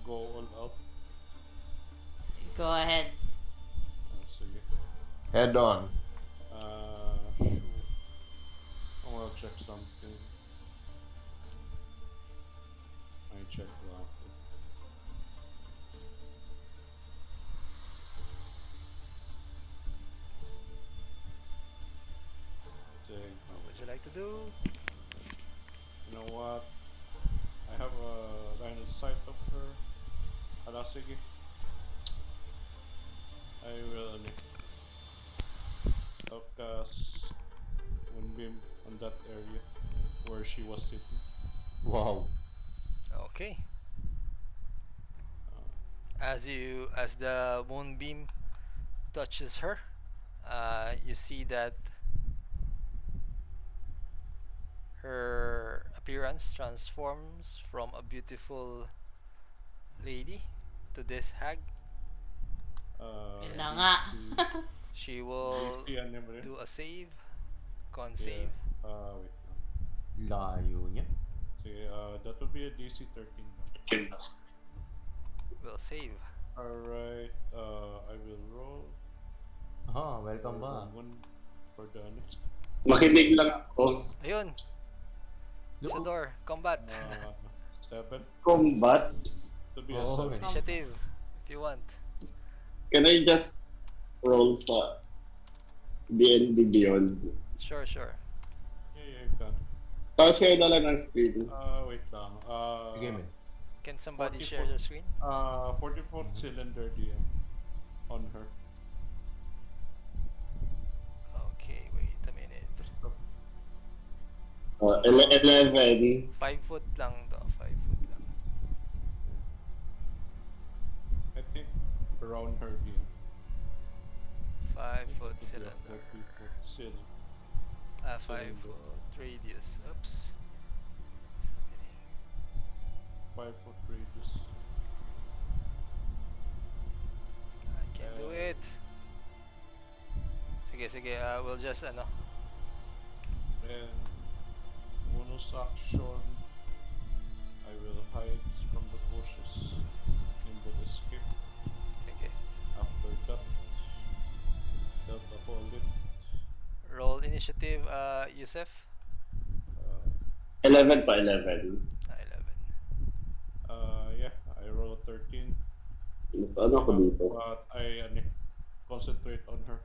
go all out? Go ahead. Sige. Head on. Sure. I want to check something. I check that. Dang. What would you like to do? You know what? I have a line of sight of her. Sige. I will outcast Moonbeam on that area where she was sitting. Wow. Okay. As the moonbeam touches her, you see that her appearance transforms from a beautiful lady to this hag. Yun na nga. She will Do do a save, con save. Wait lang. Layo niya. Sige, that would be a DC 13. Will save. Alright, I will roll. Welcome back. One for the Makinig lang ako. Ayun, Isador, combat. 7 Combat. to be a Oh, 7. Initiative, if you want. Can I just roll sa D&D Beyond? Sure. Yeah, you can. Share na lang ng screen. Wait lang. Sige, men. Can somebody 44. share your screen? 44th cylinder DM on her. Okay, wait a minute. 11. 5 foot lang to, 5 foot lang. I think around her DM. 5 foot Could be a cylinder. 40-foot cylinder. 5 cylinder. foot radius. Oops. 5-foot radius. I can't do it. Sige, we'll just And bonus action, I will hide from the bushes in the escape. sige. After that, Delta hold it. Roll initiative, Yusef. 11 pa, 11. 11. Yeah, I roll a 13. Ano ako dito? But I concentrate on her.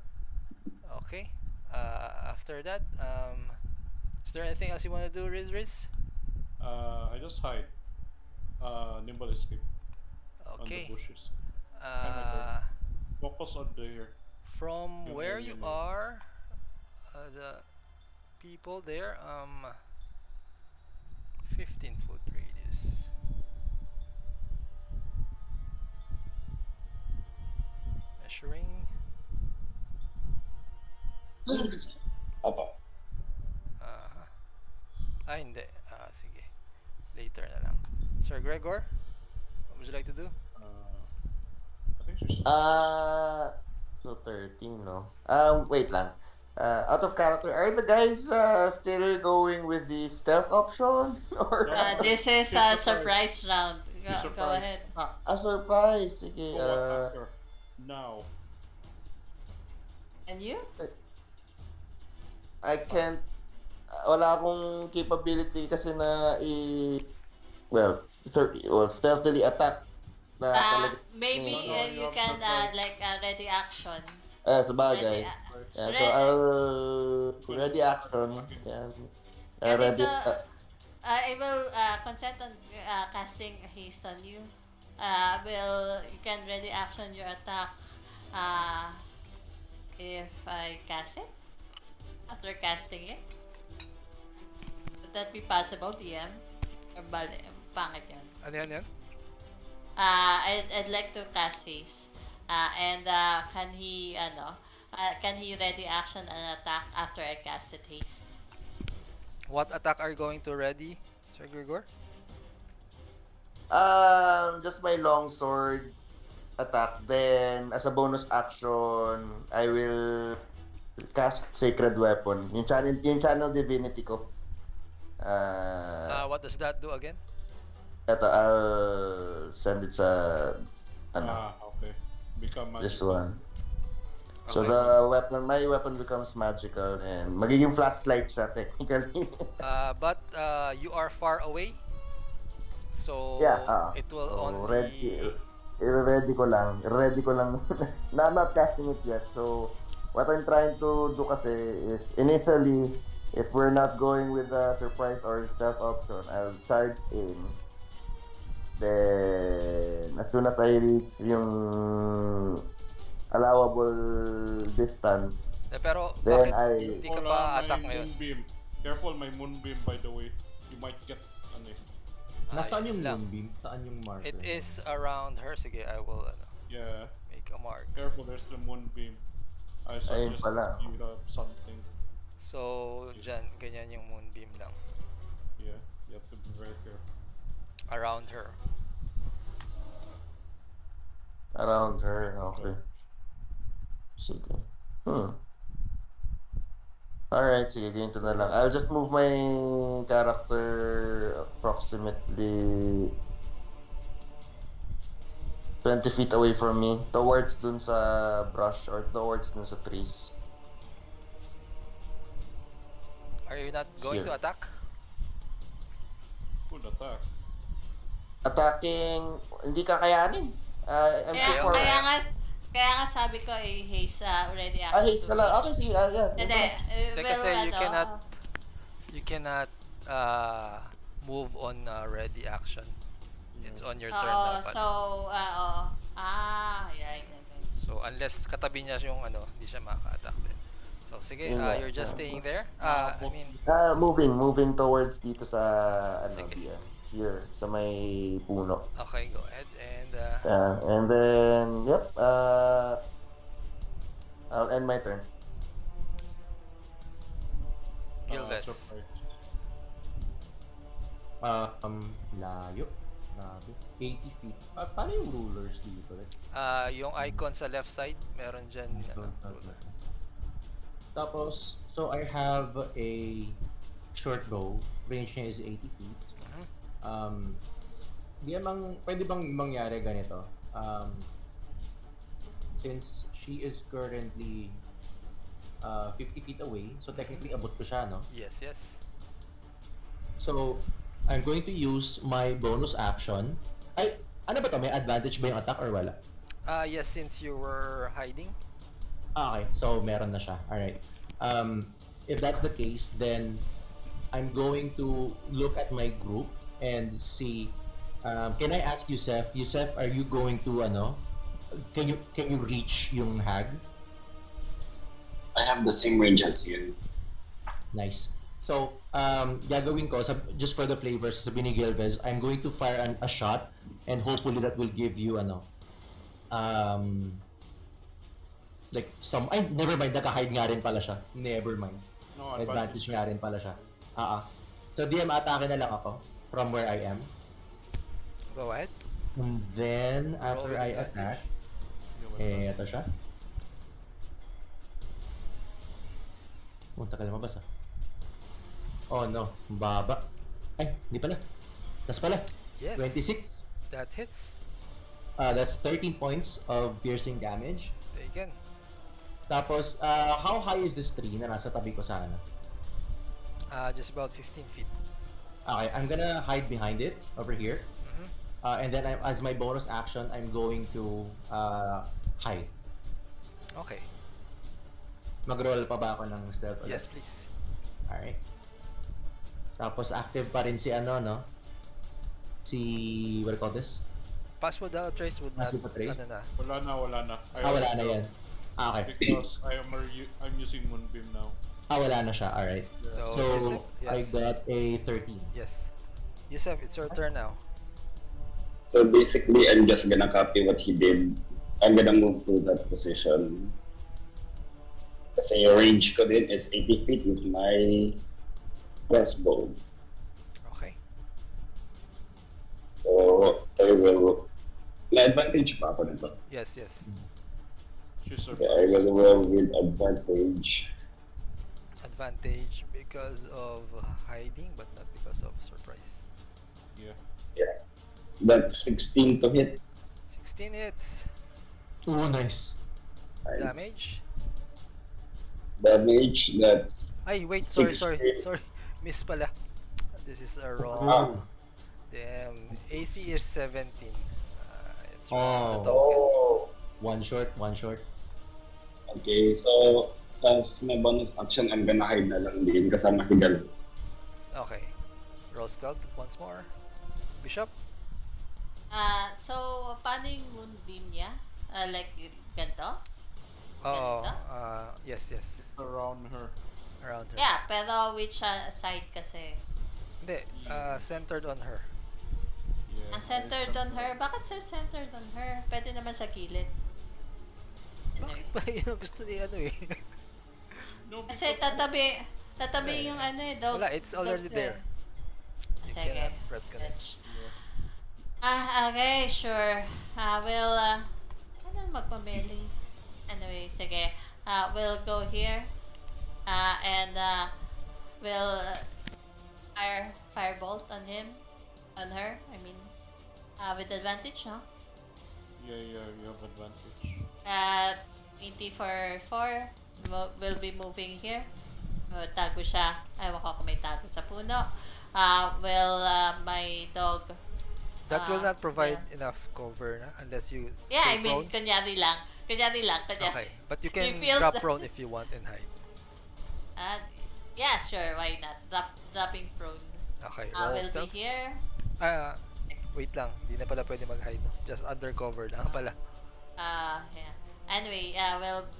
Okay. After that, is there anything else you want to do, Riz? I just hide. Nimble escape on the Okay. bushes. Uh, Focus on the hair. from Yung where area you na yun. are, the people there, 15-foot radius. Measuring. Apa. Hindi. Sige. Later na lang. Sir Gregor, what would you like to do? I think she's. So 13, no? Wait lang. Out of character, are the guys still going with the stealth option? Or This is a surprise round. Go surprised. ahead. a surprise? Sige, Go attack her. Now. And you? I can't, wala akong capability kasi na stealthily attack na talaga. Maybe No, you you have can surprise. ready action. Sa bagay. Ready, Yeah, so Ready- I'll ready action. Yan. Ready. I will consent on casting haste on you. you can ready action your attack uh, if I cast it? After casting it? Would that be possible, DM? Or bali, pangit yun? Ano yan? I'd like to cast haste. And can he ready action an attack after I casted haste? What attack are you going to ready, Sir Grigor? Just my long sword attack. Then, as a bonus action, I will cast Sacred Weapon. Yung channel divinity ko. What does that do again? Ito, I'll send it sa, Okay. Become magical. this one. So Okay. my weapon becomes magical and magiging flashlight siya technically. But you are far away. So Yeah, it will so only ready ko lang. No, I'm not casting it yet. So what I'm trying to do kasi is initially, if we're not going with the surprise or stealth option, I'll charge in. Then as soon as I reach yung allowable distance, pero then bakit hindi ka Or, pa my attack ngayon? moonbeam. Careful, my moonbeam, by the way. You might get, Nasaan Yun yung lang. moonbeam? Saan yung marker? It is around her. Sige, I will yeah. make a mark. Careful, there's the moonbeam. I Ayun suggest pala. you have something. So, dyan, ganyan yung moonbeam lang. Yeah, you have to be very careful. Around her. around her, okay. Sige. Alright, sige, ganito na lang. I'll just move my character approximately 20 feet away from me, towards dun sa brush or towards dun sa trees. Are you not going Here. to attack? Good attack. Attacking, hindi kakayanin. I'm too far. Kaya nga sabi ko haste already Haste na lang. Okay, sige. Yeah. Hindi, Kasi you cannot move on ready action. It's on your turn dapat. Yeah. So unless katabi niya yung hindi siya makaka-attack din. So sige, Yeah. you're just staying there. Moving towards dito sa Sige. here sa may puno. Okay, go ahead and And then I'll end my turn. Gilves. Surprise. Layo. Grabe. 80 feet. Paano yung rulers dito? Yung icon sa left side, meron dyan ruler. Tapos, so I have a short bow. Range niya is 80 feet. Pwede bang mangyari ganito? Since she is currently 50 feet away, so technically abot ko siya, no? Yes. So, I'm going to use my bonus action. Ay, ano ba to? May advantage ba yung attack or wala? Yes, since you were hiding. Okay, so meron na siya. Alright. If that's the case, then I'm going to look at my group and see. Can I ask Yusef? Yusef, are you going to Can you reach yung hag? I have the same range as you. Nice. So, gagawin ko, just for the flavors, sa ni Gilvez, I'm going to fire a shot and hopefully that will give you, like never mind, nakahide nga rin pala siya. Never mind. No, Advantage nga rin pala siya. So, DM, atake na lang ako from where I am. Go ahead. And then, Roll after with I advantage. attack, ito siya. Punta ka lumabas Oh no, baba. Ay, hindi pala. Tas pala. Yes. 26. That hits. That's 13 points of piercing damage. Taken. Tapos, how high is this tree na nasa tabi ko sa Just about 15 feet. Okay, I'm gonna hide behind it over here. And then as my bonus action, I'm going to hide. Okay. Mag-roll pa ba ako ng stealth ulit? Yes, please. Alright. Tapos active pa rin si Si, what do you call this? Pass without trace would Pass not, without trace? ano na. Wala na. Wala na yan. Okay. Because I'm using Moonbeam now. Wala na siya. Alright. Yeah. So, So, Yusuf, I yes. got a 13. Yes. Yusuf, it's your turn now. So basically, I'm just gonna copy what he did. I'm gonna move to that position. Kasi yung range ko din is 80 feet with my crossbow. Okay. So, I will... May advantage pa ako nito. Yes, yes. She's Okay, I will roll with advantage. Advantage because of hiding, but not because of surprise. Yeah. Yeah. That's 16 to hit. 16 hits. Oh, nice. Nice. Damage. Damage, that's... Ay, wait, Six sorry. hit. Miss pala. This is a wrong. Ah. Damn. AC is 17. It's Oh. wrong. The token. Oh. One short. Okay, so... As my bonus action, I'm gonna hide na lang din kasama si Gal. Okay. Roll stealth once more. Bishop. So, paano yung moonbeam niya? Like, ganito? Oo. Ganito? Yes. Around her. Around her. Yeah, pero which side kasi? Hindi. Centered on her. Yeah. Centered on her? Bakit sa centered on her? Pwede naman sa gilid. Bakit ba yun ang gusto ni ano eh? No, Kasi tatabi yung ano eh, dog. Wala, it's already dog there. You Sige. cannot retcon it. Gotcha. Okay, sure. We'll, ano magpameli? Anyway, sige. We'll go here. And, we'll firebolt on him. On her, I mean. With advantage, huh? Yeah, you have advantage. 20 for 4. We'll be moving here. Tago siya. Ewan ko kung may tago sa puno. My dog... That will not provide yeah. enough cover na, unless you Yeah, stay I mean, prone. kunyari lang. Okay, but you can feels drop that- prone if you want and hide. Yeah, sure, why not? Dropping prone. Okay, roll We'll be stealth. here. Wait lang, di na pala pwede mag-hide. No? Just undercover lang pala. Yeah. Anyway,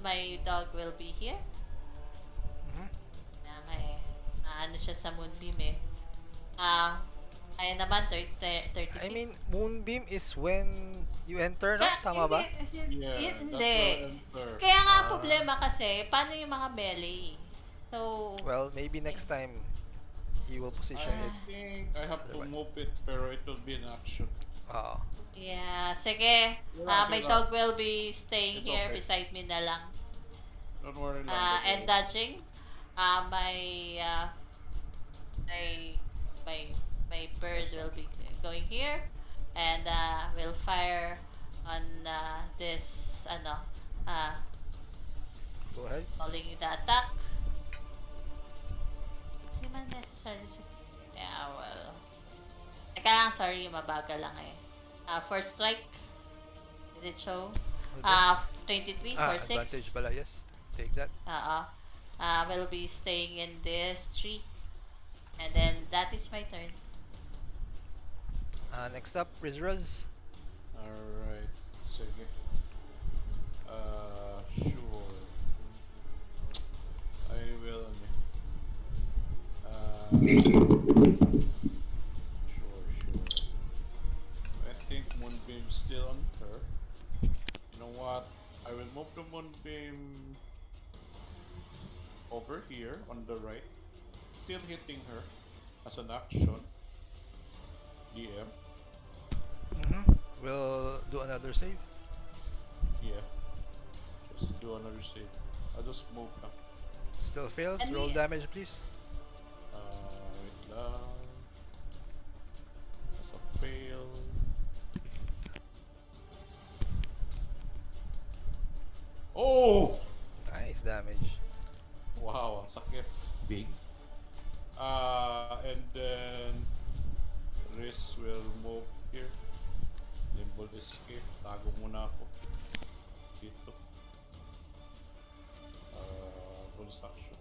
my dog will be here. Mhm. Ano siya sa moonbeam eh. Ayun naman, 30 feet. I mean, moonbeam is when you enter, no? Tama ba? Yeah, Hindi. that's enter. Kaya nga problema kasi, paano yung mga melee? So, Well, maybe next time he will position I it. think I have to Otherwise. move it, pero it will be an action. Oo. yeah, sige. My dog will be staying It's here okay. beside me na lang. Don't worry lang. And dodging. My bird will be going here, and will fire on this Go ahead. calling the attack. Hindi man necessarily. Yeah, well. Teka lang, sorry, mabagal lang eh. First strike. Did it show? 23 for 6. Advantage pala, yes. Take that. Will be staying in this tree. And then that is my turn. Next up, Rizraz. Alright. Sige. Sure. I will. Sure. I think Moonbeam's still on her. You know what? I will move the Moonbeam over here on the right. Still hitting her as an action. DM. We'll do another save. Yeah. Just do another save. I'll just move now. Still fails. And Roll we- damage, please. Wait lang. That's a fail. Oh! Nice damage. Wow, ang sakit. Big. And then Riz will move here. Nimble escape. Tago muna ako. Dito. Bonus action.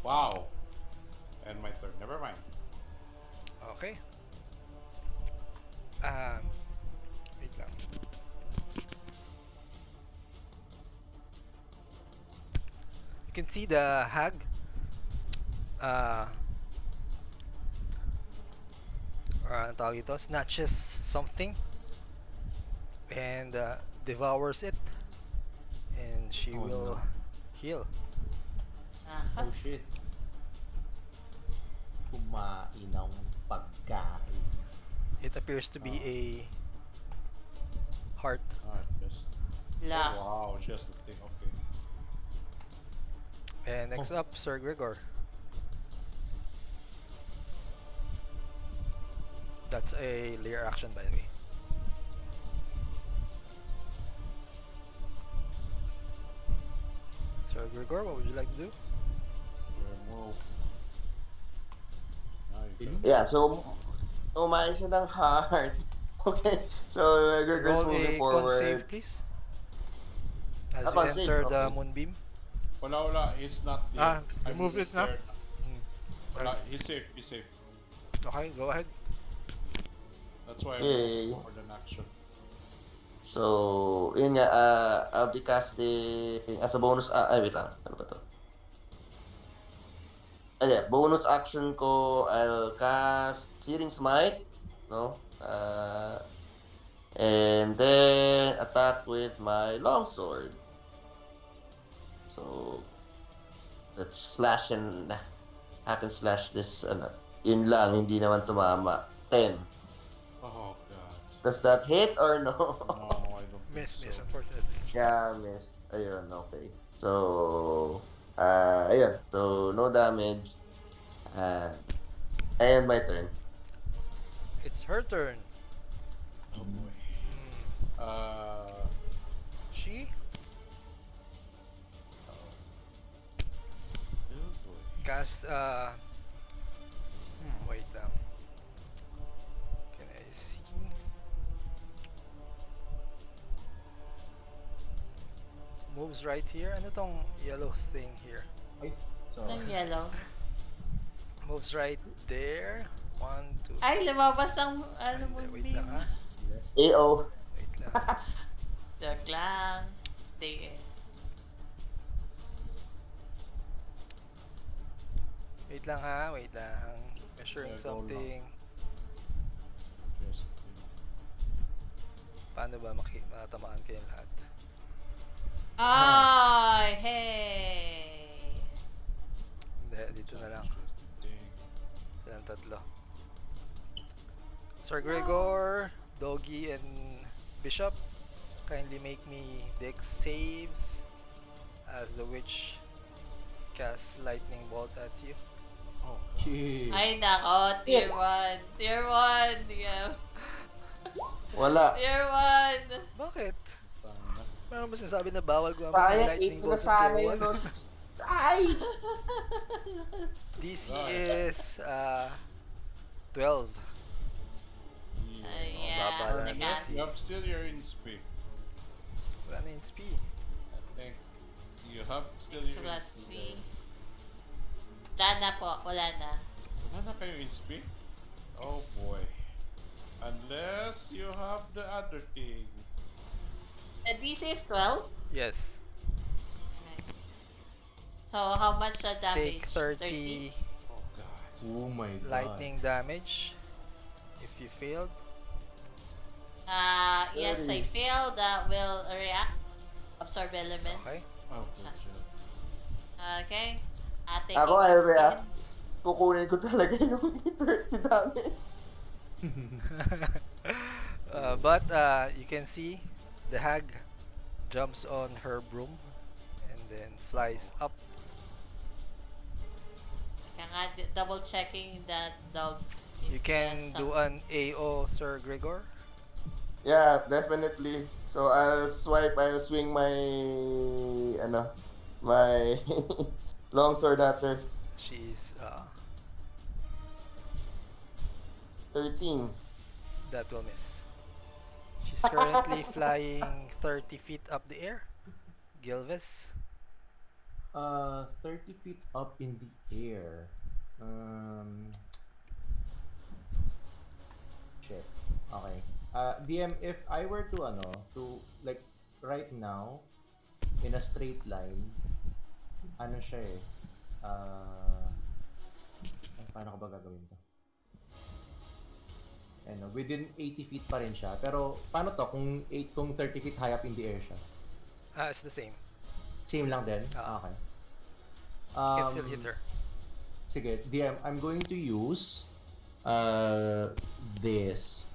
Wow! And my turn. Never mind. Okay. Um, wait lang. You can see the hag uh, ano tawag ito, snatches something and devours it, and she Oh, will no. heal. Aha. Oh shit. Kumain ng pagkain. It appears to be a heart. Ah, just. La. Oh, wow, just the thing. Okay. And next up, Sir Gregor. That's a layer action, by the way. Sir Gregor, what would you like to do? Remove. Now you Really? can. Yeah, so umain siya ng heart. Okay, so Gregor's Roll moving a con save, forward. please. As Ah, you con save, enter the okay. moonbeam. Wala, he's not there. Ah, remove it na? there. Hmm. Wala, he's safe, he's safe. Okay, go ahead. That's why I'm Yay. moving forward an action. So, yun nga, I'll be casting as a bonus, ay wait lang, ano ba to? Yeah, bonus action ko, I'll cast Searing Smite, no? And then attack with my longsword. So, let's slash and hack and slash this, yun lang, hindi naman tumama. 10. Oh god. Does that hit or no? No, I don't think Miss, so. unfortunately. Yeah, missed. Ayun, okay. So, ayun. So, no damage. And my turn. It's her turn. Oh boy. Hmm. She Oh boy. cast wait lang. Can I see? Moves right here. Ano tong yellow thing here? Ay, sorry. Ng yellow. Moves right there. 1, 2. Ay, lumabas ang ano mo, Wait lang ha. AO. Wait lang. Joke lang. Hindi eh. Wait lang ha. Wait lang. Measuring Yeah, go something. Just Paano ba matamaan kayong lahat? Ay, hey. Hindi, dito na lang. Silang tatlo. Sir Gregor, Doggy, and Bishop, kindly make me dex saves as the witch casts lightning bolt at you. Oh, Shit. Ay, nako. Tier 1. Tier 1. Yeah. Wala. Tier 1. Bakit? tama. Meron ba sinasabi na bawal gumamit ng Sayang, 8 lightning na bolt sa sana tier yun. 1? No? Ay! DC is 12. Yeah. baba Yeah, lang teka. yan. You have still your inspe. Wala na yung SP. I think you have still your Plus inspe. 3. Wala na po. Wala na. Wala na kayo inspe? Oh boy. Unless you have the other thing. The DC is 12? Yes. Okay. So, how much damage? Take 30 Oh god. Oh my god. lightning damage if you failed. Yes, I failed. Will react. Absorb elements. Okay. Oh good job. Okay. Take Ako, it I'll react. 15. Kukunin ko talaga yung 30 damage. But you can see the hag jumps on her broom and then flies up. Kaya nga, double checking that dog. You can do an AO, Sir Gregor. Yeah, definitely. So I'll swing my my longsword at her. She's 13. that will miss. She's currently flying 30 feet up the air. Gilvis. 30 feet up in the air. Shit. Okay. DM, if I were to like right now in a straight line, ano siya eh. Paano ko ba gagawin to? Within 80 feet pa rin siya. Pero paano to kung 30 feet high up in the air siya? It's the same. Same lang din? Ah. Okay. You can still hit her. Sige, DM, I'm going to use this.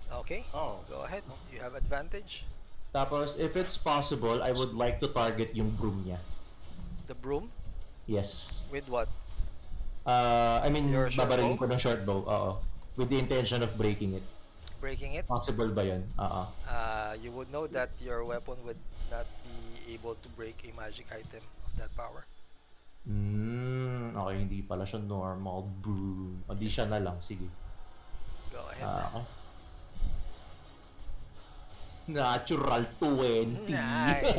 Okay. Oh. Go ahead. You have advantage. Tapos, if it's possible, I would like to target yung broom niya. The broom? Yes. With what? I mean, Your short babarilin bow? ko ng short bow. Oo. With the intention of breaking it. Breaking it? Possible ba yun? Oo. You would know that your weapon would not be able to break a magic item of that power. Okay, hindi pala siya normal broom. O di siya na lang. Sige. Go ahead. Okay. Natural 20. Nice.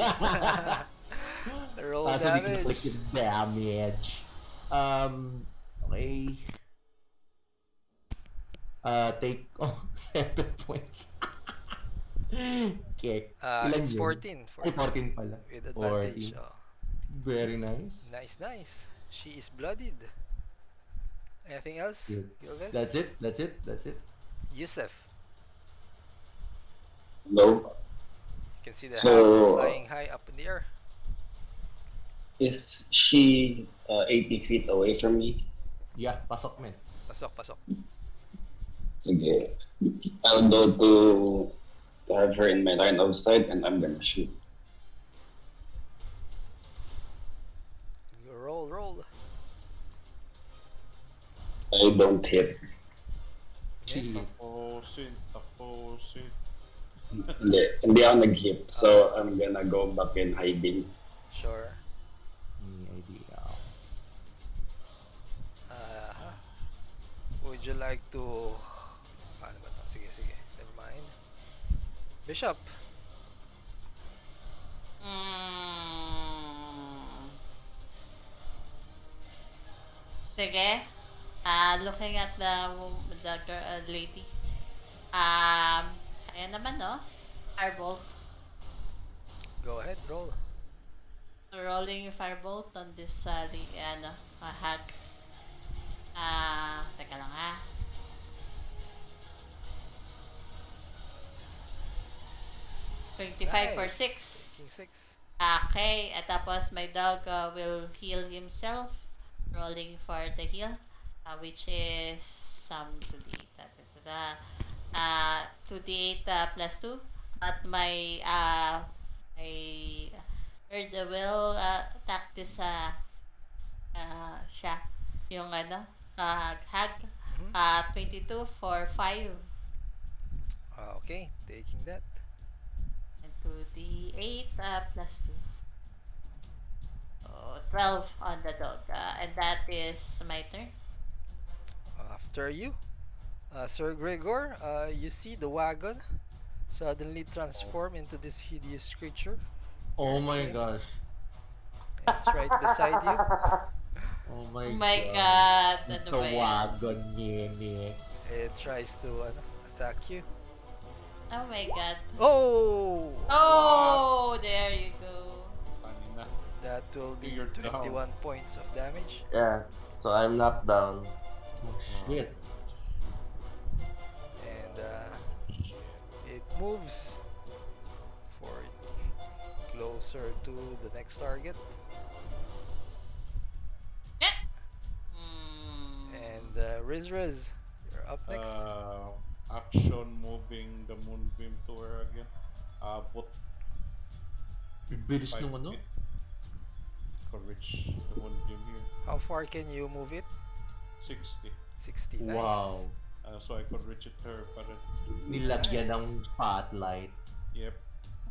Roll So di damage. click yung damage. Okay. Take 7 points. Okay. Ilan It's yun? 14. Ay, 14 pala. With advantage. 14. Very nice. Nice. She is bloodied. Anything else? Good. Gilves? That's it. Yusef. Hello. You can see the So- hand flying high up in the air. Is she 80 feet away from me? Yeah, pasok men. Pasok. Sige. I'll go to have her in my line of sight and I'm gonna shoot. Roll. I don't hit. Gee. Tapusin. Hindi ako nag-hit. So I'm gonna go back in hiding. Sure. Any idea? Would you like to... Paano ba ito? Sige. Never mind. Bishop. Sige. Looking at the girl, lady. Ayan naman, no? Firebolt. Go ahead, roll. Rolling firebolt on this hag. Teka lang ha. $25 for Nice. 6. Taking 6. Okay, at tapos my dog will heal himself. Rolling for the heal, which is some 2d8 plus 2. At my bird will attack this siya. Yung hag. 22 for 5. Okay, taking that. And 2d8 plus 2. 12 on the dog. And that is my turn. After you, Sir Gregor, you see the wagon suddenly transform into this hideous creature. Oh my gosh. It's right beside you. Oh my, Oh my god. Ano ba yan? Tawagan niya. It tries to attack you. Oh my god. Oh! Oh, there you go. Kanina. That will be You're down. 21 points of damage. Yeah. So I'm knocked down. Oh, shit. And it moves 40 closer to the next target. And Riz, you're up next. Action moving the moonbeam to her again. Abot Bilis 5 nung ano? feet. Could reach the moonbeam here. How far can you move it? 60. 60. Nice. Wow. So I could reach it her, but Nilagyan Nice. ng spotlight. yep.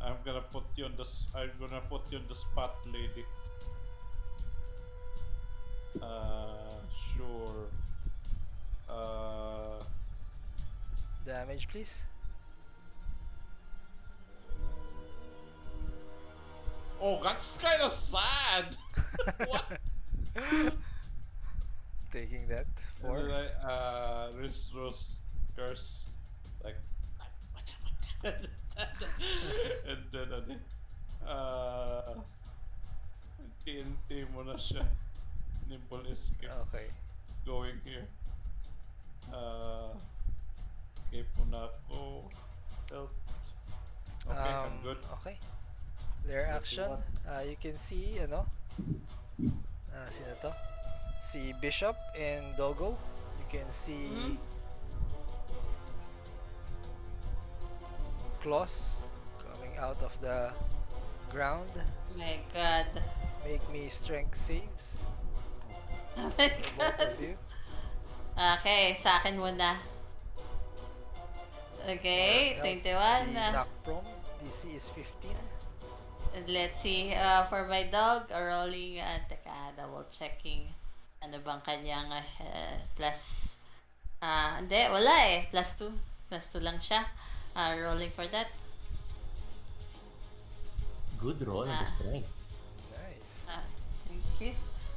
I'm gonna put you on the spot, lady. Sure. Damage, please. Oh, that's kind of sad. What? Taking that And for. then Rose curse like and then TNT mo na siya. Nimble escape Okay. going here. Escape mo na ako. Help. Okay, I'm good. Okay. Their Let's action, what? you can see, ano? Sino to? Si Bishop and Dogo. You can see claws coming out of the ground. Oh my god. Make me strength saves. Oh my For both god. of you. Okay, sa akin muna. Okay, Or else 21. the knock prone. DC is 15. And let's see, for my dog, rolling, teka, double checking. Ano bang kanyang plus? Hindi, wala eh. Plus 2. Plus 2 lang siya. Rolling for that. Good roll on the strength. Nice. Thank you.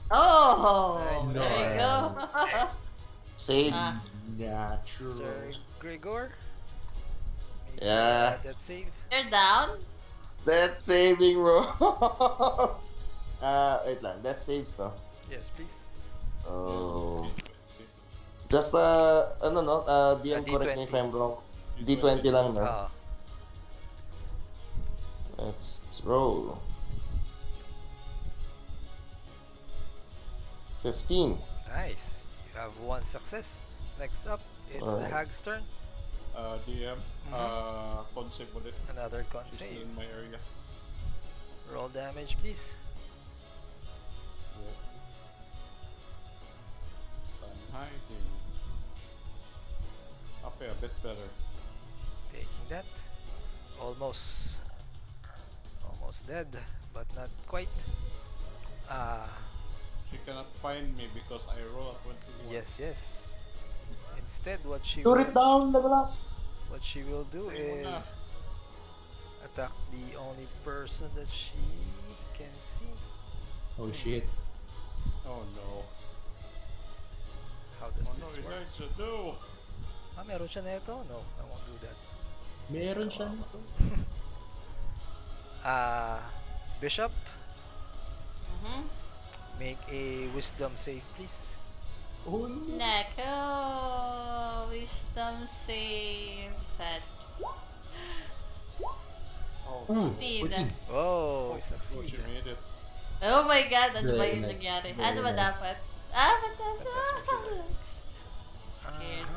Oh! Nice, There you go. Save. Natural. Sir Gregor. Make Yeah. that save. You're down? That saving roll. Wait lang. That saves, no? Yes, please. Oh. Just, ano no? DM correct me if I'm wrong. D20 lang, no? Ah, Let's roll. 15. nice. You have one success. Next up, it's the Alright. hag's turn. DM, con save ulit. Another con She's save. in my area. Roll damage, please. I'm hiding. Okay, a bit better. Taking that. Almost dead, but not quite. She cannot find me because I roll a 21. Yes. Instead, what she Shoot will, it down, Legolas! what she will do Ayun is na. attack the only person that she can see. Oh shit. Oh no. How does Oh no, this work? Elijah, no! Meron siya neto? No, I won't do that. Meron siya nito. Bishop, Mm-hmm. make a wisdom save, please. Oh no. Nako! Wisdom saves at Oh, Ooh, 14. 14. Oh, we she succeed. made it. Oh my god, ano ba Very yung nice. nangyari? Very Ano ba nice. dapat? Fantastic! I'm scared.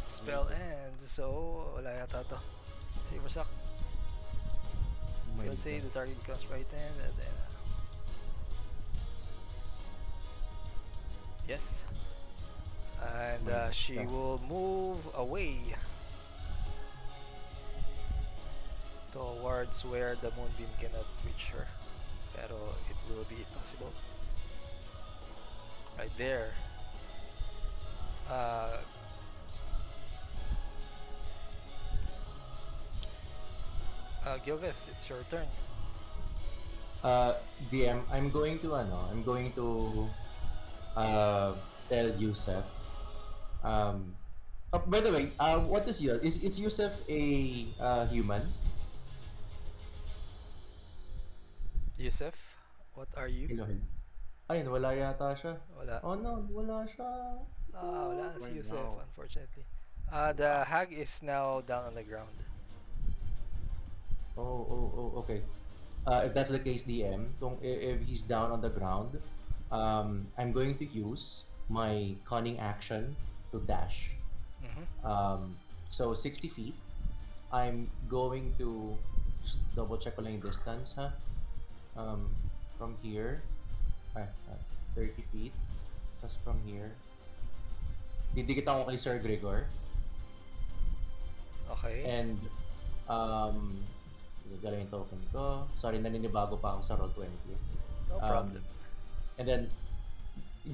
Spell ends, so wala yata to. Save or suck. My Let's say God. the target becomes frightened and then yes. And My she God. will move away towards where the moonbeam cannot reach her. Pero it will be possible. Right there. Gilves, it's your turn. DM, I'm going to tell Yusef. Oh, by the way, what is Yusef? Is Yusef a human? Yusef, what are you? Elohim. Ayun, wala yata siya. Wala. Oh no, wala siya. Wala na si Right Yusef, now. unfortunately. The hag is now down on the ground. Okay. If that's the case, DM, if he's down on the ground, I'm going to use my cunning action to dash. So 60 feet. I'm going to just double check ko lang yung distance, ha? From here, 30 feet. Tapos from here, didikit ako kay Sir Gregor. Okay. And, gagala yung token ko. Sorry, naninibago pa ako sa Roll20. No problem. And then,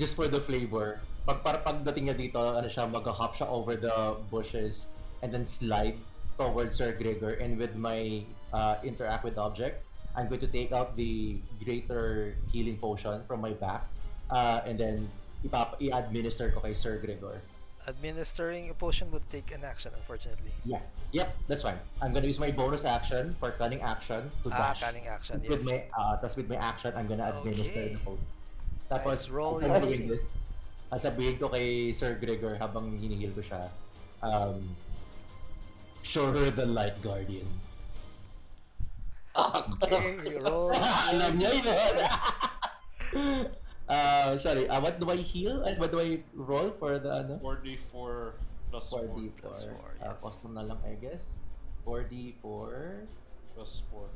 just for the flavor, pagdating niya dito, ano siya, mag-hop siya over the bushes and then slide towards Sir Gregor, and with my interact with object, I'm going to take out the greater healing potion from my back And then i-administer ko kay Sir Gregor. Administering a potion would take an action, unfortunately. Yeah. Yep, that's fine. I'm gonna use my bonus action for cunning action to dash. Cunning action, Tapos yes. with my action, I'm gonna administer Okay. the code. Tapos, Nice roll, as I'm Yoshi. doing this, sasabihin ko kay Sir Gregor habang hinihil ko siya, show her the light guardian. Okay, roll. Alam niya yun! Sorry, what do I heal? What do I roll for the ano? 4d4 plus 4 4d4. Plus 4, yes. Custom na lang, I guess. 4d4. plus 4.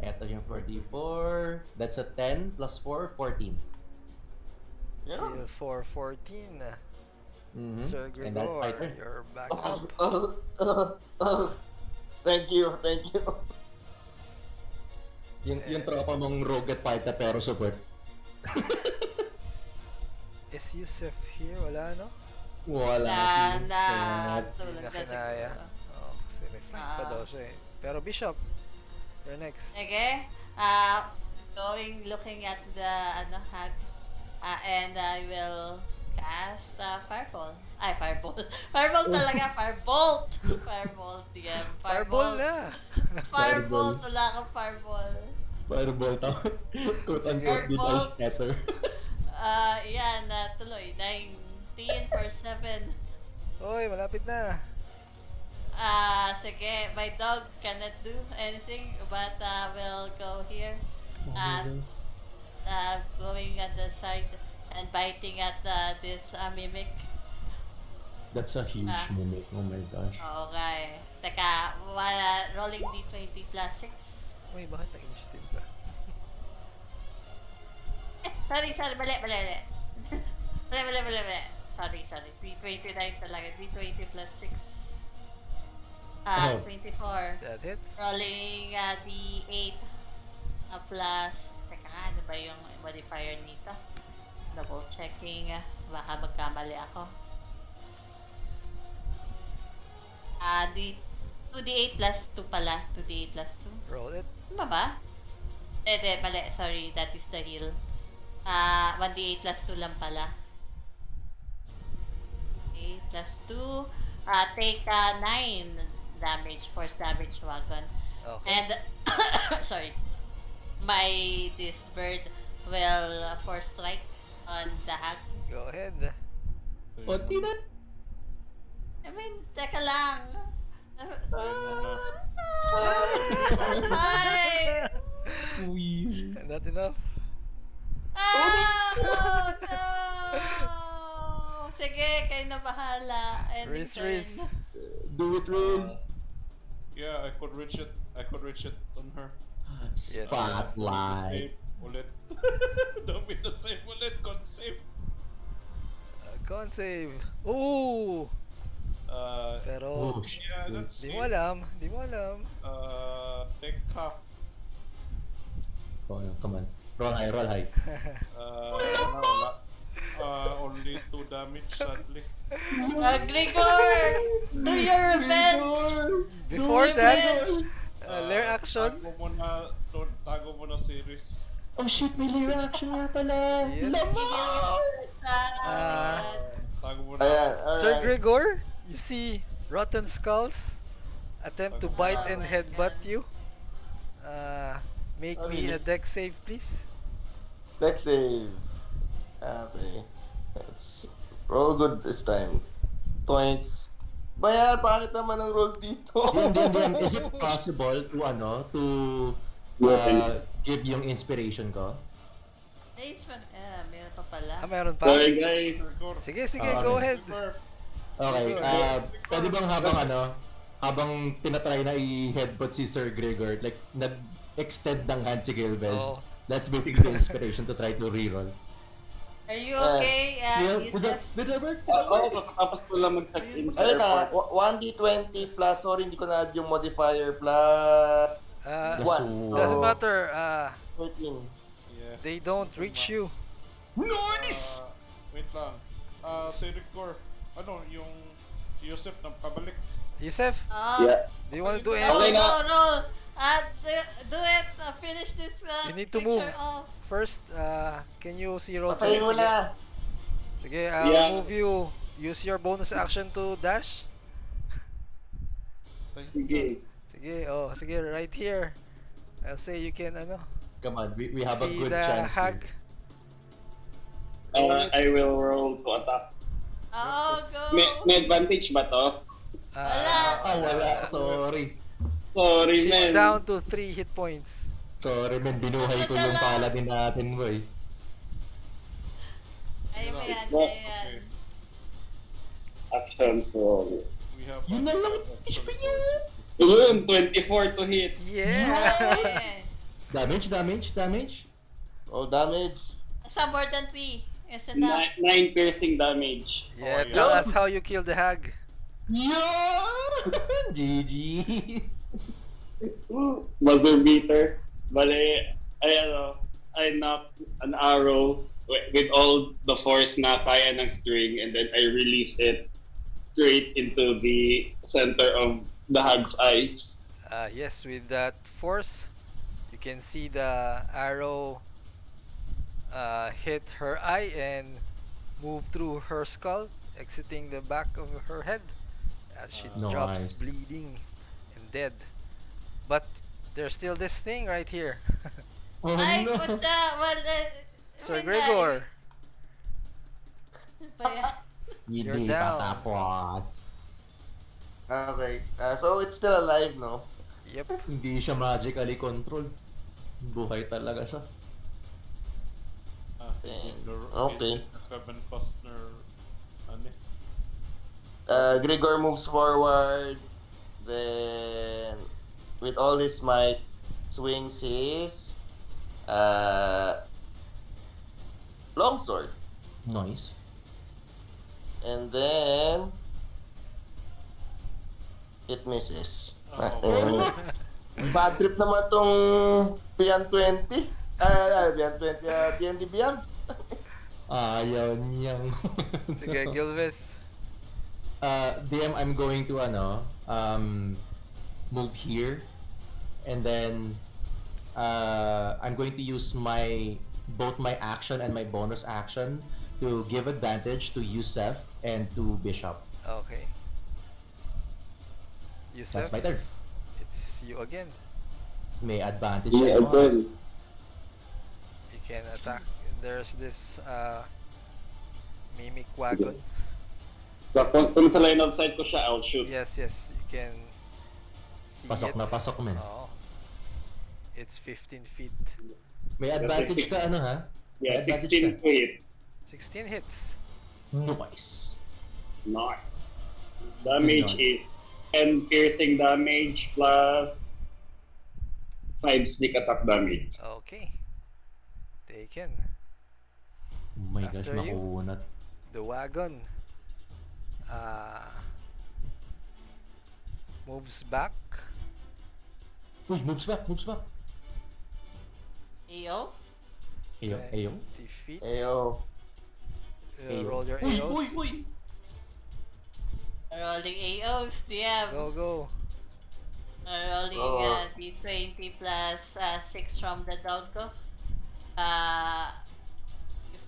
Eto yung 4d4. That's a 10 plus 4, 14. Yeah. Heal for 14. Mhm. Sir And that's my Gregor, turn. you're back up. Thank you. Yung tropa mong rogue at fighter pero support. Is Yusef here? Wala, no? Wala. Tulog Hindi na na kinaya. siguro. Oh, kasi may fight pa daw siya eh. Pero Bishop, you're next. Okay. Looking at the hag. And I will cast Fireball. Ay, Fireball. Fireball talaga, Firebolt. Firebolt, yeah. Fireball na! Firebolt, wala kang Fireball. Fireball to. Quote-unquote Fireball. device scatter. Yan, tuloy. 19 for 7. Oy, malapit na! Sige, my dog cannot do anything, but will go here. Going at the side and biting at this mimic. That's a huge mimic. Oh my gosh. Okay. Teka, rolling d20 plus 6. Uy, bakit nag-initiative ka? Sorry, mali. Sorry. D29 talaga. D20 plus 6. Oh. 24. That hits. Rolling D8 plus... Teka nga, ano ba yung modifier nito? Double checking. Baka magkamali ako. 2d8 plus 2 pala. 2d8 plus 2. Roll it. Tama ba? Hindi, mali. Sorry, that is the heal. 1d8 plus 2 lang pala. 8 plus 2. Take 9 damage. Force damage wagon. Okay. And, sorry. This bird will force strike on the hag. Go ahead. Konti na. I mean, teka lang. Weird. Not enough. Oh, no! Sige, kayo na bahala. Ending Riz. turn. Do it, Riz. Yeah, I could reach it on her. Spotlight. Save ulit. Don't be the same ulit. Con save. Con save. Ooh! Pero, Oh, Yeah, that's di mo alam. take half. Oh, come on. Roll high. Wala. Only 2 damage, sadly. Gregor! Do your revenge! Before that, revenge! lair action. Tago mo na series. Oh shit, may layer action nga pala. Yes. Tago mo na. Ayan, Sir alright. Gregor, you see rotten skulls attempt to bite Oh and my headbutt God. you. Make Oh, me really? a dex save, please. Dex save. Okay. Let's roll good this time. Points. Bayan, pangit naman ang roll dito. Then, is it possible to give yung inspiration ko? Meron pa pala. Meron pa? Sorry guys. Sige, Ah, go okay. ahead. Okay, pwede bang habang tinatry na i-headbutt si Sir Gregor, like, nag-extend ng hand si Gilvez. Oo. That's basically the inspiration to try to reroll. Are you okay, Yusef? Did that work? Oo, tapos ko lang mag-check-in sa Ayun na, airport. 1d20 plus, sorry hindi ko na-add yung modifier, plus Doesn't So, matter. 13. Yeah. They don't reach you. Nice! Wait lang. Si Rigor, yung Yusef nang pabalik. Yusef, Oh. Yeah. do you want to do Roll, anything? Okay na. roll. Do it. Finish this You need to picture move. off. First, can you see roll Patayin mo Sige. na! Sige, I'll Yeah. move you. Use your bonus action to dash. Sige. Sige, sige, right here. I'll say you can, Come on, we have a see good the chance hag. here. Roll it. I will roll to attack. Oh, go. May advantage ba to? Wala. Wala. Sorry. Sorry, She's man. down to 3 hit points. Sorry, man. Binuhay ko yung paladin natin, boy. Ayaw mo yan, Well, kaya yan. Action, so... Yun na lang. HP niya. Yun, 24 to hit. Yeah! Yeah. Damage. Oh, damage. Sa more than 3. Is enough. 9 piercing damage. Yeah, tell us how you killed the hag. Yeah! GG's. Buzzer beater. Bale, I knocked an arrow with all the force na kaya ng string, and then I release it straight into the center of the hag's eyes. Yes, with that force, you can see the arrow hit her eye and move through her skull, exiting the back of her head as she drops Nice. bleeding and dead. But there's still this thing right here. Oh Ay, no. puta. Well, Sir Gregor, Ano ba yan? You're Hindi down. pa tapos. Okay. So it's still alive, no? yep. Hindi siya magically controlled. Buhay talaga siya. Okay. Kevin Costner, ano Gregor moves forward. Then, with all his might, swings his longsword. Nice. And then, it misses. Oh. Bad trip naman tong Beyond 20. Beyond 20, D&D Beyond. Ayaw niyang. Sige, Gilvis. DM, I'm going to move here, and then I'm going to use both my action and my bonus action to give advantage to Yusef and to Bishop. Okay. Yusef, That's my turn. it's you again. May advantage Yeah, siya, boss. again. You can attack. There's this mimic wagon. So, kung sa line of sight ko siya, I'll shoot. Yes, you can see Pasok it. na pasok, men. Oo. It's 15 feet. May advantage ka, ha? Yeah, May advantage 16 to hit. 16 hits. Nice. Nice. Damage Nice. is 10 piercing damage plus 5 sneak attack damage. Okay. Taken. Oh my gosh, After you. nakunat. The wagon moves back. Uy, moves back. Iyo? Ayo. 20 feet. Ayo. Roll your Uy, AOs. uy. Rolling AOs, DM. Go. Rolling Oh. D20 plus 6 from the dog ko.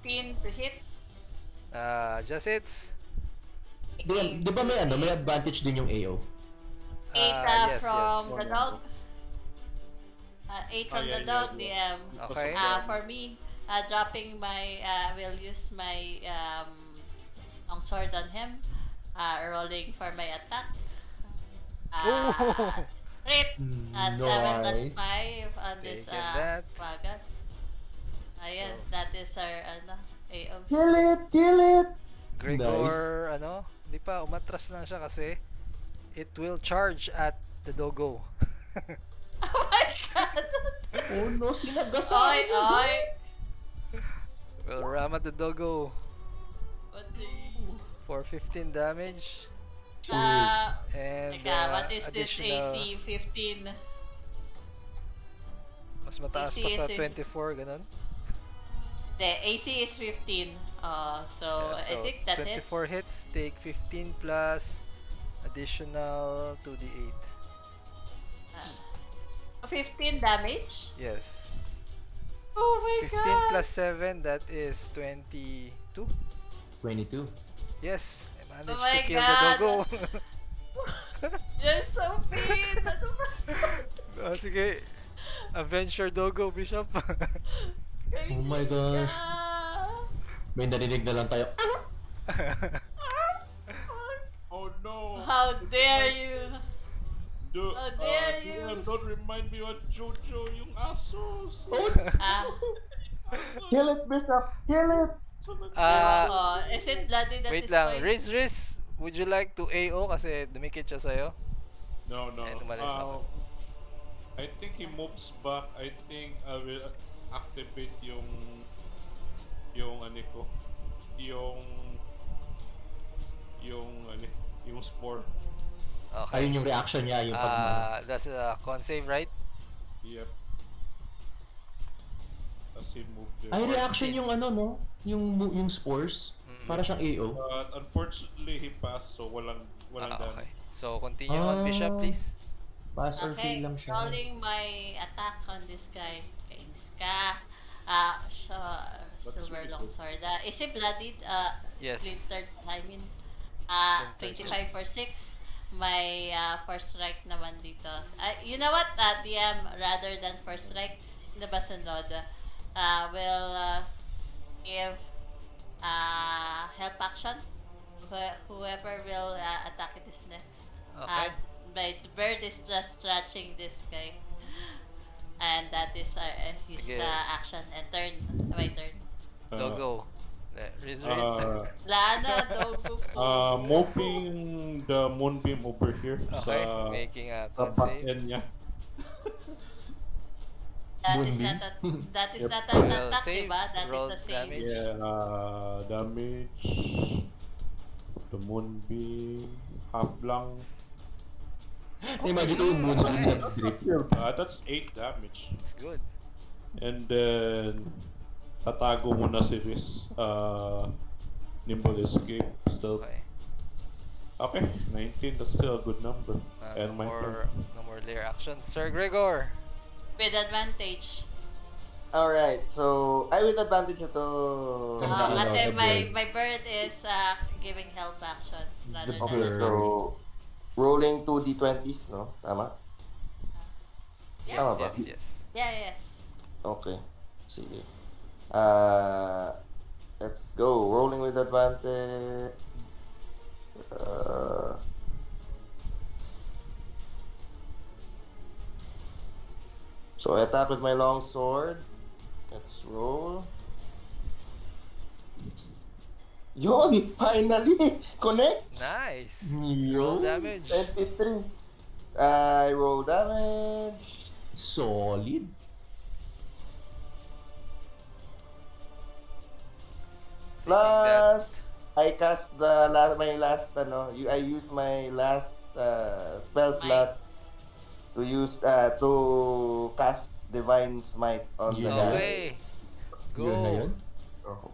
15 to hit. Just hits. Di ba may advantage din yung AO? 8 Yes, from yes. the dog. 8 from yeah, the yeah, dog, yeah. DM. Okay. For me, dropping my, will use my longsword on him. Rolling for my attack. Oh! Crit! 7 plus Nice. 5 on this Taken that. wagon. Ayan, that is our AOs. Kill it! Gregor, hindi pa, umatras lang siya kasi it will charge at the doggo. Oh my god! Oh no, sinagasan! Oy! Will ram at the doggo What the... for 15 damage. And Teka, what is this additional, AC 15? mas mataas AC pa sa is 24, ganun. The AC is 15. So Yeah, I think that hits. 24 hits, take 15 plus additional 2d8. 15 damage? Yes. Oh my 15 god! plus 7, that is 22. 22. Yes, I Oh managed to my kill the god! doggo. You're so mean! Ano ba? Oh, sige. Avenge your doggo, Bishop. Oh my Kainis gosh. ka! May narinig na lang tayo. Oh no! How dare you! How dare DM, you! don't remind me of Jojo, yung asos! Ah, Kill it, Bishop! Kill it! Ah, oh, is it bloody that wait is lang. going? Riz, would you like to AO kasi dumikit siya sa'yo? No, no. Eh, tumalis ako. I think he moves back. I think I will activate yung ano ko. Yung spore. Okay. Ayun yung reaction niya, yung pag That's a con save, right? Yep. As he moved there. Ay, reaction yung ano, no? Yung spores. Para siyang AO. But unfortunately, he passed, so walang Okay. damage. So, continue on, Bishop, please. Pass or Okay, fail lang siya. rolling my attack on this guy. Kainis ka. Silver really good. longsword. Is he bloodied? Yes. Splintered, I mean. Splintered, 25 for 6. My first strike naman dito. You know what? DM, rather than first strike, hindi ba sunod? Will give help action. Whoever will attack it is next. Okay. My bird is just scratching this guy. And that is his Sige. action and turn. My turn. Doggo. Riz. Lana, dogo po. Moping the moonbeam over here Okay, sa making a sa con back save. end niya. That is Moonbeam. not Yep. an Roll attack, save, diba? That roll is a save. damage. Yeah, damage. The moonbeam. Half lang. Imagine ko yung moon sa Nice. drip. That's 8 damage. It's good. And then, tatago mo na si Riz. Nimble escape. Still. Okay. Okay, 19. That's still a good number. And No my turn. more lair action. Sir Gregor. With advantage. Alright, so I with advantage ito. Kasi Edward. my bird is giving help action rather The than Okay, bird. so rolling 2d20s, no? Tama? Yes. Tama ba? Yes. Yeah, yes. Okay. Sige. Let's go. Rolling with advantage. So I attack with my long sword. Let's roll. Yon! Finally! Connect! Nice. Yo. Roll damage. 23. I roll damage. Solid. Plus, I cast the my last I used my last spell slot to use to cast divine smite on the Yeah. guy. Okay. Yun na Go. yun.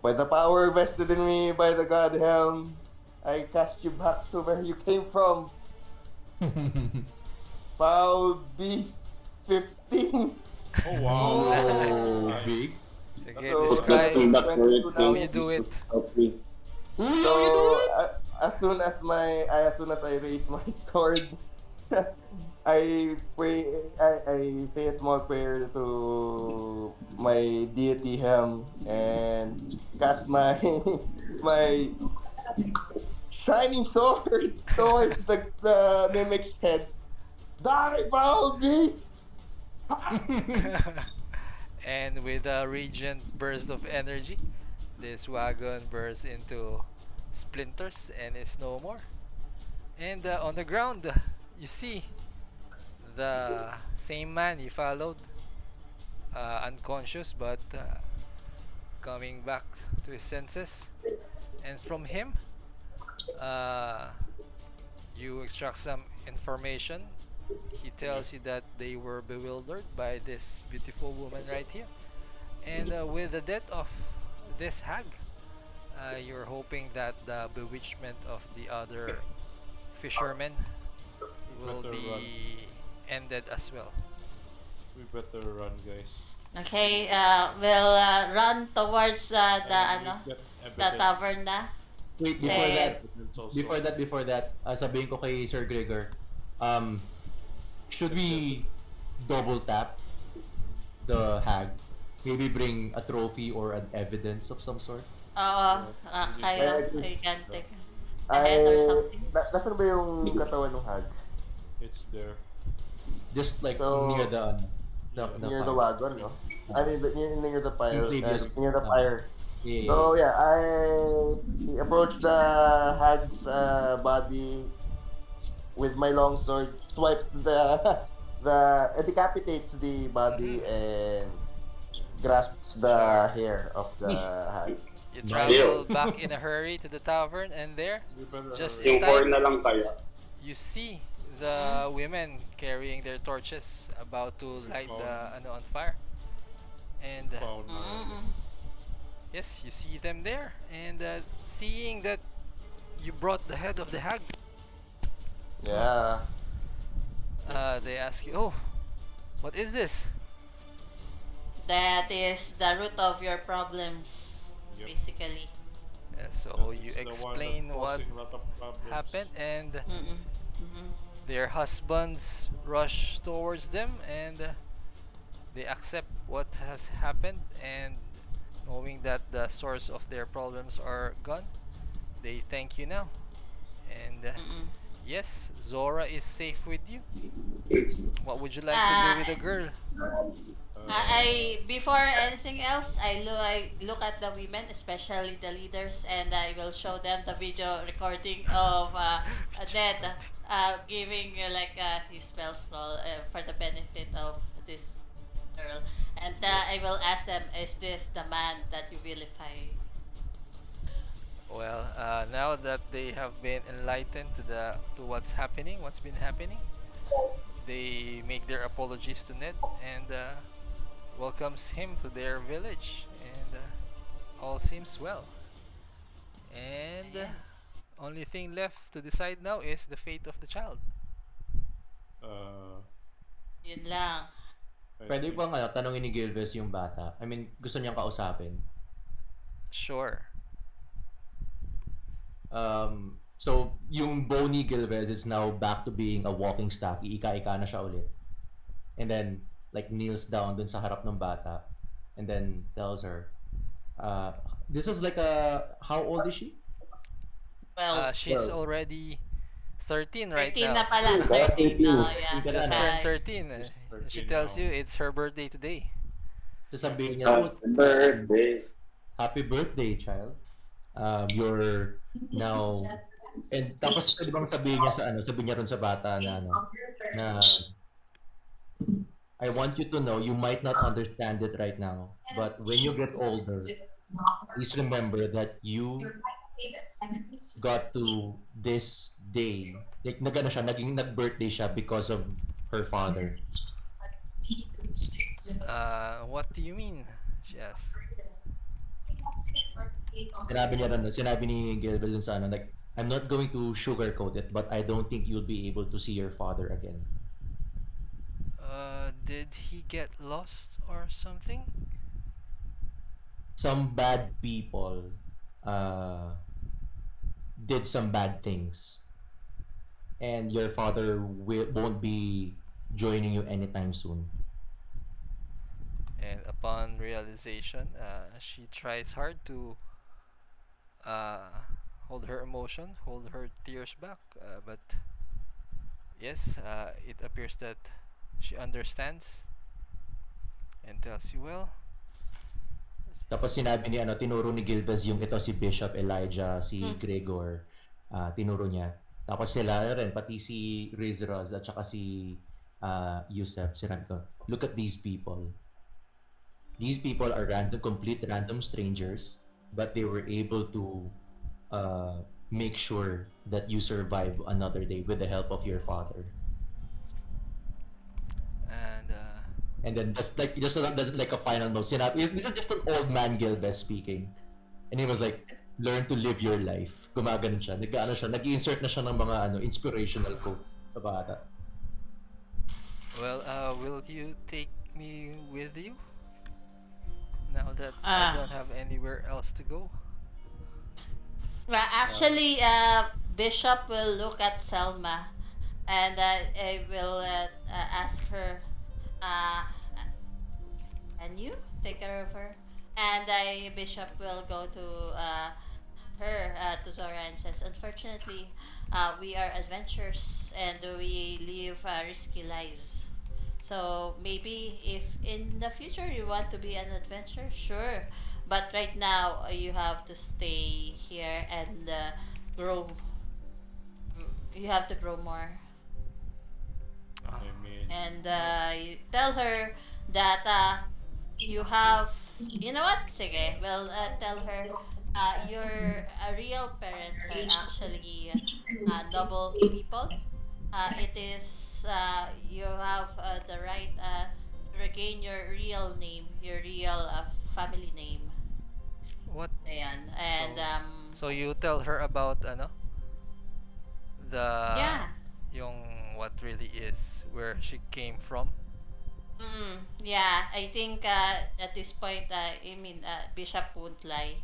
By the power vested in me by the god helm, I cast you back to where you came from. Foul beast 15. Oh wow. Oh, big. Sige, So, describe Come back for it. how you do it. Uy, So how you doing? as soon as I raise my sword, I pray. I say a small prayer to my deity helm and cast my my shining sword towards the mimic's head. Die, foul beast! And with a radiant burst of energy, this wagon bursts into splinters and is no more. And on the ground, you see the same man you followed, unconscious but coming back to his senses. And from him, you extract some information. He tells you that they were bewildered by this beautiful woman right here. And with the death of this hag, you're hoping that the bewitchment of the other fishermen will Better be run. ended as well. We better run, guys. Okay, we'll run towards the And ano, we get the evidence. tavern na. Wait, Eh, Evidence also. before that, sabihin ko kay Sir Gregor, should we double tap the hag? Maybe bring a trophy or an evidence of some sort? Oo, kayo, I- you can take a Ay, head or something. Nasaan ba yung katawan ng hag? It's there. Just like So, near the Near the fire. wagon, no? I mean, near the fire. previous, Near the fire. Yeah. So yeah, I approach the hag's body with my long sword, swipe it decapitates the body and grasps the hair of the hag. You Nice. travel back in a hurry to the tavern, and there, We better just hurry. in Yung core time, na lang kaya. you see the women carrying their torches about to light the ano on fire. And Found Mm-mm. yes, you see them there, and seeing that you brought the head of the hag, Yeah. they ask you, "Oh, what is this?" That is the root of your problems, Yep. basically. So It's you the one explain that's what causing a lot of problems. happened, and Mm-mm. Mm-mm. their husbands rush towards them, and they accept what has happened, and knowing that the source of their problems are gone, they thank you now. And Mm-mm. yes, Zora is safe with you. What would you like to Ah, do with the girl? I before anything else, I look at the women, especially the leaders, and I will show them the video recording of Ned giving like his spell scroll for the benefit of this girl, and I will ask them, is this the man that you vilify? Well, now that they have been enlightened to what's happening, what's been happening, they make their apologies to Ned, and welcomes him to their village, and all seems well. And only thing left to decide now is the fate of the child. Yun lang. Pwede bang tanongin ni Gilves yung bata? I mean, gusto niyang kausapin. Sure. So, yung bony Gilves is now back to being a walking staff. Iika-ika na siya ulit. And then, like, kneels down dun sa harap ng bata. And then tells her, this is like how old is she? Well, She's already 13 right 13 now. na pala, 13. Yeah. Just Just turned 13. She 13 tells now. you it's her birthday today. Sasabihin niya, Birthday. happy birthday, child. You're now... And tapos pwede bang sabihin niya sabihin niya ron sa bata na na I want you to know, you might not understand it right now, but when you get older, please remember that you got to this day, like nag-birthday siya because of her father. What do you mean? She asked. Sinabi ni Gilbert dun sa like, I'm not going to sugarcoat it, but I don't think you'll be able to see your father again. Did he get lost or something? Some bad people did some bad things, and your father won't be joining you anytime soon. And upon realization, she tries hard to hold her emotion, hold her tears back. But yes, it appears that she understands and tells you, well, Tapos sinabi ni tinuro ni Gilbert yung ito si Bishop Elijah, si Gregor, tinuro niya. Tapos sila rin, pati si Rizraz at saka si Yusef, sinabi ko, look at these people. These people are complete random strangers, but they were able to make sure that you survive another day with the help of your father. And then that's like a final note. Sinabi, this is just an old man Gilbert speaking, and he was like, learn to live your life. Gumagano siya, nag-insert na siya ng mga inspirational quote sa bata. well, will you take me with you now that I Ah. don't have anywhere else to go. Well, actually, Bishop will look at Selma, and I will ask her, uh, "Can you take care of her?" And Bishop will go to her to Zora and says, "Unfortunately, we are adventurers and we live risky lives. So maybe if in the future you want to be an adventurer, sure. But right now you have to stay here and grow. You have to grow more." Ah, I mean, And you tell her that you have, you know what? Sige, well, tell her your real parents are actually noble people. It is you have the right to regain your real name, your real family name. what? Ayan. So, And so you tell her about the yeah. yung what really is where she came from. Yeah, I think at this point, I mean, Bishop won't lie.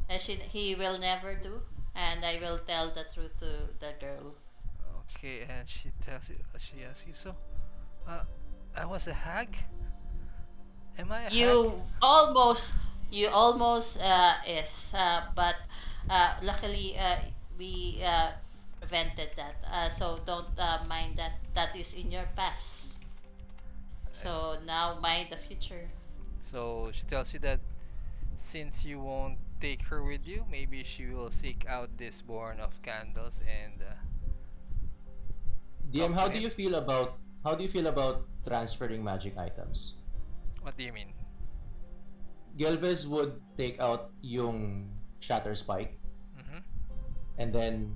He will never do, and I will tell the truth to the girl. Okay, and she asks you, so, uh, I was a hag? Am I a hag? You almost, you almost is, but luckily we prevented that. So don't mind that. That is in your past. So now mind the future. So she tells you that since you won't take her with you, maybe she will seek out this born of candles and DM, talk to him. how do you feel about transferring magic items? What do you mean? Gelvez would take out yung shatter spike, Mm-hmm. and then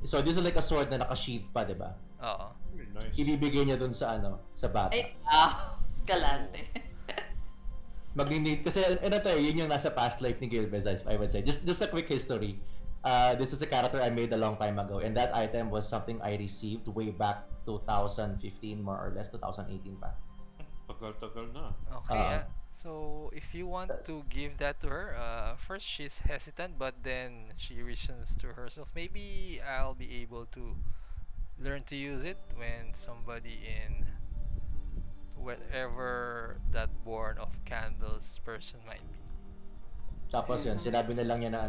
so this is like a sword na naka-sheath pa, 'di ba? Oo. very nice. Ibibigay niya dun sa sa bata. Ay, wow. Galante. Mag-need kasi ano to, yun yung nasa past life ni Gilvez, I would say. Just a quick history. This is a character I made a long time ago, and that item was something I received way back 2015, more or less 2018 pa. Tagal-tagal na. Okay, so if you want to give that to her, first she's hesitant, but then she reasons to herself, maybe I'll be able to learn to use it when somebody in wherever that born of candles person might be. Tapos yun, sinabi na lang niya na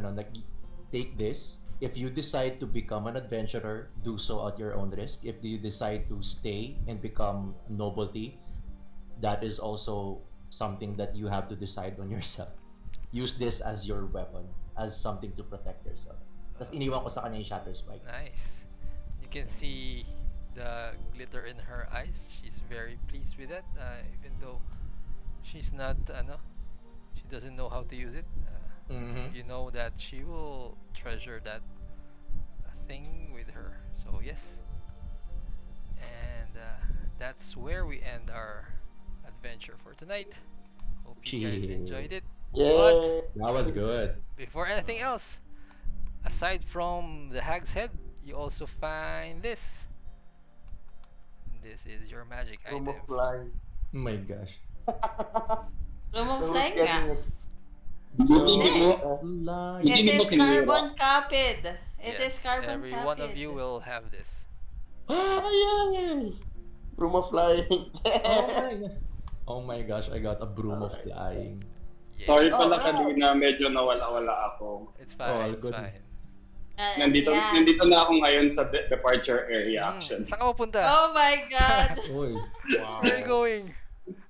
take this. If you decide to become an adventurer, do so at your own risk. If you decide to stay and become nobility, that is also something that you have to decide on yourself. Use this as your weapon, as something to protect yourself. Tapos iniwan ko sa kanya yung shatter spike. Nice. You can see the glitter in her eyes. She's very pleased with that, even though she's not, she doesn't know how to use it. You know that she will treasure that thing with her. So yes, and that's where we end our adventure for tonight. Hope you guys Cheers. enjoyed it. Yay! That was good. Before anything else, aside from the hag's head, you also find this. This is your magic Room item. of flying. Oh my gosh. Room of So who's flying getting nga. it? Hindi mo, Flying. It Hindi mo is sinira. carbon copied. It is Yes, carbon every copied. one of you will have this. Yay! Room of flying. Oh my gosh, I got a broom of flying. Yeah. Sorry pala Alright. kanina, medyo nawala-wala ako. It's Oh, fine, it's good. fine. Nandito, nandito na ako ngayon sa departure area Mm, action. saan ka mapunta? Oh my god. Uy. Wow. Where are you going?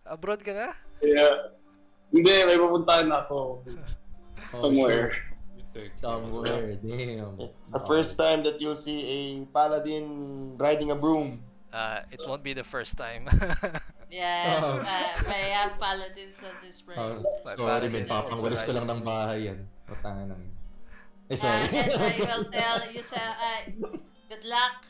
Abroad ka na? Kaya, hindi, may pupuntahan ako. Oh, Somewhere. You take Somewhere, damn. It's the first time that you'll see a paladin riding a broom. It won't be the first time. Yes, Oh. may have paladins on this Oh, brain. My sorry, paladin man. is also Papangwalis ko lang ng riding. bahay yan. Patangan lang. Eh, sorry. And I will tell you, good luck